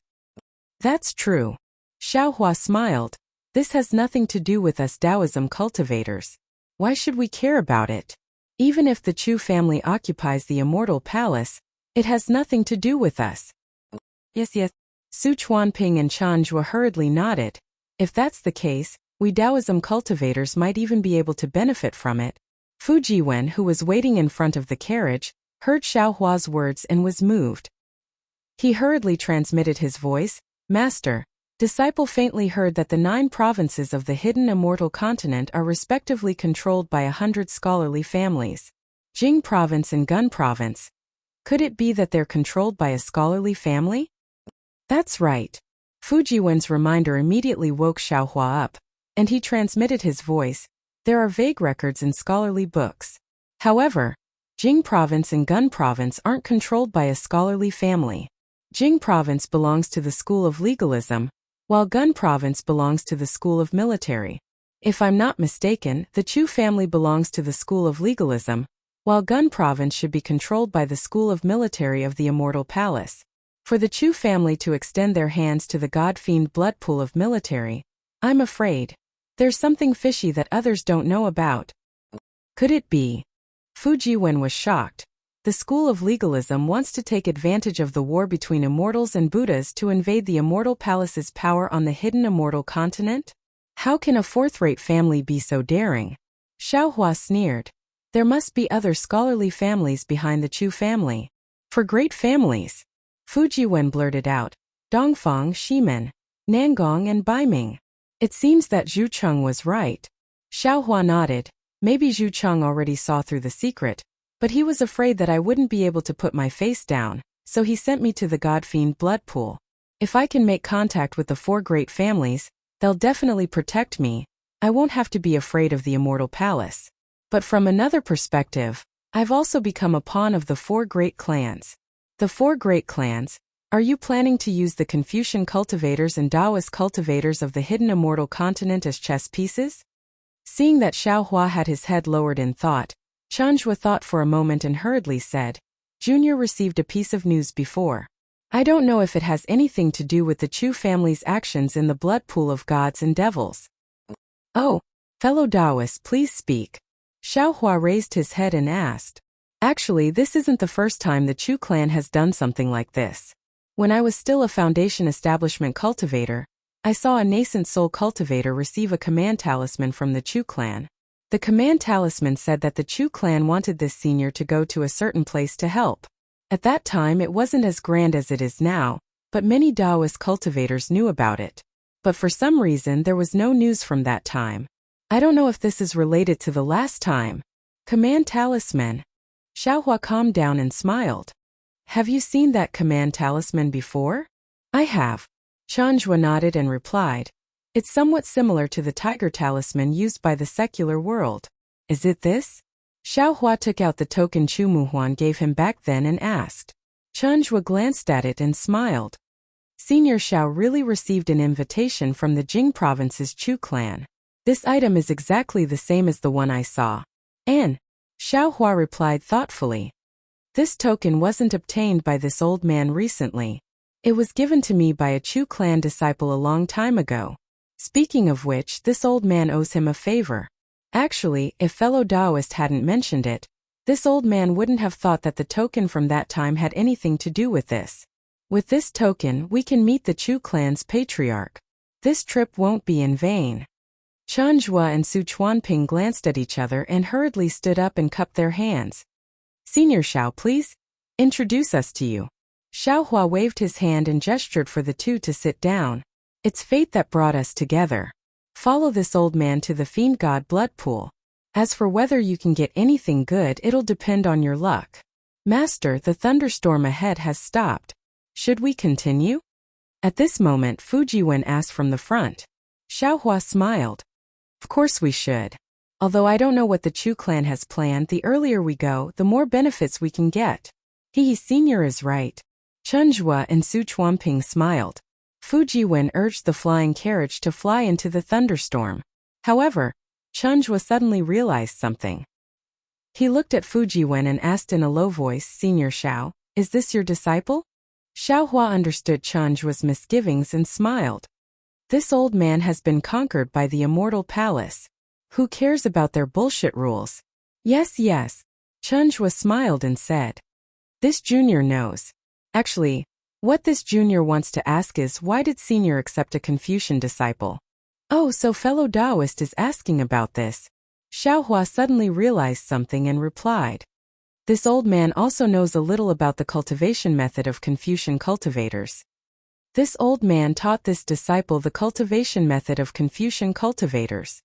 S1: "That's true." Xiaohua smiled. "This has nothing to do with us Taoism cultivators. Why should we care about it? Even if the Chu family occupies the immortal palace, it has nothing to do with us." Yes. Su Chuanping and Chanjua hurriedly nodded. "If that's the case, we Taoism cultivators might even be able to benefit from it." Fu Jiwen, who was waiting in front of the carriage, heard Xiaohua's words and was moved. He hurriedly transmitted his voice, "Master." Disciple faintly heard that the 9 provinces of the hidden immortal continent are respectively controlled by 100 scholarly families. Jing province and Gun province. Could it be that they're controlled by a scholarly family? That's right. Fujiwen's reminder immediately woke Xiaohua up, and he transmitted his voice. There are vague records in scholarly books. However, Jing province and Gun province aren't controlled by a scholarly family. Jing province belongs to the school of legalism, while Gun province belongs to the school of military. If I'm not mistaken, the Chu family belongs to the school of legalism, while Gun province should be controlled by the school of military of the immortal palace. For the Chu family to extend their hands to the god-fiend blood pool of military, I'm afraid there's something fishy that others don't know about. Could it be? Fu Jiwen was shocked. The school of legalism wants to take advantage of the war between immortals and Buddhas to invade the immortal palace's power on the hidden immortal continent? How can a fourth-rate family be so daring? Xiaohua sneered. There must be other scholarly families behind the Chu family. For great families, Fu Jiwen blurted out, Dongfang, Shimen, Nangong and Baiming. It seems that Zhu Cheng was right. Xiaohua nodded. Maybe Zhu Cheng already saw through the secret, but he was afraid that I wouldn't be able to put my face down, so he sent me to the god-fiend blood pool. If I can make contact with the 4 great families, they'll definitely protect me. I won't have to be afraid of the immortal palace. But from another perspective, I've also become a pawn of the 4 great clans. The 4 great clans. Are you planning to use the Confucian cultivators and Taoist cultivators of the hidden immortal continent as chess pieces? Seeing that Xiaohua had his head lowered in thought, Chanjua thought for a moment and hurriedly said, Junior received a piece of news before. I don't know if it has anything to do with the Chu family's actions in the blood pool of gods and devils. Oh, fellow Taoists, please speak. Xiaohua raised his head and asked. Actually, this isn't the first time the Chu clan has done something like this. When I was still a Foundation Establishment cultivator, I saw a nascent soul cultivator receive a command talisman from the Chu clan. The command talisman said that the Chu clan wanted this senior to go to a certain place to help. At that time it wasn't as grand as it is now, but many Taoist cultivators knew about it. But for some reason there was no news from that time. I don't know if this is related to the last time. Command talisman. Xiaohua calmed down and smiled. Have you seen that command talisman before? I have. Chanjua nodded and replied. It's somewhat similar to the tiger talisman used by the secular world. Is it this? Xiaohua took out the token Chu Muhuan gave him back then and asked. Chanjua glanced at it and smiled. Senior Xiao really received an invitation from the Jing province's Chu clan. This item is exactly the same as the one I saw. And Xiaohua replied thoughtfully. This token wasn't obtained by this old man recently. It was given to me by a Chu clan disciple a long time ago. Speaking of which, this old man owes him a favor. Actually, if fellow Taoist hadn't mentioned it, this old man wouldn't have thought that the token from that time had anything to do with this. With this token, we can meet the Chu clan's patriarch. This trip won't be in vain. Chanjua and Su Chuanping glanced at each other and hurriedly stood up and cupped their hands. Senior Xiao, please. Introduce us to you. Xiaohua waved his hand and gestured for the two to sit down. It's fate that brought us together. Follow this old man to the fiend god blood pool. As for whether you can get anything good, it'll depend on your luck. Master, the thunderstorm ahead has stopped. Should we continue? At this moment Fujiwen asked from the front. Xiaohua smiled. Of course we should. Although I don't know what the Chu clan has planned, the earlier we go, the more benefits we can get. He senior is right. Chunjua and Su Chuanping smiled. Fujiwen urged the flying carriage to fly into the thunderstorm. However, Chunjua suddenly realized something. He looked at Fujiwen and asked in a low voice, Senior Xiao, is this your disciple? Xiaohua understood Chunjua's misgivings and smiled. This old man has been conquered by the immortal palace. Who cares about their bullshit rules? Yes, yes. Chunjua smiled and said. This junior knows. Actually, what this junior wants to ask is why did senior accept a Confucian disciple? Oh, so fellow Taoist is asking about this. Xiaohua suddenly realized something and replied. This old man also knows a little about the cultivation method of Confucian cultivators. This old man taught this disciple the cultivation method of Confucian cultivators.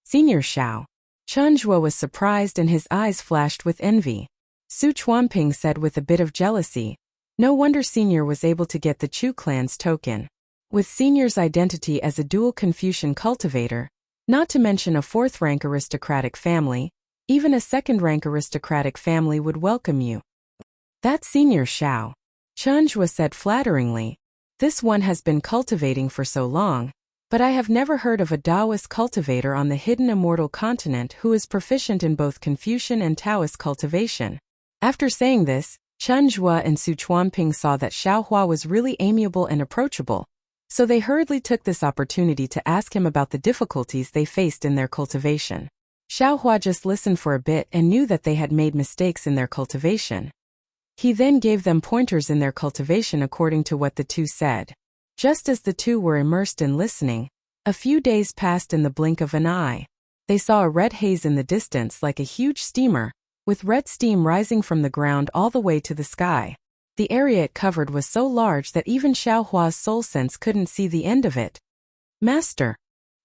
S1: Senior Xiao. Chunjua was surprised and his eyes flashed with envy. Su Chuanping said with a bit of jealousy. No wonder Senior was able to get the Chu clan's token. With Senior's identity as a dual Confucian cultivator, not to mention a fourth-rank aristocratic family, even a second-rank aristocratic family would welcome you. That's Senior Xiao. Chunjua said flatteringly. This one has been cultivating for so long, but I have never heard of a Taoist cultivator on the hidden immortal continent who is proficient in both Confucian and Taoist cultivation. After saying this, Chunjua and Su Chuanping saw that Xiaohua was really amiable and approachable, so they hurriedly took this opportunity to ask him about the difficulties they faced in their cultivation. Xiaohua just listened for a bit and knew that they had made mistakes in their cultivation. He then gave them pointers in their cultivation according to what the two said. Just as the two were immersed in listening, a few days passed in the blink of an eye. They saw a red haze in the distance like a huge steamer, with red steam rising from the ground all the way to the sky. The area it covered was so large that even Xiaohua's soul sense couldn't see the end of it. Master.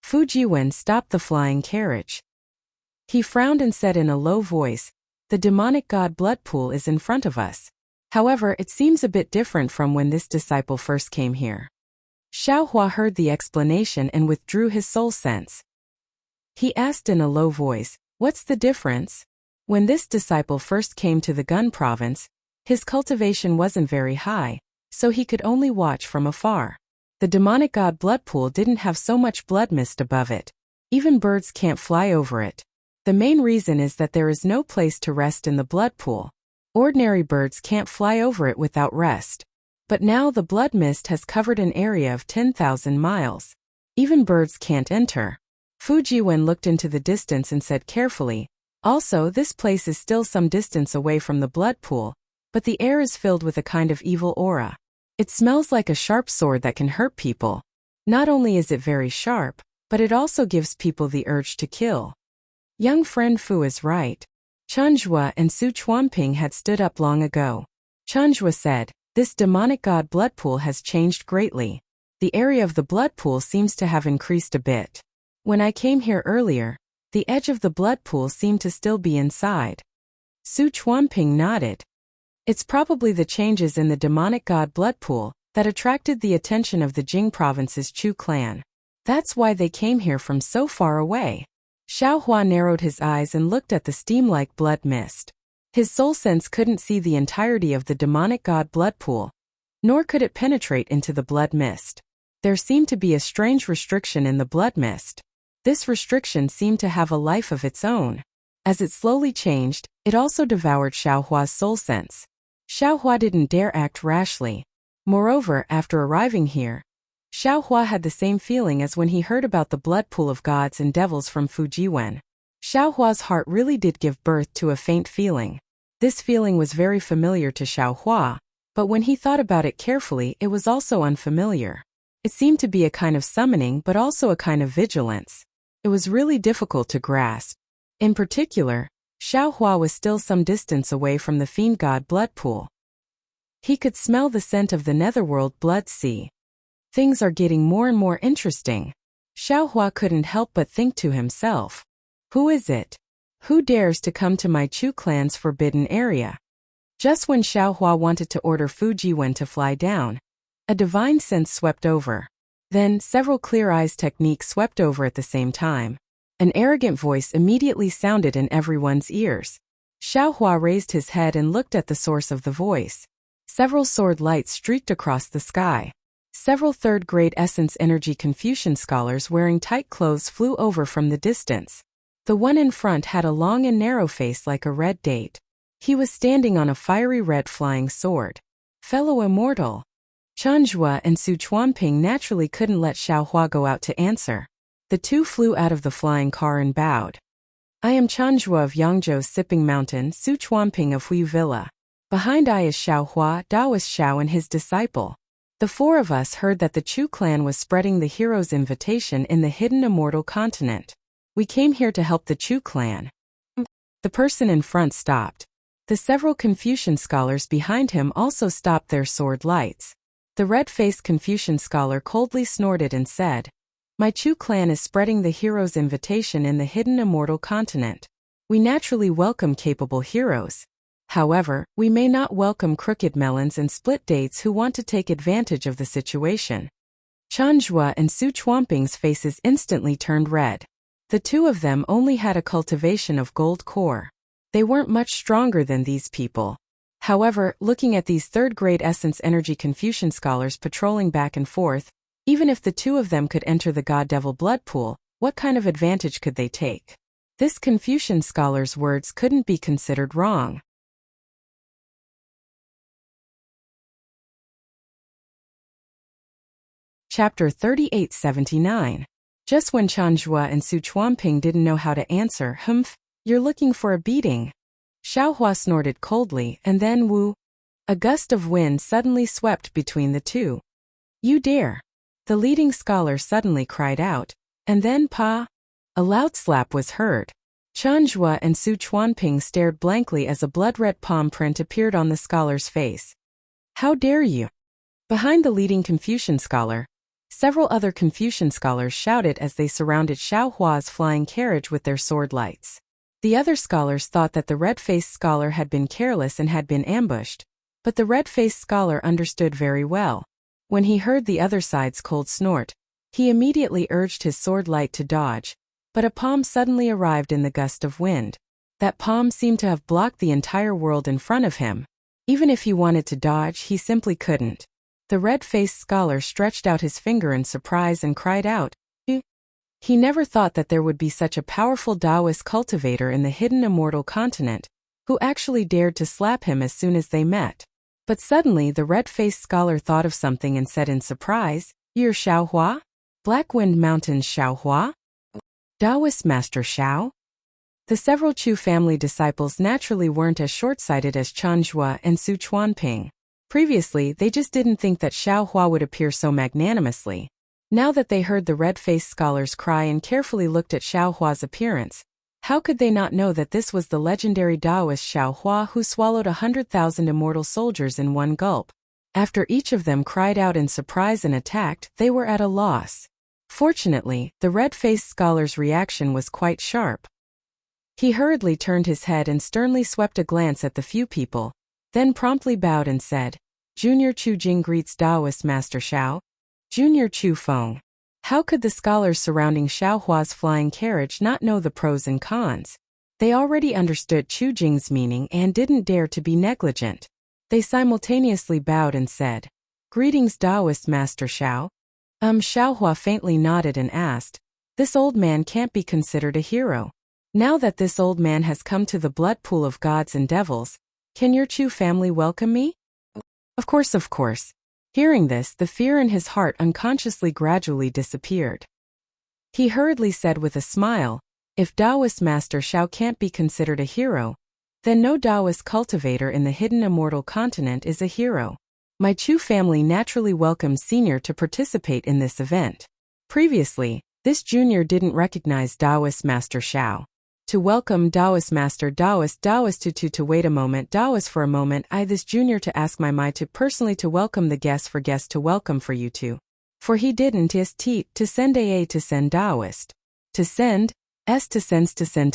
S1: Fujiwen stopped the flying carriage. He frowned and said in a low voice, the demonic god blood pool is in front of us. However, it seems a bit different from when this disciple first came here. Xiaohua heard the explanation and withdrew his soul sense. He asked in a low voice, what's the difference? When this disciple first came to the Gun province, his cultivation wasn't very high, so he could only watch from afar. The demonic god blood pool didn't have so much blood mist above it. Even birds can't fly over it. The main reason is that there is no place to rest in the blood pool. Ordinary birds can't fly over it without rest. But now the blood mist has covered an area of 10,000 miles. Even birds can't enter. Fujiwen looked into the distance and said carefully, also this place is still some distance away from the blood pool, but the air is filled with a kind of evil aura. It smells like a sharp sword that can hurt people. Not only is it very sharp, but it also gives people the urge to kill. Young friend Fu is right. Chunjua and Su Chuanping had stood up long ago. Chunjua said, this demonic god blood pool has changed greatly. The area of the blood pool seems to have increased a bit. When I came here earlier, the edge of the blood pool seemed to still be inside. Su Chuanping nodded. It's probably the changes in the demonic god blood pool that attracted the attention of the Jing province's Chu clan. That's why they came here from so far away. Xiaohua narrowed his eyes and looked at the steam-like blood mist. His soul sense couldn't see the entirety of the demonic god blood pool, nor could it penetrate into the blood mist. There seemed to be a strange restriction in the blood mist. This restriction seemed to have a life of its own. As it slowly changed, it also devoured Xiaohua's soul sense. Xiaohua didn't dare act rashly. Moreover, after arriving here, Xiaohua had the same feeling as when he heard about the blood pool of gods and devils from Fujiwen. Xiaohua's heart really did give birth to a faint feeling. This feeling was very familiar to Xiaohua, but when he thought about it carefully, it was also unfamiliar. It seemed to be a kind of summoning but also a kind of vigilance. It was really difficult to grasp. In particular, Xiaohua was still some distance away from the fiend god blood pool. He could smell the scent of the netherworld blood sea. Things are getting more and more interesting. Xiaohua couldn't help but think to himself. Who is it? Who dares to come to my Chu clan's forbidden area? Just when Xiaohua wanted to order Fu Jiwen to fly down, a divine sense swept over. Then, several clear eyes techniques swept over at the same time. An arrogant voice immediately sounded in everyone's ears. Xiaohua raised his head and looked at the source of the voice. Several sword lights streaked across the sky. Several third-grade Essence Energy Confucian scholars wearing tight clothes flew over from the distance. The one in front had a long and narrow face like a red date. He was standing on a fiery red flying sword. Fellow immortal. Chanzhua and Su Chuanping naturally couldn't let Xiaohua go out to answer. The two flew out of the flying car and bowed. I am Chanzhua of Yangzhou's Sipping Mountain, Su Chuanping of Huyu Villa. Behind I is Xiaohua, Daoist Xiao and his disciple. The four of us heard that the Chu clan was spreading the hero's invitation in the hidden immortal continent. We came here to help the Chu clan. The person in front stopped. The several Confucian scholars behind him also stopped their sword lights. The red-faced Confucian scholar coldly snorted and said, My Chu clan is spreading the hero's invitation in the hidden immortal continent. We naturally welcome capable heroes. However, we may not welcome crooked melons and split dates who want to take advantage of the situation. Chanzhua and Su Chuanping's faces instantly turned red. The two of them only had a cultivation of gold core. They weren't much stronger than these people. However, looking at these third-grade Essence Energy Confucian scholars patrolling back and forth, even if the two of them could enter the God-Devil blood pool, what kind of advantage could they take? This Confucian scholar's words couldn't be considered wrong. Chapter 3879. Just when Chanzhua and Su Chuanping didn't know how to answer, You're looking for a beating. Xiaohua snorted coldly, and then woo. A gust of wind suddenly swept between the two. You dare. The leading scholar suddenly cried out, and then pa. A loud slap was heard. Chanzhua and Su Chuanping stared blankly as a blood-red palm print appeared on the scholar's face. How dare you? Behind the leading Confucian scholar, several other Confucian scholars shouted as they surrounded Xiaohua's flying carriage with their sword lights. The other scholars thought that the red-faced scholar had been careless and had been ambushed, but the red-faced scholar understood very well. When he heard the other side's cold snort, he immediately urged his sword light to dodge, but a palm suddenly arrived in the gust of wind. That palm seemed to have blocked the entire world in front of him. Even if he wanted to dodge, he simply couldn't. The red-faced scholar stretched out his finger in surprise and cried out, He never thought that there would be such a powerful Taoist cultivator in the hidden immortal continent, who actually dared to slap him as soon as they met. But suddenly the red-faced scholar thought of something and said in surprise, You're Xiaohua? Blackwind Mountains Xiaohua? Taoist Master Xiao? The several Chu family disciples naturally weren't as short-sighted as Chanzhua and Su Chuanping. Previously, they just didn't think that Xiaohua would appear so magnanimously. Now that they heard the red-faced scholars cry and carefully looked at Xiaohua's appearance, how could they not know that this was the legendary Taoist Xiaohua who swallowed 100,000 immortal soldiers in one gulp? After each of them cried out in surprise and attacked, they were at a loss. Fortunately, the red-faced scholar's reaction was quite sharp. He hurriedly turned his head and sternly swept a glance at the few people, then promptly bowed and said, Junior Chu Jing greets Taoist Master Xiao. Junior Chu Feng. How could the scholars surrounding Xiaohua's flying carriage not know the pros and cons? They already understood Chu Jing's meaning and didn't dare to be negligent. They simultaneously bowed and said, Greetings Taoist Master Xiao. Xiaohua faintly nodded and asked, This old man can't be considered a hero. Now that this old man has come to the blood pool of gods and devils, can your Chu family welcome me? Of course, of course. Hearing this, the fear in his heart unconsciously gradually disappeared. He hurriedly said with a smile, If Taoist Master Xiao can't be considered a hero, then no Taoist cultivator in the hidden immortal continent is a hero. My Chu family naturally welcomes Senior to participate in this event. Previously, this junior didn't recognize Taoist Master Xiao. To welcome Taoist Master Taoist to wait a moment Taoist for a moment this junior to ask my to personally to welcome the guest for guest to welcome for you to. For he didn't is to send to send Taoist. To send, to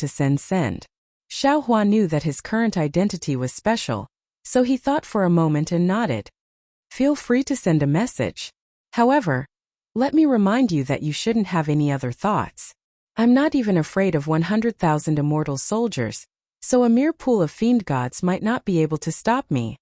S1: send. Xiaohua knew that his current identity was special, So he thought for a moment and nodded. Feel free to send a message. However, let me remind you that you shouldn't have any other thoughts. I'm not even afraid of 100,000 immortal soldiers, so a mere pool of fiend gods might not be able to stop me.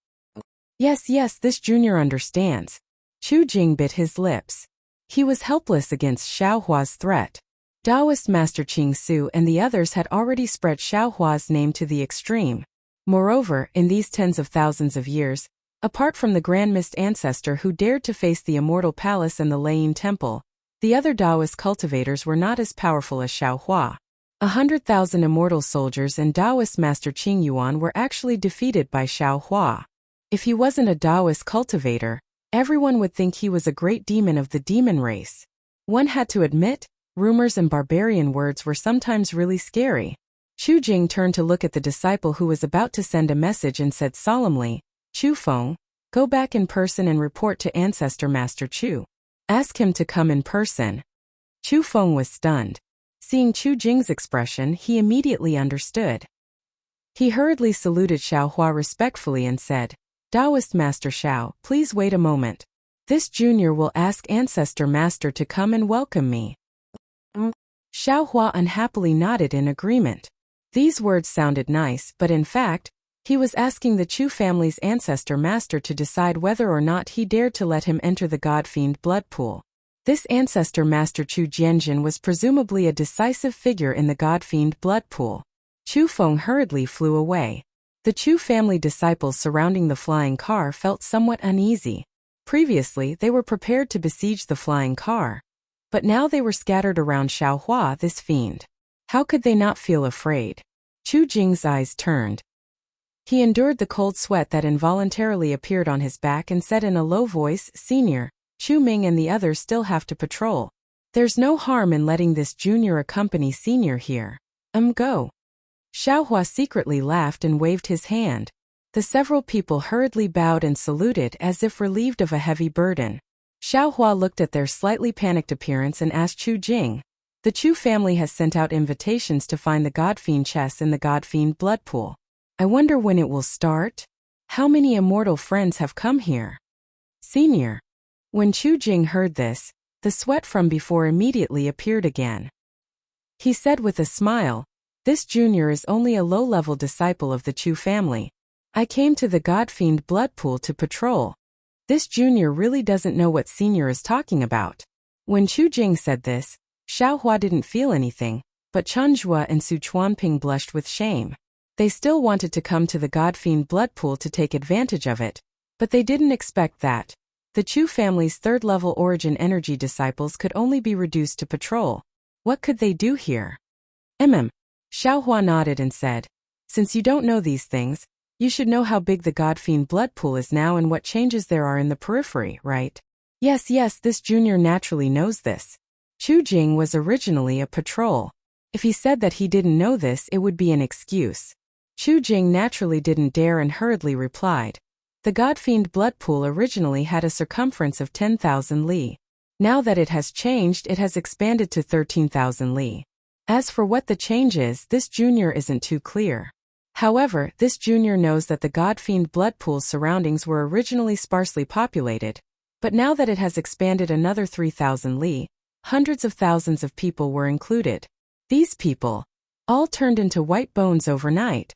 S1: Yes, this junior understands. Chu Jing bit his lips. He was helpless against Xiao Hua's threat. Taoist Master Qing Su and the others had already spread Xiao Hua's name to the extreme. Moreover, in these tens of thousands of years, apart from the Grand Mist ancestor who dared to face the Immortal Palace and the Leying Temple, the other Taoist cultivators were not as powerful as Xiao Hua. 100,000 immortal soldiers and Taoist Master Qing Yuan were actually defeated by Xiao Hua. If he wasn't a Taoist cultivator, everyone would think he was a great demon of the demon race. One had to admit, rumors and barbarian words were sometimes really scary. Chu Jing turned to look at the disciple who was about to send a message and said solemnly, Chu Feng, go back in person and report to Ancestor Master Chu. Ask him to come in person. Chu Feng was stunned. Seeing Chu Jing's expression, he immediately understood. He hurriedly saluted Xiao Hua respectfully and said, Taoist Master Xiao, please wait a moment. This junior will ask Ancestor Master to come and welcome me. Xiao Hua unhappily nodded in agreement. These words sounded nice, but in fact, he was asking the Chu family's Ancestor Master to decide whether or not he dared to let him enter the God-fiend blood pool. This Ancestor Master Chu Jianjin was presumably a decisive figure in the God-fiend blood pool. Chu Feng hurriedly flew away. The Chu family disciples surrounding the flying car felt somewhat uneasy. Previously, they were prepared to besiege the flying car. But now they were scattered around Xiao Hua, this fiend. How could they not feel afraid? Chu Jing's eyes turned. He endured the cold sweat that involuntarily appeared on his back and said in a low voice, Senior, Chu Ming and the others still have to patrol. There's no harm in letting this junior accompany Senior here. Go. Xiao Hua secretly laughed and waved his hand. The several people hurriedly bowed and saluted as if relieved of a heavy burden. Xiao Hua looked at their slightly panicked appearance and asked Chu Jing. The Chu family has sent out invitations to find the God-fiend chest in the God-fiend blood pool. I wonder when it will start? How many immortal friends have come here? Senior. When Chu Jing heard this, the sweat from before immediately appeared again. He said with a smile, This junior is only a low-level disciple of the Chu family. I came to the God-fiend blood pool to patrol. This junior really doesn't know what senior is talking about. When Chu Jing said this, Xiao Hua didn't feel anything, but Chen Zhua and Su Chuanping blushed with shame. They still wanted to come to the God-fiend blood pool to take advantage of it, but they didn't expect that. The Chu family's third-level origin energy disciples could only be reduced to patrol. What could they do here? Xiao Hua nodded and said, Since you don't know these things, you should know how big the God-fiend blood pool is now and what changes there are in the periphery, right? Yes, this junior naturally knows this. Chu Jing was originally a patrol. If he said that he didn't know this, it would be an excuse. Chu Jing naturally didn't dare and hurriedly replied. The God-fiend blood pool originally had a circumference of 10,000 li. Now that it has changed, it has expanded to 13,000 li. As for what the change is, this junior isn't too clear. However, this junior knows that the God-fiend blood pool's surroundings were originally sparsely populated, but now that it has expanded another 3,000 li, hundreds of thousands of people were included. These people all turned into white bones overnight.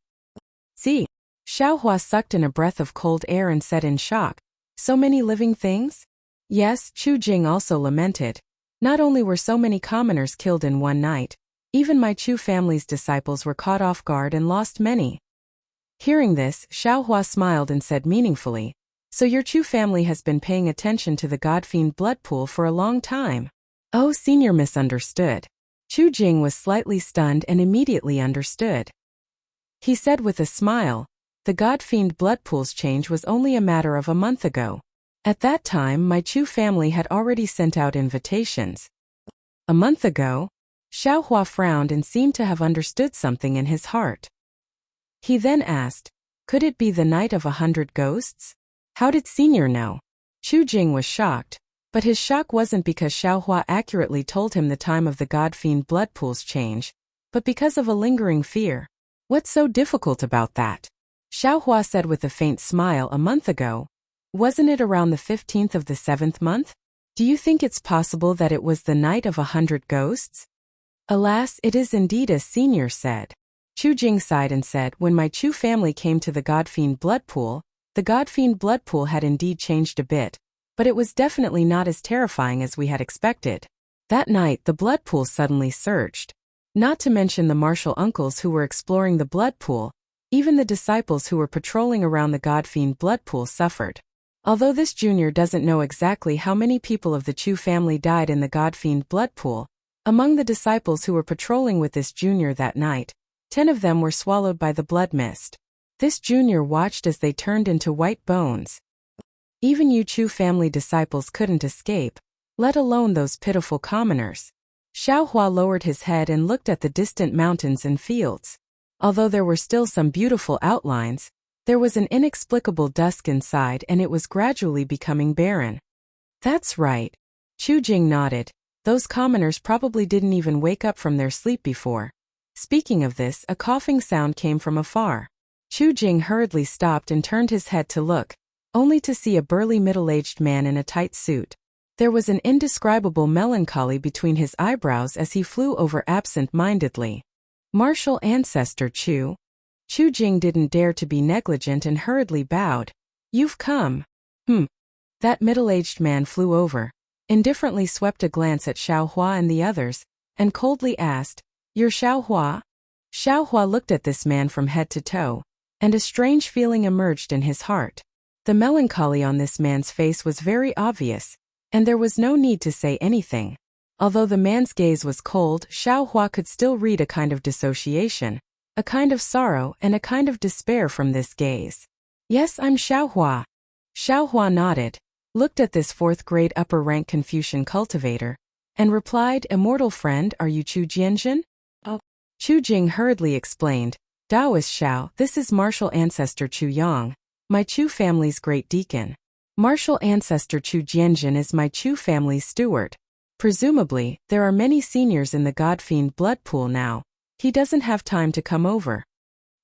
S1: See? Xiao Hua sucked in a breath of cold air and said in shock, So many living things? Yes, Chu Jing also lamented. Not only were so many commoners killed in one night, even my Chu family's disciples were caught off guard and lost many. Hearing this, Xiao Hua smiled and said meaningfully, So your Chu family has been paying attention to the God-fiend blood pool for a long time. Oh, senior misunderstood. Chu Jing was slightly stunned and immediately understood. He said with a smile, The God-fiend blood pool's change was only a matter of a month ago. At that time, my Chu family had already sent out invitations. A month ago? Xiao Hua frowned and seemed to have understood something in his heart. He then asked, Could it be the night of 100 ghosts? How did senior know? Chu Jing was shocked, but his shock wasn't because Xiao Hua accurately told him the time of the God-fiend blood pool's change, but because of a lingering fear. What's so difficult about that? Xiao Hua said with a faint smile. A month ago? Wasn't it around the 15th of the 7th month? Do you think it's possible that it was the night of 100 ghosts? Alas, it is indeed, as Senior said. Chu Jing sighed and said, when my Chu family came to the Godfiend blood pool, the Godfiend blood pool had indeed changed a bit, but it was definitely not as terrifying as we had expected. That night the blood pool suddenly surged. Not to mention the martial uncles who were exploring the blood pool, even the disciples who were patrolling around the Godfiend blood pool suffered. Although this junior doesn't know exactly how many people of the Chu family died in the Godfiend blood pool, among the disciples who were patrolling with this junior that night, 10 of them were swallowed by the blood mist. This junior watched as they turned into white bones. Even you Chu family disciples couldn't escape, let alone those pitiful commoners. Xiao Hua lowered his head and looked at the distant mountains and fields. Although there were still some beautiful outlines, there was an inexplicable dusk inside and it was gradually becoming barren. That's right. Chu Jing nodded. Those commoners probably didn't even wake up from their sleep before. Speaking of this, a coughing sound came from afar. Chu Jing hurriedly stopped and turned his head to look, only to see a burly middle-aged man in a tight suit. There was an indescribable melancholy between his eyebrows as he flew over absent-mindedly. Martial ancestor Chu. Chu Jing didn't dare to be negligent and hurriedly bowed. You've come. That middle-aged man flew over, indifferently swept a glance at Xiao Hua and the others, and coldly asked, You're Xiao Hua? Xiao Hua looked at this man from head to toe, and a strange feeling emerged in his heart. The melancholy on this man's face was very obvious, and there was no need to say anything. Although the man's gaze was cold, Xiao Hua could still read a kind of dissociation, a kind of sorrow and a kind of despair from this gaze. Yes, I'm Xiao Hua. Xiao Hua nodded, looked at this 4th-grade upper-rank Confucian cultivator, and replied, Immortal friend, are you Chu Jianzhen? Oh. Chu Jing hurriedly explained, Taoist Xiao, this is martial ancestor Chu Yang, my Chu family's great deacon. Martial ancestor Chu Jianzhen is my Chu family's steward. Presumably, there are many seniors in the Godfiend blood pool now. He doesn't have time to come over.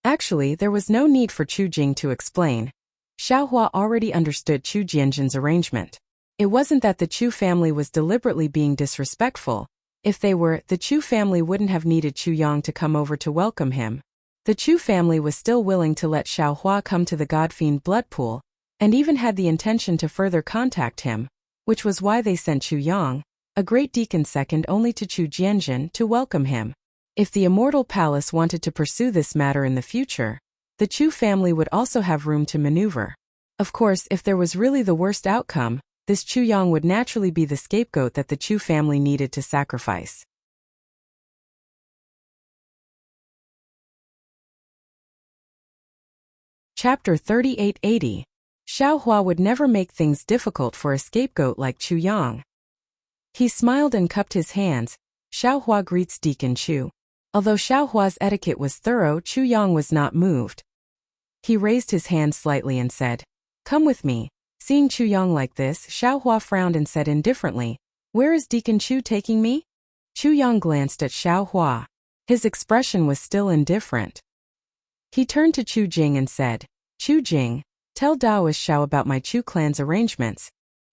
S1: Actually, there was no need for Chu Jing to explain. Xiao Hua already understood Chu Jianzhen's arrangement. It wasn't that the Chu family was deliberately being disrespectful. If they were, the Chu family wouldn't have needed Chu Yang to come over to welcome him. The Chu family was still willing to let Xiao Hua come to the Godfiend blood pool, and even had the intention to further contact him, which was why they sent Chu Yang, a great deacon second only to Chu Jianzhen, to welcome him. If the Immortal Palace wanted to pursue this matter in the future, the Chu family would also have room to maneuver. Of course, if there was really the worst outcome, this Chu Yang would naturally be the scapegoat that the Chu family needed to sacrifice. Chapter 3880. Xiao Hua would never make things difficult for a scapegoat like Chu Yang. He smiled and cupped his hands. Xiao Hua greets Deacon Chu. Although Xiao Hua's etiquette was thorough, Chu Yang was not moved. He raised his hand slightly and said, Come with me. Seeing Chu Yang like this, Xiao Hua frowned and said indifferently, Where is Deacon Chu taking me? Chu Yang glanced at Xiao Hua. His expression was still indifferent. He turned to Chu Jing and said, Chu Jing, tell Taoist Xiao about my Chu clan's arrangements.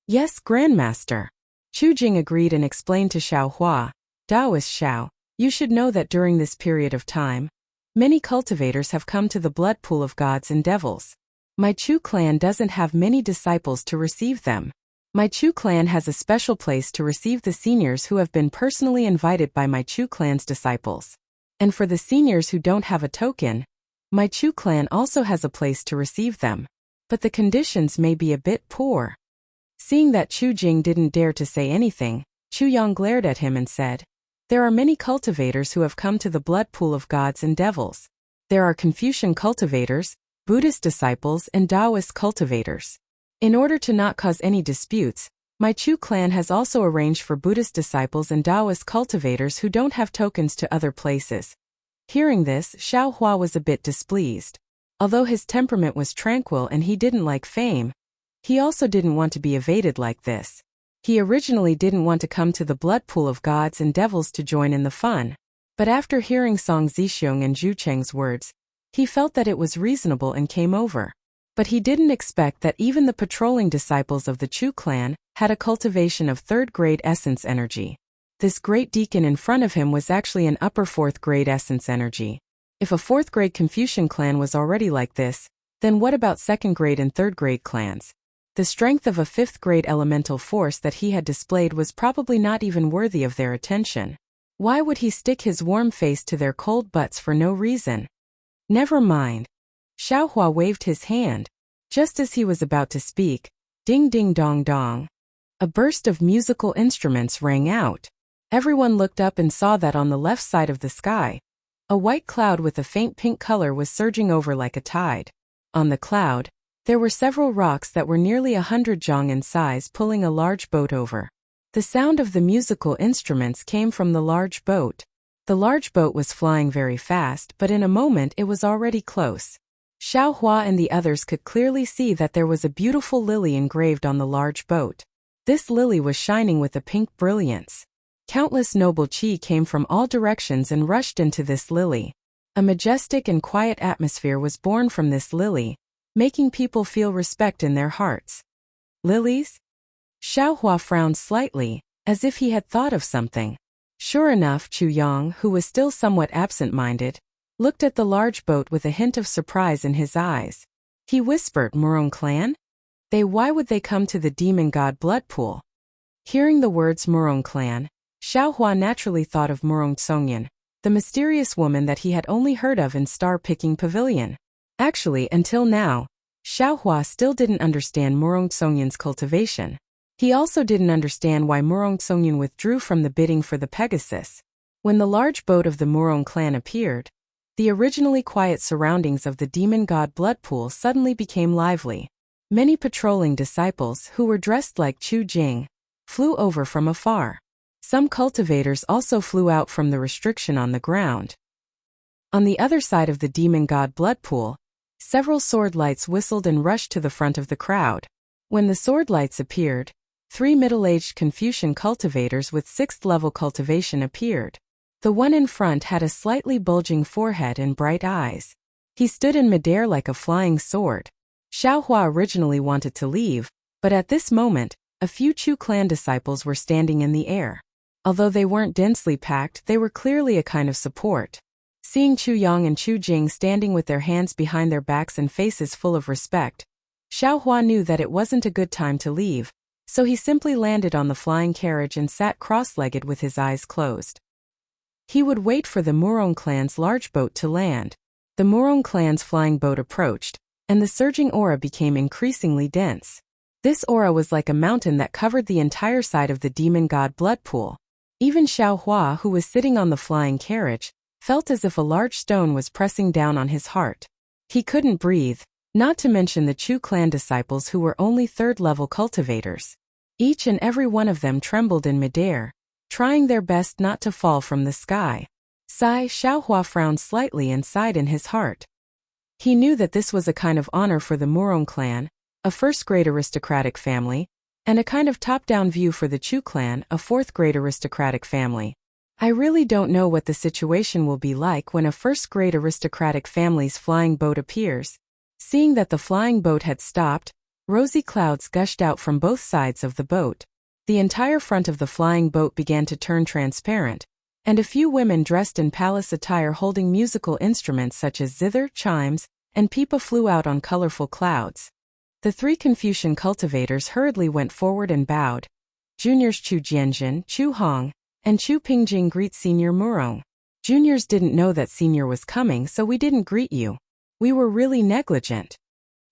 S1: Yes, Grandmaster. Chu Jing agreed and explained to Xiao Hua, Taoist Xiao, you should know that during this period of time, many cultivators have come to the blood pool of gods and devils. My Chu clan doesn't have many disciples to receive them. My Chu clan has a special place to receive the seniors who have been personally invited by my Chu clan's disciples. And for the seniors who don't have a token, my Chu clan also has a place to receive them. But the conditions may be a bit poor. Seeing that Chu Jing didn't dare to say anything, Chu Yang glared at him and said, There are many cultivators who have come to the blood pool of gods and devils. There are Confucian cultivators, Buddhist disciples and Taoist cultivators. In order to not cause any disputes, my Chu clan has also arranged for Buddhist disciples and Taoist cultivators who don't have tokens to other places. Hearing this, Xiao Hua was a bit displeased. Although his temperament was tranquil and he didn't like fame, he also didn't want to be evaded like this. He originally didn't want to come to the blood pool of gods and devils to join in the fun. But after hearing Song Zixiong and Zhu Cheng's words, He felt that it was reasonable and came over. But he didn't expect that even the patrolling disciples of the Chu clan had a cultivation of third-grade essence energy. This great deacon in front of him was actually an upper fourth-grade essence energy. If a fourth-grade Confucian clan was already like this, then what about second-grade and third-grade clans? The strength of a fifth-grade elemental force that he had displayed was probably not even worthy of their attention. Why would he stick his warm face to their cold butts for no reason? Never mind. Xiaohua waved his hand. Just as he was about to speak, ding ding dong dong. A burst of musical instruments rang out. Everyone looked up and saw that on the left side of the sky, a white cloud with a faint pink color was surging over like a tide. On the cloud, there were several rocks that were nearly 100 zhang in size pulling a large boat over. The sound of the musical instruments came from the large boat. The large boat was flying very fast, but in a moment it was already close. Xiaohua and the others could clearly see that there was a beautiful lily engraved on the large boat. This lily was shining with a pink brilliance. Countless noble qi came from all directions and rushed into this lily. A majestic and quiet atmosphere was born from this lily, making people feel respect in their hearts. Lilies? Xiaohua frowned slightly, as if he had thought of something. Sure enough, Chu Yang, who was still somewhat absent-minded, looked at the large boat with a hint of surprise in his eyes. He whispered, Murong clan? Why would they come to the demon god blood pool? Hearing the words Murong clan, Xiaohua naturally thought of Murong Tsongyan, the mysterious woman that he had only heard of in Star-Picking Pavilion. Actually, until now, Xiaohua still didn't understand Murong Tsongyan's cultivation. He also didn't understand why Murong Tsongyan withdrew from the bidding for the Pegasus. When the large boat of the Murong clan appeared, the originally quiet surroundings of the demon god blood pool suddenly became lively. Many patrolling disciples who were dressed like Chu Jing flew over from afar. Some cultivators also flew out from the restriction on the ground. On the other side of the demon god blood pool, several sword lights whistled and rushed to the front of the crowd. When the sword lights appeared, 3 middle-aged Confucian cultivators with 6th-level cultivation appeared. The one in front had a slightly bulging forehead and bright eyes. He stood in midair like a flying sword. Xiaohua originally wanted to leave, but at this moment, a few Chu clan disciples were standing in the air. Although they weren't densely packed, they were clearly a kind of support. Seeing Chu Yang and Chu Jing standing with their hands behind their backs and faces full of respect, Xiaohua knew that it wasn't a good time to leave, so he simply landed on the flying carriage and sat cross-legged with his eyes closed. He would wait for the Murong clan's large boat to land. The Murong clan's flying boat approached, and the surging aura became increasingly dense. This aura was like a mountain that covered the entire side of the demon god blood pool. Even Xiaohua, who was sitting on the flying carriage, felt as if a large stone was pressing down on his heart. He couldn't breathe, not to mention the Chu clan disciples who were only 3rd-level cultivators. Each and every one of them trembled in midair, trying their best not to fall from the sky. Xiaohua frowned slightly and sighed in his heart. He knew that this was a kind of honor for the Murong clan, a first-grade aristocratic family, and a kind of top-down view for the Chu clan, a 4th-grade aristocratic family. I really don't know what the situation will be like when a first-grade aristocratic family's flying boat appears. Seeing that the flying boat had stopped, rosy clouds gushed out from both sides of the boat. The entire front of the flying boat began to turn transparent, and a few women dressed in palace attire holding musical instruments such as zither, chimes, and pipa flew out on colorful clouds. The 3 Confucian cultivators hurriedly went forward and bowed. Juniors Chu Jianjin, Chu Hong, and Chu Pingjing greet Senior Murong. Juniors didn't know that Senior was coming, so we didn't greet you. We were really negligent.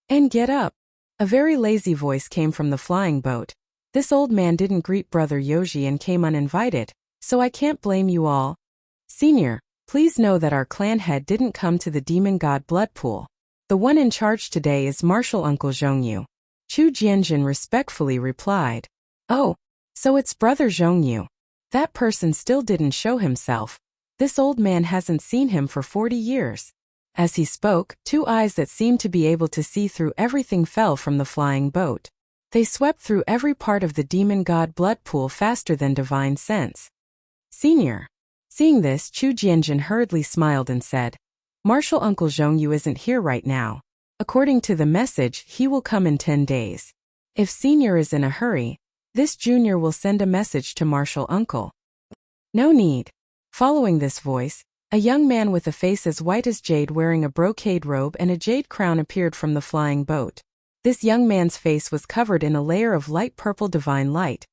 S1: And get up. A very lazy voice came from the flying boat. This old man didn't greet Brother Yoji and came uninvited, so I can't blame you all. Senior, please know that our clan head didn't come to the demon god blood pool. The one in charge today is Martial Uncle Zhongyu. Chu Jianjin respectfully replied. Oh, so it's Brother Zhongyu. That person still didn't show himself. This old man hasn't seen him for 40 years. As he spoke, 2 eyes that seemed to be able to see through everything fell from the flying boat. They swept through every part of the demon god blood pool faster than divine sense. Senior. Seeing this, Chu Jianjin hurriedly smiled and said, Marshal Uncle Zhongyu isn't here right now. According to the message, he will come in 10 days. If Senior is in a hurry, this Junior will send a message to Marshal Uncle. No need. Following this voice, a young man with a face as white as jade wearing a brocade robe and a jade crown appeared from the flying boat. This young man's face was covered in a layer of light purple divine light,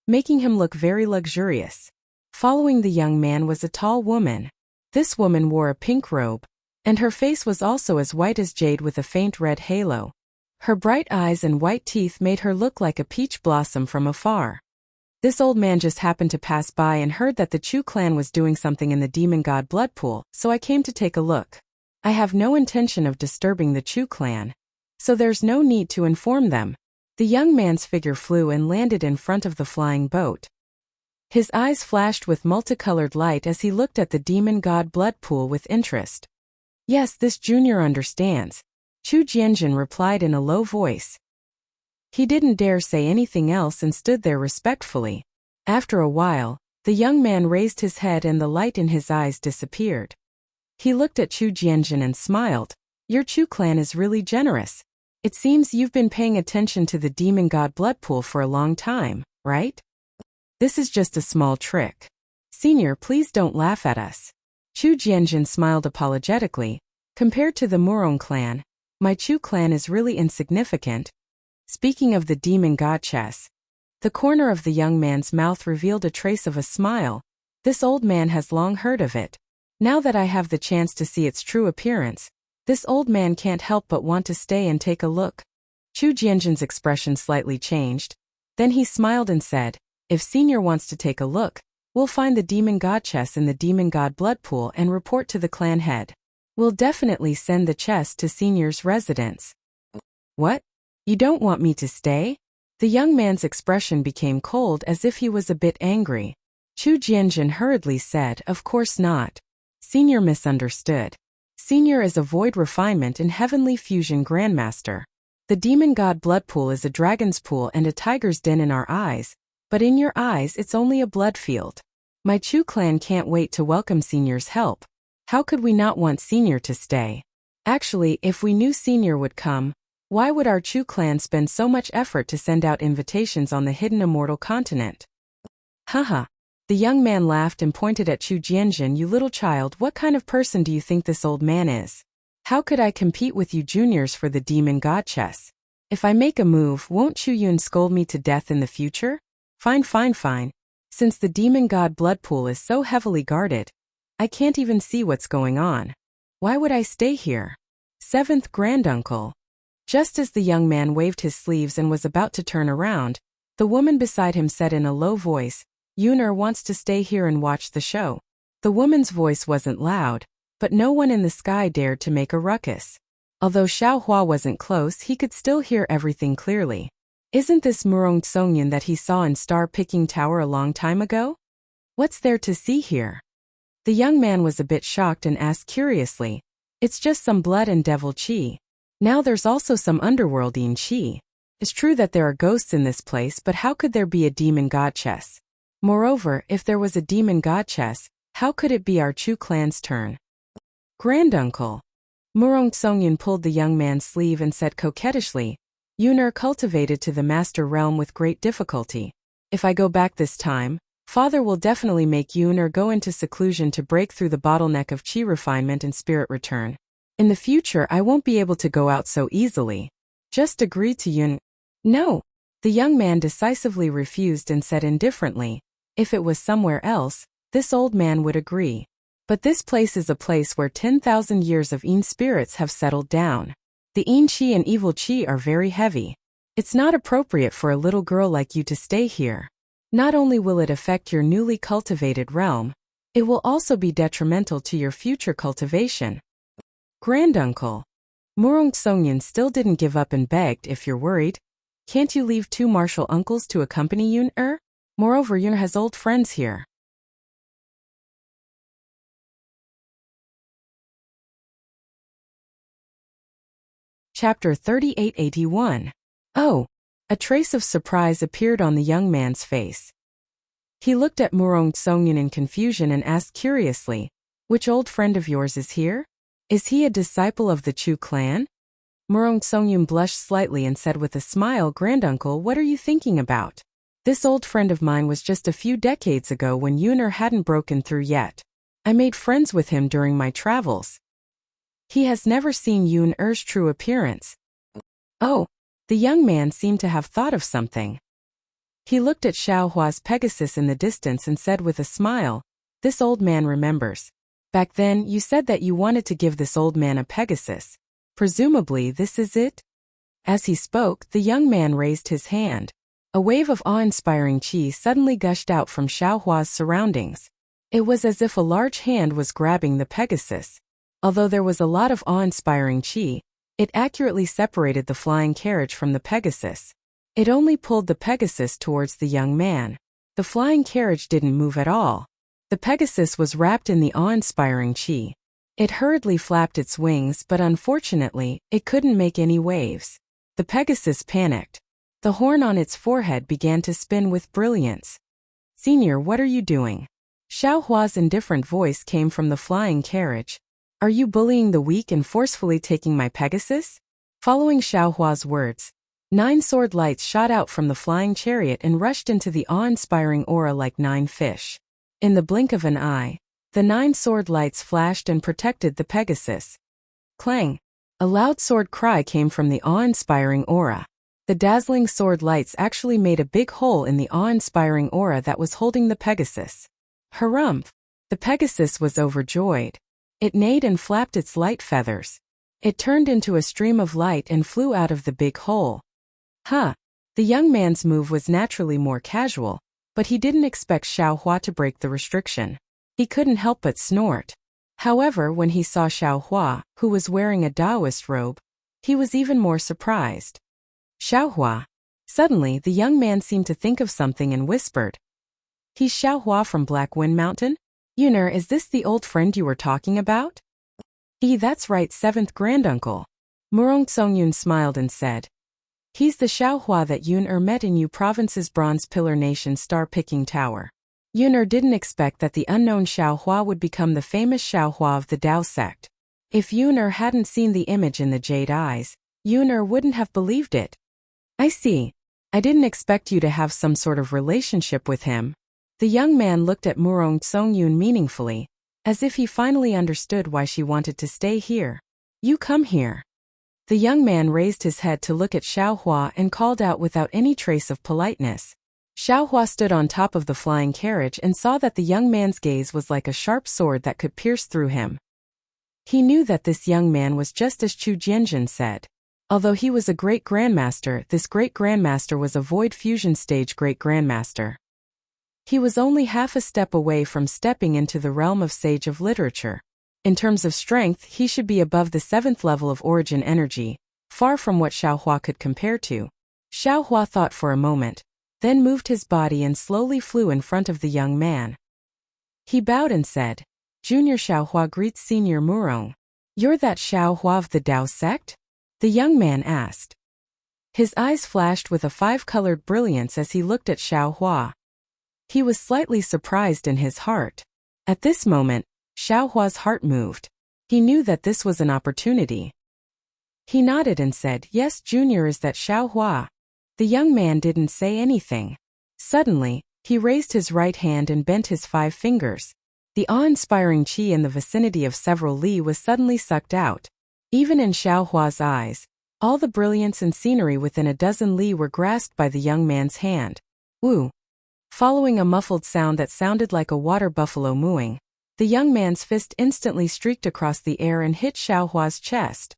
S1: making him look very luxurious. Following the young man was a tall woman. This woman wore a pink robe, and her face was also as white as jade with a faint red halo. Her bright eyes and white teeth made her look like a peach blossom from afar. This old man just happened to pass by and heard that the Chu clan was doing something in the demon god blood pool, so I came to take a look. I have no intention of disturbing the Chu clan, so there's no need to inform them. The young man's figure flew and landed in front of the flying boat. His eyes flashed with multicolored light as he looked at the demon god blood pool with interest. Yes, this junior understands, Chu Jianjin replied in a low voice. He didn't dare say anything else and stood there respectfully. After a while, the young man raised his head and the light in his eyes disappeared. He looked at Chu Jianjin and smiled. Your Chu clan is really generous. It seems you've been paying attention to the demon god blood pool for a long time, right? This is just a small trick. Senior, please don't laugh at us. Chu Jianjin smiled apologetically. Compared to the Murong clan, my Chu clan is really insignificant. Speaking of the demon god chess, the corner of the young man's mouth revealed a trace of a smile. This old man has long heard of it. Now that I have the chance to see its true appearance, this old man can't help but want to stay and take a look. Chu Jianjin's expression slightly changed. Then he smiled and said, if Senior wants to take a look, we'll find the demon god chest in the demon god blood pool and report to the clan head. We'll definitely send the chest to Senior's residence. What? You don't want me to stay? The young man's expression became cold as if he was a bit angry. Chu Jianjin hurriedly said, of course not. Senior misunderstood. Senior is a void refinement and heavenly fusion grandmaster. The demon god blood pool is a dragon's pool and a tiger's den in our eyes, but in your eyes it's only a blood field. My Chu clan can't wait to welcome Senior's help. How could we not want Senior to stay? Actually, if we knew Senior would come, why would our Chu clan spend so much effort to send out invitations on the hidden immortal continent? Haha. The young man laughed and pointed at Chu Jianjin. You little child, what kind of person do you think this old man is? How could I compete with you juniors for the demon god chess? If I make a move, won't Chu Yun scold me to death in the future? Fine. Since the demon god blood pool is so heavily guarded, I can't even see what's going on. Why would I stay here? 7th Granduncle. Just as the young man waved his sleeves and was about to turn around, the woman beside him said in a low voice, Yuner wants to stay here and watch the show. The woman's voice wasn't loud, but no one in the sky dared to make a ruckus. Although Xiao Hua wasn't close, he could still hear everything clearly. Isn't this Murong Songyun that he saw in Star Picking Tower a long time ago? What's there to see here? The young man was a bit shocked and asked curiously, it's just some blood and devil chi. Now there's also some underworldine chi. It's true that there are ghosts in this place, but how could there be a demon god chess? Moreover, if there was a demon god chess, how could it be our Chu clan's turn? Granduncle. Murong Songyun pulled the young man's sleeve and said coquettishly, Yuner cultivated to the master realm with great difficulty. If I go back this time, Father will definitely make Yuner go into seclusion to break through the bottleneck of chi refinement and spirit return. In the future I won't be able to go out so easily. Just agree to Yun. No. The young man decisively refused and said indifferently, if it was somewhere else, this old man would agree. But this place is a place where 10,000 years of Yin spirits have settled down. The Yin chi and evil chi are very heavy. It's not appropriate for a little girl like you to stay here. Not only will it affect your newly cultivated realm, it will also be detrimental to your future cultivation. Granduncle. Murong Songyun still didn't give up and begged, if you're worried, can't you leave 2 martial uncles to accompany Yun? Moreover, Yun has old friends here. Chapter 3881. Oh! A trace of surprise appeared on the young man's face. He looked at Murong Songyun in confusion and asked curiously, which old friend of yours is here? Is he a disciple of the Chu clan? Murong Songyun blushed slightly and said with a smile, Granduncle, what are you thinking about? This old friend of mine was just a few decades ago when Yuner hadn't broken through yet. I made friends with him during my travels. He has never seen Yun Er's true appearance. Oh, the young man seemed to have thought of something. He looked at Xiaohua's Pegasus in the distance and said with a smile, this old man remembers. Back then, you said that you wanted to give this old man a Pegasus. Presumably, this is it? As he spoke, the young man raised his hand. A wave of awe-inspiring qi suddenly gushed out from Xiaohua's surroundings. It was as if a large hand was grabbing the Pegasus. Although there was a lot of awe-inspiring qi, it accurately separated the flying carriage from the Pegasus. It only pulled the Pegasus towards the young man. The flying carriage didn't move at all. The Pegasus was wrapped in the awe-inspiring qi. It hurriedly flapped its wings, but unfortunately, it couldn't make any waves. The Pegasus panicked. The horn on its forehead began to spin with brilliance. Senior, what are you doing? Xiaohua's indifferent voice came from the flying carriage. Are you bullying the weak and forcefully taking my Pegasus? Following Xiaohua's words, 9 sword lights shot out from the flying chariot and rushed into the awe-inspiring aura like 9 fish. In the blink of an eye, the 9 sword lights flashed and protected the Pegasus. Clang! A loud sword cry came from the awe-inspiring aura. The dazzling sword lights actually made a big hole in the awe-inspiring aura that was holding the Pegasus. Harumph! The Pegasus was overjoyed. It neighed and flapped its light feathers. It turned into a stream of light and flew out of the big hole. Huh! The young man's move was naturally more casual, but he didn't expect Xiaohua to break the restriction. He couldn't help but snort. However, when he saw Xiaohua, who was wearing a Taoist robe, he was even more surprised. Xiaohua. Suddenly, the young man seemed to think of something and whispered. He's Xiaohua from Black Wind Mountain? Yuner, is this the old friend you were talking about? That's right, 7th granduncle. Murong Songyun smiled and said. He's the Xiaohua that Yuner met in Yu Province's Bronze Pillar Nation star-picking tower. Yuner didn't expect that the unknown Xiaohua would become the famous Xiaohua of the Dao sect. If Yuner hadn't seen the image in the jade eyes, Yuner wouldn't have believed it. I see. I didn't expect you to have some sort of relationship with him. The young man looked at Murong Songyun meaningfully, as if he finally understood why she wanted to stay here. You come here. The young man raised his head to look at Xiaohua and called out without any trace of politeness. Xiaohua stood on top of the flying carriage and saw that the young man's gaze was like a sharp sword that could pierce through him. He knew that this young man was just as Chu Jianjun said. Although he was a great grandmaster, this great grandmaster was a void fusion stage great grandmaster. He was only half a step away from stepping into the realm of Sage of Literature. In terms of strength, he should be above the 7th level of origin energy, far from what Xiaohua could compare to. Xiaohua thought for a moment, then moved his body and slowly flew in front of the young man. He bowed and said, Junior Xiaohua greets Senior Murong. You're that Xiaohua of the Dao sect? The young man asked. His eyes flashed with a 5-colored brilliance as he looked at Xiaohua. He was slightly surprised in his heart. At this moment, Xiaohua's heart moved. He knew that this was an opportunity. He nodded and said, Yes, Junior is that Xiaohua. The young man didn't say anything. Suddenly, he raised his right hand and bent his 5 fingers. The awe-inspiring qi in the vicinity of several li was suddenly sucked out. Even in Xiaohua's eyes, all the brilliance and scenery within a dozen li were grasped by the young man's hand. Woo! Following a muffled sound that sounded like a water buffalo mooing, the young man's fist instantly streaked across the air and hit Xiaohua's chest.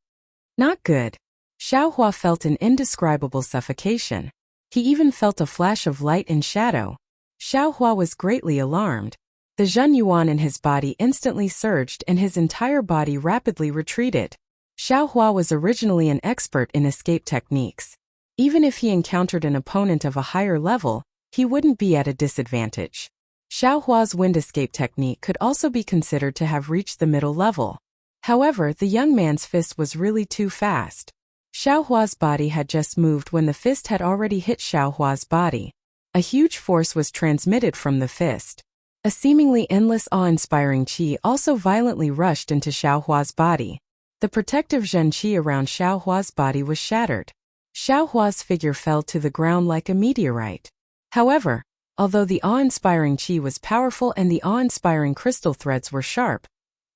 S1: Not good. Xiaohua felt an indescribable suffocation. He even felt a flash of light and shadow. Xiaohua was greatly alarmed. The Zhen Yuan in his body instantly surged and his entire body rapidly retreated. Xiaohua was originally an expert in escape techniques. Even if he encountered an opponent of a higher level, he wouldn't be at a disadvantage. Xiaohua's wind escape technique could also be considered to have reached the middle level. However, the young man's fist was really too fast. Xiaohua's body had just moved when the fist had already hit Xiaohua's body. A huge force was transmitted from the fist. A seemingly endless awe-inspiring qi also violently rushed into Xiaohua's body. The protective Zhen qi around Xiaohua's body was shattered. Xiaohua's figure fell to the ground like a meteorite. However, although the awe-inspiring qi was powerful and the awe-inspiring crystal threads were sharp,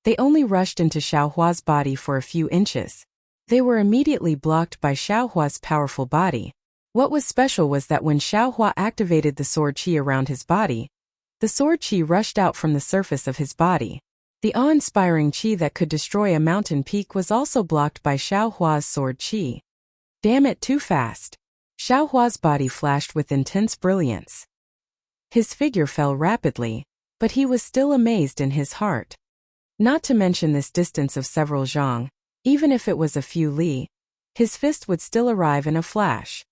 S1: they only rushed into Xiaohua's body for a few inches. They were immediately blocked by Xiaohua's powerful body. What was special was that when Xiaohua activated the sword qi around his body, the sword qi rushed out from the surface of his body. The awe-inspiring qi that could destroy a mountain peak was also blocked by Xiaohua's sword qi. Damn it, too fast. Xiaohua's body flashed with intense brilliance. His figure fell rapidly, but he was still amazed in his heart. Not to mention this distance of several zhang, even if it was a few li, his fist would still arrive in a flash.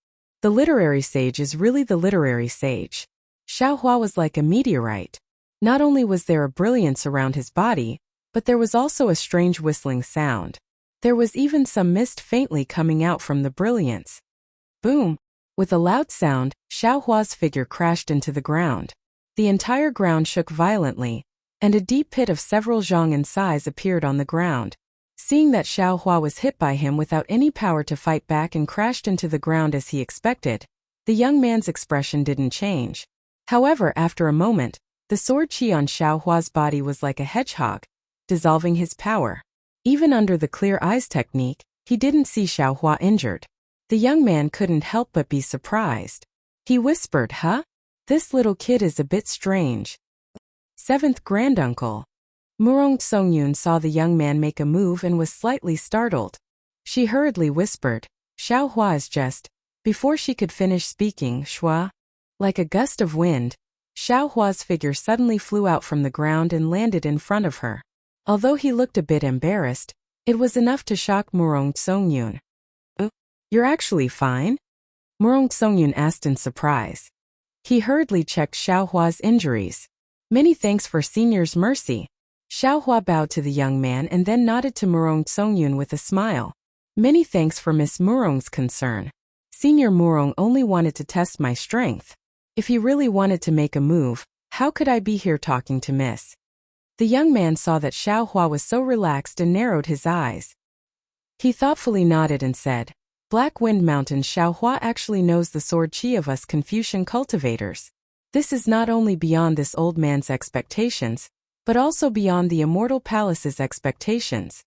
S1: The literary sage is really the literary sage. Xiaohua was like a meteorite. Not only was there a brilliance around his body, but there was also a strange whistling sound. There was even some mist faintly coming out from the brilliance. Boom! With a loud sound, Xiaohua's figure crashed into the ground. The entire ground shook violently, and a deep pit of several zhang in size appeared on the ground. Seeing that Xiaohua was hit by him without any power to fight back and crashed into the ground as he expected, the young man's expression didn't change. However, after a moment, the sword qi on Xiaohua's body was like a hedgehog, dissolving his power. Even under the clear eyes technique, he didn't see Xiaohua injured. The young man couldn't help but be surprised. He whispered, "Huh? This little kid is a bit strange." 7th Granduncle. Murong Songyun saw the young man make a move and was slightly startled. She hurriedly whispered, "Xiaohua is just..." Before she could finish speaking, shua. Like a gust of wind, Xiaohua's figure suddenly flew out from the ground and landed in front of her. Although he looked a bit embarrassed, it was enough to shock Murong Songyun. "You're actually fine?" Murong Songyun asked in surprise. He hurriedly checked Xiaohua's injuries. "Many thanks for Senior's mercy." Xiaohua bowed to the young man and then nodded to Murong Songyun with a smile. "Many thanks for Miss Murong's concern. Senior Murong only wanted to test my strength. If he really wanted to make a move, how could I be here talking to Miss?" The young man saw that Xiaohua was so relaxed and narrowed his eyes. He thoughtfully nodded and said, "Black Wind Mountain Xiaohua actually knows the sword qi of us Confucian cultivators. This is not only beyond this old man's expectations, but also beyond the Immortal Palace's expectations."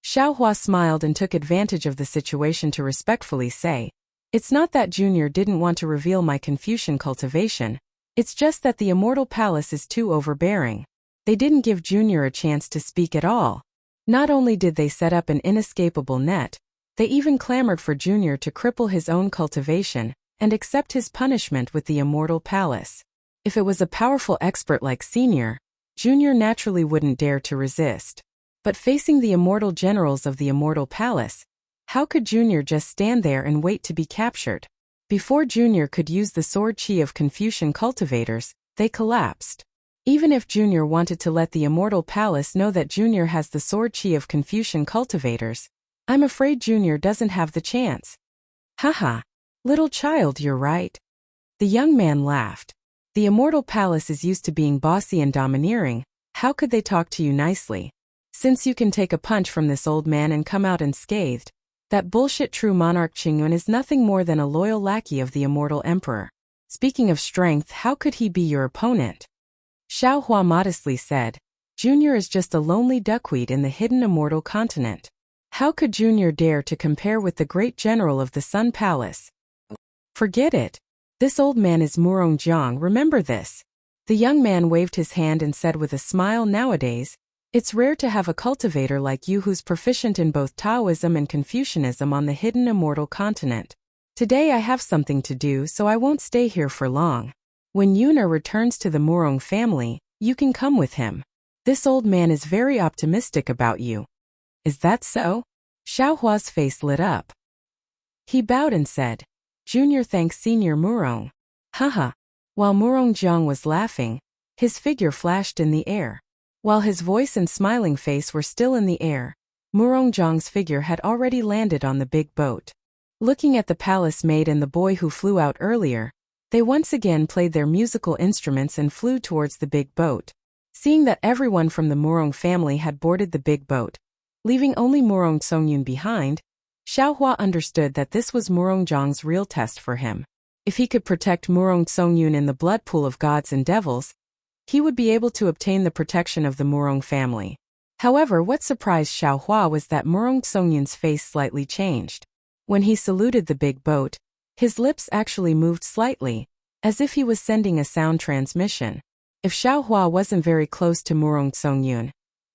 S1: Xiaohua smiled and took advantage of the situation to respectfully say, "It's not that Junior didn't want to reveal my Confucian cultivation, it's just that the Immortal Palace is too overbearing. They didn't give Junior a chance to speak at all. Not only did they set up an inescapable net, they even clamored for Junior to cripple his own cultivation and accept his punishment with the Immortal Palace. If it was a powerful expert like Senior, Junior naturally wouldn't dare to resist. But facing the immortal generals of the Immortal Palace, how could Junior just stand there and wait to be captured? Before Junior could use the sword qi of Confucian cultivators, they collapsed. Even if Junior wanted to let the Immortal Palace know that Junior has the sword qi of Confucian cultivators, I'm afraid Junior doesn't have the chance." "Haha. Little child, you're right." The young man laughed. "The Immortal Palace is used to being bossy and domineering. How could they talk to you nicely? Since you can take a punch from this old man and come out unscathed, that bullshit true monarch Qingyun is nothing more than a loyal lackey of the Immortal Emperor. Speaking of strength, how could he be your opponent?" Xiaohua modestly said, "Junior is just a lonely duckweed in the hidden Immortal Continent. How could Junior dare to compare with the great general of the Sun Palace?" "Forget it. This old man is Murong Jiang, remember this." The young man waved his hand and said with a smile, "Nowadays, it's rare to have a cultivator like you who's proficient in both Taoism and Confucianism on the hidden Immortal Continent. Today I have something to do, so I won't stay here for long. When Yuna returns to the Murong family, you can come with him. This old man is very optimistic about you." "Is that so?" Xiaohua's face lit up. He bowed and said, "Junior thanks Senior Murong." Haha. While Murong Jiang was laughing, his figure flashed in the air. While his voice and smiling face were still in the air, Murong Jiang's figure had already landed on the big boat. Looking at the palace maid and the boy who flew out earlier, They once again played their musical instruments and flew towards the big boat. Seeing that everyone from the Murong family had boarded the big boat, leaving only Murong Songyun behind, Xiaohua understood that this was Murong Zhang's real test for him. If he could protect Murong Songyun in the blood pool of gods and devils, he would be able to obtain the protection of the Murong family. However, what surprised Xiaohua was that Murong Songyun's face slightly changed. When he saluted the big boat, his lips actually moved slightly, as if he was sending a sound transmission. If Xiaohua wasn't very close to Murong Songyun,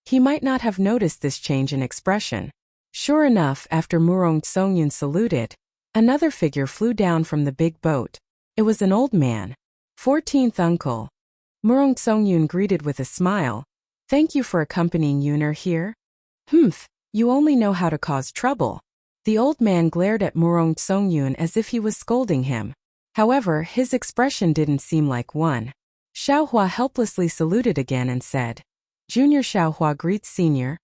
S1: he might not have noticed this change in expression. Sure enough, after Murong Songyun saluted, another figure flew down from the big boat. It was an old man. 14th uncle. Murong Songyun greeted with a smile. Thank you for accompanying Yuner here. Humph, you only know how to cause trouble. The old man glared at Murong Songyun as if he was scolding him. However, his expression didn't seem like one. Xiaohua helplessly saluted again and said, Junior Xiaohua greets senior.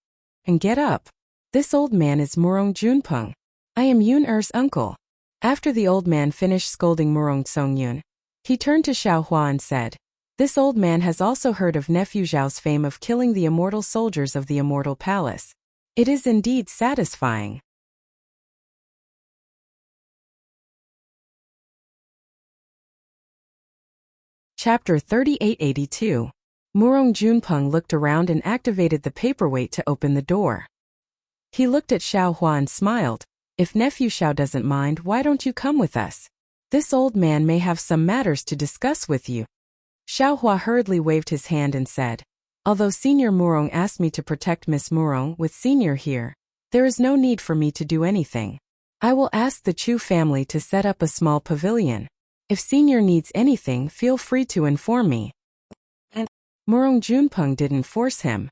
S1: And get up. This old man is Murong Junpeng. I am Yun-er's uncle. After the old man finished scolding Murong Songyun, he turned to Xiaohua and said, This old man has also heard of nephew Zhao's fame of killing the immortal soldiers of the immortal palace. It is indeed satisfying. Chapter 3882. Murong Junpeng looked around and activated the paperweight to open the door. He looked at Xiaohua and smiled. If nephew Xiao doesn't mind, why don't you come with us? This old man may have some matters to discuss with you. Xiaohua hurriedly waved his hand and said, Although Senior Murong asked me to protect Miss Murong with Senior here, there is no need for me to do anything. I will ask the Chu family to set up a small pavilion. If Senior needs anything, feel free to inform me. And Murong Junpeng didn't force him.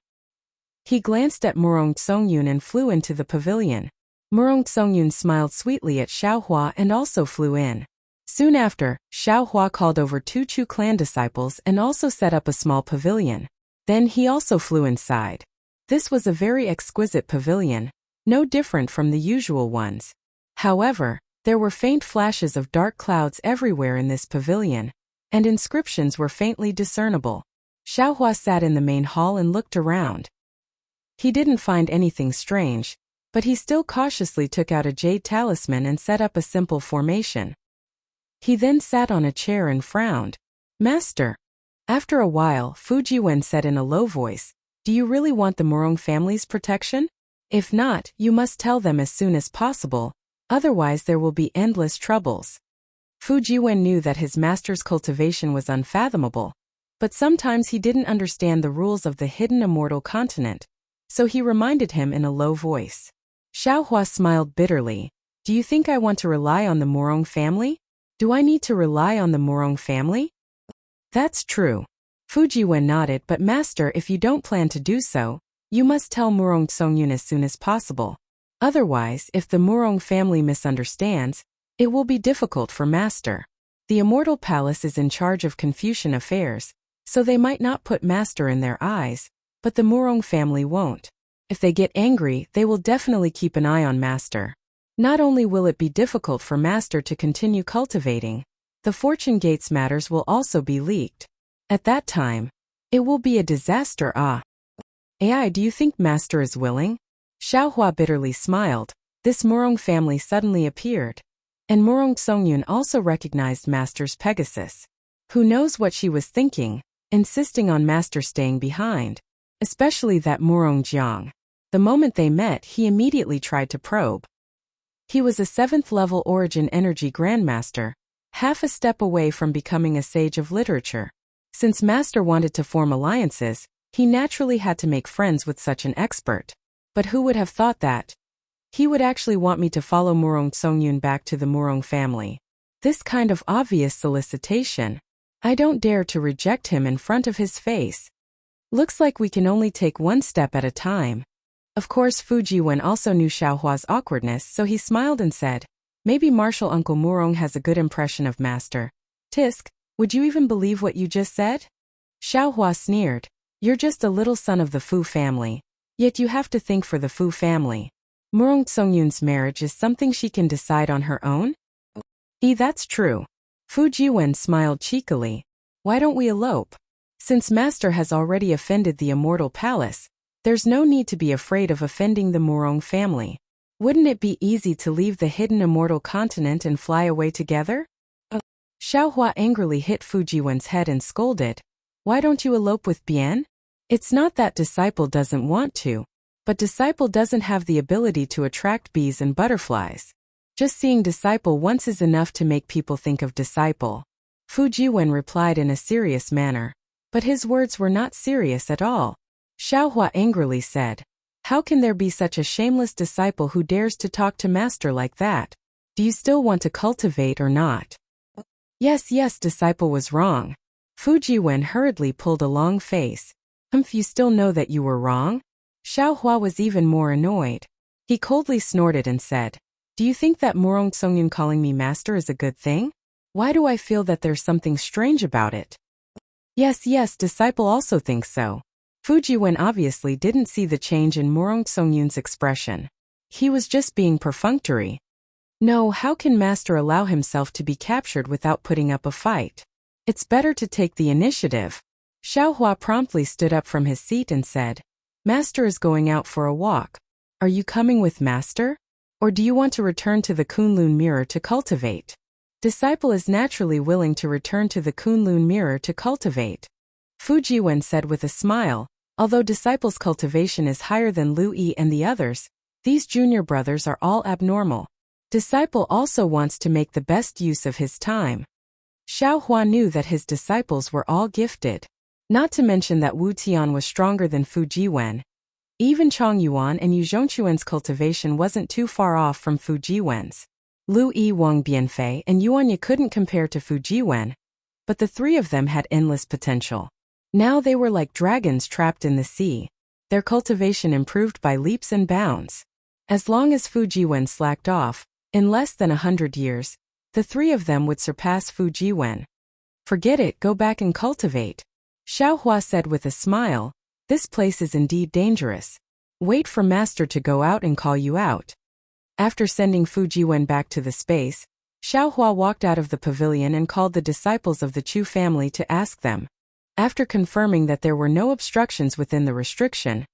S1: He glanced at Murong Songyun and flew into the pavilion. Murong Songyun smiled sweetly at Xiaohua and also flew in. Soon after, Xiaohua called over 2 Chu clan disciples and also set up a small pavilion. Then he also flew inside. This was a very exquisite pavilion, no different from the usual ones. However, there were faint flashes of dark clouds everywhere in this pavilion, and inscriptions were faintly discernible. Xiaohua sat in the main hall and looked around. He didn't find anything strange, but he still cautiously took out a jade talisman and set up a simple formation. He then sat on a chair and frowned. Master. After a while, Fujiwen said in a low voice, Do you really want the Murong family's protection? If not, you must tell them as soon as possible. Otherwise there will be endless troubles. Fujiwen knew that his master's cultivation was unfathomable, but sometimes he didn't understand the rules of the hidden immortal continent, so he reminded him in a low voice. Xiaohua smiled bitterly. Do you think I want to rely on the Murong family? Do I need to rely on the Murong family? That's true. Fujiwen nodded, but master, if you don't plan to do so, you must tell Murong Songyun as soon as possible. Otherwise, if the Murong family misunderstands, it will be difficult for master. The immortal palace is in charge of Confucian affairs, so they might not put master in their eyes, but the Murong family won't. If they get angry, they will definitely keep an eye on master. Not only will it be difficult for master to continue cultivating, the Fortune Gates matters will also be leaked. At that time, it will be a disaster. AI, do you think master is willing? Xiaohua bitterly smiled. This Murong family suddenly appeared. And Murong Songyun also recognized master's Pegasus. Who knows what she was thinking, insisting on master staying behind. Especially that Murong Jiang. The moment they met, he immediately tried to probe. He was a 7th level Origin Energy Grandmaster, half a step away from becoming a sage of literature. Since master wanted to form alliances, he naturally had to make friends with such an expert. But who would have thought that? He would actually want me to follow Murong Songyun back to the Murong family. This kind of obvious solicitation. I don't dare to reject him in front of his face. Looks like we can only take one step at a time. Of course, Fujiwen also knew Xiaohua's awkwardness, so he smiled and said, Maybe Marshal Uncle Murong has a good impression of master. Tisk, would you even believe what you just said? Xiaohua sneered. You're just a little son of the Fu family. Yet you have to think for the Fu family. Murong Songyun's marriage is something she can decide on her own? That's true. Fu Jiwen smiled cheekily. Why don't we elope? Since Master has already offended the immortal palace, there's no need to be afraid of offending the Murong family. Wouldn't it be easy to leave the hidden immortal continent and fly away together? Xiaohua angrily hit Fu Jiwen's head and scolded. Why don't you elope with Bian? It's not that disciple doesn't want to, but disciple doesn't have the ability to attract bees and butterflies. Just seeing disciple once is enough to make people think of disciple. Fu Jiwen replied in a serious manner. But his words were not serious at all. Xiaohua angrily said, how can there be such a shameless disciple who dares to talk to master like that? Do you still want to cultivate or not? Yes, disciple was wrong. Fu Jiwen hurriedly pulled a long face. You still know that you were wrong? Xiaohua was even more annoyed. He coldly snorted and said, do you think that Murong Songyun calling me master is a good thing? Why do I feel that there's something strange about it? Yes, disciple also thinks so. Fu Jiwen obviously didn't see the change in Murong Songyun's expression. He was just being perfunctory. No, how can master allow himself to be captured without putting up a fight? It's better to take the initiative. Xiaohua promptly stood up from his seat and said, Master is going out for a walk. Are you coming with master? Or do you want to return to the Kunlun mirror to cultivate? Disciple is naturally willing to return to the Kunlun mirror to cultivate. Fu Jiwen said with a smile, although disciple's cultivation is higher than Lu Yi and the others, these junior brothers are all abnormal. Disciple also wants to make the best use of his time. Xiaohua knew that his disciples were all gifted. Not to mention that Wu Tian was stronger than Fu Jiwen. Even Chong Yuan and Yu Zhongquan's cultivation wasn't too far off from Fu Jiwen's. Lu Yi, Wang Bianfei, and Yuanya couldn't compare to Fu Jiwen, but the three of them had endless potential. Now they were like dragons trapped in the sea. Their cultivation improved by leaps and bounds. As long as Fu Jiwen slacked off, in less than 100 years, the three of them would surpass Fu Jiwen. Forget it, go back and cultivate. Xiaohua said with a smile, this place is indeed dangerous. Wait for master to go out and call you out. After sending Fu Jiwen back to the space, Xiaohua walked out of the pavilion and called the disciples of the Chu family to ask them. After confirming that there were no obstructions within the restriction,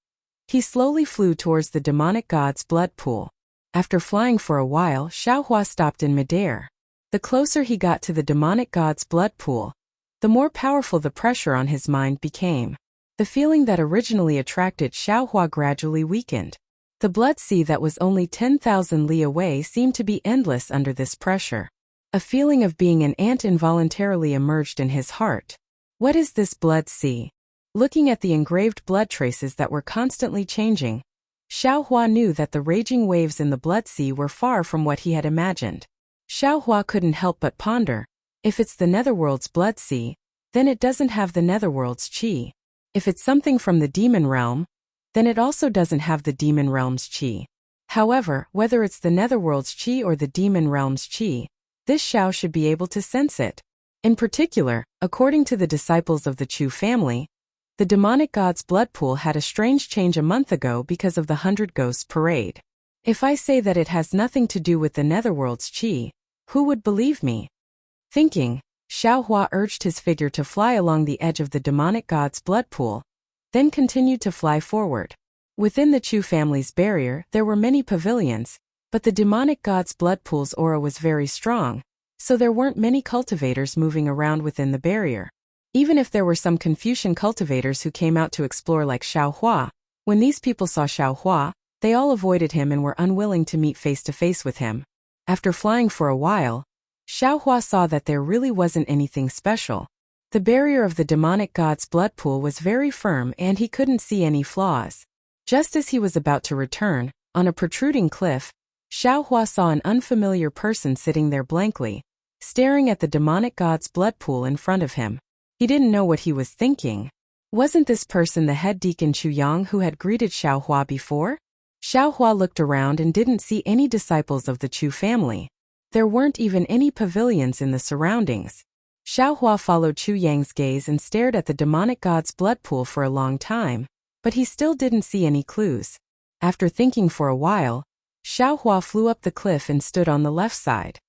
S1: he slowly flew towards the demonic god's blood pool. After flying for a while, Xiaohua stopped in midair. The closer he got to the demonic god's blood pool, the more powerful the pressure on his mind became. The feeling that originally attracted Xiaohua gradually weakened. The blood sea that was only 10,000 li away seemed to be endless under this pressure. A feeling of being an ant involuntarily emerged in his heart. What is this blood sea? Looking at the engraved blood traces that were constantly changing, Xiaohua knew that the raging waves in the blood sea were far from what he had imagined. Xiaohua couldn't help but ponder, if it's the netherworld's blood sea, then it doesn't have the netherworld's qi. If it's something from the demon realm, then it also doesn't have the demon realm's qi. However, whether it's the netherworld's qi or the demon realm's qi, this Xiao should be able to sense it. In particular, according to the disciples of the Chu family, the demonic god's blood pool had a strange change a month ago because of the 100 Ghosts parade. If I say that it has nothing to do with the netherworld's qi, who would believe me? Thinking, Xiaohua urged his figure to fly along the edge of the demonic god's blood pool, then continued to fly forward. Within the Chu family's barrier, there were many pavilions, but the demonic god's blood pool's aura was very strong, so there weren't many cultivators moving around within the barrier. Even if there were some Confucian cultivators who came out to explore like Xiaohua, when these people saw Xiaohua, they all avoided him and were unwilling to meet face to face with him. After flying for a while, Xiaohua saw that there really wasn't anything special. The barrier of the demonic god's blood pool was very firm and he couldn't see any flaws. Just as he was about to return, on a protruding cliff, Xiaohua saw an unfamiliar person sitting there blankly, staring at the demonic god's blood pool in front of him. He didn't know what he was thinking. Wasn't this person the head deacon Chu Yang who had greeted Xiaohua before? Xiaohua looked around and didn't see any disciples of the Chu family. There weren't even any pavilions in the surroundings. Xiaohua followed Chu Yang's gaze and stared at the demonic god's blood pool for a long time, but he still didn't see any clues. After thinking for a while, Xiaohua flew up the cliff and stood on the left side.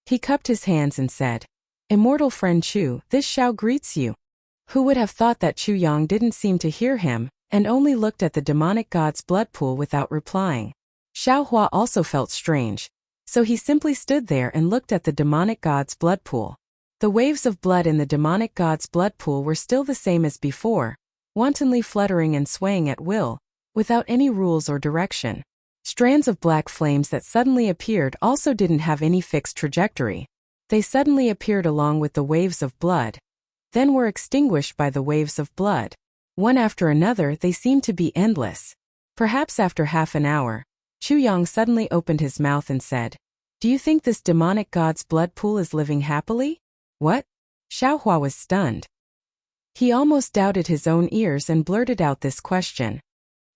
S1: He cupped his hands and said, Immortal friend Chu, this Xiao greets you. Who would have thought that Chu Yang didn't seem to hear him, and only looked at the demonic god's blood pool without replying. Xiao Hua also felt strange, so he simply stood there and looked at the demonic god's blood pool. The waves of blood in the demonic god's blood pool were still the same as before, wantonly fluttering and swaying at will, without any rules or direction. Strands of black flames that suddenly appeared also didn't have any fixed trajectory. They suddenly appeared along with the waves of blood, then were extinguished by the waves of blood. One after another, they seemed to be endless. Perhaps after half an hour, Chu Yang suddenly opened his mouth and said, "Do you think this demonic god's blood pool is living happily?" What? Xiao Hua was stunned. He almost doubted his own ears and blurted out this question.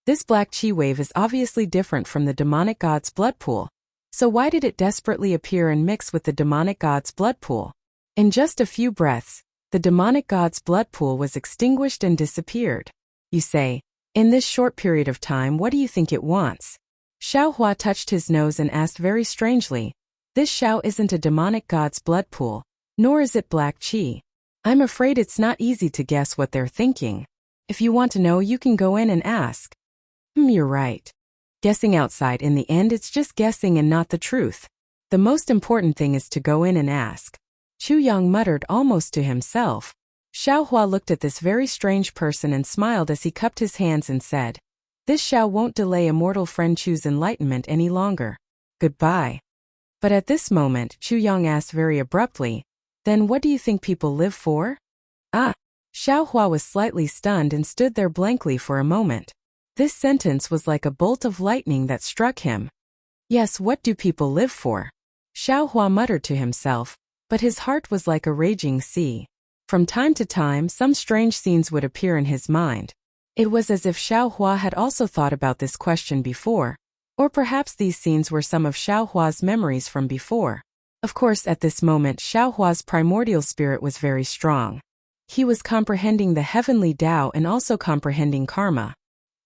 S1: This black chi wave is obviously different from the demonic god's blood pool. So why did it desperately appear and mix with the demonic god's blood pool? In just a few breaths, the demonic god's blood pool was extinguished and disappeared. You say, in this short period of time, what do you think it wants? Xiao Hua touched his nose and asked very strangely, this Xiao isn't a demonic god's blood pool, nor is it black chi. I'm afraid it's not easy to guess what they're thinking. If you want to know, you can go in and ask. You're right. Guessing outside, in the end it's just guessing and not the truth. The most important thing is to go in and ask. Chu Yang muttered almost to himself. Xiao Hua looked at this very strange person and smiled as he cupped his hands and said, this Xiao won't delay immortal friend Chu's enlightenment any longer. Goodbye. But at this moment, Chu Yang asked very abruptly, then what do you think people live for? Ah! Xiao Hua was slightly stunned and stood there blankly for a moment. This sentence was like a bolt of lightning that struck him. Yes, what do people live for? Xiao Hua muttered to himself, but his heart was like a raging sea. From time to time, some strange scenes would appear in his mind. It was as if Xiao Hua had also thought about this question before, or perhaps these scenes were some of Xiao Hua's memories from before. Of course, at this moment, Xiao Hua's primordial spirit was very strong. He was comprehending the heavenly Tao and also comprehending karma.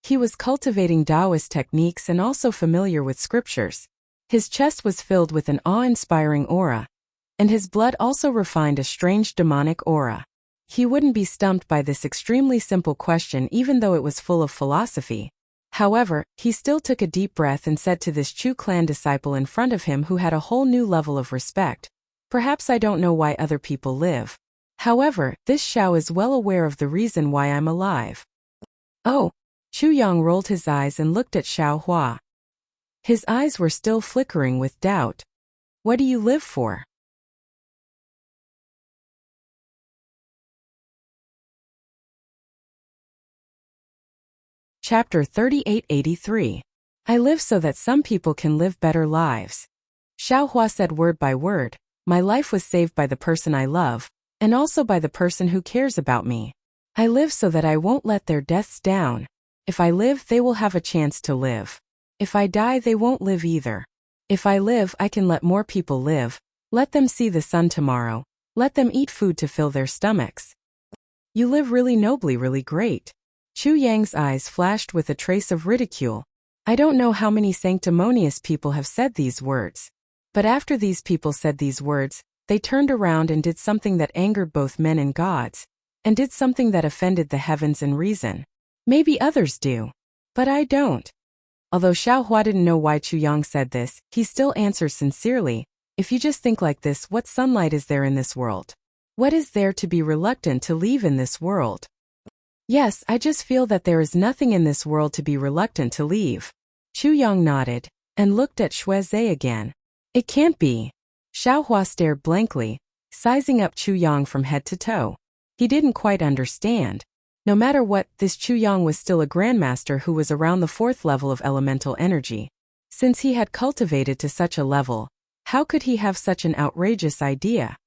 S1: He was cultivating Taoist techniques and also familiar with scriptures. His chest was filled with an awe-inspiring aura, and his blood also refined a strange demonic aura. He wouldn't be stumped by this extremely simple question even though it was full of philosophy. However, he still took a deep breath and said to this Chu clan disciple in front of him who had a whole new level of respect, perhaps I don't know why other people live. However, this Xiao is well aware of the reason why I'm alive. Oh! Chu Yang rolled his eyes and looked at Xiao Hua. His eyes were still flickering with doubt. What do you live for? Chapter 3883. I live so that some people can live better lives. Xiao Hua said word by word, my life was saved by the person I love, and also by the person who cares about me. I live so that I won't let their deaths down. If I live, they will have a chance to live. If I die, they won't live either. If I live, I can let more people live. Let them see the sun tomorrow. Let them eat food to fill their stomachs. You live really nobly, really great. Chu Yang's eyes flashed with a trace of ridicule. I don't know how many sanctimonious people have said these words. But after these people said these words, they turned around and did something that angered both men and gods, and did something that offended the heavens and reason. Maybe others do. But I don't. Although Xiao Hua didn't know why Chu Yang said this, he still answers sincerely, if you just think like this, what sunlight is there in this world? What is there to be reluctant to leave in this world? Yes, I just feel that there is nothing in this world to be reluctant to leave. Chu Yang nodded, and looked at Shuizhe again. It can't be. Xiao Hua stared blankly, sizing up Chu Yang from head to toe. He didn't quite understand. No matter what, this Chu Yang was still a grandmaster who was around the 4th level of elemental energy. Since he had cultivated to such a level, how could he have such an outrageous idea?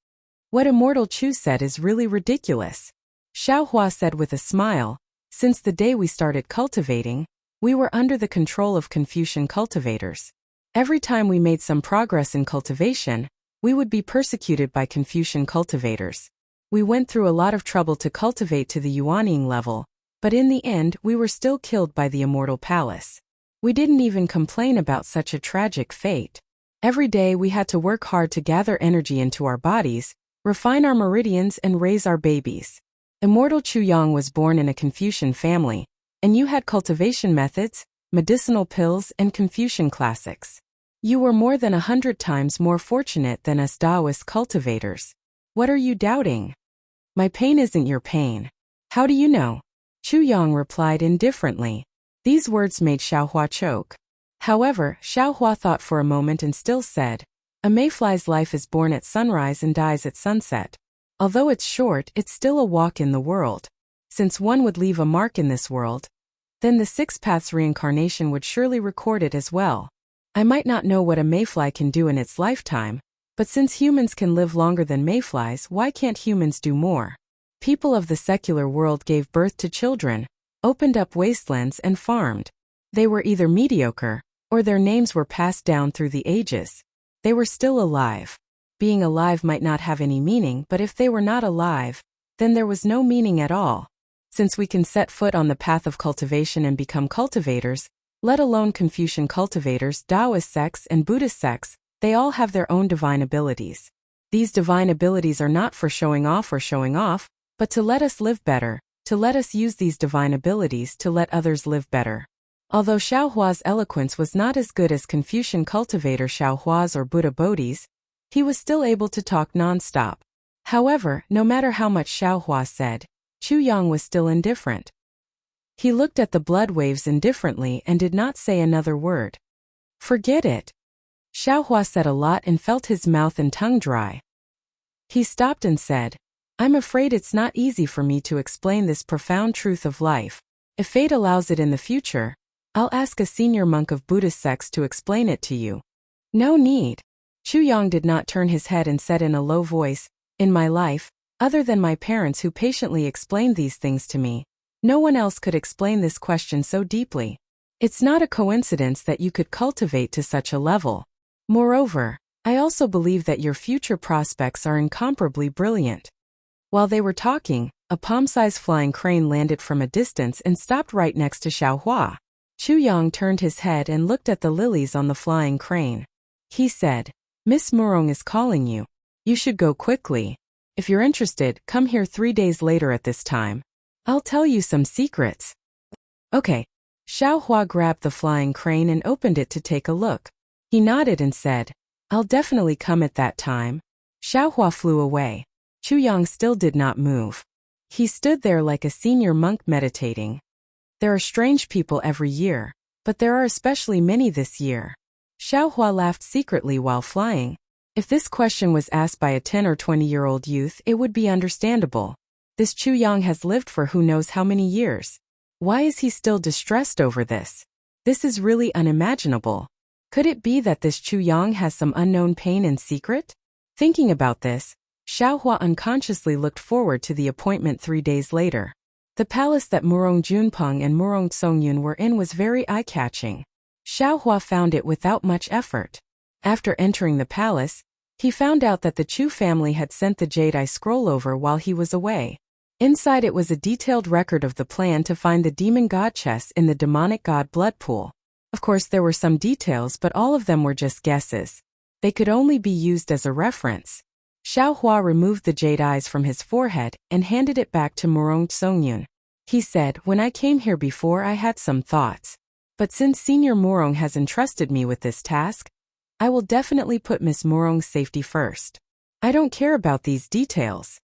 S1: What Immortal Chu said is really ridiculous. Xiao Hua said with a smile, since the day we started cultivating, we were under the control of Confucian cultivators. Every time we made some progress in cultivation, we would be persecuted by Confucian cultivators. We went through a lot of trouble to cultivate to the Yuanying level, but in the end we were still killed by the Immortal Palace. We didn't even complain about such a tragic fate. Every day we had to work hard to gather energy into our bodies, refine our meridians and raise our babies. Immortal Chu Yang was born in a Confucian family, and you had cultivation methods, medicinal pills, and Confucian classics. You were more than 100 times more fortunate than us Taoist cultivators. What are you doubting? My pain isn't your pain. How do you know? Chu Yang replied indifferently. These words made Xiaohua choke. However, Xiaohua thought for a moment and still said, a mayfly's life is born at sunrise and dies at sunset. Although it's short, it's still a walk in the world. Since one would leave a mark in this world, then the Six Paths reincarnation would surely record it as well. I might not know what a mayfly can do in its lifetime, but since humans can live longer than mayflies, why can't humans do more? People of the secular world gave birth to children, opened up wastelands and farmed. They were either mediocre, or their names were passed down through the ages. They were still alive. Being alive might not have any meaning, but if they were not alive, then there was no meaning at all. Since we can set foot on the path of cultivation and become cultivators, let alone Confucian cultivators, Taoist sects, and Buddhist sects, they all have their own divine abilities. These divine abilities are not for showing off, but to let us live better, to let us use these divine abilities to let others live better. Although Xiaohua's eloquence was not as good as Confucian cultivator Xiaohua's or Buddha Bodhi's, he was still able to talk non-stop. However, no matter how much Xiaohua said, Chu Yang was still indifferent. He looked at the blood waves indifferently and did not say another word. Forget it. Xiaohua said a lot and felt his mouth and tongue dry. He stopped and said, I'm afraid it's not easy for me to explain this profound truth of life. If fate allows it in the future, I'll ask a senior monk of Buddhist sects to explain it to you. No need. Chu Yang did not turn his head and said in a low voice, in my life, other than my parents who patiently explained these things to me, no one else could explain this question so deeply. It's not a coincidence that you could cultivate to such a level. Moreover, I also believe that your future prospects are incomparably brilliant. While they were talking, a palm-sized flying crane landed from a distance and stopped right next to Xiaohua. Chu Yang turned his head and looked at the lilies on the flying crane. He said, Miss Murong is calling you. You should go quickly. If you're interested, come here 3 days later at this time. I'll tell you some secrets. Okay. Xiaohua grabbed the flying crane and opened it to take a look. He nodded and said, I'll definitely come at that time. Xiaohua flew away. Chu Yang still did not move. He stood there like a senior monk meditating. There are strange people every year, but there are especially many this year. Xiaohua laughed secretly while flying. If this question was asked by a 10 or 20-year-old youth, it would be understandable. This Chu Yang has lived for who knows how many years. Why is he still distressed over this? This is really unimaginable. Could it be that this Chu Yang has some unknown pain in secret? Thinking about this, Xiaohua unconsciously looked forward to the appointment 3 days later. The palace that Murong Junpeng and Murong Songyun were in was very eye-catching. Xiaohua found it without much effort. After entering the palace, he found out that the Chu family had sent the Jade Eye Scroll over while he was away. Inside it was a detailed record of the plan to find the demon god chest in the demonic god blood pool. Of course there were some details, but all of them were just guesses. They could only be used as a reference. Xiaohua removed the jade eyes from his forehead and handed it back to Murong Songyun. He said, when I came here before I had some thoughts. But since Senior Murong has entrusted me with this task, I will definitely put Miss Murong's safety first. I don't care about these details.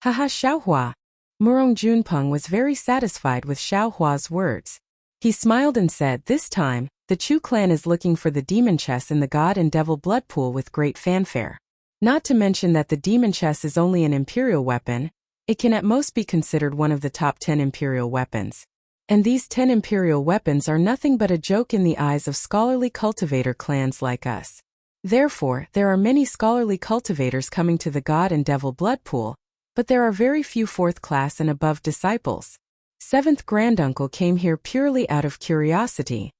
S1: Haha Xiaohua. Murong Junpeng was very satisfied with Xiaohua's words. He smiled and said, this time, the Chu clan is looking for the demon chest in the god and devil blood pool with great fanfare. Not to mention that the demon chest is only an imperial weapon, it can at most be considered one of the top 10 imperial weapons. And these 10 imperial weapons are nothing but a joke in the eyes of scholarly cultivator clans like us. Therefore, there are many scholarly cultivators coming to the god and devil blood pool, but there are very few 4th class and above disciples. 7th granduncle came here purely out of curiosity.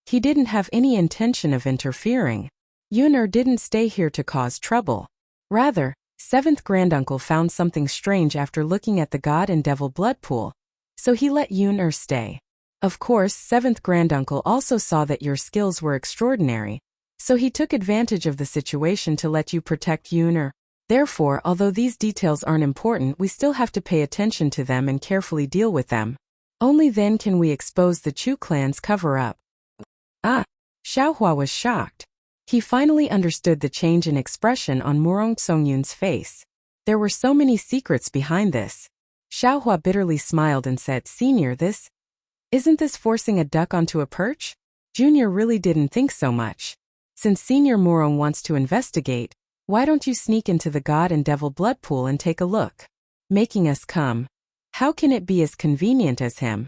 S1: He didn't have any intention of interfering. Yuner didn't stay here to cause trouble. Rather, 7th granduncle found something strange after looking at the god and devil blood pool, so he let Yuner stay. Of course, 7th granduncle also saw that your skills were extraordinary, so he took advantage of the situation to let you protect Yuner. Therefore, although these details aren't important, we still have to pay attention to them and carefully deal with them. Only then can we expose the Chu clan's cover-up. Ah! Xiaohua was shocked. He finally understood the change in expression on Murong Songyun's face. There were so many secrets behind this. Xiaohua bitterly smiled and said, "Senior, isn't this forcing a duck onto a perch?" Junior really didn't think so much. Since Senior Murong wants to investigate, why don't you sneak into the God and Devil blood pool and take a look? Making us come. How can it be as convenient as him?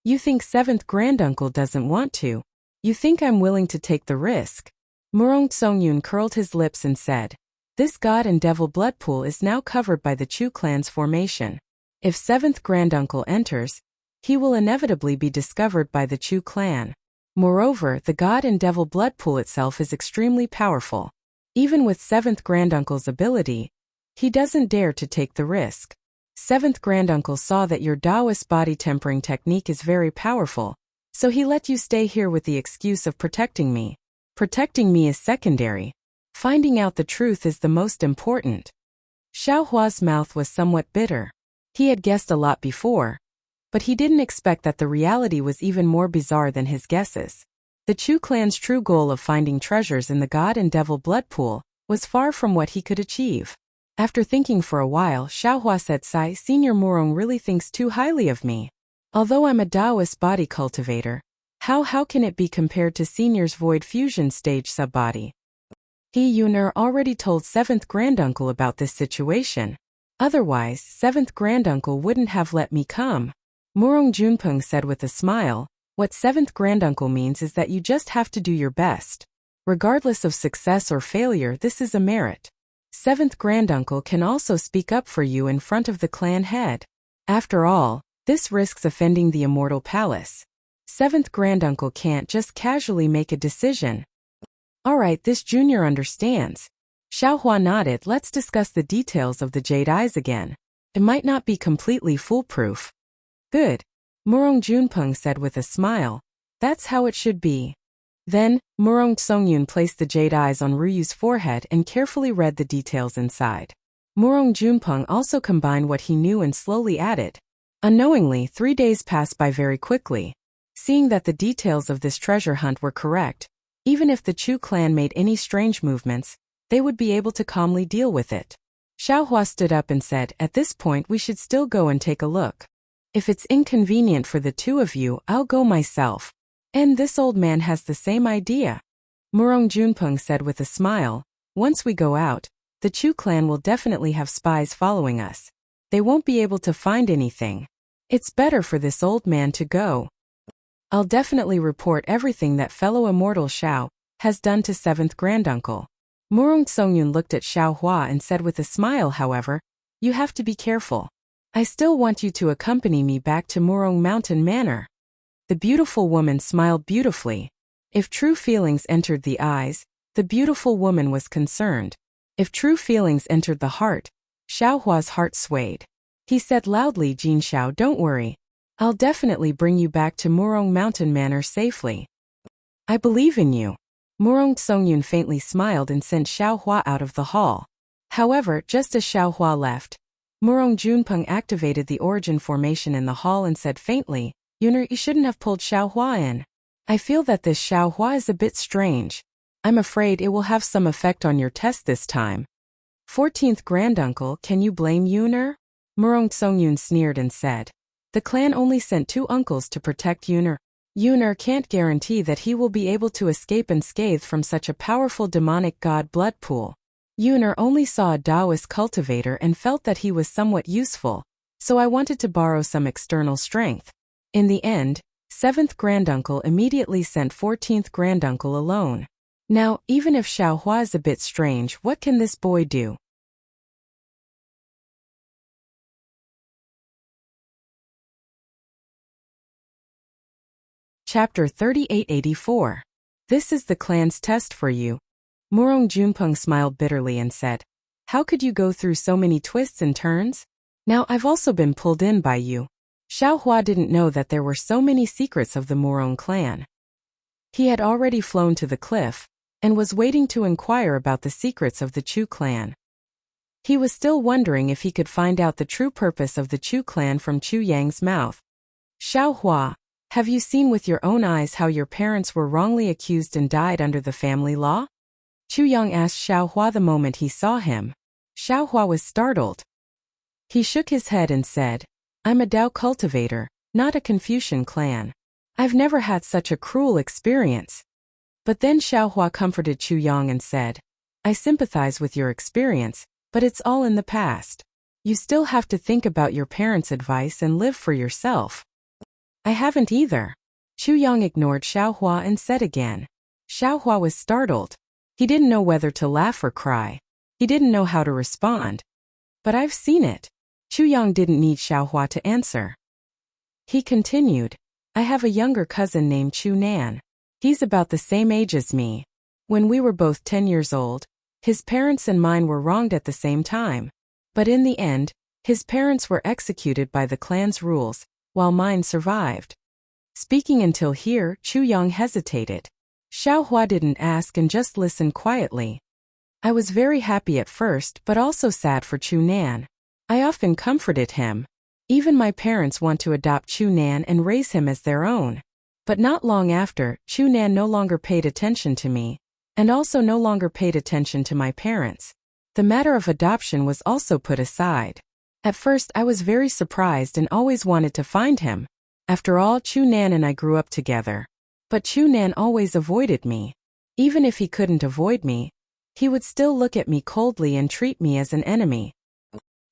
S1: You think 7th granduncle doesn't want to? You think I'm willing to take the risk? Murong Songyun curled his lips and said, "This God and Devil blood pool is now covered by the Chu clan's formation. If 7th granduncle enters, he will inevitably be discovered by the Chu clan. Moreover, the God and Devil blood pool itself is extremely powerful. Even with 7th granduncle's ability, he doesn't dare to take the risk. 7th granduncle saw that your Taoist body tempering technique is very powerful, so he let you stay here with the excuse of protecting me. Protecting me is secondary. Finding out the truth is the most important." Xiaohua's mouth was somewhat bitter. He had guessed a lot before, but he didn't expect that the reality was even more bizarre than his guesses. The Chu clan's true goal of finding treasures in the God and Devil blood pool was far from what he could achieve. After thinking for a while, Xiaohua said, "Senior Murong really thinks too highly of me. Although I'm a Taoist body cultivator, how can it be compared to Senior's void fusion stage subbody?" Yuner already told 7th granduncle about this situation. Otherwise, 7th granduncle wouldn't have let me come. Murong Junpeng said with a smile, "What 7th granduncle means is that you just have to do your best. Regardless of success or failure, this is a merit. 7th granduncle can also speak up for you in front of the clan head. After all, this risks offending the immortal palace. 7th granduncle can't just casually make a decision." "Alright, this junior understands." Xiaohua nodded. "Let's discuss the details of the Jade Eyes again. It might not be completely foolproof." "Good," Murong Junpeng said with a smile. "That's how it should be." Then, Murong Songyun placed the Jade Eyes on Ruyu's forehead and carefully read the details inside. Murong Junpeng also combined what he knew and slowly added. Unknowingly, 3 days passed by very quickly. Seeing that the details of this treasure hunt were correct, even if the Chu clan made any strange movements, they would be able to calmly deal with it. Xiaohua stood up and said, "At this point we should still go and take a look. If it's inconvenient for the two of you, I'll go myself." "And this old man has the same idea," Murong Junpeng said with a smile. "Once we go out, the Chu clan will definitely have spies following us. They won't be able to find anything. It's better for this old man to go. I'll definitely report everything that fellow immortal Xiao has done to 7th granduncle." Murong Songyun looked at Xiaohua and said with a smile, "However, you have to be careful. I still want you to accompany me back to Murong Mountain Manor." The beautiful woman smiled beautifully. If true feelings entered the eyes, the beautiful woman was concerned. If true feelings entered the heart, Xiaohua's heart swayed. He said loudly, "Jin Xiao, don't worry. I'll definitely bring you back to Murong Mountain Manor safely. I believe in you." Murong Songyun faintly smiled and sent Xiaohua out of the hall. However, just as Xiaohua left, Murong Junpeng activated the origin formation in the hall and said faintly, "Yuner, you shouldn't have pulled Xiaohua in. I feel that this Xiaohua is a bit strange. I'm afraid it will have some effect on your test this time." 14th granduncle, can you blame Yuner? Murong Songyun sneered and said. The clan only sent 2 uncles to protect Yuner. Yuner can't guarantee that he will be able to escape unscathed from such a powerful demonic god blood pool. Yuner only saw a Taoist cultivator and felt that he was somewhat useful, so I wanted to borrow some external strength. In the end, 7th granduncle immediately sent 14th granduncle alone. Now, even if Xiaohua is a bit strange, what can this boy do? Chapter 3884. This is the clan's test for you. Murong Junpeng smiled bitterly and said, "How could you go through so many twists and turns? Now I've also been pulled in by you." Xiaohua didn't know that there were so many secrets of the Murong clan. He had already flown to the cliff, and was waiting to inquire about the secrets of the Chu clan. He was still wondering if he could find out the true purpose of the Chu clan from Chu Yang's mouth. Xiao Hua, have you seen with your own eyes how your parents were wrongly accused and died under the family law? Chu Yang asked Xiao Hua the moment he saw him. Xiao Hua was startled. He shook his head and said, I'm a Dao cultivator, not a Confucian clan. I've never had such a cruel experience. But then Xiao Hua comforted Chu Yang and said, I sympathize with your experience, but it's all in the past. You still have to think about your parents' advice and live for yourself. I haven't either. Chu Yang ignored Xiao Hua and said again. Xiao Hua was startled. He didn't know whether to laugh or cry. He didn't know how to respond. But I've seen it. Chu Yang didn't need Xiao Hua to answer. He continued, I have a younger cousin named Chu Nan. He's about the same age as me. When we were both 10 years old, his parents and mine were wronged at the same time. But in the end, his parents were executed by the clan's rules, while mine survived. Speaking until here, Chu Yang hesitated. Xiao Hua didn't ask and just listened quietly. I was very happy at first but also sad for Chu Nan. I often comforted him. Even my parents want to adopt Chu Nan and raise him as their own. But not long after, Chu Nan no longer paid attention to me, and also no longer paid attention to my parents. The matter of adoption was also put aside. At first I was very surprised and always wanted to find him. After all, Chu Nan and I grew up together. But Chu Nan always avoided me. Even if he couldn't avoid me, he would still look at me coldly and treat me as an enemy.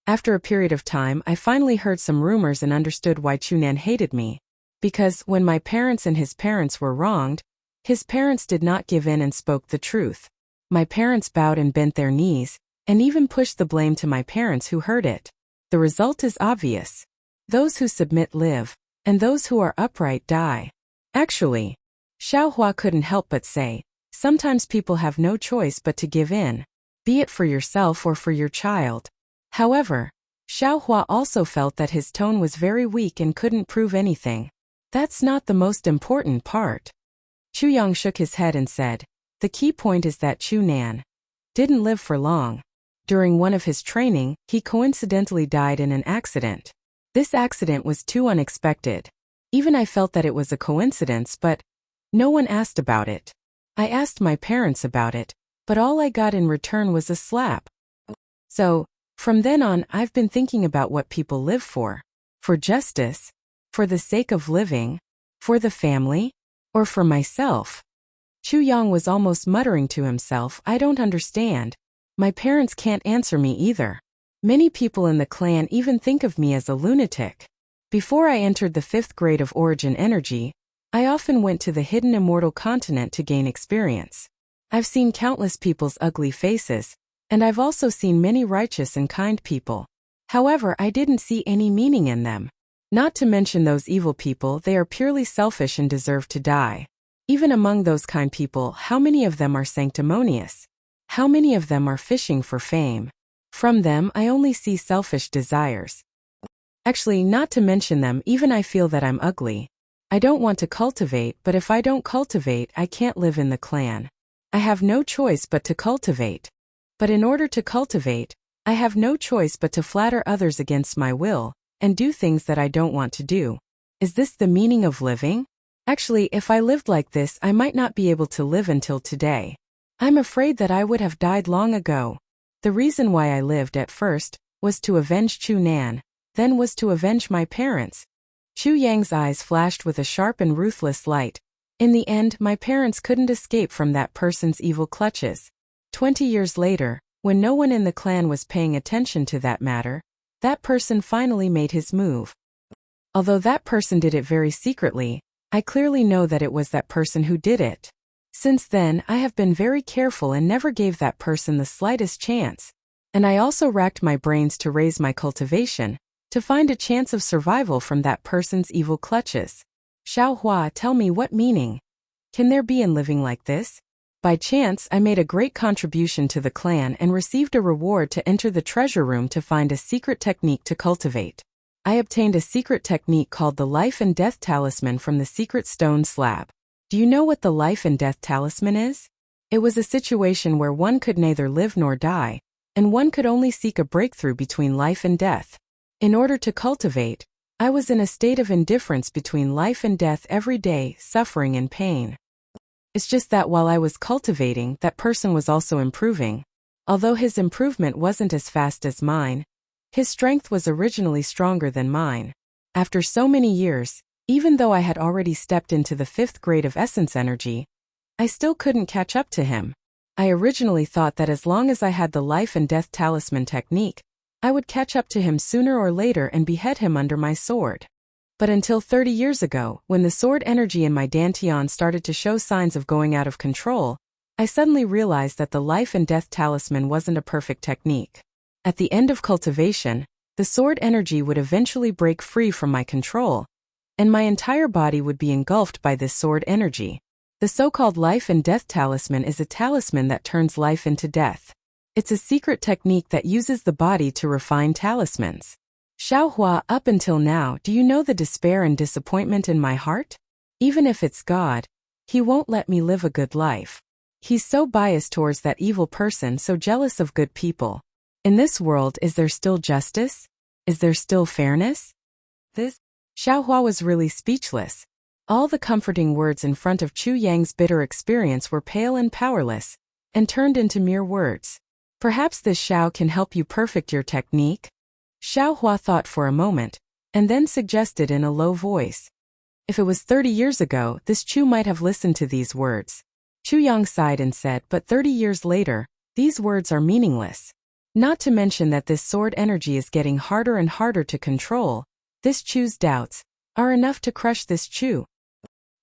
S1: After a period of time, I finally heard some rumors and understood why Chu Nan hated me. Because when my parents and his parents were wronged, his parents did not give in and spoke the truth. My parents bowed and bent their knees, and even pushed the blame to my parents who heard it. The result is obvious. Those who submit live, and those who are upright die. Actually, Xiao Hua couldn't help but say, sometimes people have no choice but to give in, be it for yourself or for your child. However, Xiao Hua also felt that his tone was very weak and couldn't prove anything. That's not the most important part. Chu Yang shook his head and said, the key point is that Chu Nan didn't live for long. During one of his training, he coincidentally died in an accident. This accident was too unexpected. Even I felt that it was a coincidence, but no one asked about it. I asked my parents about it, but all I got in return was a slap. So, from then on, I've been thinking about what people live for. For justice, for the sake of living, for the family, or for myself. Chu Yang was almost muttering to himself, I don't understand. My parents can't answer me either. Many people in the clan even think of me as a lunatic. Before I entered the 5th grade of Origin Energy, I often went to the hidden immortal continent to gain experience. I've seen countless people's ugly faces, and I've also seen many righteous and kind people. However, I didn't see any meaning in them. Not to mention those evil people, they are purely selfish and deserve to die. Even among those kind people, how many of them are sanctimonious? How many of them are fishing for fame? From them, I only see selfish desires. Actually, not to mention them, even I feel that I'm ugly. I don't want to cultivate, but if I don't cultivate, I can't live in the clan. I have no choice but to cultivate. But in order to cultivate, I have no choice but to flatter others against my will, and do things that I don't want to do. Is this the meaning of living? Actually, if I lived like this, I might not be able to live until today. I'm afraid that I would have died long ago. The reason why I lived at first was to avenge Chu Nan, then was to avenge my parents. Chu Yang's eyes flashed with a sharp and ruthless light. In the end, my parents couldn't escape from that person's evil clutches. 20 years later, when no one in the clan was paying attention to that matter, that person finally made his move. Although that person did it very secretly, I clearly know that it was that person who did it. Since then, I have been very careful and never gave that person the slightest chance. And I also racked my brains to raise my cultivation, to find a chance of survival from that person's evil clutches. Xiao Hua, tell me what meaning can there be in living like this? By chance, I made a great contribution to the clan and received a reward to enter the treasure room to find a secret technique to cultivate. I obtained a secret technique called the Life and Death Talisman from the secret stone slab. Do you know what the Life and Death Talisman is? It was a situation where one could neither live nor die, and one could only seek a breakthrough between life and death. In order to cultivate, I was in a state of indifference between life and death every day, suffering and pain. It's just that while I was cultivating, that person was also improving. Although his improvement wasn't as fast as mine, his strength was originally stronger than mine. After so many years, even though I had already stepped into the 5th grade of essence energy, I still couldn't catch up to him. I originally thought that as long as I had the life and death talisman technique, I would catch up to him sooner or later and behead him under my sword. But until 30 years ago, when the sword energy in my dantian started to show signs of going out of control, I suddenly realized that the life and death talisman wasn't a perfect technique. At the end of cultivation, the sword energy would eventually break free from my control, and my entire body would be engulfed by this sword energy. The so-called life and death talisman is a talisman that turns life into death. It's a secret technique that uses the body to refine talismans. Xiaohua, up until now, do you know the despair and disappointment in my heart? Even if it's God, he won't let me live a good life. He's so biased towards that evil person, so jealous of good people. In this world, is there still justice? Is there still fairness? Xiaohua was really speechless. All the comforting words in front of Chu Yang's bitter experience were pale and powerless, and turned into mere words. Perhaps this Xiao can help you perfect your technique? Xiaohua thought for a moment, and then suggested in a low voice. If it was 30 years ago, this Chu might have listened to these words. Chu Yang sighed and said, but 30 years later, these words are meaningless. Not to mention that this sword energy is getting harder and harder to control. This Chu's doubts are enough to crush this Chu.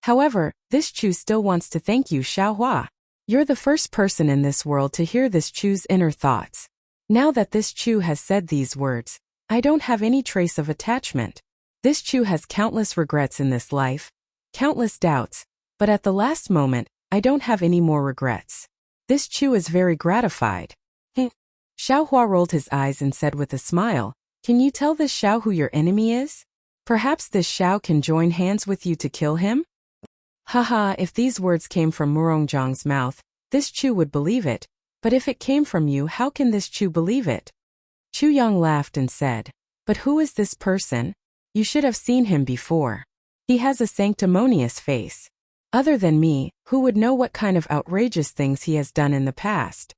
S1: However, this Chu still wants to thank you, Xiaohua. You're the first person in this world to hear this Chu's inner thoughts. Now that this Chu has said these words, I don't have any trace of attachment. This Chu has countless regrets in this life, countless doubts, but at the last moment, I don't have any more regrets. This Chu is very gratified. Xiaohua rolled his eyes and said with a smile, can you tell this Xiao who your enemy is? Perhaps this Xiao can join hands with you to kill him? Haha, if these words came from Murongjiang's mouth, this Chu would believe it, but if it came from you, how can this Chu believe it? Chu Yang laughed and said, but who is this person? You should have seen him before. He has a sanctimonious face. Other than me, who would know what kind of outrageous things he has done in the past?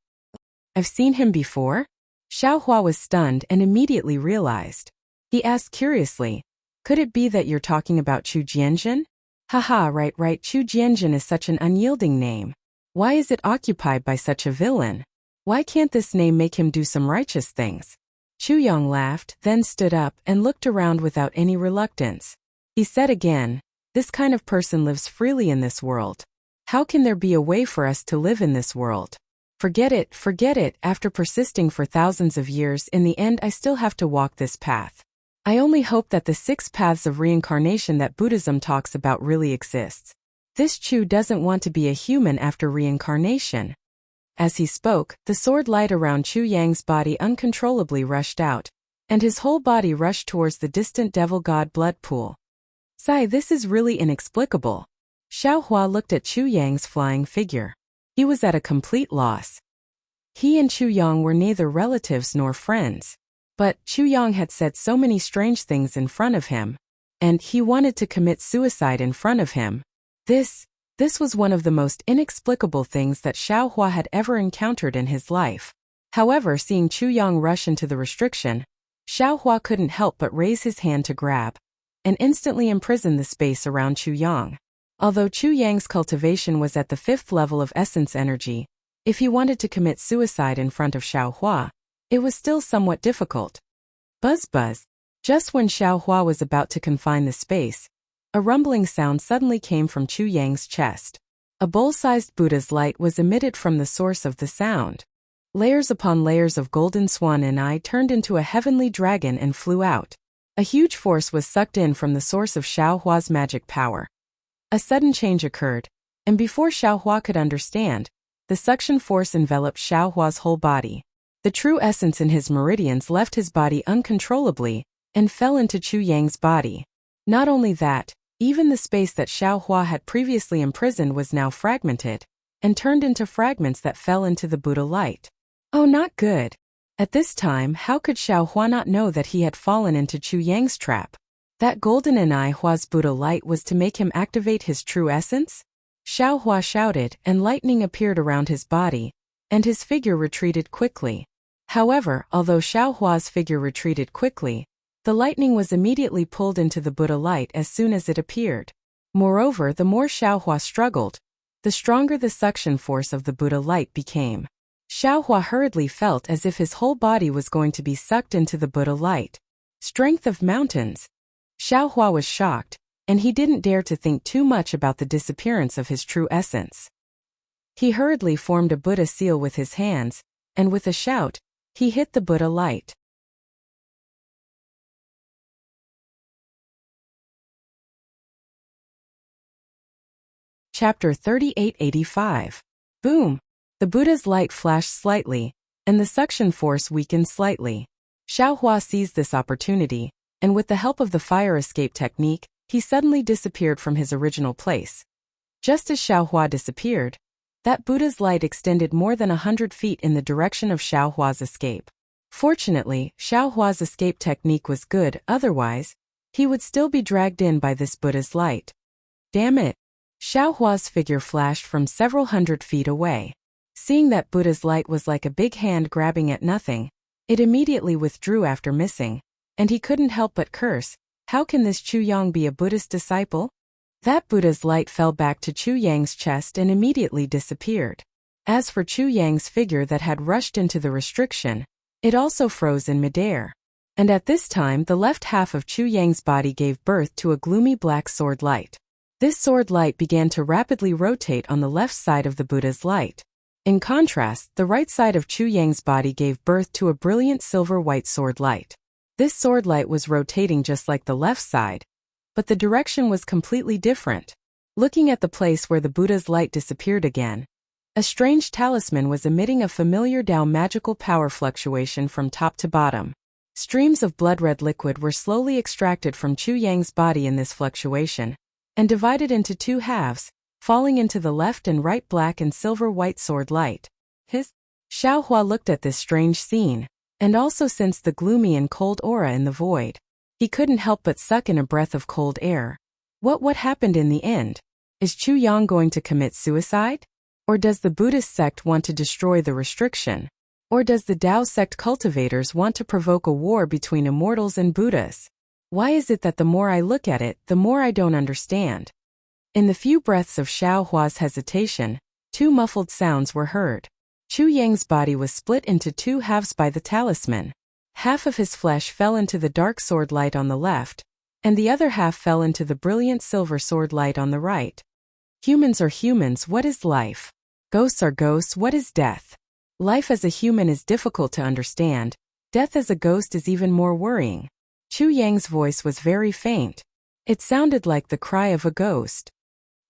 S1: I've seen him before? Xiaohua was stunned and immediately realized. He asked curiously, could it be that you're talking about Chu Jianzhen? Haha, right, Chu Jianzhen is such an unyielding name. Why is it occupied by such a villain? Why can't this name make him do some righteous things? Chu Yang laughed, then stood up and looked around without any reluctance. He said again, this kind of person lives freely in this world. How can there be a way for us to live in this world? Forget it, after persisting for thousands of years, in the end I still have to walk this path. I only hope that the 6 paths of reincarnation that Buddhism talks about really exists. This Chu doesn't want to be a human after reincarnation. As he spoke, the sword light around Chu Yang's body uncontrollably rushed out, and his whole body rushed towards the distant devil god blood pool. Sigh, this is really inexplicable. Xiaohua looked at Chu Yang's flying figure. He was at a complete loss. He and Chu Yang were neither relatives nor friends. But Chu Yang had said so many strange things in front of him, and he wanted to commit suicide in front of him. This was one of the most inexplicable things that Xiaohua had ever encountered in his life. However, seeing Chu Yang rush into the restriction, Xiaohua couldn't help but raise his hand to grab, and instantly imprison the space around Chu Yang. Although Chu Yang's cultivation was at the 5th level of essence energy, if he wanted to commit suicide in front of Xiaohua, it was still somewhat difficult. Buzz buzz. Just when Xiaohua was about to confine the space, a rumbling sound suddenly came from Chu Yang's chest. A bowl-sized Buddha's light was emitted from the source of the sound. Layers upon layers of golden swan and eye turned into a heavenly dragon and flew out. A huge force was sucked in from the source of Xiaohua's magic power. A sudden change occurred, and before Xiaohua could understand, the suction force enveloped Xiaohua's whole body. The true essence in his meridians left his body uncontrollably and fell into Chu Yang's body. Not only that, even the space that Xiaohua had previously imprisoned was now fragmented and turned into fragments that fell into the Buddha light. Oh, not good. At this time, how could Xiao Hua not know that he had fallen into Chu Yang's trap? That golden Anai Hua's Buddha light was to make him activate his true essence? Xiao Hua shouted, and lightning appeared around his body, and his figure retreated quickly. However, although Xiao Hua's figure retreated quickly, the lightning was immediately pulled into the Buddha light as soon as it appeared. Moreover, the more Xiao Hua struggled, the stronger the suction force of the Buddha light became. Xiao Hua hurriedly felt as if his whole body was going to be sucked into the Buddha light. Strength of mountains. Xiao Hua was shocked, and he didn't dare to think too much about the disappearance of his true essence. He hurriedly formed a Buddha seal with his hands, and with a shout, he hit the Buddha light. Chapter 3885. Boom! The Buddha's light flashed slightly, and the suction force weakened slightly. Xiao Hua seized this opportunity, and with the help of the fire escape technique, he suddenly disappeared from his original place. Just as Xiao Hua disappeared, that Buddha's light extended more than 100 feet in the direction of Xiao Hua's escape. Fortunately, Xiao Hua's escape technique was good, otherwise, he would still be dragged in by this Buddha's light. Damn it! Xiao Hua's figure flashed from several hundred feet away. Seeing that Buddha's light was like a big hand grabbing at nothing, it immediately withdrew after missing, and he couldn't help but curse, how can this Chu Yang be a Buddhist disciple? That Buddha's light fell back to Chu Yang's chest and immediately disappeared. As for Chu Yang's figure that had rushed into the restriction, it also froze in midair. And at this time the left half of Chu Yang's body gave birth to a gloomy black sword light. This sword light began to rapidly rotate on the left side of the Buddha's light. In contrast, the right side of Chu Yang's body gave birth to a brilliant silver-white sword light. This sword light was rotating just like the left side, but the direction was completely different. Looking at the place where the Buddha's light disappeared again, a strange talisman was emitting a familiar Tao magical power fluctuation from top to bottom. Streams of blood-red liquid were slowly extracted from Chu Yang's body in this fluctuation, and divided into two halves, falling into the left and right black and silver-white sword light. Xiao Hua looked at this strange scene, and also sensed the gloomy and cold aura in the void. He couldn't help but suck in a breath of cold air. What happened in the end? Is Chu Yang going to commit suicide? Or does the Buddhist sect want to destroy the restriction? Or does the Tao sect cultivators want to provoke a war between immortals and Buddhas? Why is it that the more I look at it, the more I don't understand? In the few breaths of Xiao Hua's hesitation, two muffled sounds were heard. Chu Yang's body was split into two halves by the talisman. Half of his flesh fell into the dark sword light on the left, and the other half fell into the brilliant silver sword light on the right. Humans are humans, what is life? Ghosts are ghosts, what is death? Life as a human is difficult to understand, death as a ghost is even more worrying. Chu Yang's voice was very faint. It sounded like the cry of a ghost.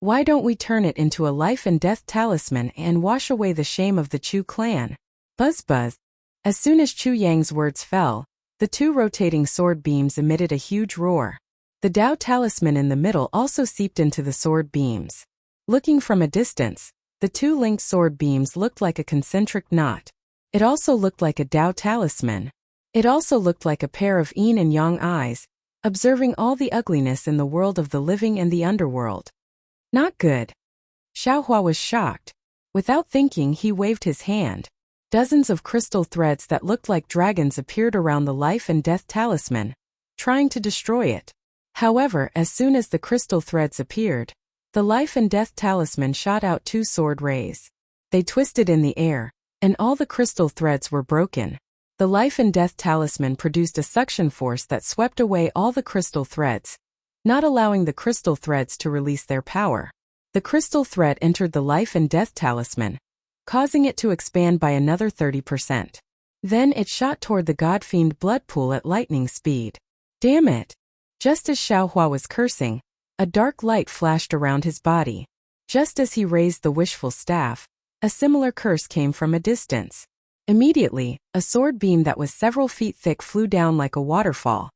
S1: Why don't we turn it into a life and death talisman and wash away the shame of the Chu clan? Buzz buzz. As soon as Chu Yang's words fell, the two rotating sword beams emitted a huge roar. The Tao talisman in the middle also seeped into the sword beams. Looking from a distance, the two linked sword beams looked like a concentric knot. It also looked like a Tao talisman. It also looked like a pair of yin and yang eyes, observing all the ugliness in the world of the living and the underworld. Not good. Xiao Hua was shocked. Without thinking, he waved his hand. Dozens of crystal threads that looked like dragons appeared around the life and death talisman, trying to destroy it. However, as soon as the crystal threads appeared, the life and death talisman shot out two sword rays. They twisted in the air, and all the crystal threads were broken. The life and death talisman produced a suction force that swept away all the crystal threads, not allowing the crystal threads to release their power. The crystal thread entered the life and death talisman, causing it to expand by another 30%. Then it shot toward the god-fiend blood pool at lightning speed. Damn it! Just as Xiao Hua was cursing, a dark light flashed around his body. Just as he raised the wishful staff, a similar curse came from a distance. Immediately, a sword beam that was several feet thick flew down like a waterfall.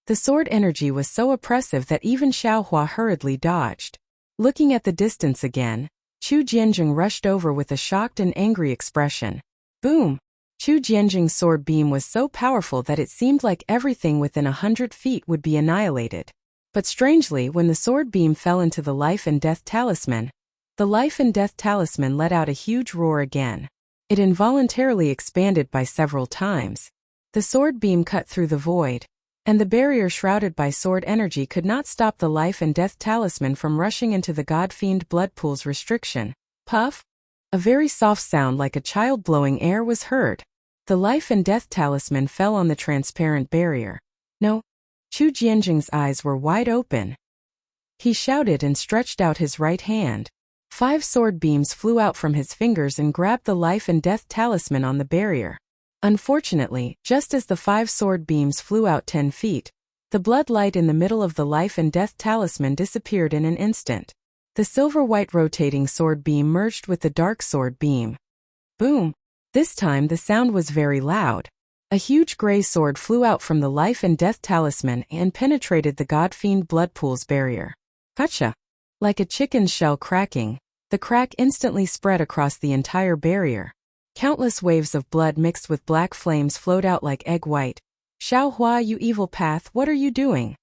S1: The sword energy was so oppressive that even Xiao Hua hurriedly dodged. Looking at the distance again, Chu Jianzheng rushed over with a shocked and angry expression. Boom! Chu Jianjing's sword beam was so powerful that it seemed like everything within 100 feet would be annihilated. But strangely, when the sword beam fell into the life and death talisman, the life and death talisman let out a huge roar again. It involuntarily expanded by several times. The sword beam cut through the void, and the barrier shrouded by sword energy could not stop the life and death talisman from rushing into the god-fiend blood pool's restriction. Puff! A very soft sound like a child blowing air was heard. The life and death talisman fell on the transparent barrier. No. Chu Jianjing's eyes were wide open. He shouted and stretched out his right hand. 5 sword beams flew out from his fingers and grabbed the life and death talisman on the barrier. Unfortunately, just as the 5 sword beams flew out 10 feet, the blood light in the middle of the life and death talisman disappeared in an instant. The silver-white rotating sword beam merged with the dark sword beam. Boom! This time the sound was very loud. A huge gray sword flew out from the life and death talisman and penetrated the god-fiend blood pool's barrier. Gotcha! Like a chicken's shell cracking, the crack instantly spread across the entire barrier. Countless waves of blood mixed with black flames flowed out like egg white. Xiaohua, you evil path, what are you doing?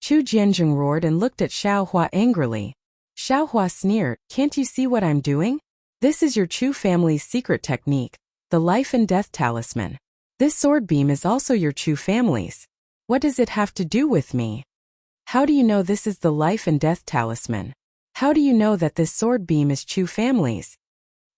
S1: Chu Jianjing roared and looked at Xiaohua angrily. Xiaohua sneered, can't you see what I'm doing? This is your Chu family's secret technique, the life and death talisman. This sword beam is also your Chu family's. What does it have to do with me? How do you know this is the life and death talisman? How do you know that this sword beam is Chu family's?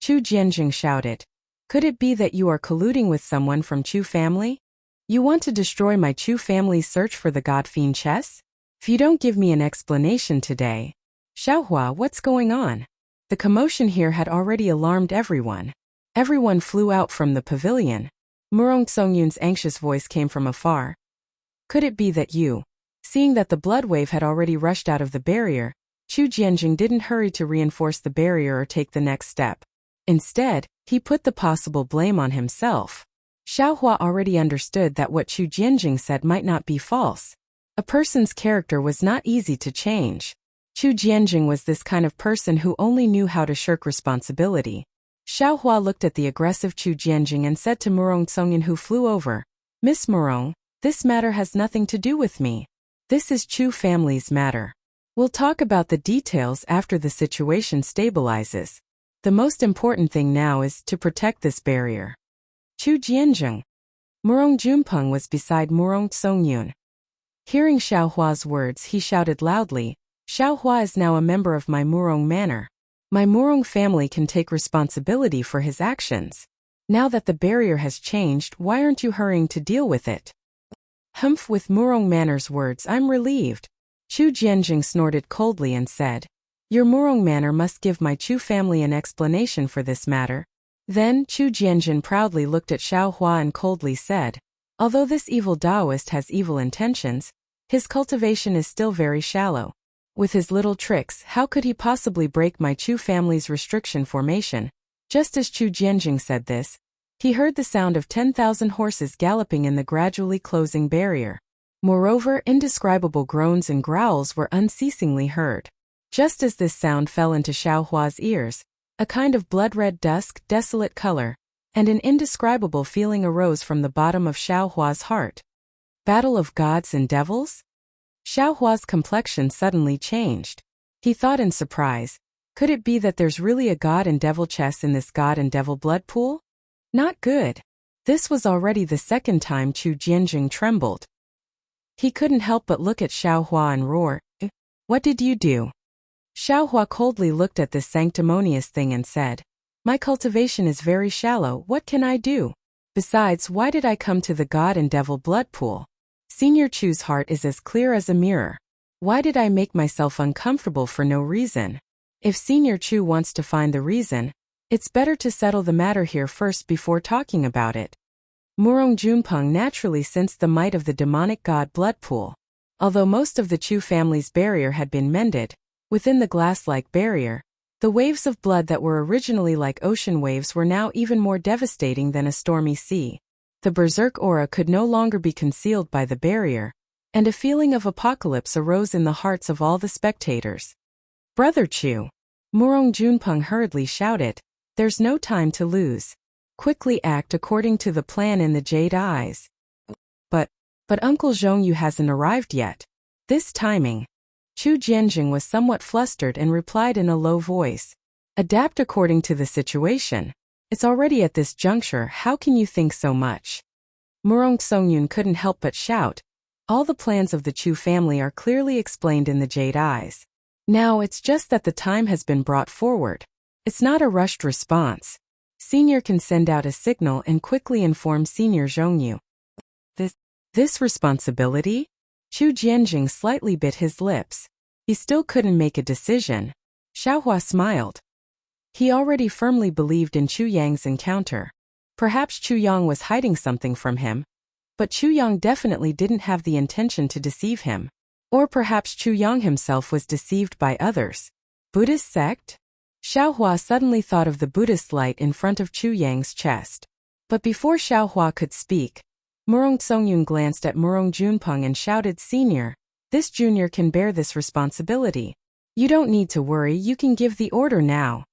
S1: Chu Jianjing shouted. Could it be that you are colluding with someone from Chu family? You want to destroy my Chu family's search for the god-fiend chess? If you don't give me an explanation today. Xiaohua, what's going on? The commotion here had already alarmed everyone. Everyone flew out from the pavilion. Murong Songyun's anxious voice came from afar. Could it be that you? Seeing that the blood wave had already rushed out of the barrier, Chu Jianjing didn't hurry to reinforce the barrier or take the next step. Instead, he put the possible blame on himself. Xiaohua already understood that what Chu Jianjing said might not be false. A person's character was not easy to change. Chu Jianjing was this kind of person who only knew how to shirk responsibility. Xiaohua looked at the aggressive Chu Jianjing and said to Murong Songyun, who flew over, Miss Murong, this matter has nothing to do with me. This is Chu family's matter. We'll talk about the details after the situation stabilizes. The most important thing now is to protect this barrier. Chu Jianjing. Murong Junpeng was beside Murong Songyun. Hearing Xiaohua's words, he shouted loudly, Xiaohua is now a member of my Murong manor. My Murong family can take responsibility for his actions. Now that the barrier has changed, why aren't you hurrying to deal with it? Humph, with Murong manor's words, I'm relieved. Chu Jianjing snorted coldly and said, Your Murong manor must give my Chu family an explanation for this matter. Then, Chu Jianjin proudly looked at Xiaohua and coldly said, Although this evil Taoist has evil intentions, his cultivation is still very shallow. With his little tricks, how could he possibly break my Chu family's restriction formation? Just as Chu Jianjing said this, he heard the sound of 10,000 horses galloping in the gradually closing barrier. Moreover, indescribable groans and growls were unceasingly heard. Just as this sound fell into Xiaohua's ears, a kind of blood-red dusk, desolate color, and an indescribable feeling arose from the bottom of Xiaohua's heart. Battle of gods and devils? Xiaohua's complexion suddenly changed. He thought in surprise, could it be that there's really a god and devil chess in this god and devil blood pool? Not good. This was already the second time Chu Jianjing trembled. He couldn't help but look at Xiaohua and roar, What did you do? Xiaohua coldly looked at this sanctimonious thing and said, My cultivation is very shallow, what can I do? Besides, why did I come to the god and devil blood pool? Senior Chu's heart is as clear as a mirror. Why did I make myself uncomfortable for no reason? If Senior Chu wants to find the reason, it's better to settle the matter here first before talking about it. Murong Junpeng naturally sensed the might of the demonic god blood pool. Although most of the Chu family's barrier had been mended, within the glass-like barrier, the waves of blood that were originally like ocean waves were now even more devastating than a stormy sea. The berserk aura could no longer be concealed by the barrier, and a feeling of apocalypse arose in the hearts of all the spectators. Brother Chu! Murong Junpeng hurriedly shouted, There's no time to lose. Quickly act according to the plan in the jade eyes. But Uncle Zhongyu hasn't arrived yet. This timing. Chu Jianjing was somewhat flustered and replied in a low voice. Adapt according to the situation. It's already at this juncture, how can you think so much? Murong Songyun couldn't help but shout. All the plans of the Chu family are clearly explained in the jade eyes. Now it's just that the time has been brought forward. It's not a rushed response. Senior can send out a signal and quickly inform Senior Zhongyu. This responsibility? Chu Jianjing slightly bit his lips. He still couldn't make a decision. Xiaohua smiled. He already firmly believed in Chu Yang's encounter. Perhaps Chu Yang was hiding something from him. But Chu Yang definitely didn't have the intention to deceive him. Or perhaps Chu Yang himself was deceived by others. Buddhist sect? Xiaohua suddenly thought of the Buddhist light in front of Chu Yang's chest. But before Xiaohua could speak, Murong Songyun glanced at Murong Junpeng and shouted, Senior, this junior can bear this responsibility. You don't need to worry, you can give the order now.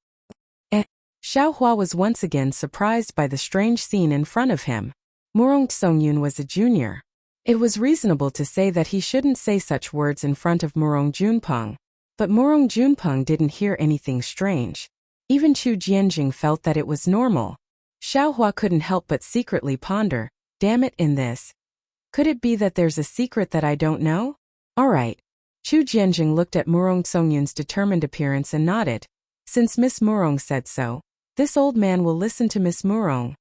S1: Xiaohua was once again surprised by the strange scene in front of him. Murong Songyun was a junior. It was reasonable to say that he shouldn't say such words in front of Murong Junpeng. But Murong Junpeng didn't hear anything strange. Even Chu Jianjing felt that it was normal. Xiaohua couldn't help but secretly ponder. Damn it, in this. Could it be that there's a secret that I don't know? All right. Chu Jianjing looked at Murong Songyun's determined appearance and nodded. Since Miss Murong said so, this old man will listen to Miss Murong.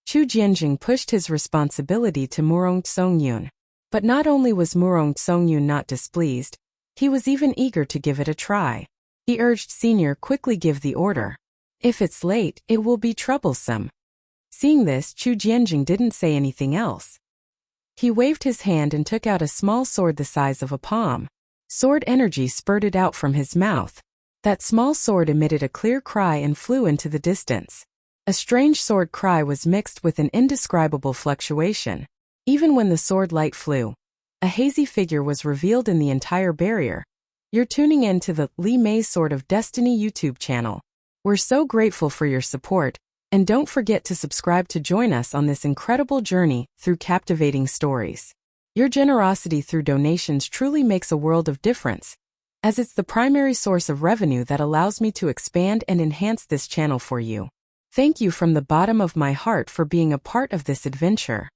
S1: Chu Jianjing pushed his responsibility to Murong Songyun. But not only was Murong Songyun not displeased, he was even eager to give it a try. He urged Senior quickly give the order. If it's late, it will be troublesome. Seeing this, Chu Jianjing didn't say anything else. He waved his hand and took out a small sword the size of a palm. Sword energy spurted out from his mouth. That small sword emitted a clear cry and flew into the distance. A strange sword cry was mixed with an indescribable fluctuation. Even when the sword light flew, a hazy figure was revealed in the entire barrier. You're tuning in to the Li Mei's Sword of Destiny YouTube channel. We're so grateful for your support. And don't forget to subscribe to join us on this incredible journey through captivating stories. Your generosity through donations truly makes a world of difference, as it's the primary source of revenue that allows me to expand and enhance this channel for you. Thank you from the bottom of my heart for being a part of this adventure.